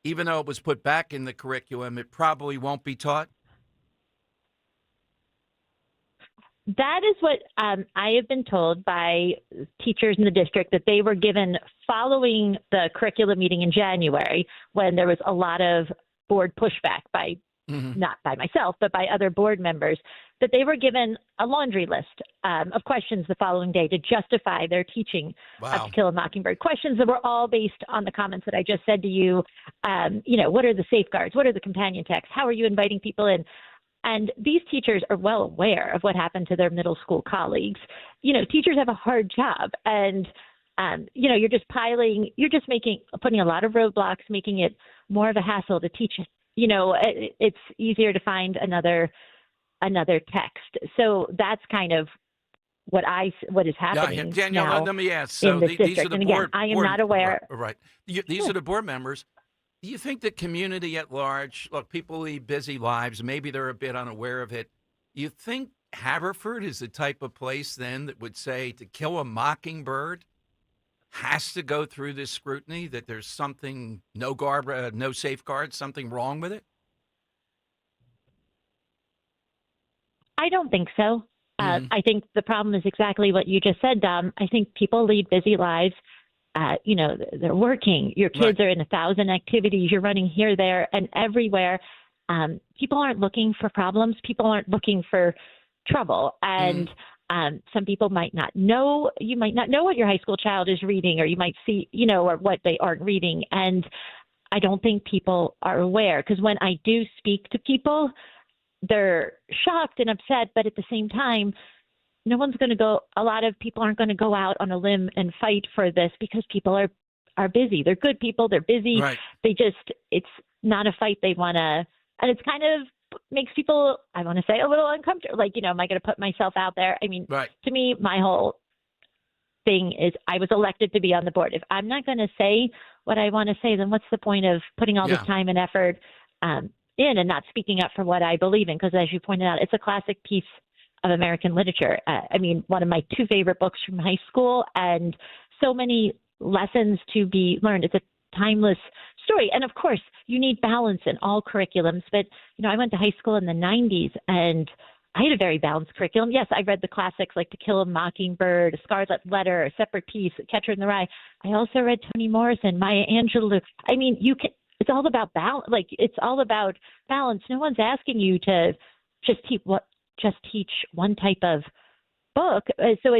S3: Even though it was put back in the curriculum, it probably won't be taught?
S29: That is what I have been told by teachers in the district, that they were given following the curriculum meeting in January, when there was a lot of board pushback by, not by myself, but by other board members, that they were given a laundry list of questions the following day to justify their teaching of To Kill a Mockingbird. Questions that were all based on the comments that I just said to you. You know, what are the safeguards? What are the companion texts? How are you inviting people in? And these teachers are well aware of what happened to their middle school colleagues. You know, teachers have a hard job, and you know, you're just putting a lot of roadblocks, making it more of a hassle to teach. You know, it's easier to find another text. So that's kind of what is happening.
S3: Yeah, Danielle,
S29: now
S3: let me ask.
S29: in
S3: So
S29: this
S3: these
S29: district.
S3: are the
S29: And again,
S3: board.
S29: I am not aware.
S3: Right. These are the board members. Do you think the community at large, look, people lead busy lives, maybe they're a bit unaware of it. You think Haverford is the type of place then that would say To Kill a Mockingbird has to go through this scrutiny, that there's something, no safeguards, something wrong with it?
S29: I don't think so. I think the problem is exactly what you just said, Dom. I think people lead busy lives. You know, they're working. Your kids are in 1,000 activities. You're running here, there, and everywhere. People aren't looking for problems. People aren't looking for trouble. And some people might not know. You might not know what your high school child is reading, or you might see, you know, or what they aren't reading. And I don't think people are aware, because when I do speak to people, they're shocked and upset. But at the same time, a lot of people aren't going to go out on a limb and fight for this, because people are busy. They're good people. They're busy.
S3: Right.
S29: It's not a fight they want to, and it's kind of makes people, I want to say, a little uncomfortable. Like, you know, am I going to put myself out there? I mean, to me, my whole thing is I was elected to be on the board. If I'm not going to say what I want to say, then what's the point of putting all this time and effort in and not speaking up for what I believe in? Because as you pointed out, it's a classic piece of American literature. I mean, one of my two favorite books from high school, and so many lessons to be learned. It's a timeless story. And of course, you need balance in all curriculums. But, you know, I went to high school in the 90s, and I had a very balanced curriculum. Yes, I read the classics like To Kill a Mockingbird, A Scarlet Letter, A Separate Peace, Catcher in the Rye. I also read Toni Morrison, Maya Angelou. I mean, it's all about balance. Like, it's all about balance. No one's asking you to just teach one type of book. So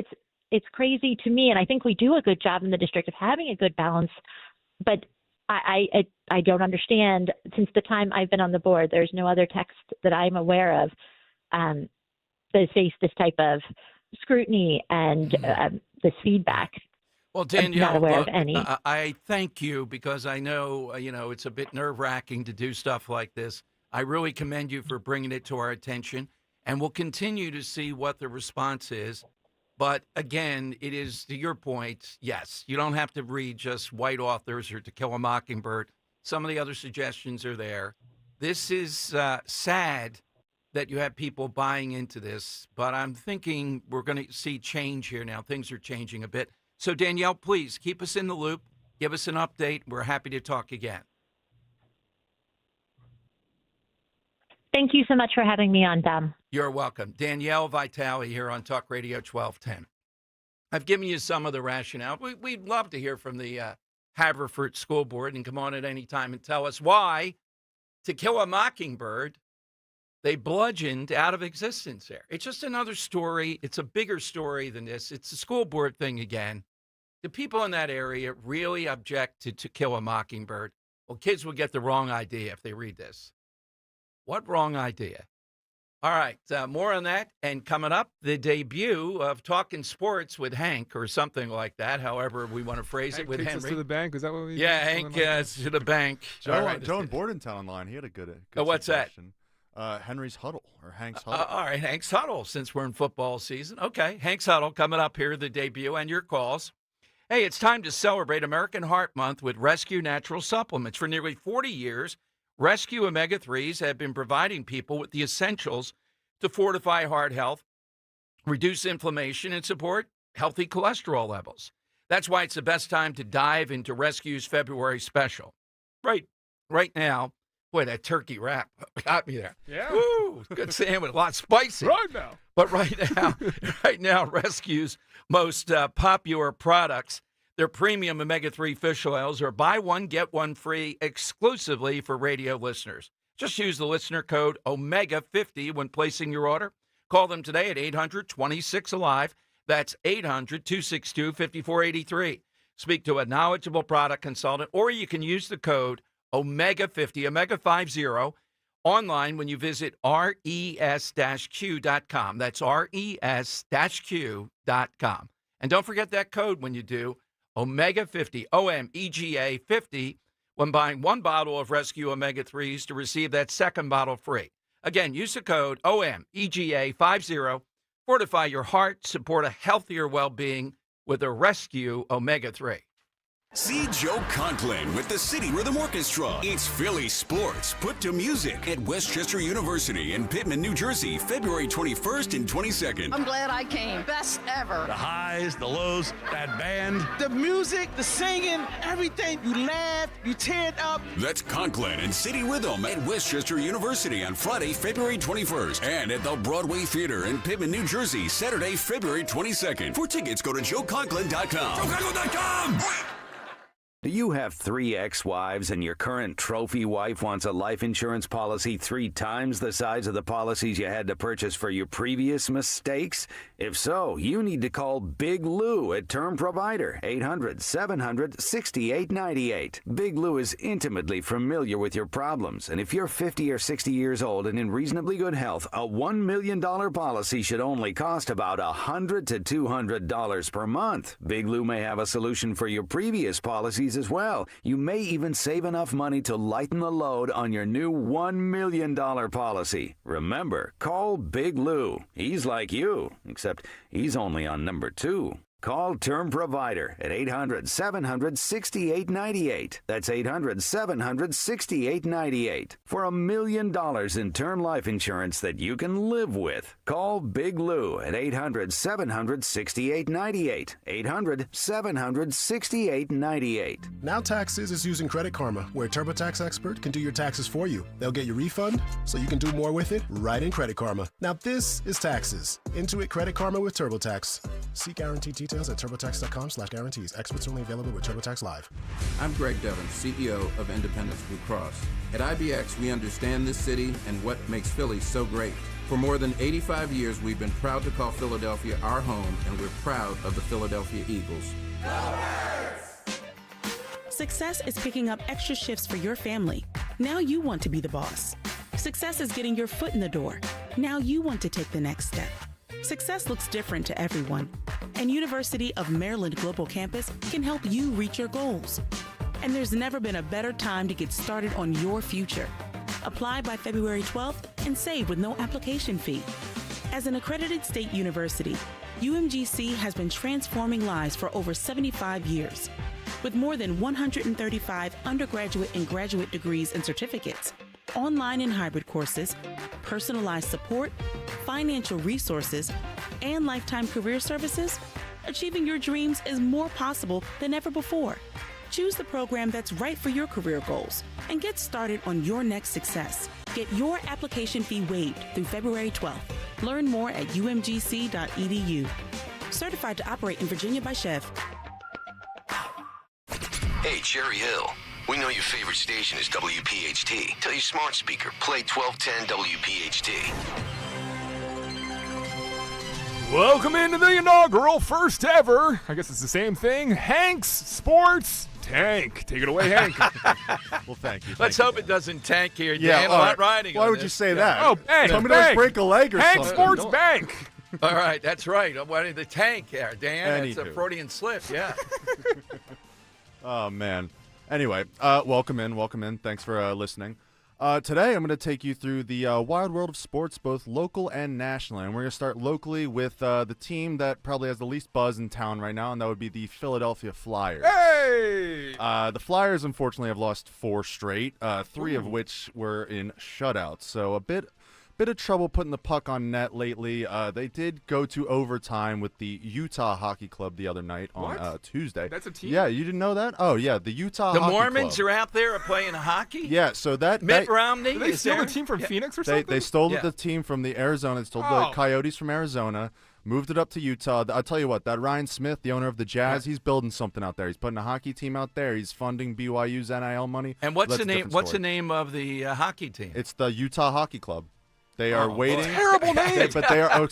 S29: it's crazy to me, and I think we do a good job in the district of having a good balance. But I don't understand. Since the time I've been on the board, there's no other text that I'm aware of that face this type of scrutiny and this feedback.
S3: Well, Danielle,
S29: I'm not aware of any.
S3: I thank you, because I know, you know, it's a bit nerve-wracking to do stuff like this. I really commend you for bringing it to our attention, and we'll continue to see what the response is. But again, it is, to your point, yes, you don't have to read just white authors or To Kill a Mockingbird. Some of the other suggestions are there. This is sad that you have people buying into this, but I'm thinking we're going to see change here now. Things are changing a bit. So, Danielle, please keep us in the loop. Give us an update. We're happy to talk again.
S29: Thank you so much for having me on, Dom.
S3: You're welcome. Danielle Vitale here on Talk Radio 1210. I've given you some of the rationale. We'd love to hear from the Haverford School Board, and come on at any time and tell us why To Kill a Mockingbird they bludgeoned out of existence there. It's just another story. It's a bigger story than this. It's a school board thing again. The people in that area really object to Kill a Mockingbird. Well, kids will get the wrong idea if they read this. What wrong idea? All right, more on that. And coming up, the debut of Talking Sports with Hank or something like that, however we want to phrase it with
S10: takes
S3: Henry.
S10: us to the bank. Is that what we
S3: Yeah, Hank to the bank.
S1: Joe in Bordentown online, he had a good
S3: what's
S1: suggestion. Henry's Huddle or Hank's Huddle.
S3: All right, Hank's Huddle, since we're in football season. Okay, Hank's Huddle coming up here, the debut, and your calls. Hey, it's time to celebrate American Heart Month with Rescue Natural Supplements. For nearly 40 years, Rescue Omega-3s have been providing people with the essentials to fortify heart health, reduce inflammation, and support healthy cholesterol levels. That's why it's the best time to dive into Rescue's February special. Right now, boy, that turkey wrap got me there.
S10: Yeah.
S3: Woo, good sandwich, a lot spicy.
S10: Right now.
S3: But right now, Rescue's most popular products, their premium omega-3 fish oils, are buy one, get one free exclusively for radio listeners. Just use the listener code OMEGA50 when placing your order. Call them today at 800-26-ALIVE. That's 800-262-5483. Speak to a knowledgeable product consultant, or you can use the code OMEGA50, OMEGA50, online when you visit res-q.com. That's res-q.com. And don't forget that code when you do, Omega-50, OMEGA 50, when buying one bottle of Rescue Omega-3s to receive that second bottle free. Again, use the code OMEGA 50. Fortify your heart, support a healthier well-being with a Rescue Omega-3.
S2: See Joe Conklin with the City Rhythm Orchestra. It's Philly sports put to music at Westchester University in Pittman, New Jersey, February 21st and 22nd.
S5: I'm glad I came. Best ever.
S21: The highs, the lows, that band.
S5: The music, the singing, everything. You laugh, you tear it up.
S2: That's Conklin and City Rhythm at Westchester University on Friday, February 21st, and at the Broadway Theater in Pittman, New Jersey, Saturday, February 22nd. For tickets, go to joeconklin.com. joeconklin.com!
S8: Do you have 3 ex-wives and your current trophy wife wants a life insurance policy 3 times the size of the policies you had to purchase for your previous mistakes? If so, you need to call Big Lou at Term Provider, 800-700-6898. Big Lou is intimately familiar with your problems, and if you're 50 or 60 years old and in reasonably good health, a $1 million policy should only cost about $100 to $200 per month. Big Lou may have a solution for your previous policies as well. You may even save enough money to lighten the load on your new $1 million policy. Remember, call Big Lou. He's like you, except he's only on number 2. Call Term Provider at 800-700-6898. That's 800-700-6898 for $1 million in term life insurance that you can live with. Call Big Lou at 800-700-6898. 800-700-6898.
S9: Now Taxes is using Credit Karma, where a TurboTax expert can do your taxes for you. They'll get your refund so you can do more with it right in Credit Karma. Now this is taxes. Intuit Credit Karma with TurboTax. See guaranteed details at turbotax.com/guarantees. Experts only available with TurboTax Live.
S11: I'm Greg Devon, CEO of Independence Blue Cross. At IBX, we understand this city and what makes Philly so great. For more than 85 years, we've been proud to call Philadelphia our home, and we're proud of the Philadelphia Eagles.
S13: Success is picking up extra shifts for your family. Now you want to be the boss. Success is getting your foot in the door. Now you want to take the next step. Success looks different to everyone, and University of Maryland Global Campus can help you reach your goals. And there's never been a better time to get started on your future. Apply by February 12th and save with no application fee. As an accredited state university, UMGC has been transforming lives for over 75 years. With more than 135 undergraduate and graduate degrees and certificates, online and hybrid courses, personalized support, financial resources, and lifetime career services, achieving your dreams is more possible than ever before. Choose the program that's right for your career goals and get started on your next success. Get your application fee waived through February 12th. Learn more at umgc.edu. Certified to operate in Virginia by Chev.
S2: Hey, Cherry Hill. We know your favorite station is WPHT. Tell your smart speaker, play 1210 WPHT.
S10: Welcome into the inaugural first ever, I guess it's the same thing, Hank's Sports tank. Take it away, Hank.
S1: Well, thank you.
S3: Let's hope it doesn't tank here,
S1: Yeah,
S3: Dan.
S1: all
S3: I'm
S1: right.
S3: not riding
S1: Why
S3: on
S1: would
S3: this.
S1: you say
S3: Yeah.
S1: that?
S10: Oh, bank.
S1: Tell me to break a leg or
S10: Hank
S1: something.
S10: Sports Bank.
S3: All right, that's right. What the tank here, Dan? It's a
S1: Anywho.
S3: Freudian slip, yeah.
S1: Oh, man. Anyway, welcome in. Thanks for listening. Today, I'm going to take you through the wild world of sports, both local and national. And we're going to start locally with the team that probably has the least buzz in town right now, and that would be the Philadelphia Flyers.
S10: Hey!
S1: The Flyers, unfortunately, have lost 4 straight, 3 of which were in shutouts. So a bit of trouble putting the puck on net lately. They did go to overtime with the Utah Hockey Club the other night on Tuesday.
S10: That's a team?
S1: Yeah, you didn't know that? Oh, yeah, the Utah
S3: The
S1: Hockey
S3: Mormons
S1: Club.
S3: are out there playing hockey?
S1: Yeah, so that...
S3: Mitt Romney
S10: Did they
S3: is
S10: steal
S3: there?
S10: the team from Phoenix or
S1: They
S10: something?
S1: stole
S3: Yeah.
S1: the team from the Arizona. They stole
S10: Oh.
S1: the Coyotes from Arizona, moved it up to Utah. I'll tell you what, that Ryan Smith, the owner of the Jazz, he's building something out there. He's putting a hockey team out there. He's funding BYU's NIL money.
S3: And what's
S1: That's
S3: the
S1: a
S3: name?
S1: different
S3: What's the
S1: story.
S3: name of the hockey team?
S1: It's the Utah Hockey Club. They are
S3: Oh,
S1: waiting.
S10: terrible name.
S1: But they are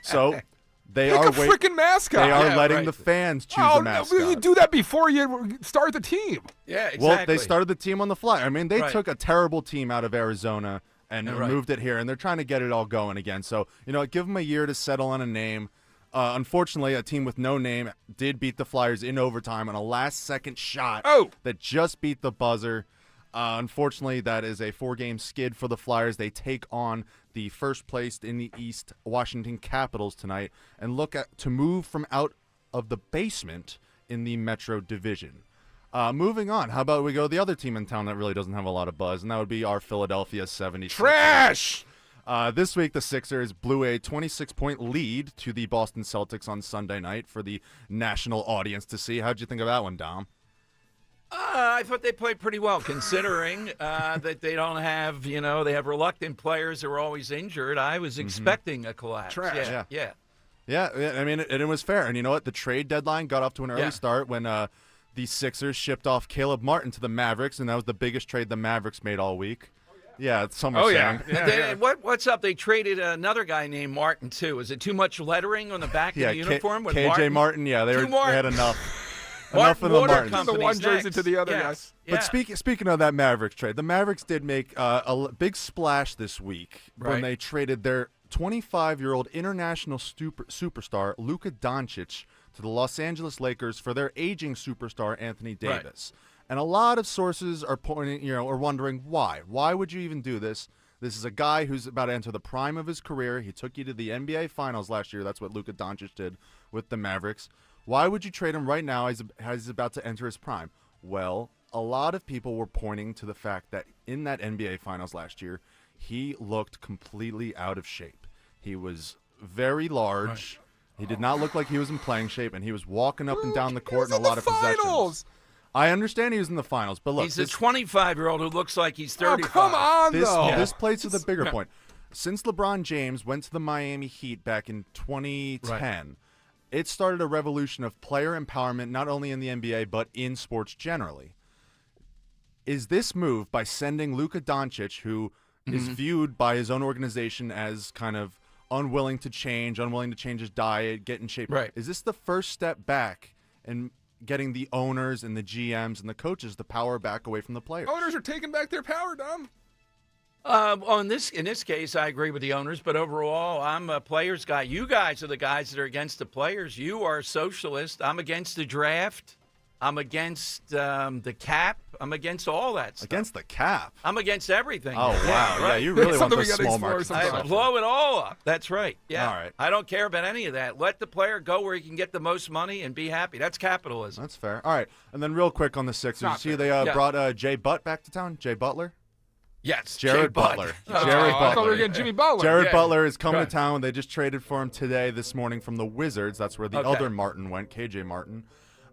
S1: so they
S10: Pick
S1: are
S10: a freaking mascot.
S1: They are
S3: Yeah,
S1: letting
S3: right.
S1: the fans choose
S10: Oh,
S1: the mascot.
S10: you do that before you start the team.
S3: Yeah, exactly.
S1: Well, they started the team on the fly. I mean, they
S3: Right.
S1: took a terrible team out of Arizona and
S3: Yeah, right.
S1: moved it here, and they're trying to get it all going again. So, give them a year to settle on a name. Unfortunately, a team with no name did beat the Flyers in overtime on a last-second shot that just beat the buzzer. Unfortunately, that is a 4-game skid for the Flyers. They take on the first place in the East Washington Capitals tonight and look to move from out of the basement in the Metro Division. Moving on, how about we go the other team in town that really doesn't have a lot of buzz, and that would be our Philadelphia 76ers.
S10: Trash!
S1: This week, the Sixers blew a 26-point lead to the Boston Celtics on Sunday night for the national audience to see. How'd you think of that one, Dom?
S3: I thought they played pretty well, considering that they don't have, they have reluctant players who are always injured. I was expecting a collapse.
S10: Trash.
S3: Yeah.
S1: Yeah, I mean, it was fair. And you know what? The trade deadline got off to an early start when the Sixers shipped off Caleb Martin to the Mavericks, and that was the biggest trade the Mavericks made all week. Yeah, some are saying.
S3: What's up? They traded another guy named Martin, too. Is it too much lettering on the back of the uniform? with
S1: KJ Martin, yeah, they had enough. Enough of the
S3: Water
S1: Martins.
S3: companies
S10: The one jersey
S3: next.
S10: to the other
S3: Yes.
S1: But speaking of that Mavericks trade, the Mavericks did make a big splash this week when they traded their 25-year-old international superstar Luka Doncic to the Los Angeles Lakers for their aging superstar Anthony Davis. And a lot of sources are pointing, are wondering why. Why would you even do this? This is a guy who's about to enter the prime of his career. He took you to the NBA Finals last year. That's what Luka Doncic did with the Mavericks. Why would you trade him right now as he's about to enter his prime? Well, a lot of people were pointing to the fact that in that NBA Finals last year, he looked completely out of shape. He was very large. He did not look like he was in playing shape, and he was walking up and down the court in a lot of possessions. I understand he was in the finals, but look.
S3: He's a 25-year-old who looks like he's 35.
S10: Oh, come on, though.
S1: This plays to the bigger point. Since LeBron James went to the Miami Heat back in 2010, it started a revolution of player empowerment, not only in the NBA, but in sports generally. Is this move by sending Luka Doncic, who is viewed by his own organization as kind of unwilling to change his diet, get in shape. Is this the first step back in getting the owners and the GMs and the coaches the power back away from the players?
S10: Owners are taking back their power, Dom.
S3: In this case, I agree with the owners, but overall, I'm a players guy. You guys are the guys that are against the players. You are a socialist. I'm against the draft. I'm against the cap. I'm against all that stuff.
S1: Against the cap?
S3: I'm against everything.
S1: Oh, wow. Yeah, you really want the small market.
S3: I blow it all up. That's right. Yeah.
S1: All right.
S3: I don't care about any of that. Let the player go where he can get the most money and be happy. That's capitalism.
S1: That's fair. All right. And then real quick on the Sixers. See, they brought Jay Butt back to town. Jay Butler?
S3: Yes.
S1: Jared Butler.
S3: Oh,
S1: Jared Butler.
S10: I thought we were getting Jimmy Butler.
S1: Jared Butler is coming to town. They just traded for him today, this morning from the Wizards. That's where the other Martin went, KJ Martin.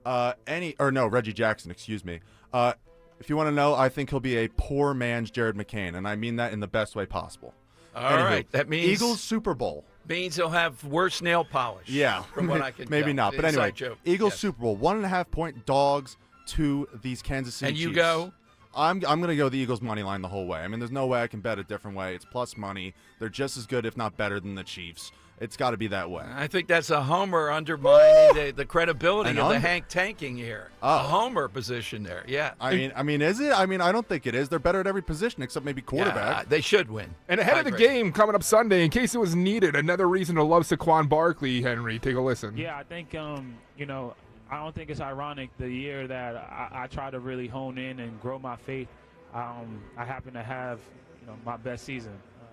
S1: Reggie Jackson, excuse me. If you want to know, I think he'll be a poor man's Jared McCain, and I mean that in the best way possible.
S3: All right. That means
S1: Eagles Super Bowl.
S3: Means he'll have worse nail polish.
S1: Yeah.
S3: From what I can
S1: maybe
S3: tell.
S1: not. But
S3: Inside
S1: anyway,
S3: joke.
S1: Eagles Super Bowl, 1.5-point dogs to these Kansas City Chiefs.
S3: And you go?
S1: I'm going to go the Eagles money line the whole way. I mean, there's no way I can bet a different way. It's plus money. They're just as good, if not better, than the Chiefs. It's got to be that way.
S3: I think that's a homer undermining the credibility of the Hank tanking here.
S1: Oh.
S3: A homer position there, yeah.
S1: I mean, is it? I mean, I don't think it is. They're better at every position except maybe quarterback.
S3: Yeah, they should win.
S10: And ahead of the game coming up Sunday, in case it was needed, another reason to love Saquon Barkley, Henry. Take a listen.
S4: Yeah, I think, you know, I don't think it's ironic the year that I try to really hone in and grow my faith. I happen to have, you know, my best season.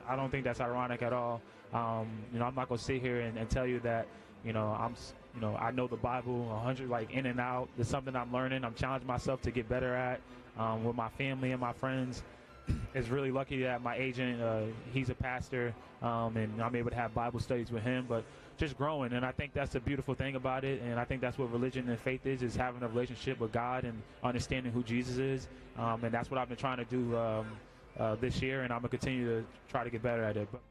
S4: I don't think that's ironic at all. You know, I'm not gonna sit here and tell you that, you know, I know the Bible 100 like in and out. It's something I'm learning. I'm challenging myself to get better at with my family and my friends. It's really lucky that my agent, he's a pastor, and I'm able to have Bible studies with him. But just growing, and I think that's the beautiful thing about it. And I think that's what religion and faith is having a relationship with God and understanding who Jesus is. And that's what I've been trying to do this year, and I'm gonna continue to try to get better at it. But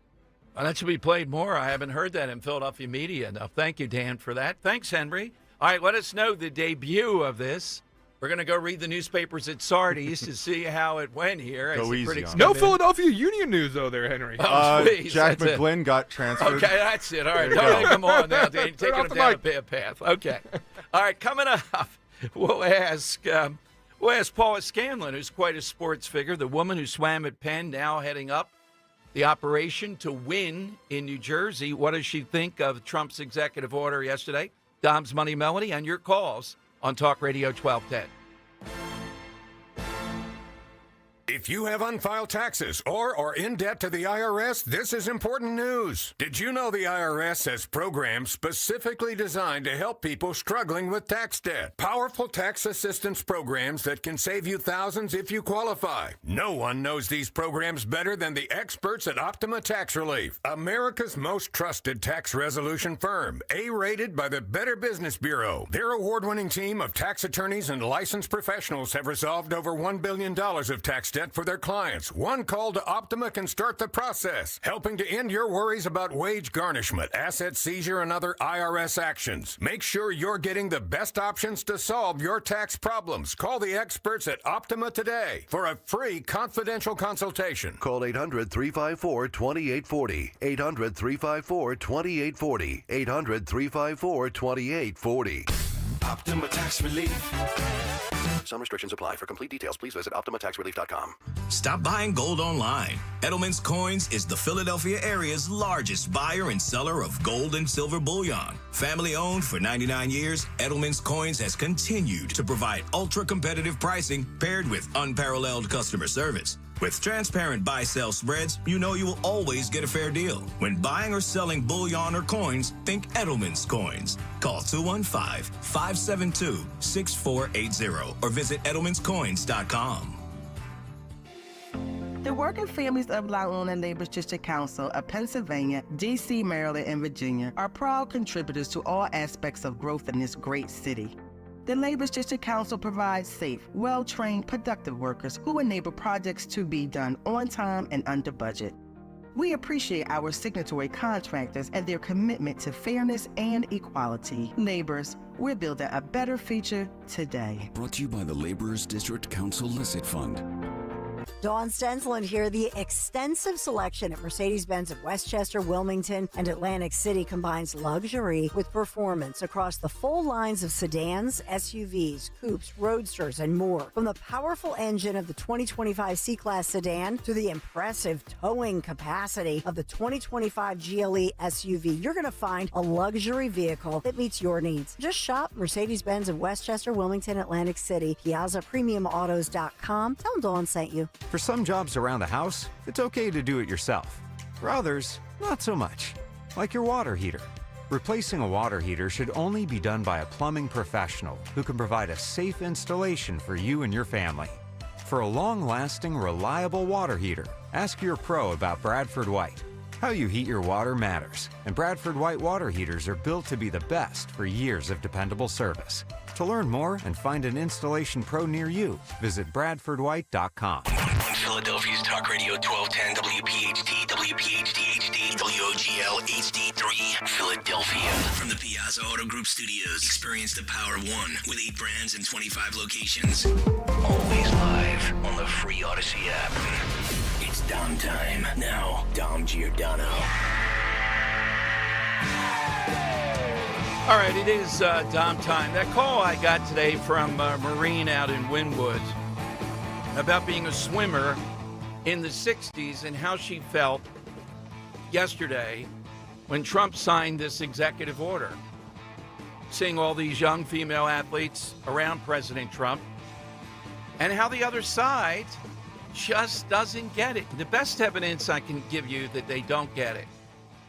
S3: that should be played more. I haven't heard that in Philadelphia media enough. Thank you, Dan, for that. Thanks, Henry. All right, let us know the debut of this. We're going to go read the newspapers at Sardis to see how it went here.
S1: Go easy on
S10: No Philadelphia Union news, though, there, Henry.
S3: Please,
S1: Jack McGlynn got transferred.
S3: Okay, that's it. All right, don't take him on now, Dan. Taking him down a bad path. Okay. All right, coming up, we'll ask Paula Scanlan, who's quite a sports figure, the woman who swam at Penn, now heading up the operation to win in New Jersey. What does she think of Trump's executive order yesterday? Dom's Money Melody and your calls on Talk Radio 1210.
S14: If you have unfiled taxes or are in debt to the IRS, this is important news. Did you know the IRS has programs specifically designed to help people struggling with tax debt? Powerful tax assistance programs that can save you thousands if you qualify. No one knows these programs better than the experts at Optima Tax Relief, America's most trusted tax resolution firm, A-rated by the Better Business Bureau. Their award-winning team of tax attorneys and licensed professionals have resolved over $1 billion of tax debt for their clients. One call to Optima can start the process, helping to end your worries about wage garnishment, asset seizure, and other IRS actions. Make sure you're getting the best options to solve your tax problems. Call the experts at Optima today for a free confidential consultation.
S15: Call 800-354-2840. 800-354-2840. 800-354-2840.
S2: Optima Tax Relief.
S15: Some restrictions apply. For complete details, please visit OptimaTaxRelief.com.
S2: Stop buying gold online. Edelman's Coins is the Philadelphia area's largest buyer and seller of gold and silver bullion. Family owned for 99 years, Edelman's Coins has continued to provide ultra-competitive pricing paired with unparalleled customer service. With transparent buy-sell spreads, you know you will always get a fair deal. When buying or selling bullion or coins, think Edelman's Coins. Call 215-572-6480 or visit edelmanscoins.com.
S16: The working families of La Una Labor District Council of Pennsylvania, D.C., Maryland, and Virginia are proud contributors to all aspects of growth in this great city. The Labor District Council provides safe, well-trained, productive workers who enable projects to be done on time and under budget. We appreciate our signatory contractors and their commitment to fairness and equality. Laborers, we're building a better future today.
S17: Brought to you by the Laborers District Council Licit Fund.
S18: Dawn Stensland here. The extensive selection at Mercedes-Benz of Westchester, Wilmington, and Atlantic City combines luxury with performance across the full lines of sedans, SUVs, coupes, roadsters, and more. From the powerful engine of the 2025 C-Class sedan to the impressive towing capacity of the 2025 GLE SUV, you're going to find a luxury vehicle that meets your needs. Just shop Mercedes-Benz of Westchester, Wilmington, Atlantic City, PiazzaPremiumAutos.com. Tell them Dawn sent you.
S19: For some jobs around the house, it's okay to do it yourself. For others, not so much. Like your water heater. Replacing a water heater should only be done by a plumbing professional who can provide a safe installation for you and your family. For a long-lasting, reliable water heater, ask your pro about Bradford White. How you heat your water matters, and Bradford White water heaters are built to be the best for years of dependable service. To learn more and find an installation pro near you, visit BradfordWhite.com.
S2: On Philadelphia's Talk Radio 1210 WPHT, WPHT HD, WOGL HD3, Philadelphia. From the Piazza Auto Group Studios, experience the power of one with 8 brands and 25 locations. Always live on the free Odyssey app. It's Dom time. Now, Dom Giordano.
S3: All right, it is Dom time. That call I got today from Maureen out in Wynwood about being a swimmer in the 60s and how she felt yesterday when Trump signed this executive order, seeing all these young female athletes around President Trump, and how the other side just doesn't get it. The best evidence I can give you that they don't get it,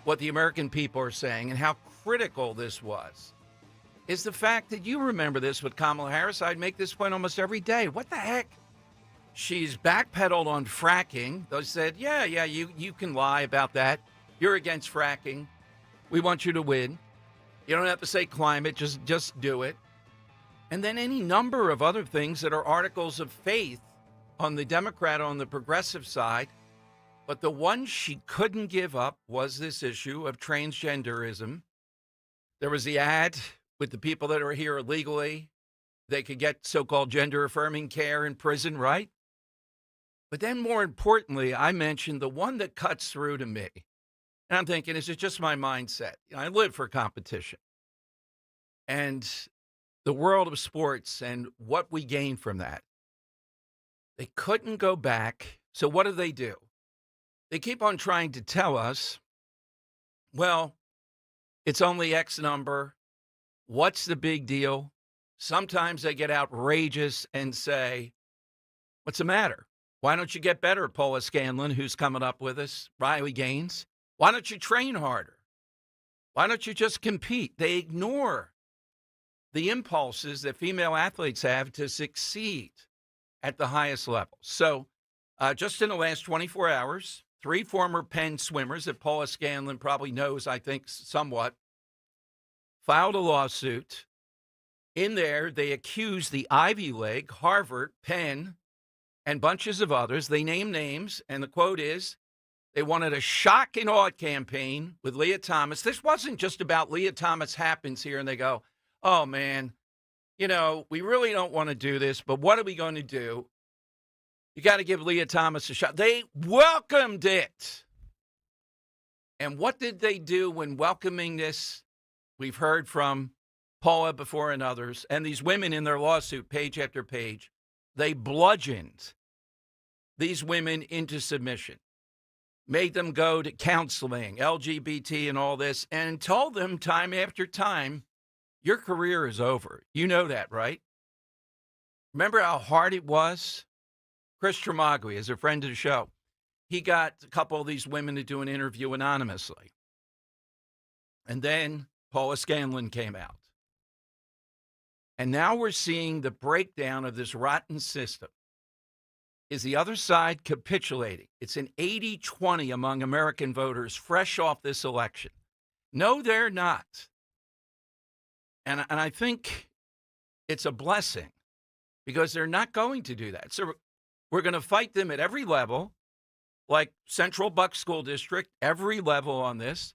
S3: what the American people are saying and how critical this was, is the fact that you remember this with Kamala Harris. I'd make this point almost every day. What the heck? She's backpedaled on fracking. They said, yeah, you can lie about that. You're against fracking. We want you to win. You don't have to say climate, just do it. And then any number of other things that are articles of faith on the Democrat, on the progressive side. But the one she couldn't give up was this issue of transgenderism. There was the ad with the people that are here illegally. They could get so-called gender-affirming care in prison, right? But then more importantly, I mentioned the one that cuts through to me. And I'm thinking, is it just my mindset? I live for competition. And the world of sports and what we gain from that. They couldn't go back. So what do? They keep on trying to tell us, well, it's only X number. What's the big deal? Sometimes they get outrageous and say, what's the matter? Why don't you get better, Paula Scanlan, who's coming up with us, Riley Gaines? Why don't you train harder? Why don't you just compete? They ignore the impulses that female athletes have to succeed at the highest level. So just in the last 24 hours, 3 former Penn swimmers that Paula Scanlan probably knows, I think, somewhat, filed a lawsuit. In there, they accused the Ivy League, Harvard, Penn, and bunches of others. They name names, and the quote is, they wanted a shock and awe campaign with Leah Thomas. This wasn't just about Leah Thomas happens here, and they go, oh, man, we really don't want to do this, but what are we going to do? You got to give Leah Thomas a shot. They welcomed it. And what did they do when welcoming this? We've heard from Paula before and others, and these women in their lawsuit, page after page, they bludgeoned these women into submission, made them go to counseling, LGBT and all this, and told them time after time, your career is over. You know that, right? Remember how hard it was? Chris Tremagui is a friend of the show. He got a couple of these women to do an interview anonymously. And then Paula Scanlan came out. And now we're seeing the breakdown of this rotten system. Is the other side capitulating? It's an 80-20 among American voters fresh off this election. No, they're not. And I think it's a blessing because they're not going to do that. So we're going to fight them at every level, like Central Buck School District, every level on this.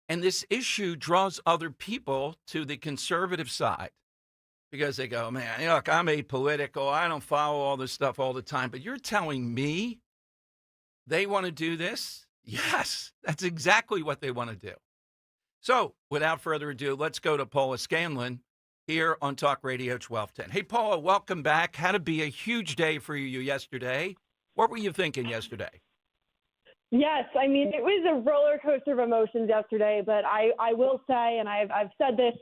S3: And this issue draws other people to the conservative side because they go, man, look, I'm apolitical. I don't follow all this stuff all the time. But you're telling me they want to do this? Yes, that's exactly what they want to do. So without further ado, let's go to Paula Scanlan here on Talk Radio 1210. Hey, Paula, welcome back. Had to be a huge day for you yesterday. What were you thinking yesterday?
S6: Yes, I mean, it was a roller coaster of emotions yesterday, but I will say, and I've said this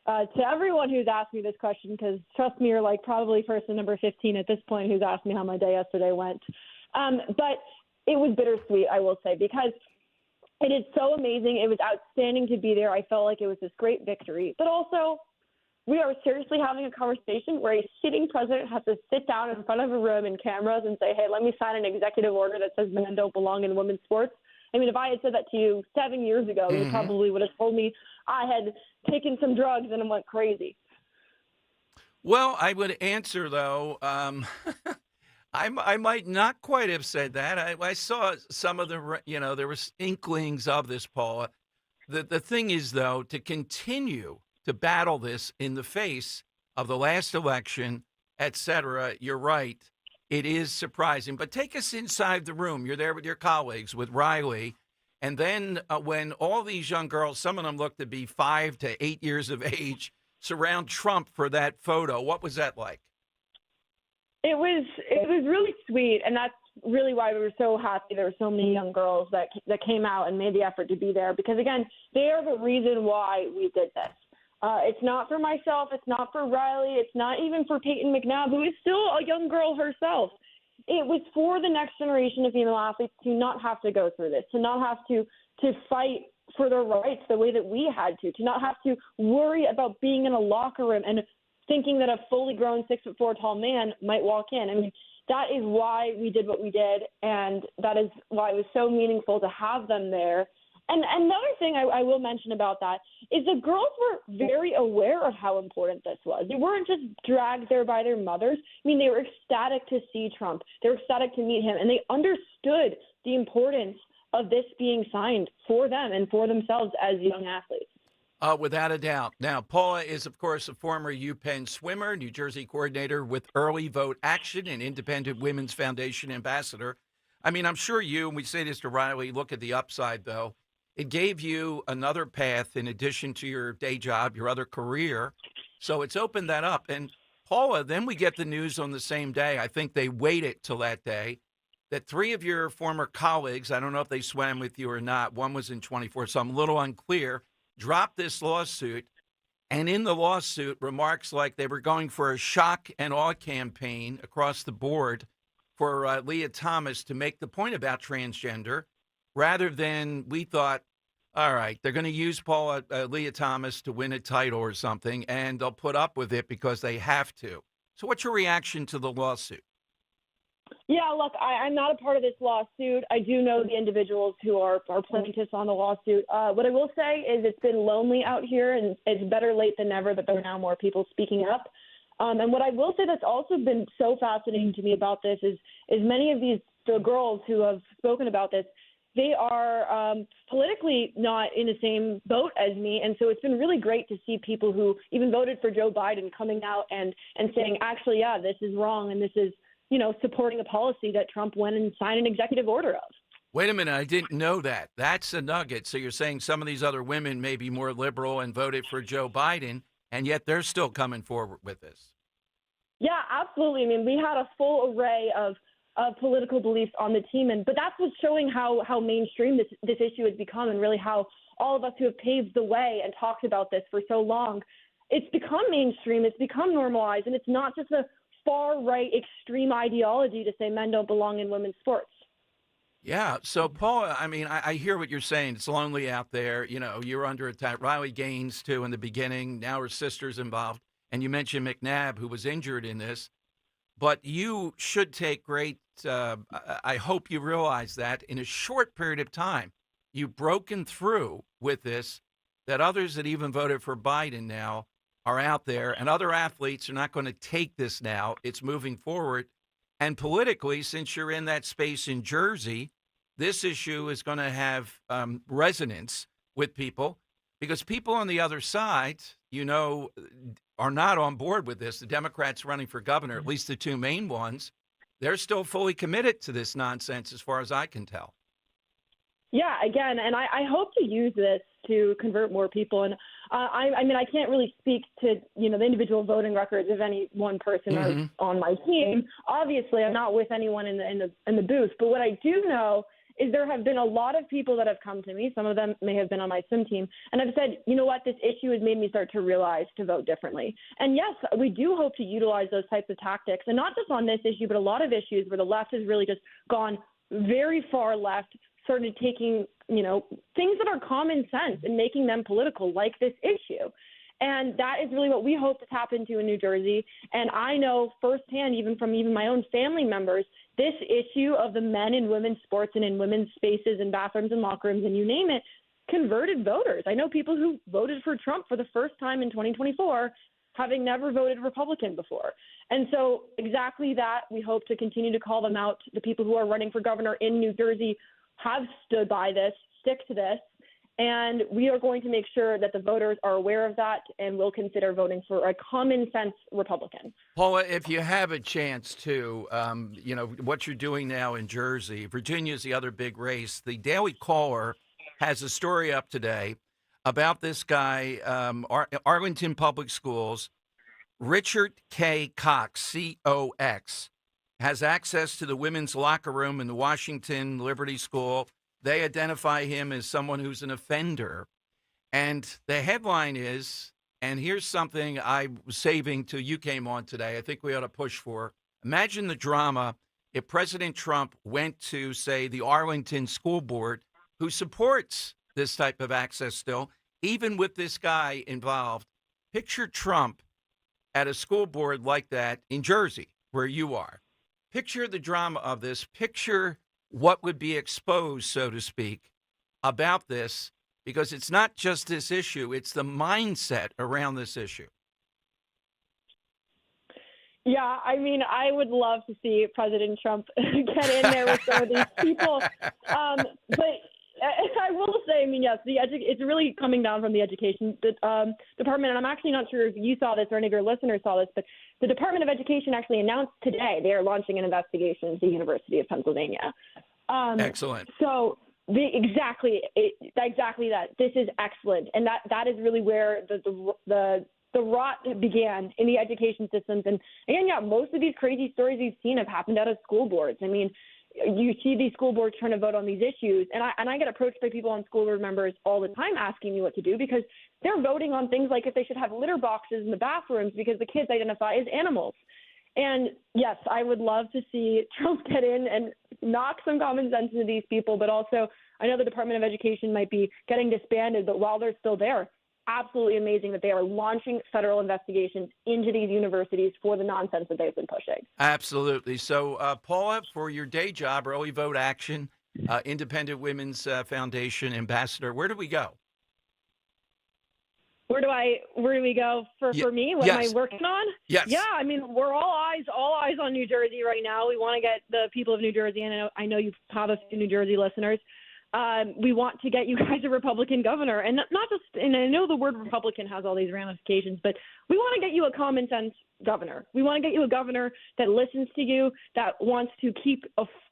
S6: to everyone who's asked me this question, because trust me, you're like probably person number 15 at this point who's asked me how my day yesterday went. But it was bittersweet, I will say, because it is so amazing. It was outstanding to be there. I felt like it was this great victory, but also we are seriously having a conversation where a sitting president has to sit down in front of a room and cameras and say, hey, let me sign an executive order that says men don't belong in women's sports. I mean, if I had said that to you 7 years ago, you probably would have told me I had taken some drugs and went crazy.
S3: Well, I would answer, though, I might not quite have said that. I saw some of the, there was inklings of this, Paula. The thing is, though, to continue to battle this in the face of the last election, et cetera, you're right. It is surprising. But take us inside the room. You're there with your colleagues, with Riley, And then when all these young girls, some of them look to be 5 to 8 years of age, surround Trump for that photo, what was that like?
S6: It was really sweet, and that's really why we were so happy there were so many young girls that came out and made the effort to be there, because again, they are the reason why we did this. It's not for myself, it's not for Riley, it's not even for Peyton McNabb, who is still a young girl herself. It was for the next generation of female athletes to not have to go through this, to not have to fight for their rights the way that we had to not have to worry about being in a locker room and thinking that a fully grown 6'4" tall man might walk in. I mean, that is why we did what we did, and that is why it was so meaningful to have them there. And another thing I will mention about that is the girls were very aware of how important this was. They weren't just dragged there by their mothers. I mean, they were ecstatic to see Trump. They were ecstatic to meet him, and they understood the importance of this being signed for them and for themselves as young athletes.
S3: Without a doubt. Now, Paula is, of course, a former UPenn swimmer, New Jersey coordinator with Early Vote Action and Independent Women's Foundation ambassador. I mean, I'm sure you, and we say this to Riley, look at the upside, though. It gave you another path in addition to your day job, your other career. So it's opened that up. And Paula, then we get the news on the same day. I think they waited till that day that 3 of your former colleagues, I don't know if they swam with you or not, one was in 24, so I'm a little unclear, dropped this lawsuit. And in the lawsuit, remarks like they were going for a shock and awe campaign across the board for Leah Thomas to make the point about transgender, rather than we thought, all right, they're going to use Leah Thomas to win a title or something, and they'll put up with it because they have to. So what's your reaction to the lawsuit?
S6: Yeah, look, I'm not a part of this lawsuit. I do know the individuals who are plaintiffs on the lawsuit. What I will say is it's been lonely out here, and it's better late than never that there are now more people speaking up. And what I will say that's also been so fascinating to me about this is many of the girls who have spoken about this, they are politically not in the same boat as me. And so it's been really great to see people who even voted for Joe Biden coming out and saying, actually, yeah, this is wrong. And this is, supporting a policy that Trump went and signed an executive order of.
S3: Wait a minute. I didn't know that. That's a nugget. So you're saying some of these other women may be more liberal and voted for Joe Biden, and yet they're still coming forward with this.
S6: Yeah, absolutely. I mean, we had a full array of political beliefs on the team, but that's what's showing how mainstream this issue has become, and really how all of us who have paved the way and talked about this for so long, it's become mainstream, it's become normalized, and it's not just a far-right extreme ideology to say men don't belong in women's sports.
S3: Yeah. So, Paula, I mean, I hear what you're saying. It's lonely out there. You're under attack. Riley Gaines, too, in the beginning. Now her sister's involved. And you mentioned McNabb, who was injured in this. But you should take great I hope you realize that in a short period of time, you've broken through with this, that others that even voted for Biden now are out there, and other athletes are not going to take this now. It's moving forward. And politically, since you're in that space in Jersey, this issue is going to have resonance with people, because people on the other side, are not on board with this. The Democrats running for governor, at least the 2 main ones, they're still fully committed to this nonsense as far as I can tell.
S6: Yeah, again, and I hope to use this to convert more people. And I mean, I can't really speak to, the individual voting records of any one person on my team. Obviously, I'm not with anyone in the booth. But what I do know is there have been a lot of people that have come to me. Some of them may have been on my swim team, and have said, you know what, this issue has made me start to realize to vote differently. And yes, we do hope to utilize those types of tactics, and not just on this issue, but a lot of issues where the left has really just gone very far left, started taking, things that are common sense and making them political, like this issue. And that is really what we hope to tap into in New Jersey. And I know firsthand, even from my own family members, this issue of the men in women's sports and in women's spaces and bathrooms and locker rooms and you name it, converted voters. I know people who voted for Trump for the first time in 2024, having never voted Republican before. And so exactly that, we hope to continue to call them out. The people who are running for governor in New Jersey have stood by this, stick to this, and we are going to make sure that the voters are aware of that and will consider voting for a common sense Republican.
S3: Paula, if you have a chance to, what you're doing now in Jersey, Virginia is the other big race. The Daily Caller has a story up today about this guy, Arlington Public Schools, Richard K. Cox, C-O-X, has access to the women's locker room in the Washington Liberty School. They identify him as someone who's an offender. And the headline is, and here's something I was saving till you came on today, I think we ought to push for. Imagine the drama if President Trump went to, say, the Arlington School Board, who supports this type of access still, even with this guy involved. Picture Trump at a school board like that in Jersey, where you are. Picture the drama of this. Picture what would be exposed, so to speak, about this, because it's not just this issue, it's the mindset around this issue.
S6: Yeah, I mean, I would love to see President Trump get in there with some of these people. But I will say, I mean, yes, it's really coming down from the education department. And I'm actually not sure if you saw this or any of your listeners saw this, but the Department of Education actually announced today they are launching an investigation into the University of Pennsylvania.
S3: Excellent.
S6: So exactly that. This is excellent. And that is really where the rot began in the education systems. And again, yeah, most of these crazy stories we've seen have happened out of school boards. I mean, you see these school boards trying to vote on these issues, and I get approached by people on school board members all the time asking me what to do, because they're voting on things like if they should have litter boxes in the bathrooms because the kids identify as animals. And yes, I would love to see Trump get in and knock some common sense into these people, but also I know the Department of Education might be getting disbanded, but while they're still there, absolutely amazing that they are launching federal investigations into these universities for the nonsense that they've been pushing.
S3: Absolutely. So, Paula, for your day job, Early Vote Action, Independent Women's Foundation Ambassador, where do we go?
S6: Where do we go for me? What am I working on?
S3: Yes.
S6: Yeah, I mean, we're all eyes on New Jersey right now. We want to get the people of New Jersey, and I know you have a few New Jersey listeners. We want to get you guys a Republican governor, and not just, and I know the word Republican has all these ramifications, but we want to get you a common sense governor. We want to get you a governor that listens to you, that wants to keep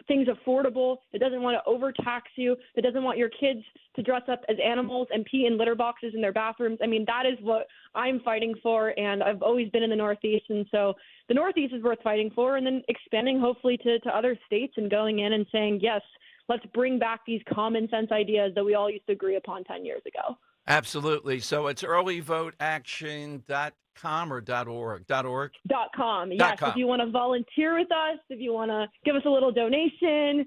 S6: things affordable, that doesn't want to overtax you, that doesn't want your kids to dress up as animals and pee in litter boxes in their bathrooms. I mean, that is what I'm fighting for, and I've always been in the Northeast, and so the Northeast is worth fighting for, and then expanding hopefully to other states and going in and saying, yes, let's bring back these common sense ideas that we all used to agree upon 10 years ago.
S3: Absolutely. So it's earlyvoteaction.com or .org?
S6: .com. Yes. If you want to volunteer with us, if you want to give us a little donation,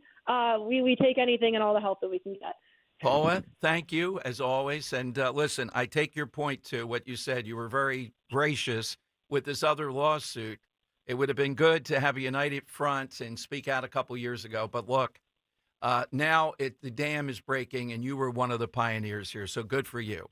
S6: we take anything and all the help that we can get.
S3: Paula, thank you as always. And listen, I take your point to what you said. You were very gracious with this other lawsuit. It would have been good to have a united front and speak out a couple years ago. But look, now the dam is breaking, and you were one of the pioneers here, so good for you.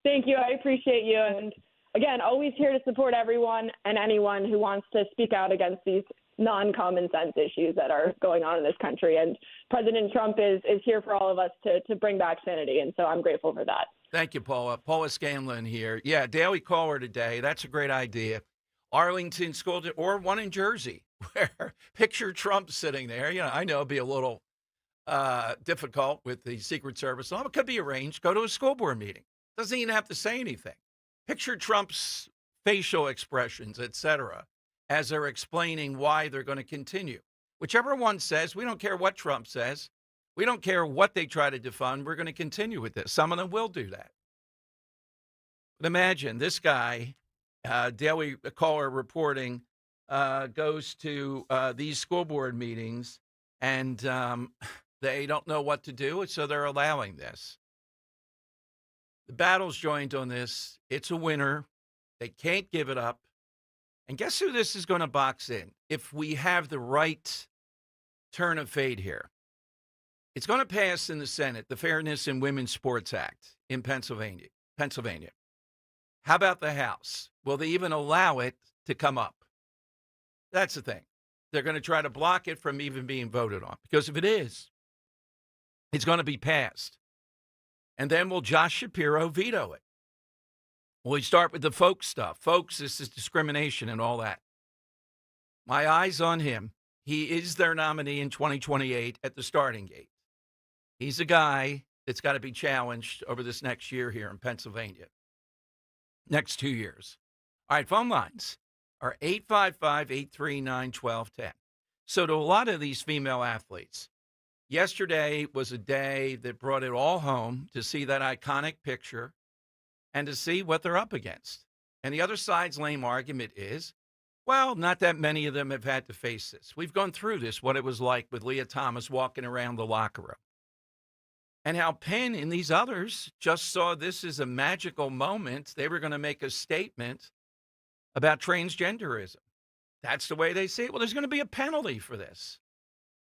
S6: Thank you. I appreciate you. And again, always here to support everyone and anyone who wants to speak out against these non-common sense issues that are going on in this country. And President Trump is here for all of us to bring back sanity, and so I'm grateful for that.
S3: Thank you, Paula. Paula Scanlan here. Yeah, Daily Caller today. That's a great idea. Arlington School, or one in Jersey, where picture Trump sitting there. You know, I know it'd be a little difficult with the Secret Service. It could be arranged. Go to a school board meeting. Doesn't even have to say anything. Picture Trump's facial expressions, etc., as they're explaining why they're going to continue. Whichever one says, we don't care what Trump says. We don't care what they try to defund. We're going to continue with this. Some of them will do that. But imagine this guy, Daily Caller reporting, goes to these school board meetings, and they don't know what to do, so they're allowing this. The battle's joined on this. It's a winner. They can't give it up. And guess who this is going to box in if we have the right turn of fate here? It's going to pass in the Senate, the Fairness in Women's Sports Act in Pennsylvania. How about the House? Will they even allow it to come up? That's the thing. They're going to try to block it from even being voted on, because if it is, it's going to be passed. And then will Josh Shapiro veto it? Will we start with the folks stuff? Folks, this is discrimination and all that. My eyes on him. He is their nominee in 2028 at the starting gate. He's a guy that's got to be challenged over this next year here in Pennsylvania. Next 2 years. All right, phone lines are 855-839-1210. So to a lot of these female athletes, yesterday was a day that brought it all home to see that iconic picture and to see what they're up against. And the other side's lame argument is, well, not that many of them have had to face this. We've gone through this, what it was like with Leah Thomas walking around the locker room. And how Penn and these others just saw this as a magical moment. They were going to make a statement about transgenderism. That's the way they see it. Well, there's going to be a penalty for this.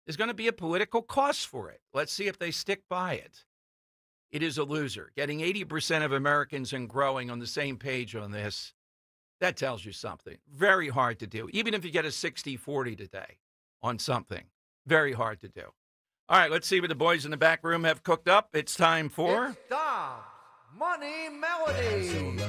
S3: There's going to be a political cost for it. Let's see if they stick by it. It is a loser. Getting 80% of Americans and growing on the same page on this, that tells you something. Very hard to do. Even if you get a 60-40 today on something, very hard to do. All right, let's see what the boys in the back room have cooked up. It's time for...
S7: Dom Money Melody.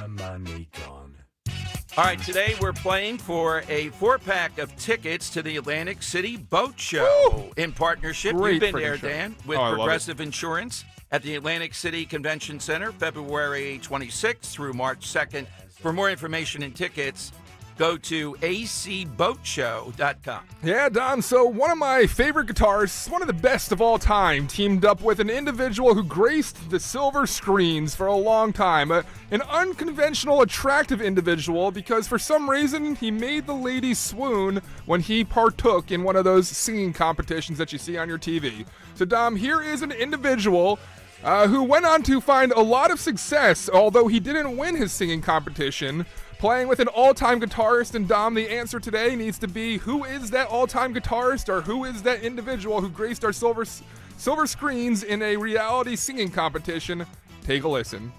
S3: All right, today we're playing for a 4-pack of tickets to the Atlantic City Boat Show in partnership.
S10: Great
S3: You've been there,
S10: show.
S3: Dan, with Progressive Insurance at the Atlantic City Convention Center, February 26th through March 2nd. For more information and tickets, go to acboatshow.com.
S10: Yeah, Don, so one of my favorite guitarists, one of the best of all time, teamed up with an individual who graced the silver screens for a long time. An unconventional, attractive individual because for some reason he made the ladies swoon when he partook in one of those singing competitions that you see on your TV. So, Dom, here is an individual who went on to find a lot of success, although he didn't win his singing competition. Playing with an all-time guitarist, and Dom, the answer today needs to be, who is that all-time guitarist, or who is that individual who graced our silver screens in a reality singing competition? Take a listen.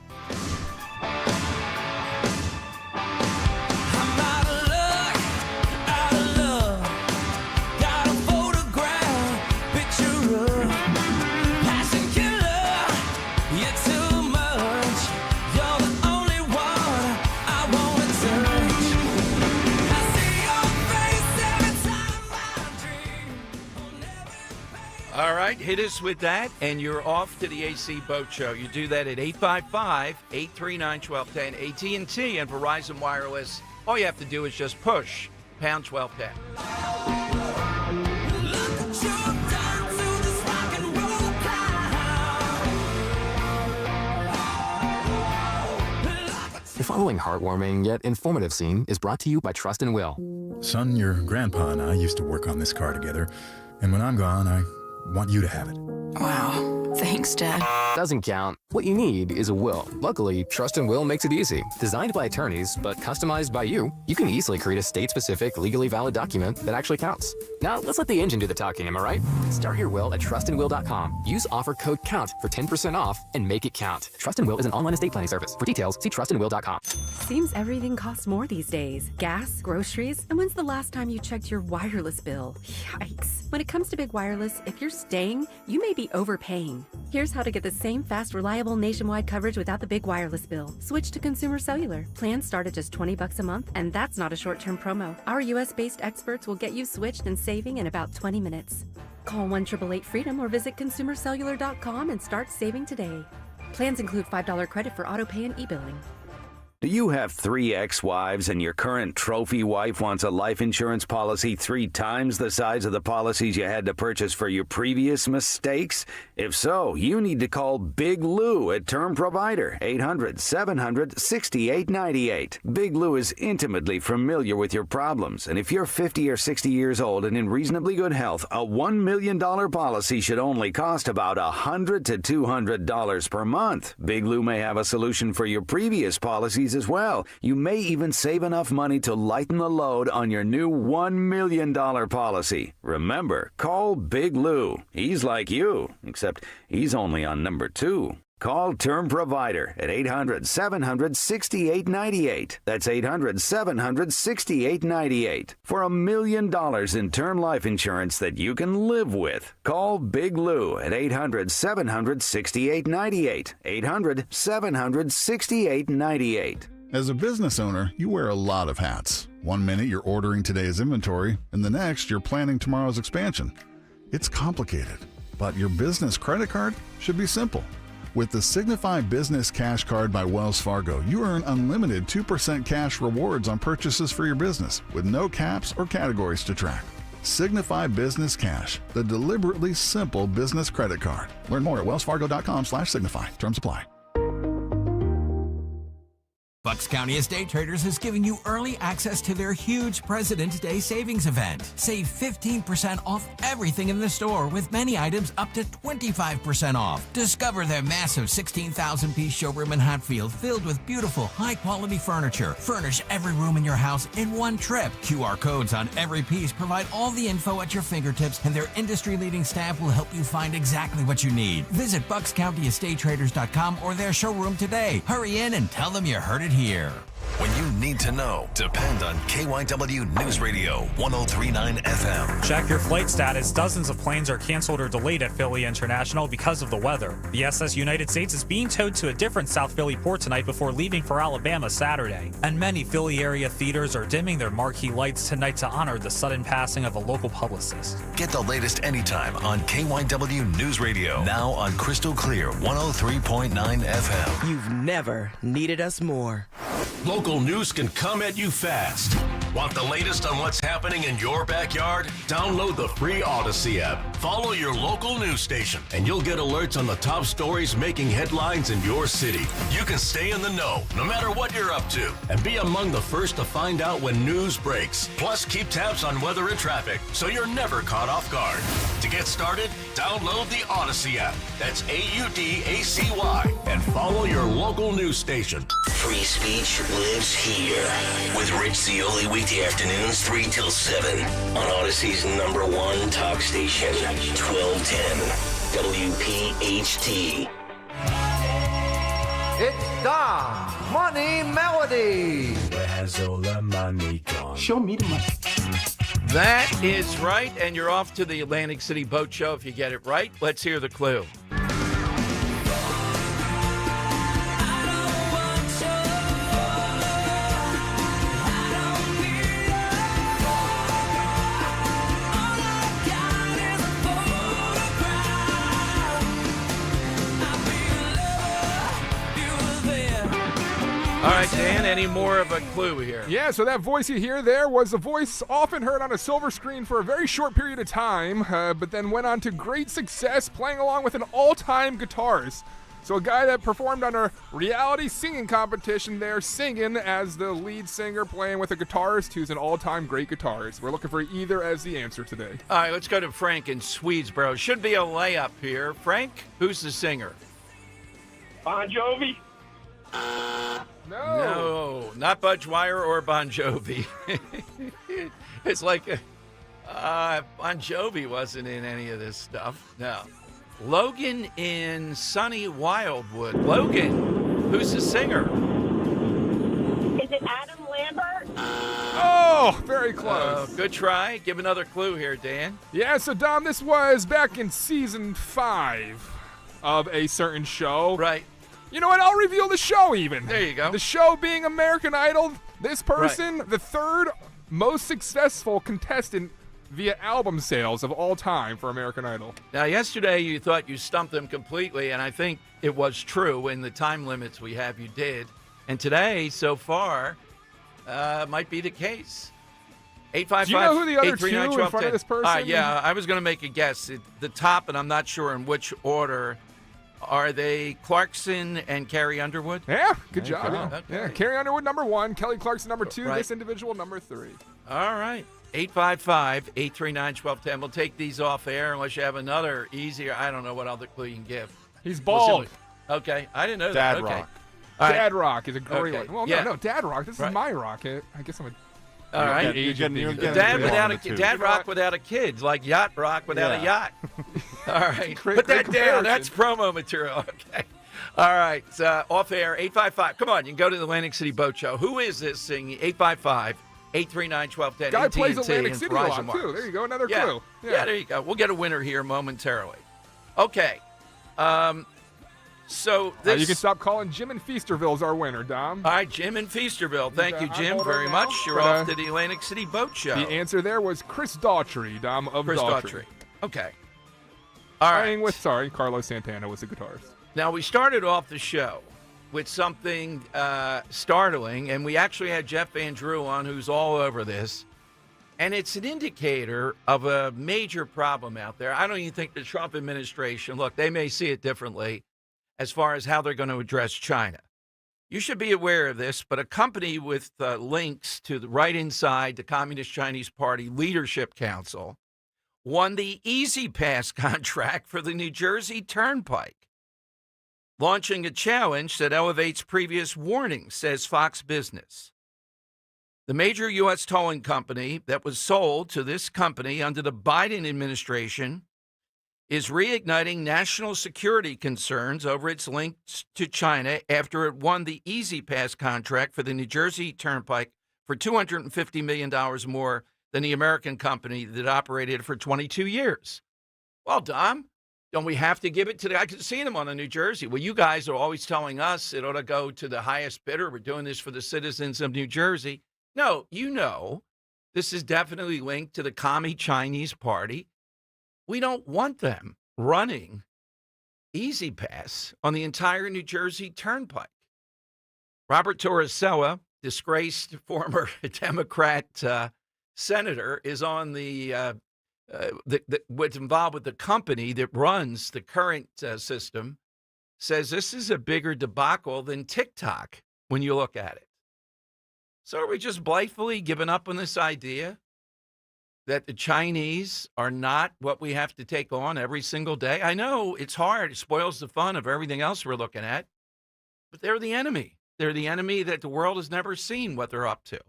S3: All right, hit us with that, and you're off to the AC Boat Show. You do that at 855-839-1210. AT&T and Verizon Wireless, all you have to do is just push pound 1210.
S12: The following heartwarming yet informative scene is brought to you by Trust and Will.
S20: Son, your grandpa and I used to work on this car together, and when I'm gone, I want you to have it.
S12: Wow. Thanks, Dad. Doesn't count. What you need is a will. Luckily, Trust and Will makes it easy. Designed by attorneys, but customized by you, you can easily create a state-specific, legally valid document that actually counts. Now, let's let the engine do the talking, am I right? Start your will at trustandwill.com. Use offer code COUNT for 10% off and make it count. Trust and Will is an online estate planning service. For details, see trustandwill.com.
S22: Seems everything costs more these days. Gas, groceries, and when's the last time you checked your wireless bill? Yikes. When it comes to big wireless, if you're staying, you may be overpaying. Here's how to get the same fast, reliable nationwide coverage without the big wireless bill. Switch to Consumer Cellular. Plans start at just $20 a month, and that's not a short-term promo. Our U.S.-based experts will get you switched and saving in about 20 minutes. Call 1-888-FREEDOM or visit consumercellular.com and start saving today. Plans include $5 credit for autopay and e-billing.
S8: Do you have 3 ex-wives and your current trophy wife wants a life insurance policy 3 times the size of the policies you had to purchase for your previous mistakes? If so, you need to call Big Lou at Term Provider, 800-700-6898. Big Lou is intimately familiar with your problems, and if you're 50 or 60 years old and in reasonably good health, a $1 million policy should only cost about $100 to $200 per month. Big Lou may have a solution for your previous policies as well. You may even save enough money to lighten the load on your new $1 million policy. Remember, call Big Lou. He's like you, except he's only on number 2. Call Term Provider at 800-700-6898. That's 800-700-6898. For $1 million in term life insurance that you can live with. Call Big Lou at 800-700-6898. 800-700-6898.
S23: As a business owner, you wear a lot of hats. One minute you're ordering today's inventory, and the next you're planning tomorrow's expansion. It's complicated, but your business credit card should be simple. With the Signify Business Cash Card by Wells Fargo, you earn unlimited 2% cash rewards on purchases for your business with no caps or categories to track. Signify Business Cash, the deliberately simple business credit card. Learn more at wellsfargo.com/signify. Terms apply.
S5: Bucks County Estate Traders is giving you early access to their huge President's Day savings event. Save 15% off everything in the store with many items up to 25% off. Discover their massive 16,000-piece showroom in Hatfield filled with beautiful, high-quality furniture. Furnish every room in your house in one trip. QR codes on every piece provide all the info at your fingertips, and their industry-leading staff will help you find exactly what you need. Visit buckscountyestatetraders.com or their showroom today. Hurry in and tell them you heard it here.
S2: When you need to know, depend on KYW News Radio 103.9 FM.
S9: Check your flight status. Dozens of planes are canceled or delayed at Philly International because of the weather. The SS United States is being towed to a different South Philly port tonight before leaving for Alabama Saturday. And many Philly area theaters are dimming their marquee lights tonight to honor the sudden passing of a local publicist.
S2: Get the latest anytime on KYW News Radio. Now on Crystal Clear 103.9 FM.
S21: You've never needed us more.
S2: Local news can come at you fast. Want the latest on what's happening in your backyard? Download the free Odyssey app. Follow your local news station, and you'll get alerts on the top stories making headlines in your city. You can stay in the know, no matter what you're up to, and be among the first to find out when news breaks. Plus, keep tabs on weather and traffic, so you're never caught off guard. To get started, download the Odyssey app. That's AUDACY, and follow your local news station.
S24: Free speech lives here. With Rich Zioli weekday afternoons 3 till 7 on Odyssey's #1 talk station, 1210 WPHT.
S7: It's Dom Money Melody.
S24: Where has all the money gone?
S7: Show me the money.
S3: That is right, and you're off to the Atlantic City Boat Show if you get it right. Let's hear the clue. All right, Dan, any more of a clue here?
S10: Yeah, so that voice you hear there was a voice often heard on a silver screen for a very short period of time, but then went on to great success playing along with an all-time guitarist. So a guy that performed on a reality singing competition there, singing as the lead singer, playing with a guitarist who's an all-time great guitarist. We're looking for either as the answer today.
S3: All right, let's go to Frank in Swedesboro. Should be a layup here. Frank, who's the singer?
S25: Bon Jovi.
S3: No, not Budge Wire or Bon Jovi. It's like Bon Jovi wasn't in any of this stuff. No. Logan in sunny Wildwood. Logan, who's the singer?
S6: Is it Adam Lambert?
S10: Oh, very close.
S3: Good try. Give another clue here, Dan.
S10: Yeah, so Dom, this was back in season 5 of a certain show.
S3: Right.
S10: You know what? I'll reveal the show even.
S3: There you go.
S10: The show being American Idol. This person, the third most successful contestant via album sales of all time for American Idol.
S3: Now, yesterday you thought you stumped them completely, and I think it was true. In the time limits we have, you did. And today, so far, might be the case. 855.
S10: Do you know who the other two in front of this person?
S3: Yeah, I was going to make a guess. The top, and I'm not sure in which order. Are they Clarkson and Carrie Underwood?
S10: Yeah, good job.
S3: Yeah. Okay.
S10: Yeah, Carrie Underwood, number 1. Kelly Clarkson, number 2.
S3: Right.
S10: This individual, number 3.
S3: All right. 855-839-1210. We'll take these off air unless you have another easier. I don't know what other clue you can give.
S10: He's bald.
S3: Okay. I didn't know
S1: Dad
S3: that. Okay.
S1: Rock.
S10: Dad Rock is a great one. Well,
S3: yeah.
S10: no, Dad Rock. This is my rock. I guess I'm a...
S3: All right. Dad Rock without a kid, like Yacht Rock without a yacht. All right. Put that down. That's promo material. Okay. All right. Off air, 855. Come on. You can go to the Atlantic City Boat Show. Who is this singing? 855-839-1210.
S10: Guy plays
S3: AT&T
S10: Atlantic
S3: and
S10: City a lot,
S3: Verizon
S10: too. There you go. Another
S3: yeah.
S10: clue.
S3: Yeah, there you go. We'll get a winner here momentarily. Okay. So this...
S10: you can stop calling Jim in Feasterville's our winner, Dom.
S3: All right, Jim in Feasterville. Thank you, Jim, very much. You're off to the Atlantic City Boat Show.
S10: The answer there was Chris Daughtry, Dom of
S3: Chris
S10: Daughtry.
S3: Okay. All right.
S10: Playing with, Carlos Santana was the guitarist.
S3: Now, we started off the show with something startling, and we actually had Jeff Van Drew on, who's all over this. And it's an indicator of a major problem out there. I don't even think the Trump administration, look, they may see it differently as far as how they're going to address China. You should be aware of this, but a company with links to the right inside the Communist Chinese Party Leadership Council won the Easy Pass contract for the New Jersey Turnpike, launching a challenge that elevates previous warnings, says Fox Business. The major U.S. tolling company that was sold to this company under the Biden administration is reigniting national security concerns over its links to China after it won the Easy Pass contract for the New Jersey Turnpike for $250 million more than the American company that operated it for 22 years. Well, Dom, don't we have to give it to I could see them on the New Jersey. Well, you guys are always telling us it ought to go to the highest bidder. We're doing this for the citizens of New Jersey. No, this is definitely linked to the Commie Chinese Party. We don't want them running Easy Pass on the entire New Jersey Turnpike. Robert Torricello, disgraced former Democrat senator, is on what's involved with the company that runs the current system, says this is a bigger debacle than TikTok when you look at it. So are we just blithely giving up on this idea that the Chinese are not what we have to take on every single day? I know it's hard. It spoils the fun of everything else we're looking at. But they're the enemy. They're the enemy that the world has never seen what they're up to.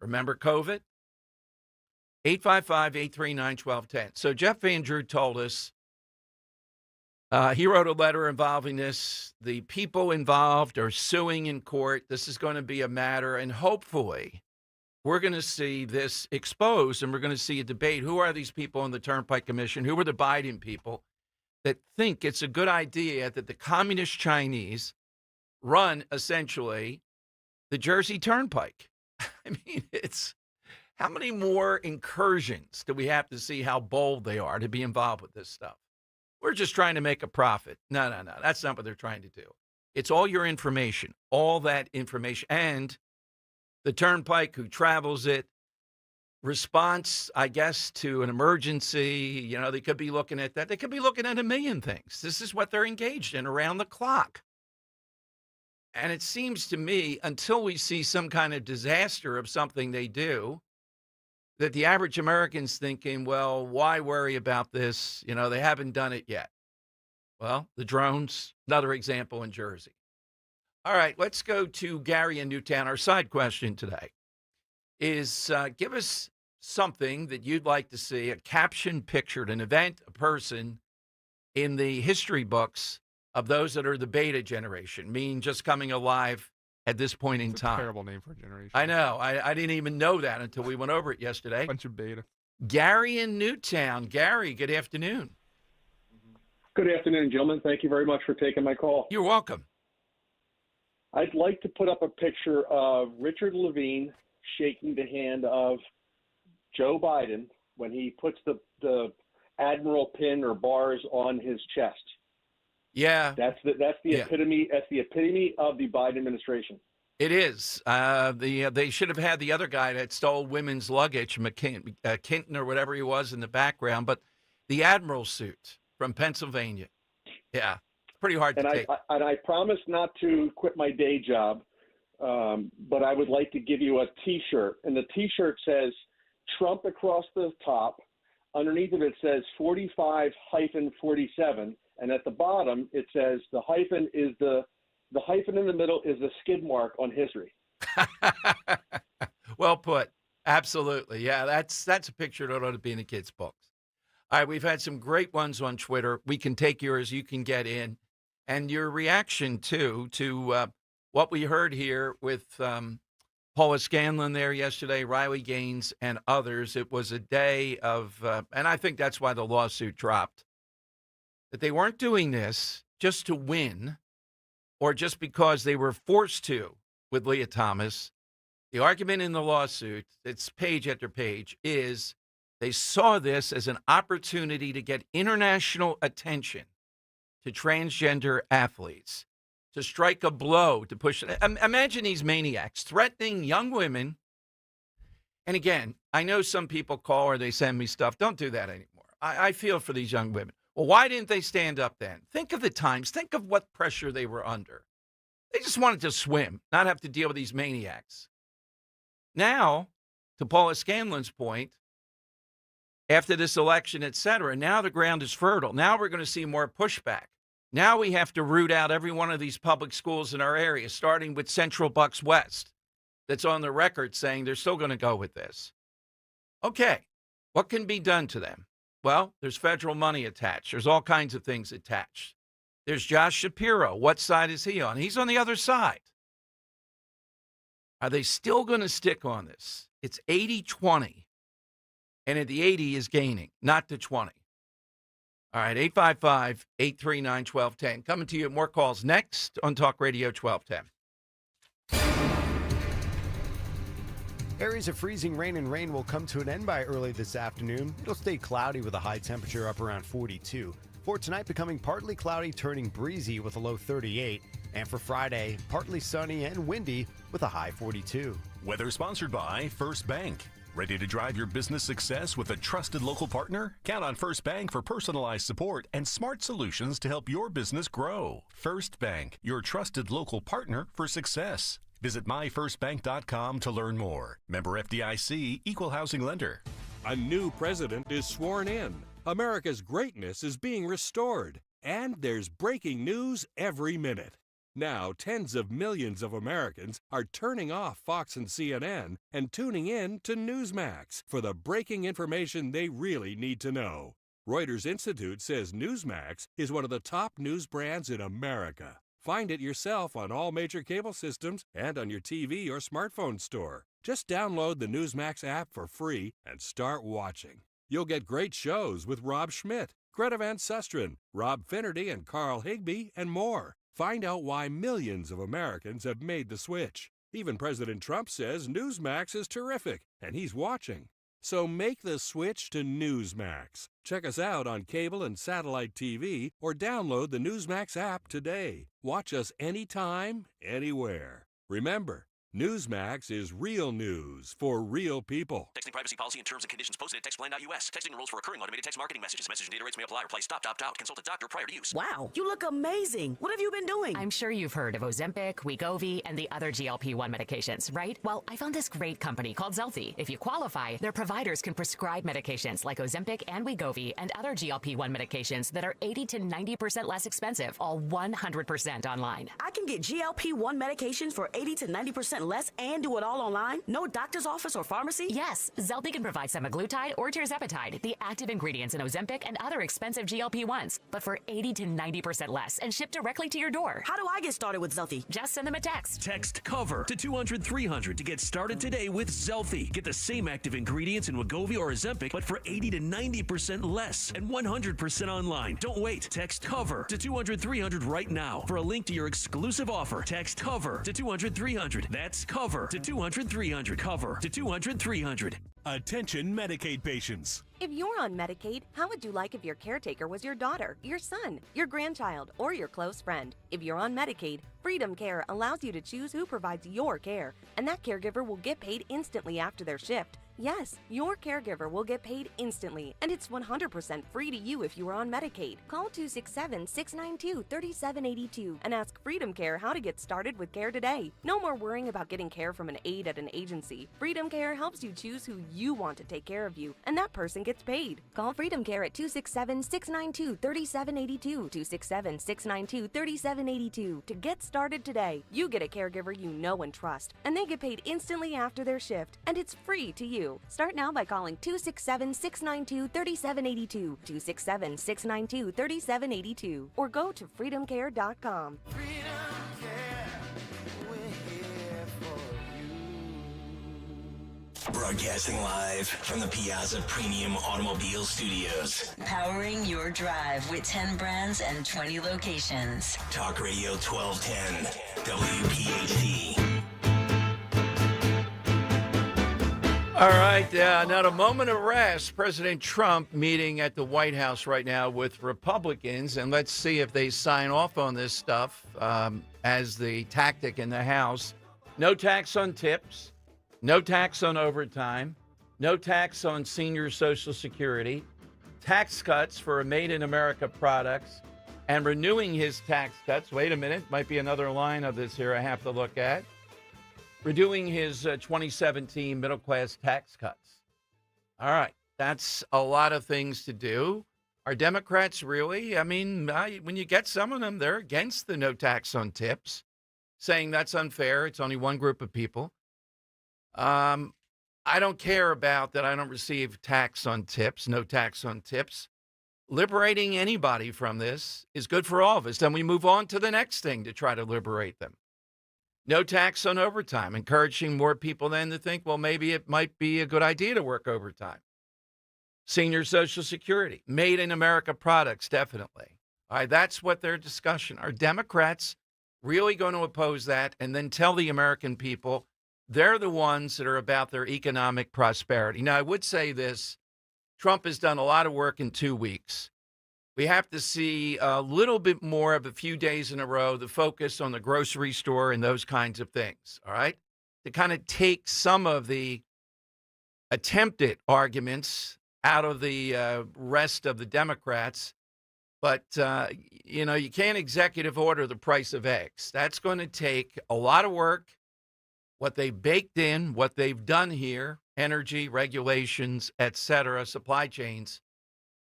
S3: Remember COVID? 855-839-1210. So Jeff Van Drew told us he wrote a letter involving this. The people involved are suing in court. This is going to be a matter, and hopefully we're going to see this exposed, and we're going to see a debate. Who are these people in the Turnpike Commission? Who are the Biden people that think it's a good idea that the Communist Chinese run, essentially, the Jersey Turnpike? I mean, it's how many more incursions do we have to see how bold they are to be involved with this stuff? We're just trying to make a profit. No. That's not what they're trying to do. It's all your information, all that information. And the Turnpike, who travels it, response, I guess, to an emergency. They could be looking at that. They could be looking at a million things. This is what they're engaged in around the clock. And it seems to me, until we see some kind of disaster of something they do, that the average American's thinking, well, why worry about this? They haven't done it yet. Well, the drones, another example in Jersey. All right, let's go to Gary in Newtown. Our side question today is give us something that you'd like to see, a caption pictured, an event, a person in the history books of those that are the beta generation, meaning just coming alive at this point in time.
S10: Terrible name for a generation.
S3: I know. I didn't even know that until we went over it yesterday.
S10: Bunch of beta.
S3: Gary in Newtown. Gary, good afternoon.
S4: Good afternoon, gentlemen. Thank you very much for taking my call.
S3: You're welcome.
S4: I'd like to put up a picture of Richard Levine shaking the hand of Joe Biden when he puts the admiral pin or bars on his chest.
S3: Yeah,
S4: that's the epitome. That's the epitome of the Biden administration.
S3: It is. They should have had the other guy that stole women's luggage, Kenton or whatever he was in the background. But the admiral suit from Pennsylvania. Yeah, it's pretty hard to take.
S4: I promise not to quit my day job, but I would like to give you a T-shirt, and the T-shirt says Trump across the top. Underneath of it says 45-47. And at the bottom, it says the hyphen in the middle is the skid mark on history.
S3: Well put. Absolutely. Yeah, that's a picture that ought to be in the kids' books. All right, we've had some great ones on Twitter. We can take yours. You can get in. And your reaction, too, to what we heard here with Paula Scanlan there yesterday, Riley Gaines, and others. It was a day of, and I think that's why the lawsuit dropped, that they weren't doing this just to win or just because they were forced to with Leah Thomas. The argument in the lawsuit, it's page after page, is they saw this as an opportunity to get international attention to transgender athletes, to strike a blow, to push. Imagine these maniacs threatening young women. And again, I know some people call or they send me stuff. Don't do that anymore. I feel for these young women. Well, why didn't they stand up then? Think of the times. Think of what pressure they were under. They just wanted to swim, not have to deal with these maniacs. Now, to Paula Scanlan's point, after this election, et cetera, now the ground is fertile. Now we're going to see more pushback. Now we have to root out every one of these public schools in our area, starting with Central Bucks West, that's on the record saying they're still going to go with this. Okay, what can be done to them? Well, there's federal money attached. There's all kinds of things attached. There's Josh Shapiro. What side is he on? He's on the other side. Are they still going to stick on this? It's 80-20, and the 80 is gaining, not the 20. All right, 855-839-1210. Coming to you, more calls next on Talk Radio 1210.
S11: Areas of freezing rain and rain will come to an end by early this afternoon. It'll stay cloudy with a high temperature up around 42. For tonight, becoming partly cloudy, turning breezy with a low 38. And for Friday, partly sunny and windy with a high 42.
S13: Weather sponsored by First Bank. Ready to drive your business success with a trusted local partner? Count on First Bank for personalized support and smart solutions to help your business grow. First Bank, your trusted local partner for success. Visit myfirstbank.com to learn more. Member FDIC, Equal Housing Lender.
S14: A new president is sworn in. America's greatness is being restored. And there's breaking news every minute. Now, tens of millions of Americans are turning off Fox and CNN and tuning in to Newsmax for the breaking information they really need to know. Reuters Institute says Newsmax is one of the top news brands in America. Find it yourself on all major cable systems and on your TV or smartphone store. Just download the Newsmax app for free and start watching. You'll get great shows with Rob Schmidt, Greta Van Susteren, Rob Finnerty, and Carl Higbie, and more. Find out why millions of Americans have made the switch. Even President Trump says Newsmax is terrific, and he's watching. So make the switch to Newsmax. Check us out on cable and satellite TV or download the Newsmax app today. Watch us anytime, anywhere. Remember, Newsmax is real news for real people.
S15: Texting privacy policy and terms and conditions posted at textplan.us. Texting rules for recurring automated text marketing messages. Message and data rates may apply. Reply stop, opt out. Consult a doctor prior to use.
S21: Wow, you look amazing. What have you been doing?
S16: I'm sure you've heard of Ozempic, Wegovy, and the other GLP-1 medications, right? Well, I found this great company called Zelfie. If you qualify, their providers can prescribe medications like Ozempic and Wegovy and other GLP-1 medications that are 80 to 90% less expensive, all 100% online.
S21: I can get GLP-1 medications for 80 to 90% less and do it all online? No doctor's office or pharmacy?
S16: Yes, Zelfie can provide semaglutide or tirzepatide, the active ingredients in Ozempic and other expensive GLP-1s, but for 80 to 90% less and shipped directly to your door.
S21: How do I get started with Zelfie?
S16: Just send them a text.
S15: Text COVER to 200-300 to get started today with Zelfie. Get the same active ingredients in Wegovy or Ozempic, but for 80 to 90% less and 100% online. Don't wait. Text COVER to 200-300 right now for a link to your exclusive offer. Text COVER to 200-300. That's COVER to 200-300. COVER to 200-300.
S26: Attention Medicaid patients.
S27: If you're on Medicaid, how would you like if your caretaker was your daughter, your son, your grandchild, or your close friend? If you're on Medicaid, Freedom Care allows you to choose who provides your care, and that caregiver will get paid instantly after their shift. Yes, your caregiver will get paid instantly, and it's 100% free to you if you are on Medicaid. Call 267-692-3782 and ask Freedom Care how to get started with care today. No more worrying about getting care from an aide at an agency. Freedom Care helps you choose who you want to take care of you, and that person gets paid. Call Freedom Care at 267-692-3782, 267-692-3782 to get started today. You get a caregiver you know and trust, and they get paid instantly after their shift, and it's free to you. Start now by calling 267-692-3782, 267-692-3782, or go to freedomcare.com.
S2: Broadcasting live from the Piazza Premium Automobile Studios.
S28: Powering your drive with 10 brands and 20 locations.
S2: Talk Radio 1210, WPHT.
S3: All right, now a moment of rest. President Trump meeting at the White House right now with Republicans, and let's see if they sign off on this stuff as the tactic in the House. No tax on tips, no tax on overtime, no tax on senior Social Security, tax cuts for Made in America products, and renewing his tax cuts. Wait a minute, might be another line of this here I have to look at. Redoing his 2017 middle-class tax cuts. All right, that's a lot of things to do. Are Democrats really? I mean, when you get some of them, they're against the no tax on tips, saying that's unfair. It's only one group of people. I don't care about that. I don't receive tax on tips, no tax on tips. Liberating anybody from this is good for all of us. Then we move on to the next thing to try to liberate them. No tax on overtime, encouraging more people then to think, well, maybe it might be a good idea to work overtime. Senior Social Security, Made in America products, definitely. All right, that's what their discussion. Are Democrats really going to oppose that and then tell the American people they're the ones that are about their economic prosperity? Now, I would say this. Trump has done a lot of work in 2 weeks. We have to see a little bit more of a few days in a row, the focus on the grocery store and those kinds of things, all right? To kind of take some of the attempted arguments out of the rest of the Democrats. But, you can't executive order the price of eggs. That's going to take a lot of work. What they've baked in, what they've done here, energy, regulations, et cetera, supply chains,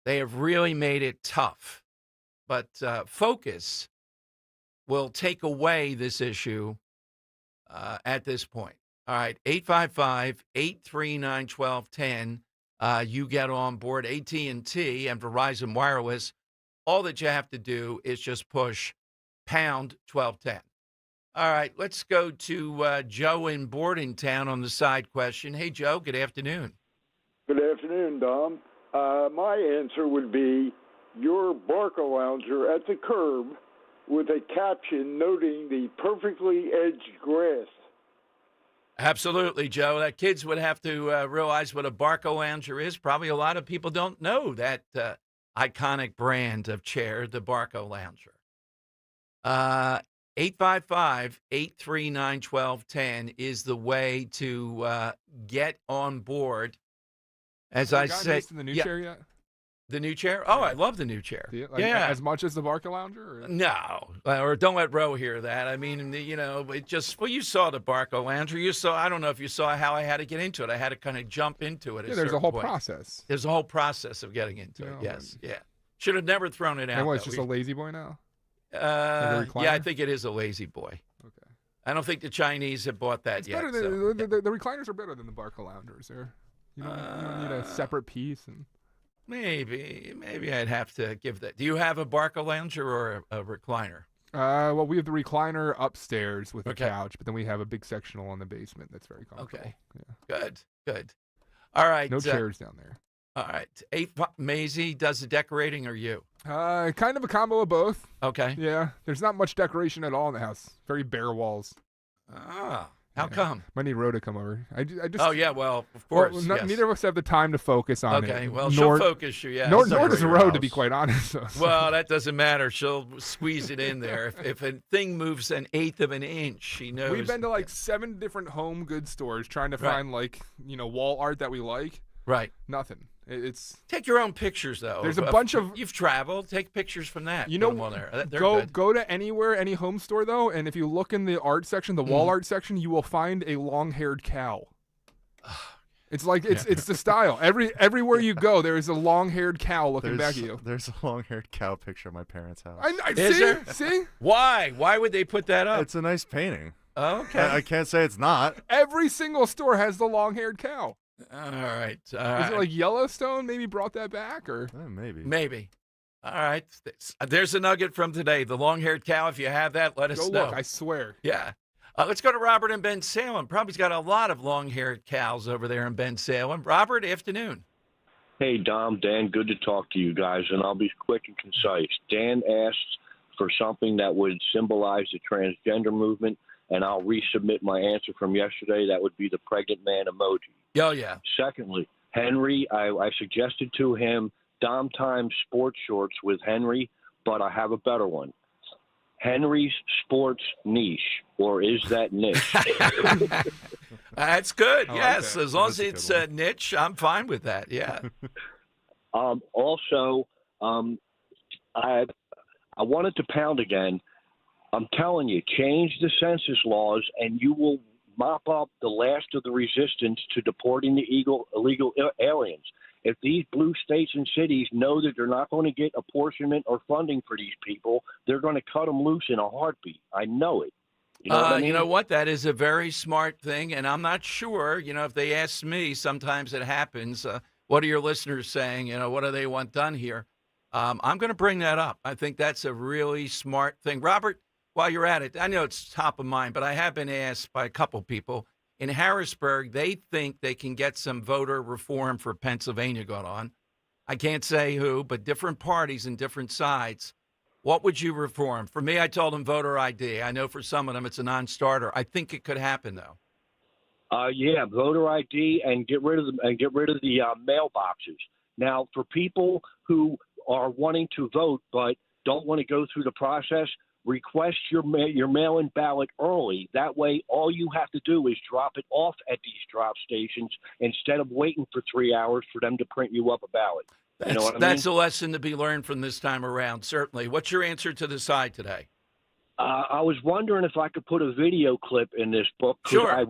S3: they have really made it tough. But focus will take away this issue at this point. All right, 855-839-1210. You get on board AT&T and Verizon Wireless. All that you have to do is just push pound 1210. All right, let's go to Joe in Bordentown on the side question. Hey, Joe, good afternoon.
S8: Good afternoon, Dom. My answer would be your Barca lounger at the curb with a caption noting the perfectly edged grass.
S3: Absolutely, Joe. That kids would have to realize what a Barca lounger is. Probably a lot of people don't know that iconic brand of chair, the Barca lounger. 855-839-1210 is the way to get on board. As I said,
S10: the new chair yet?
S3: The new chair? Oh, I love the new chair.
S10: As much as the Barca lounger? Or?
S3: No, or don't let Ro hear that. I mean, it just, you saw the Barca lounger. I don't know if you saw how I had to get into it. I had to kind of jump into it.
S10: There's a whole process.
S3: There's a whole process of getting into it. Yes, yeah. Should have never thrown it out.
S10: And what, it's just a lazy boy now?
S3: Yeah, I think it is a lazy boy. Okay. I don't think the Chinese have bought that yet.
S10: The recliners are better than the Barca loungers. You don't need a separate piece. And
S3: maybe I'd have to give that. Do you have a Barca lounger or a recliner?
S10: Well, we have the recliner upstairs with a couch, but then we have a big sectional in the basement that's very comfortable.
S3: Okay. Yeah. Good. All right.
S10: No chairs down there.
S3: All right. Maisie does the decorating, or you?
S10: Kind of a combo of both.
S3: Okay.
S10: Yeah. There's not much decoration at all in the house. Very bare walls.
S3: How come?
S10: Might need Rhoda to come over. I just.
S3: Oh yeah, well, of course.
S10: Well,
S3: yes.
S10: Neither of us have the time to focus on it.
S3: Okay, well, she'll focus you. Yeah.
S10: Nor does Rhoda, to be quite honest. So.
S3: Well, that doesn't matter. She'll squeeze it in there. If a thing moves an eighth of an inch, she knows.
S10: We've been to 7 different home goods stores trying to find wall art that we like.
S3: Right.
S10: Nothing. It's
S3: take your own pictures though.
S10: There's a bunch of
S3: you've traveled. Take pictures from that.
S10: You know,
S3: put them on there. They're
S10: go
S3: good.
S10: Go to any home store though, and if you look in the art section, the wall art section, you will find a long-haired cow. It's it's the style. Everywhere you go, there is a long-haired cow looking back at you.
S1: There's a long-haired cow picture of my parents' house.
S10: See?
S3: Why? Why would they put that up?
S1: It's a nice painting.
S3: Oh, okay.
S1: I can't say it's not.
S10: Every single store has the long-haired cow.
S3: All right.
S10: Is it like Yellowstone maybe brought that back? Or
S3: Maybe. All right. There's a nugget from today. The long-haired cow, if you have that, let us know.
S10: Go look, I swear.
S3: Yeah. Let's go to Robert in Ben Salem. Probably's got a lot of long-haired cows over there in Ben Salem. Robert, afternoon.
S12: Hey, Dom, Dan, good to talk to you guys, and I'll be quick and concise. Dan asked for something that would symbolize the transgender movement, and I'll resubmit my answer from yesterday. That would be the pregnant man emoji.
S3: Oh, yeah.
S12: Secondly, Henry, I suggested to him Dom Time sports shorts with Henry, but I have a better one. Henry's sports niche, or is that niche?
S3: That's good. Yes,
S12: that.
S3: as long as it's a niche, I'm fine with that. Yeah.
S12: Also, I wanted to pound again. I'm telling you, change the census laws, and you will mop up the last of the resistance to deporting the illegal aliens. If these blue states and cities know that they're not going to get apportionment or funding for these people, they're going to cut them loose in a heartbeat. I know it. You know what I mean?
S3: You know what? That is a very smart thing, and I'm not sure. If they ask me, sometimes it happens. What are your listeners saying? What do they want done here? I'm going to bring that up. I think that's a really smart thing. Robert, while you're at it, I know it's top of mind, but I have been asked by a couple people. In Harrisburg, they think they can get some voter reform for Pennsylvania going on. I can't say who, but different parties and different sides. What would you reform? For me, I told them voter ID. I know for some of them it's a non-starter. I think it could happen, though.
S12: Yeah, voter ID and get rid of the mailboxes. Now, for people who are wanting to vote but don't want to go through the process, request your mail-in ballot early. That way, all you have to do is drop it off at these drop stations instead of waiting for 3 hours for them to print you up a ballot. You know what I mean?
S3: That's a lesson to be learned from this time around, certainly. What's your answer to the side today?
S12: I was wondering if I could put a video clip in this book.
S3: Sure.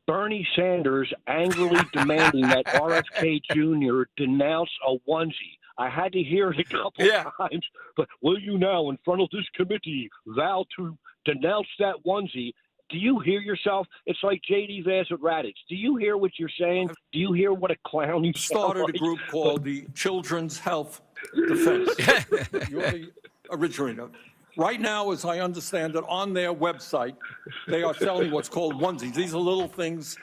S12: Bernie Sanders angrily demanding that RFK Jr. denounce a onesie. I had to hear it a couple times, but will you now, in front of this committee, vow to denounce that onesie? Do you hear yourself? It's like J.D. Vance at Raditz. Do you hear what you're saying? Do you hear what a clown you
S5: started
S12: like?
S5: a group called the Children's Health Defense. You're the originator. Right now, as I understand it, on their website, they are selling what's called onesies. These are little things,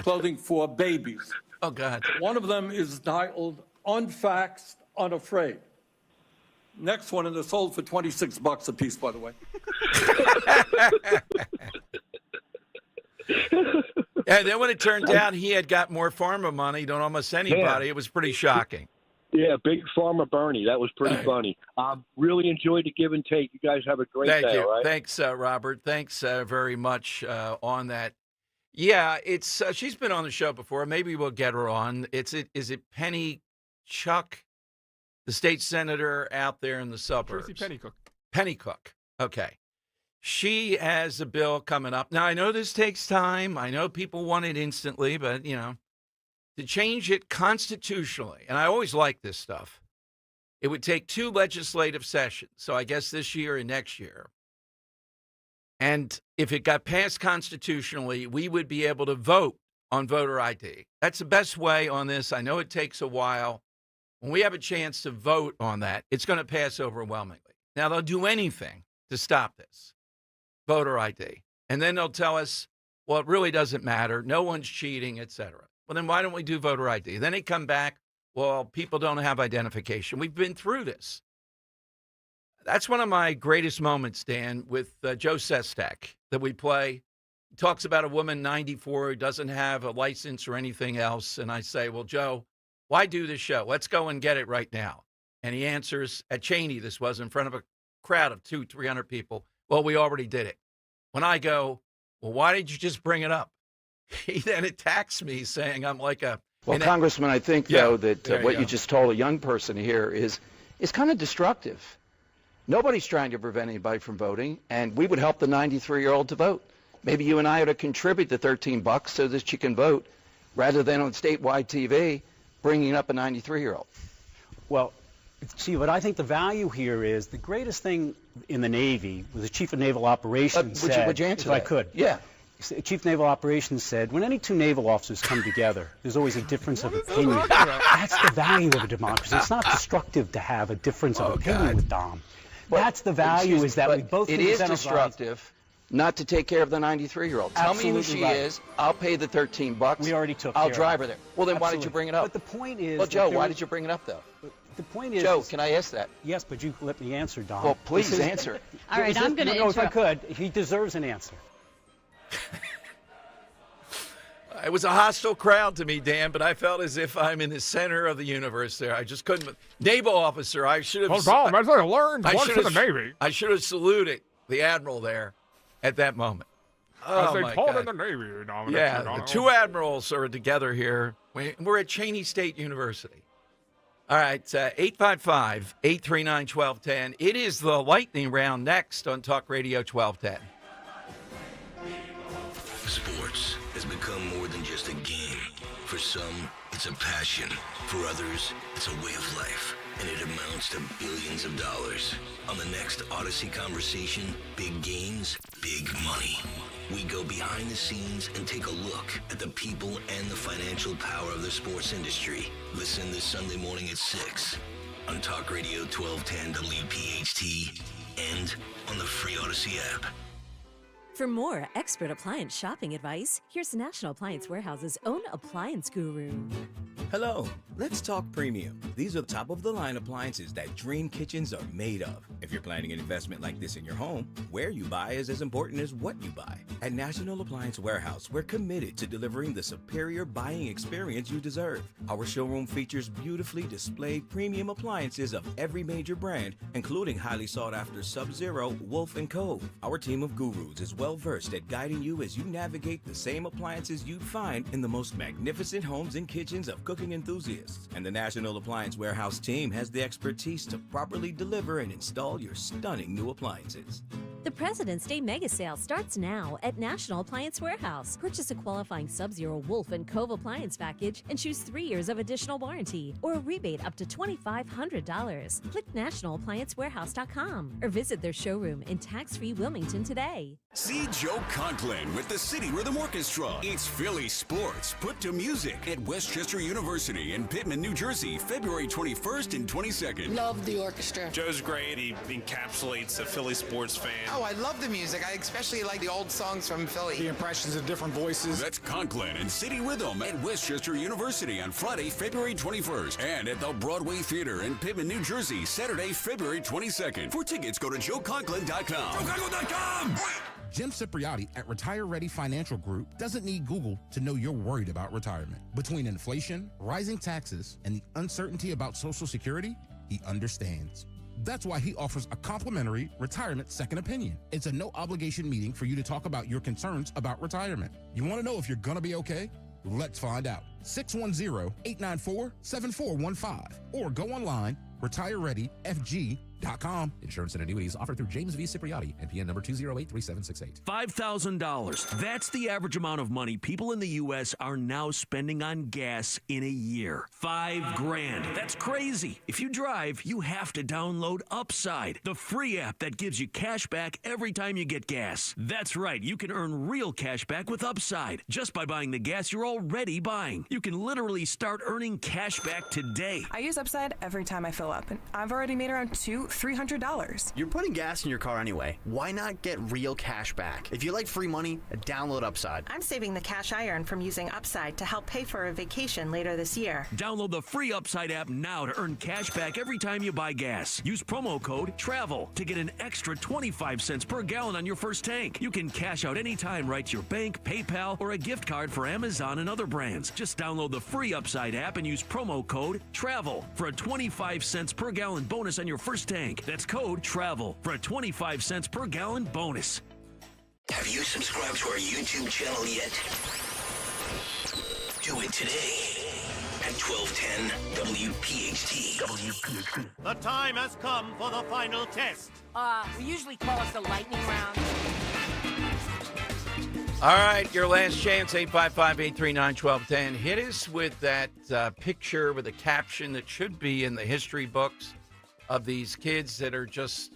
S5: clothing for babies.
S3: Oh, God.
S5: One of them is titled Unfaxed, Unafraid. Next one, and they're sold for $26 a piece, by the way.
S3: And then when it turned out he had got more pharma money than almost anybody, it was pretty shocking.
S12: Yeah, Big Pharma Bernie. That was pretty funny. Really enjoyed the give and take. You guys have a great day.
S3: Thank you.
S12: All right?
S3: Thanks, Robert. Thanks very much on that. Yeah, it's she's been on the show before. Maybe we'll get her on. Is it Penny Chuck, the state senator out there in the suburbs?
S10: Tracy Pennycook.
S3: Pennycook. Okay. She has a bill coming up. Now, I know this takes time. I know people want it instantly, but, to change it constitutionally, and I always like this stuff, it would take 2 legislative sessions, so I guess this year and next year. And if it got passed constitutionally, we would be able to vote on voter ID. That's the best way on this. I know it takes a while. When we have a chance to vote on that, it's going to pass overwhelmingly. Now, they'll do anything to stop this, voter ID. And then they'll tell us, well, it really doesn't matter. No one's cheating, et cetera. Well, then why don't we do voter ID? Then they come back, well, people don't have identification. We've been through this. That's one of my greatest moments, Dan, with Joe Sestak that we play. He talks about a woman, 94, who doesn't have a license or anything else. And I say, well, Joe, why do this show? Let's go and get it right now. And he answers, at Cheney, this was in front of a crowd of 200-300 people. Well, we already did it. When I go, well, why did you just bring it up? He then attacks me saying I'm like a...
S9: Well, Congressman, I think, though, that what you just told a young person here is kind of destructive. Nobody's trying to prevent anybody from voting, and we would help the 93-year-old to vote. Maybe you and I ought to contribute the $13 so that she can vote, rather than on statewide TV bringing up a 93-year-old.
S17: Well, see, what I think the value here is the greatest thing in the Navy was the Chief of Naval Operations said,
S9: would you answer
S17: if
S9: that?
S17: I could.
S9: Yeah.
S17: Chief of Naval Operations said, when any 2 naval officers come together, there's always a difference of opinion. That's the value of a democracy. It's not destructive to have a difference of opinion with Dom. That's the value, is that we both...
S9: It is destructive not to take care of the 93-year-old. Tell me who she is. I'll pay the $13.
S17: We already took
S9: I'll
S17: care
S9: drive
S17: of her
S9: there. Well, then why did you bring it up?
S17: But the point is...
S9: Well, Joe, why did you bring it up, though?
S17: The point is,
S9: Joe, can I ask that?
S17: Yes, but you let me answer, Don.
S9: Well, please answer.
S7: All right, I'm going to
S17: interrupt. If I could, he deserves an answer.
S3: It was a hostile crowd to me, Dan, but I felt as if I'm in the center of the universe there. I just couldn't. Naval officer, I should have.
S10: Well, Dom, that's what I learned. Once in the Navy.
S3: I should have saluted the admiral there at that moment.
S10: As
S3: Oh,
S10: they
S3: my
S10: called
S3: God.
S10: in the Navy.
S3: Yeah, the two admirals are together here. We're at Cheney State University. All right, 855-839-1210. It is the lightning round next on Talk Radio 1210.
S2: Sports has become more than just a game. For some, it's a passion. For others, it's a way of life. And it amounts to billions of dollars. On the next Odyssey Conversation, big games, big money. We go behind the scenes and take a look at the people and the financial power of the sports industry. Listen this Sunday morning at 6 on Talk Radio 1210 WPHT and on the free Odyssey app.
S18: For more expert appliance shopping advice, here's National Appliance Warehouse's own appliance guru.
S19: Hello, let's talk premium. These are top-of-the-line appliances that dream kitchens are made of. If you're planning an investment like this in your home, where you buy is as important as what you buy. At National Appliance Warehouse, we're committed to delivering the superior buying experience you deserve. Our showroom features beautifully displayed premium appliances of every major brand, including highly sought-after Sub-Zero, Wolf, and Cove. Our team of gurus is well-versed at guiding you as you navigate the same appliances you'd find in the most magnificent homes and kitchens of cooking enthusiasts. And the National Appliance Warehouse team has the expertise to properly deliver and install your stunning new appliances.
S18: The President's Day Mega Sale starts now at National Appliance Warehouse. Purchase a qualifying Sub-Zero, Wolf, and Cove appliance package and choose 3 years of additional warranty or a rebate up to $2,500. Click nationalappliancewarehouse.com or visit their showroom in tax-free Wilmington today.
S26: See Joe Conklin with the City Rhythm Orchestra. It's Philly sports put to music at Westchester University in Pittman, New Jersey, February 21st and 22nd.
S20: Love the orchestra.
S22: Joe's great. He encapsulates a Philly sports fan.
S20: Oh, I love the music. I especially like the old songs from Philly.
S26: The impressions of different voices. That's Conklin and City Rhythm at Westchester University on Friday, February 21st. And at the Broadway Theater in Pittman, New Jersey, Saturday, February 22nd. For tickets, go to joeconklin.com. joeconklin.com!
S23: Jim Cipriotti at Retire Ready Financial Group doesn't need Google to know you're worried about retirement. Between inflation, rising taxes, and the uncertainty about Social Security, he understands. That's why he offers a complimentary retirement second opinion. It's a no-obligation meeting for you to talk about your concerns about retirement. You want to know if you're going to be okay? Let's find out. 610-894-7415 or go online, retirereadyfg.com. Insurance and annuities offered through James V. Cipriotti, NPN number 2083768.
S15: $5,000. That's the average amount of money people in the U.S. are now spending on gas in a year. $5,000. That's crazy. If you drive, you have to download Upside, the free app that gives you cash back every time you get gas. That's right. You can earn real cash back with Upside just by buying the gas you're already buying. You can literally start earning cash back today.
S24: I use Upside every time I fill up, and I've already made around $300.
S25: You're putting gas in your car anyway. Why not get real cash back? If you like free money, download Upside.
S29: I'm saving the cash I earn from using Upside to help pay for a vacation later this year.
S15: Download the free Upside app now to earn cash back every time you buy gas. Use promo code TRAVEL to get an extra 25 cents per gallon on your first tank. You can cash out anytime right to your bank, PayPal, or a gift card for Amazon and other brands. Just download the free Upside app and use promo code TRAVEL for a 25 cents per gallon bonus on your first tank. That's code TRAVEL for a 25 cents per gallon bonus.
S2: Have you subscribed to our YouTube channel yet? Do it today at 1210 WPHT.
S30: The time has come for the final test.
S31: We usually call it the lightning round.
S3: All right, your last chance, 855-839-1210. Hit us with that picture with a caption that should be in the history books of these kids that are just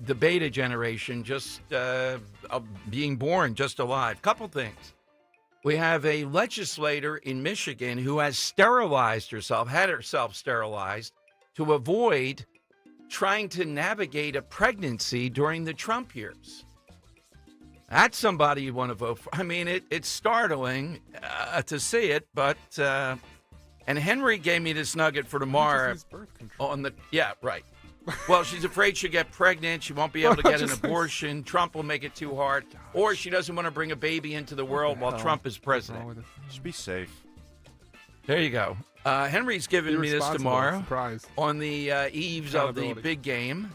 S3: the beta generation, just being born, just alive. Couple things. We have a legislator in Michigan who has sterilized herself, had herself sterilized, to avoid trying to navigate a pregnancy during the Trump years. That's somebody you want to vote for. I mean, it's startling to see it, but And Henry gave me this nugget for tomorrow. Right. Well, she's afraid she'll get pregnant. She won't be able to get an abortion. Trump will make it too hard. Or she doesn't want to bring a baby into the world while Trump is president.
S1: Should be safe.
S3: There you go. Henry's giving me this tomorrow
S10: Surprise.
S3: on the eves of the big game.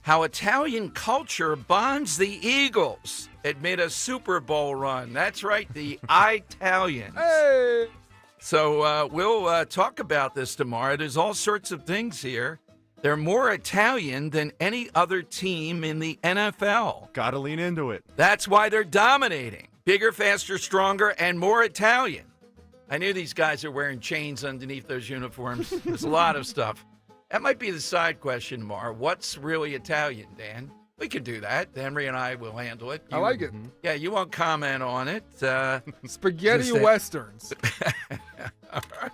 S3: How Italian culture bonds the Eagles amid a Super Bowl run. That's right, the Italians.
S10: Hey!
S3: So we'll talk about this tomorrow. There's all sorts of things here. They're more Italian than any other team in the NFL.
S1: Got to lean into it.
S3: That's why they're dominating. Bigger, faster, stronger, and more Italian. I knew these guys are wearing chains underneath those uniforms. There's a lot of stuff. That might be the side question tomorrow. What's really Italian, Dan? We could do that. Henry and I will handle it.
S10: I like it.
S3: Yeah, you won't comment on it.
S10: Spaghetti Westerns.
S3: All right.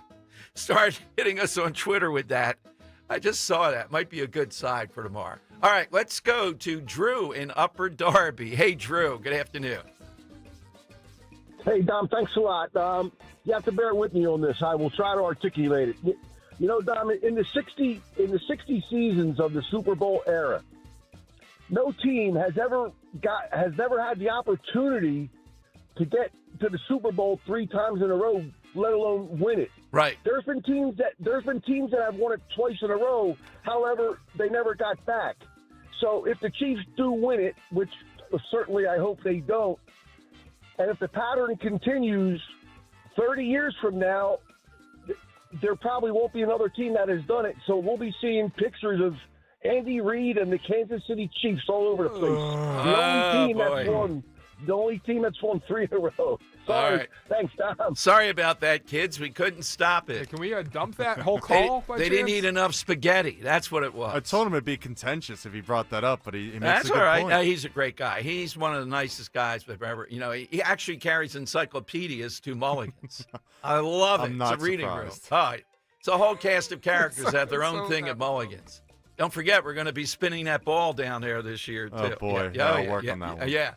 S3: Start hitting us on Twitter with that. I just saw that. Might be a good side for tomorrow. All right, let's go to Drew in Upper Darby. Hey, Drew. Good afternoon.
S4: Hey, Dom. Thanks a lot. You have to bear with me on this. I will try to articulate it. You know, Dom, in the 60 seasons of the Super Bowl era, no team has never had the opportunity to get to the Super Bowl 3 times in a row, let alone win it.
S3: Right.
S4: There's been teams that have won it twice in a row. However, they never got back. So if the Chiefs do win it, which certainly I hope they don't, and if the pattern continues 30 years from now, there probably won't be another team that has done it. So we'll be seeing pictures of Andy Reid and the Kansas City Chiefs all over the place. The only team that's won 3 in a row. Sorry.
S3: All right.
S4: Thanks, Dom.
S3: Sorry about that, kids. We couldn't stop it.
S10: Hey, can we dump that whole call?
S3: They didn't eat enough spaghetti. That's what it was.
S1: I told him it'd be contentious if he brought that up, but he makes
S3: That's
S1: a good
S3: all right.
S1: point.
S3: No, he's a great guy. He's one of the nicest guys we've ever. You know, he actually carries encyclopedias to Mulligan's. I love it.
S1: I'm not
S3: it's a reading
S1: surprised.
S3: room. All right. It's a whole cast of characters have their own thing at Mulligan's. Don't forget, we're going to be spinning that ball down there this year, too.
S1: Oh, boy. I'll work on that one.
S3: Yeah.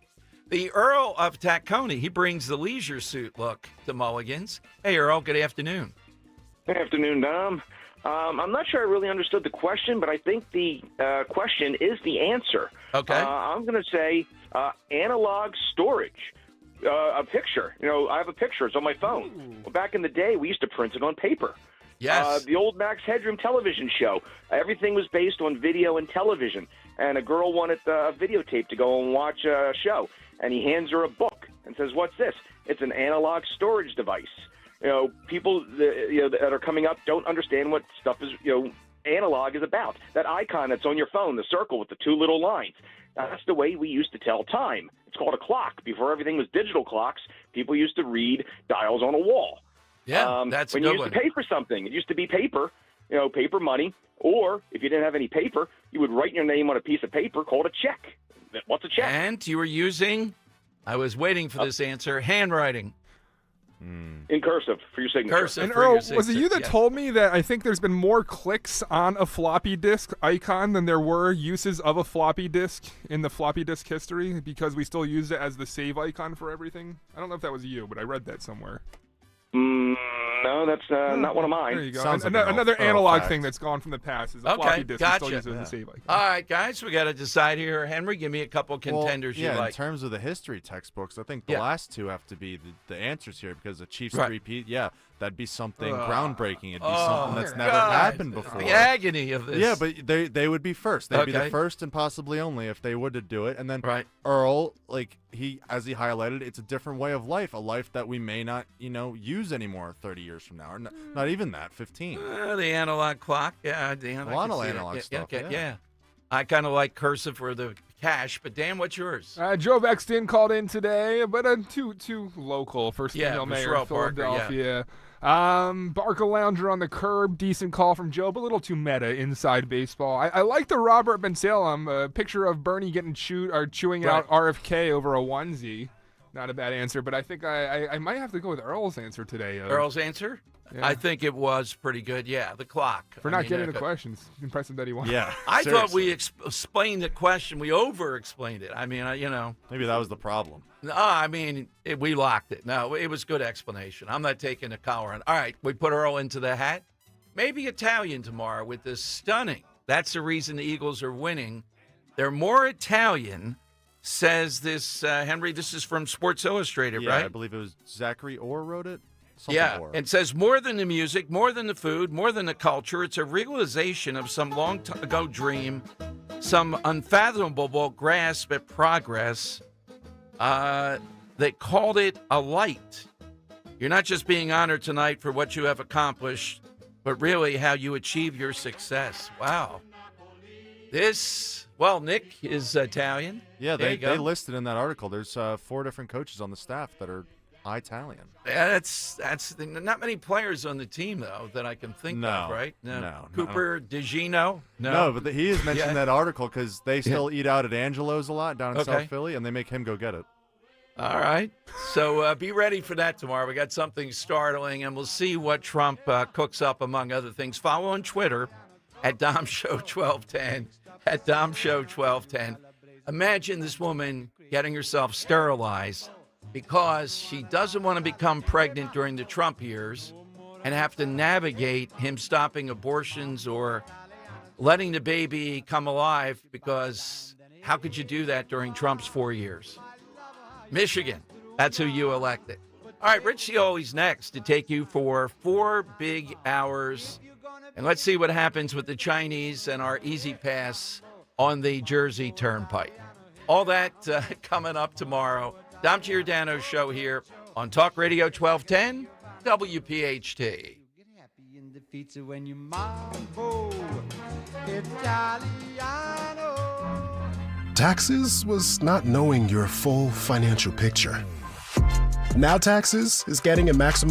S3: The Earl of Tacony, he brings the leisure suit look to Mulligan's. Hey, Earl, good afternoon.
S6: Good afternoon, Dom. I'm not sure I really understood the question, but I think the question is the answer.
S3: Okay.
S6: I'm going to say analog storage. A picture. You know, I have a picture. It's on my phone. Well, back in the day, we used to print it on paper.
S3: Yes.
S6: The old Max Headroom television show. Everything was based on video and television. And a girl wanted a videotape to go and watch a show. And he hands her a book and says, "What's this?" It's an analog storage device. You know, people that are coming up don't understand what stuff is, analog is about. That icon that's on your phone, the circle with the 2 little lines. That's the way we used to tell time. It's called a clock. Before everything was digital clocks, people used to read dials on a wall.
S3: Yeah, that's a
S6: when
S3: good
S6: you used
S3: one.
S6: to pay for something. It used to be paper, paper money. Or if you didn't have any paper, you would write your name on a piece of paper called a check. What's a check?
S3: And you were using, I was waiting for this answer, handwriting.
S6: In cursive for your signature.
S3: Cursive
S10: And
S3: for
S10: Earl,
S3: your
S10: was it
S3: signature,
S10: you that
S3: yes.
S10: told me that I think there's been more clicks on a floppy disk icon than there were uses of a floppy disk in the floppy disk history because we still use it as the save icon for everything? I don't know if that was you, but I read that somewhere.
S6: No, that's not one of mine.
S10: There you go.
S1: Sounds like
S10: Another
S1: an
S10: analog
S1: fact.
S10: thing that's gone from the past is a
S3: Okay,
S10: floppy disk.
S3: gotcha.
S10: We still use it as a save icon.
S3: All right, guys, we got to decide here. Henry, give me a couple contenders
S1: yeah,
S3: you like.
S1: in terms of the history textbooks, I think the
S3: Yeah.
S1: last 2 have to be the answers here because the Chiefs
S3: Right.
S1: repeat. Yeah, that'd be something groundbreaking. It'd be something that's never
S3: God.
S1: happened before.
S3: The agony of this.
S1: Yeah, but they would be first. They'd be the
S3: Okay.
S1: first and possibly only if they would to do it. And then
S3: Right.
S1: Earl, as he highlighted, it's a different way of life, a life that we may not, use anymore 30 years from now, or not even that, 15.
S3: The analog clock. Yeah, Dan.
S1: A lot of analog stuff.
S3: Yeah. I kind of like cursive for the cash, but Dan, what's yours?
S10: Joe Bexton called in today, but too local. First
S3: Yeah,
S10: female mayor
S3: Michelle
S10: of
S3: Parker,
S10: Philadelphia. Barker Lounger on the curb, decent call from Joe, but a little too meta inside baseball. I like the Robert Ben Salem picture of Bernie getting chewing out RFK over a onesie. Not a bad answer, but I think I might have to go with Earl's answer today.
S3: Earl's answer?
S10: Yeah.
S3: I think it was pretty good. Yeah, the clock.
S10: For not getting the questions. Impressive that he won.
S1: Yeah.
S3: I thought we explained the question. We over-explained it. I mean,
S1: Maybe that was the problem.
S3: No, I mean, we locked it. No, it was good explanation. I'm not taking a collar on. All right, we put Earl into the hat. Maybe Italian tomorrow with this stunning. That's the reason the Eagles are winning. They're more Italian, says this, Henry. This is from Sports Illustrated,
S1: Yeah,
S3: right?
S1: I believe it was Zachary Orr wrote it.
S3: It says more than the music, more than the food, more than the culture. It's a realization of some long ago dream, some unfathomable grasp at progress. They called it a light. You're not just being honored tonight for what you have accomplished, but really how you achieve your success. Wow. Nick is Italian.
S1: Yeah, they listed in that article. There's 4 different coaches on the staff that are Italian.
S3: Yeah, that's not many players on the team though that I can think of, right?
S1: No.
S3: Cooper, DeGino?
S1: No, but he is mentioned in that article because they still eat out at Angelo's a lot down in South Philly, and they make him go get it.
S3: All right. So be ready for that tomorrow. We got something startling, and we'll see what Trump cooks up, among other things. Follow on Twitter at DomShow1210, at DomShow1210. Imagine this woman getting herself sterilized because she doesn't want to become pregnant during the Trump years and have to navigate him stopping abortions or letting the baby come alive, because how could you do that during Trump's 4 years? Michigan, that's who you elected. All right, Rich Cioli's next to take you for 4 big hours. And let's see what happens with the Chinese and our Easy Pass on the Jersey Turnpike. All that coming up tomorrow. Dom Giordano's show here on Talk Radio 1210, WPHT.
S5: Taxes was not knowing your full financial picture. Now Taxes is getting a maximum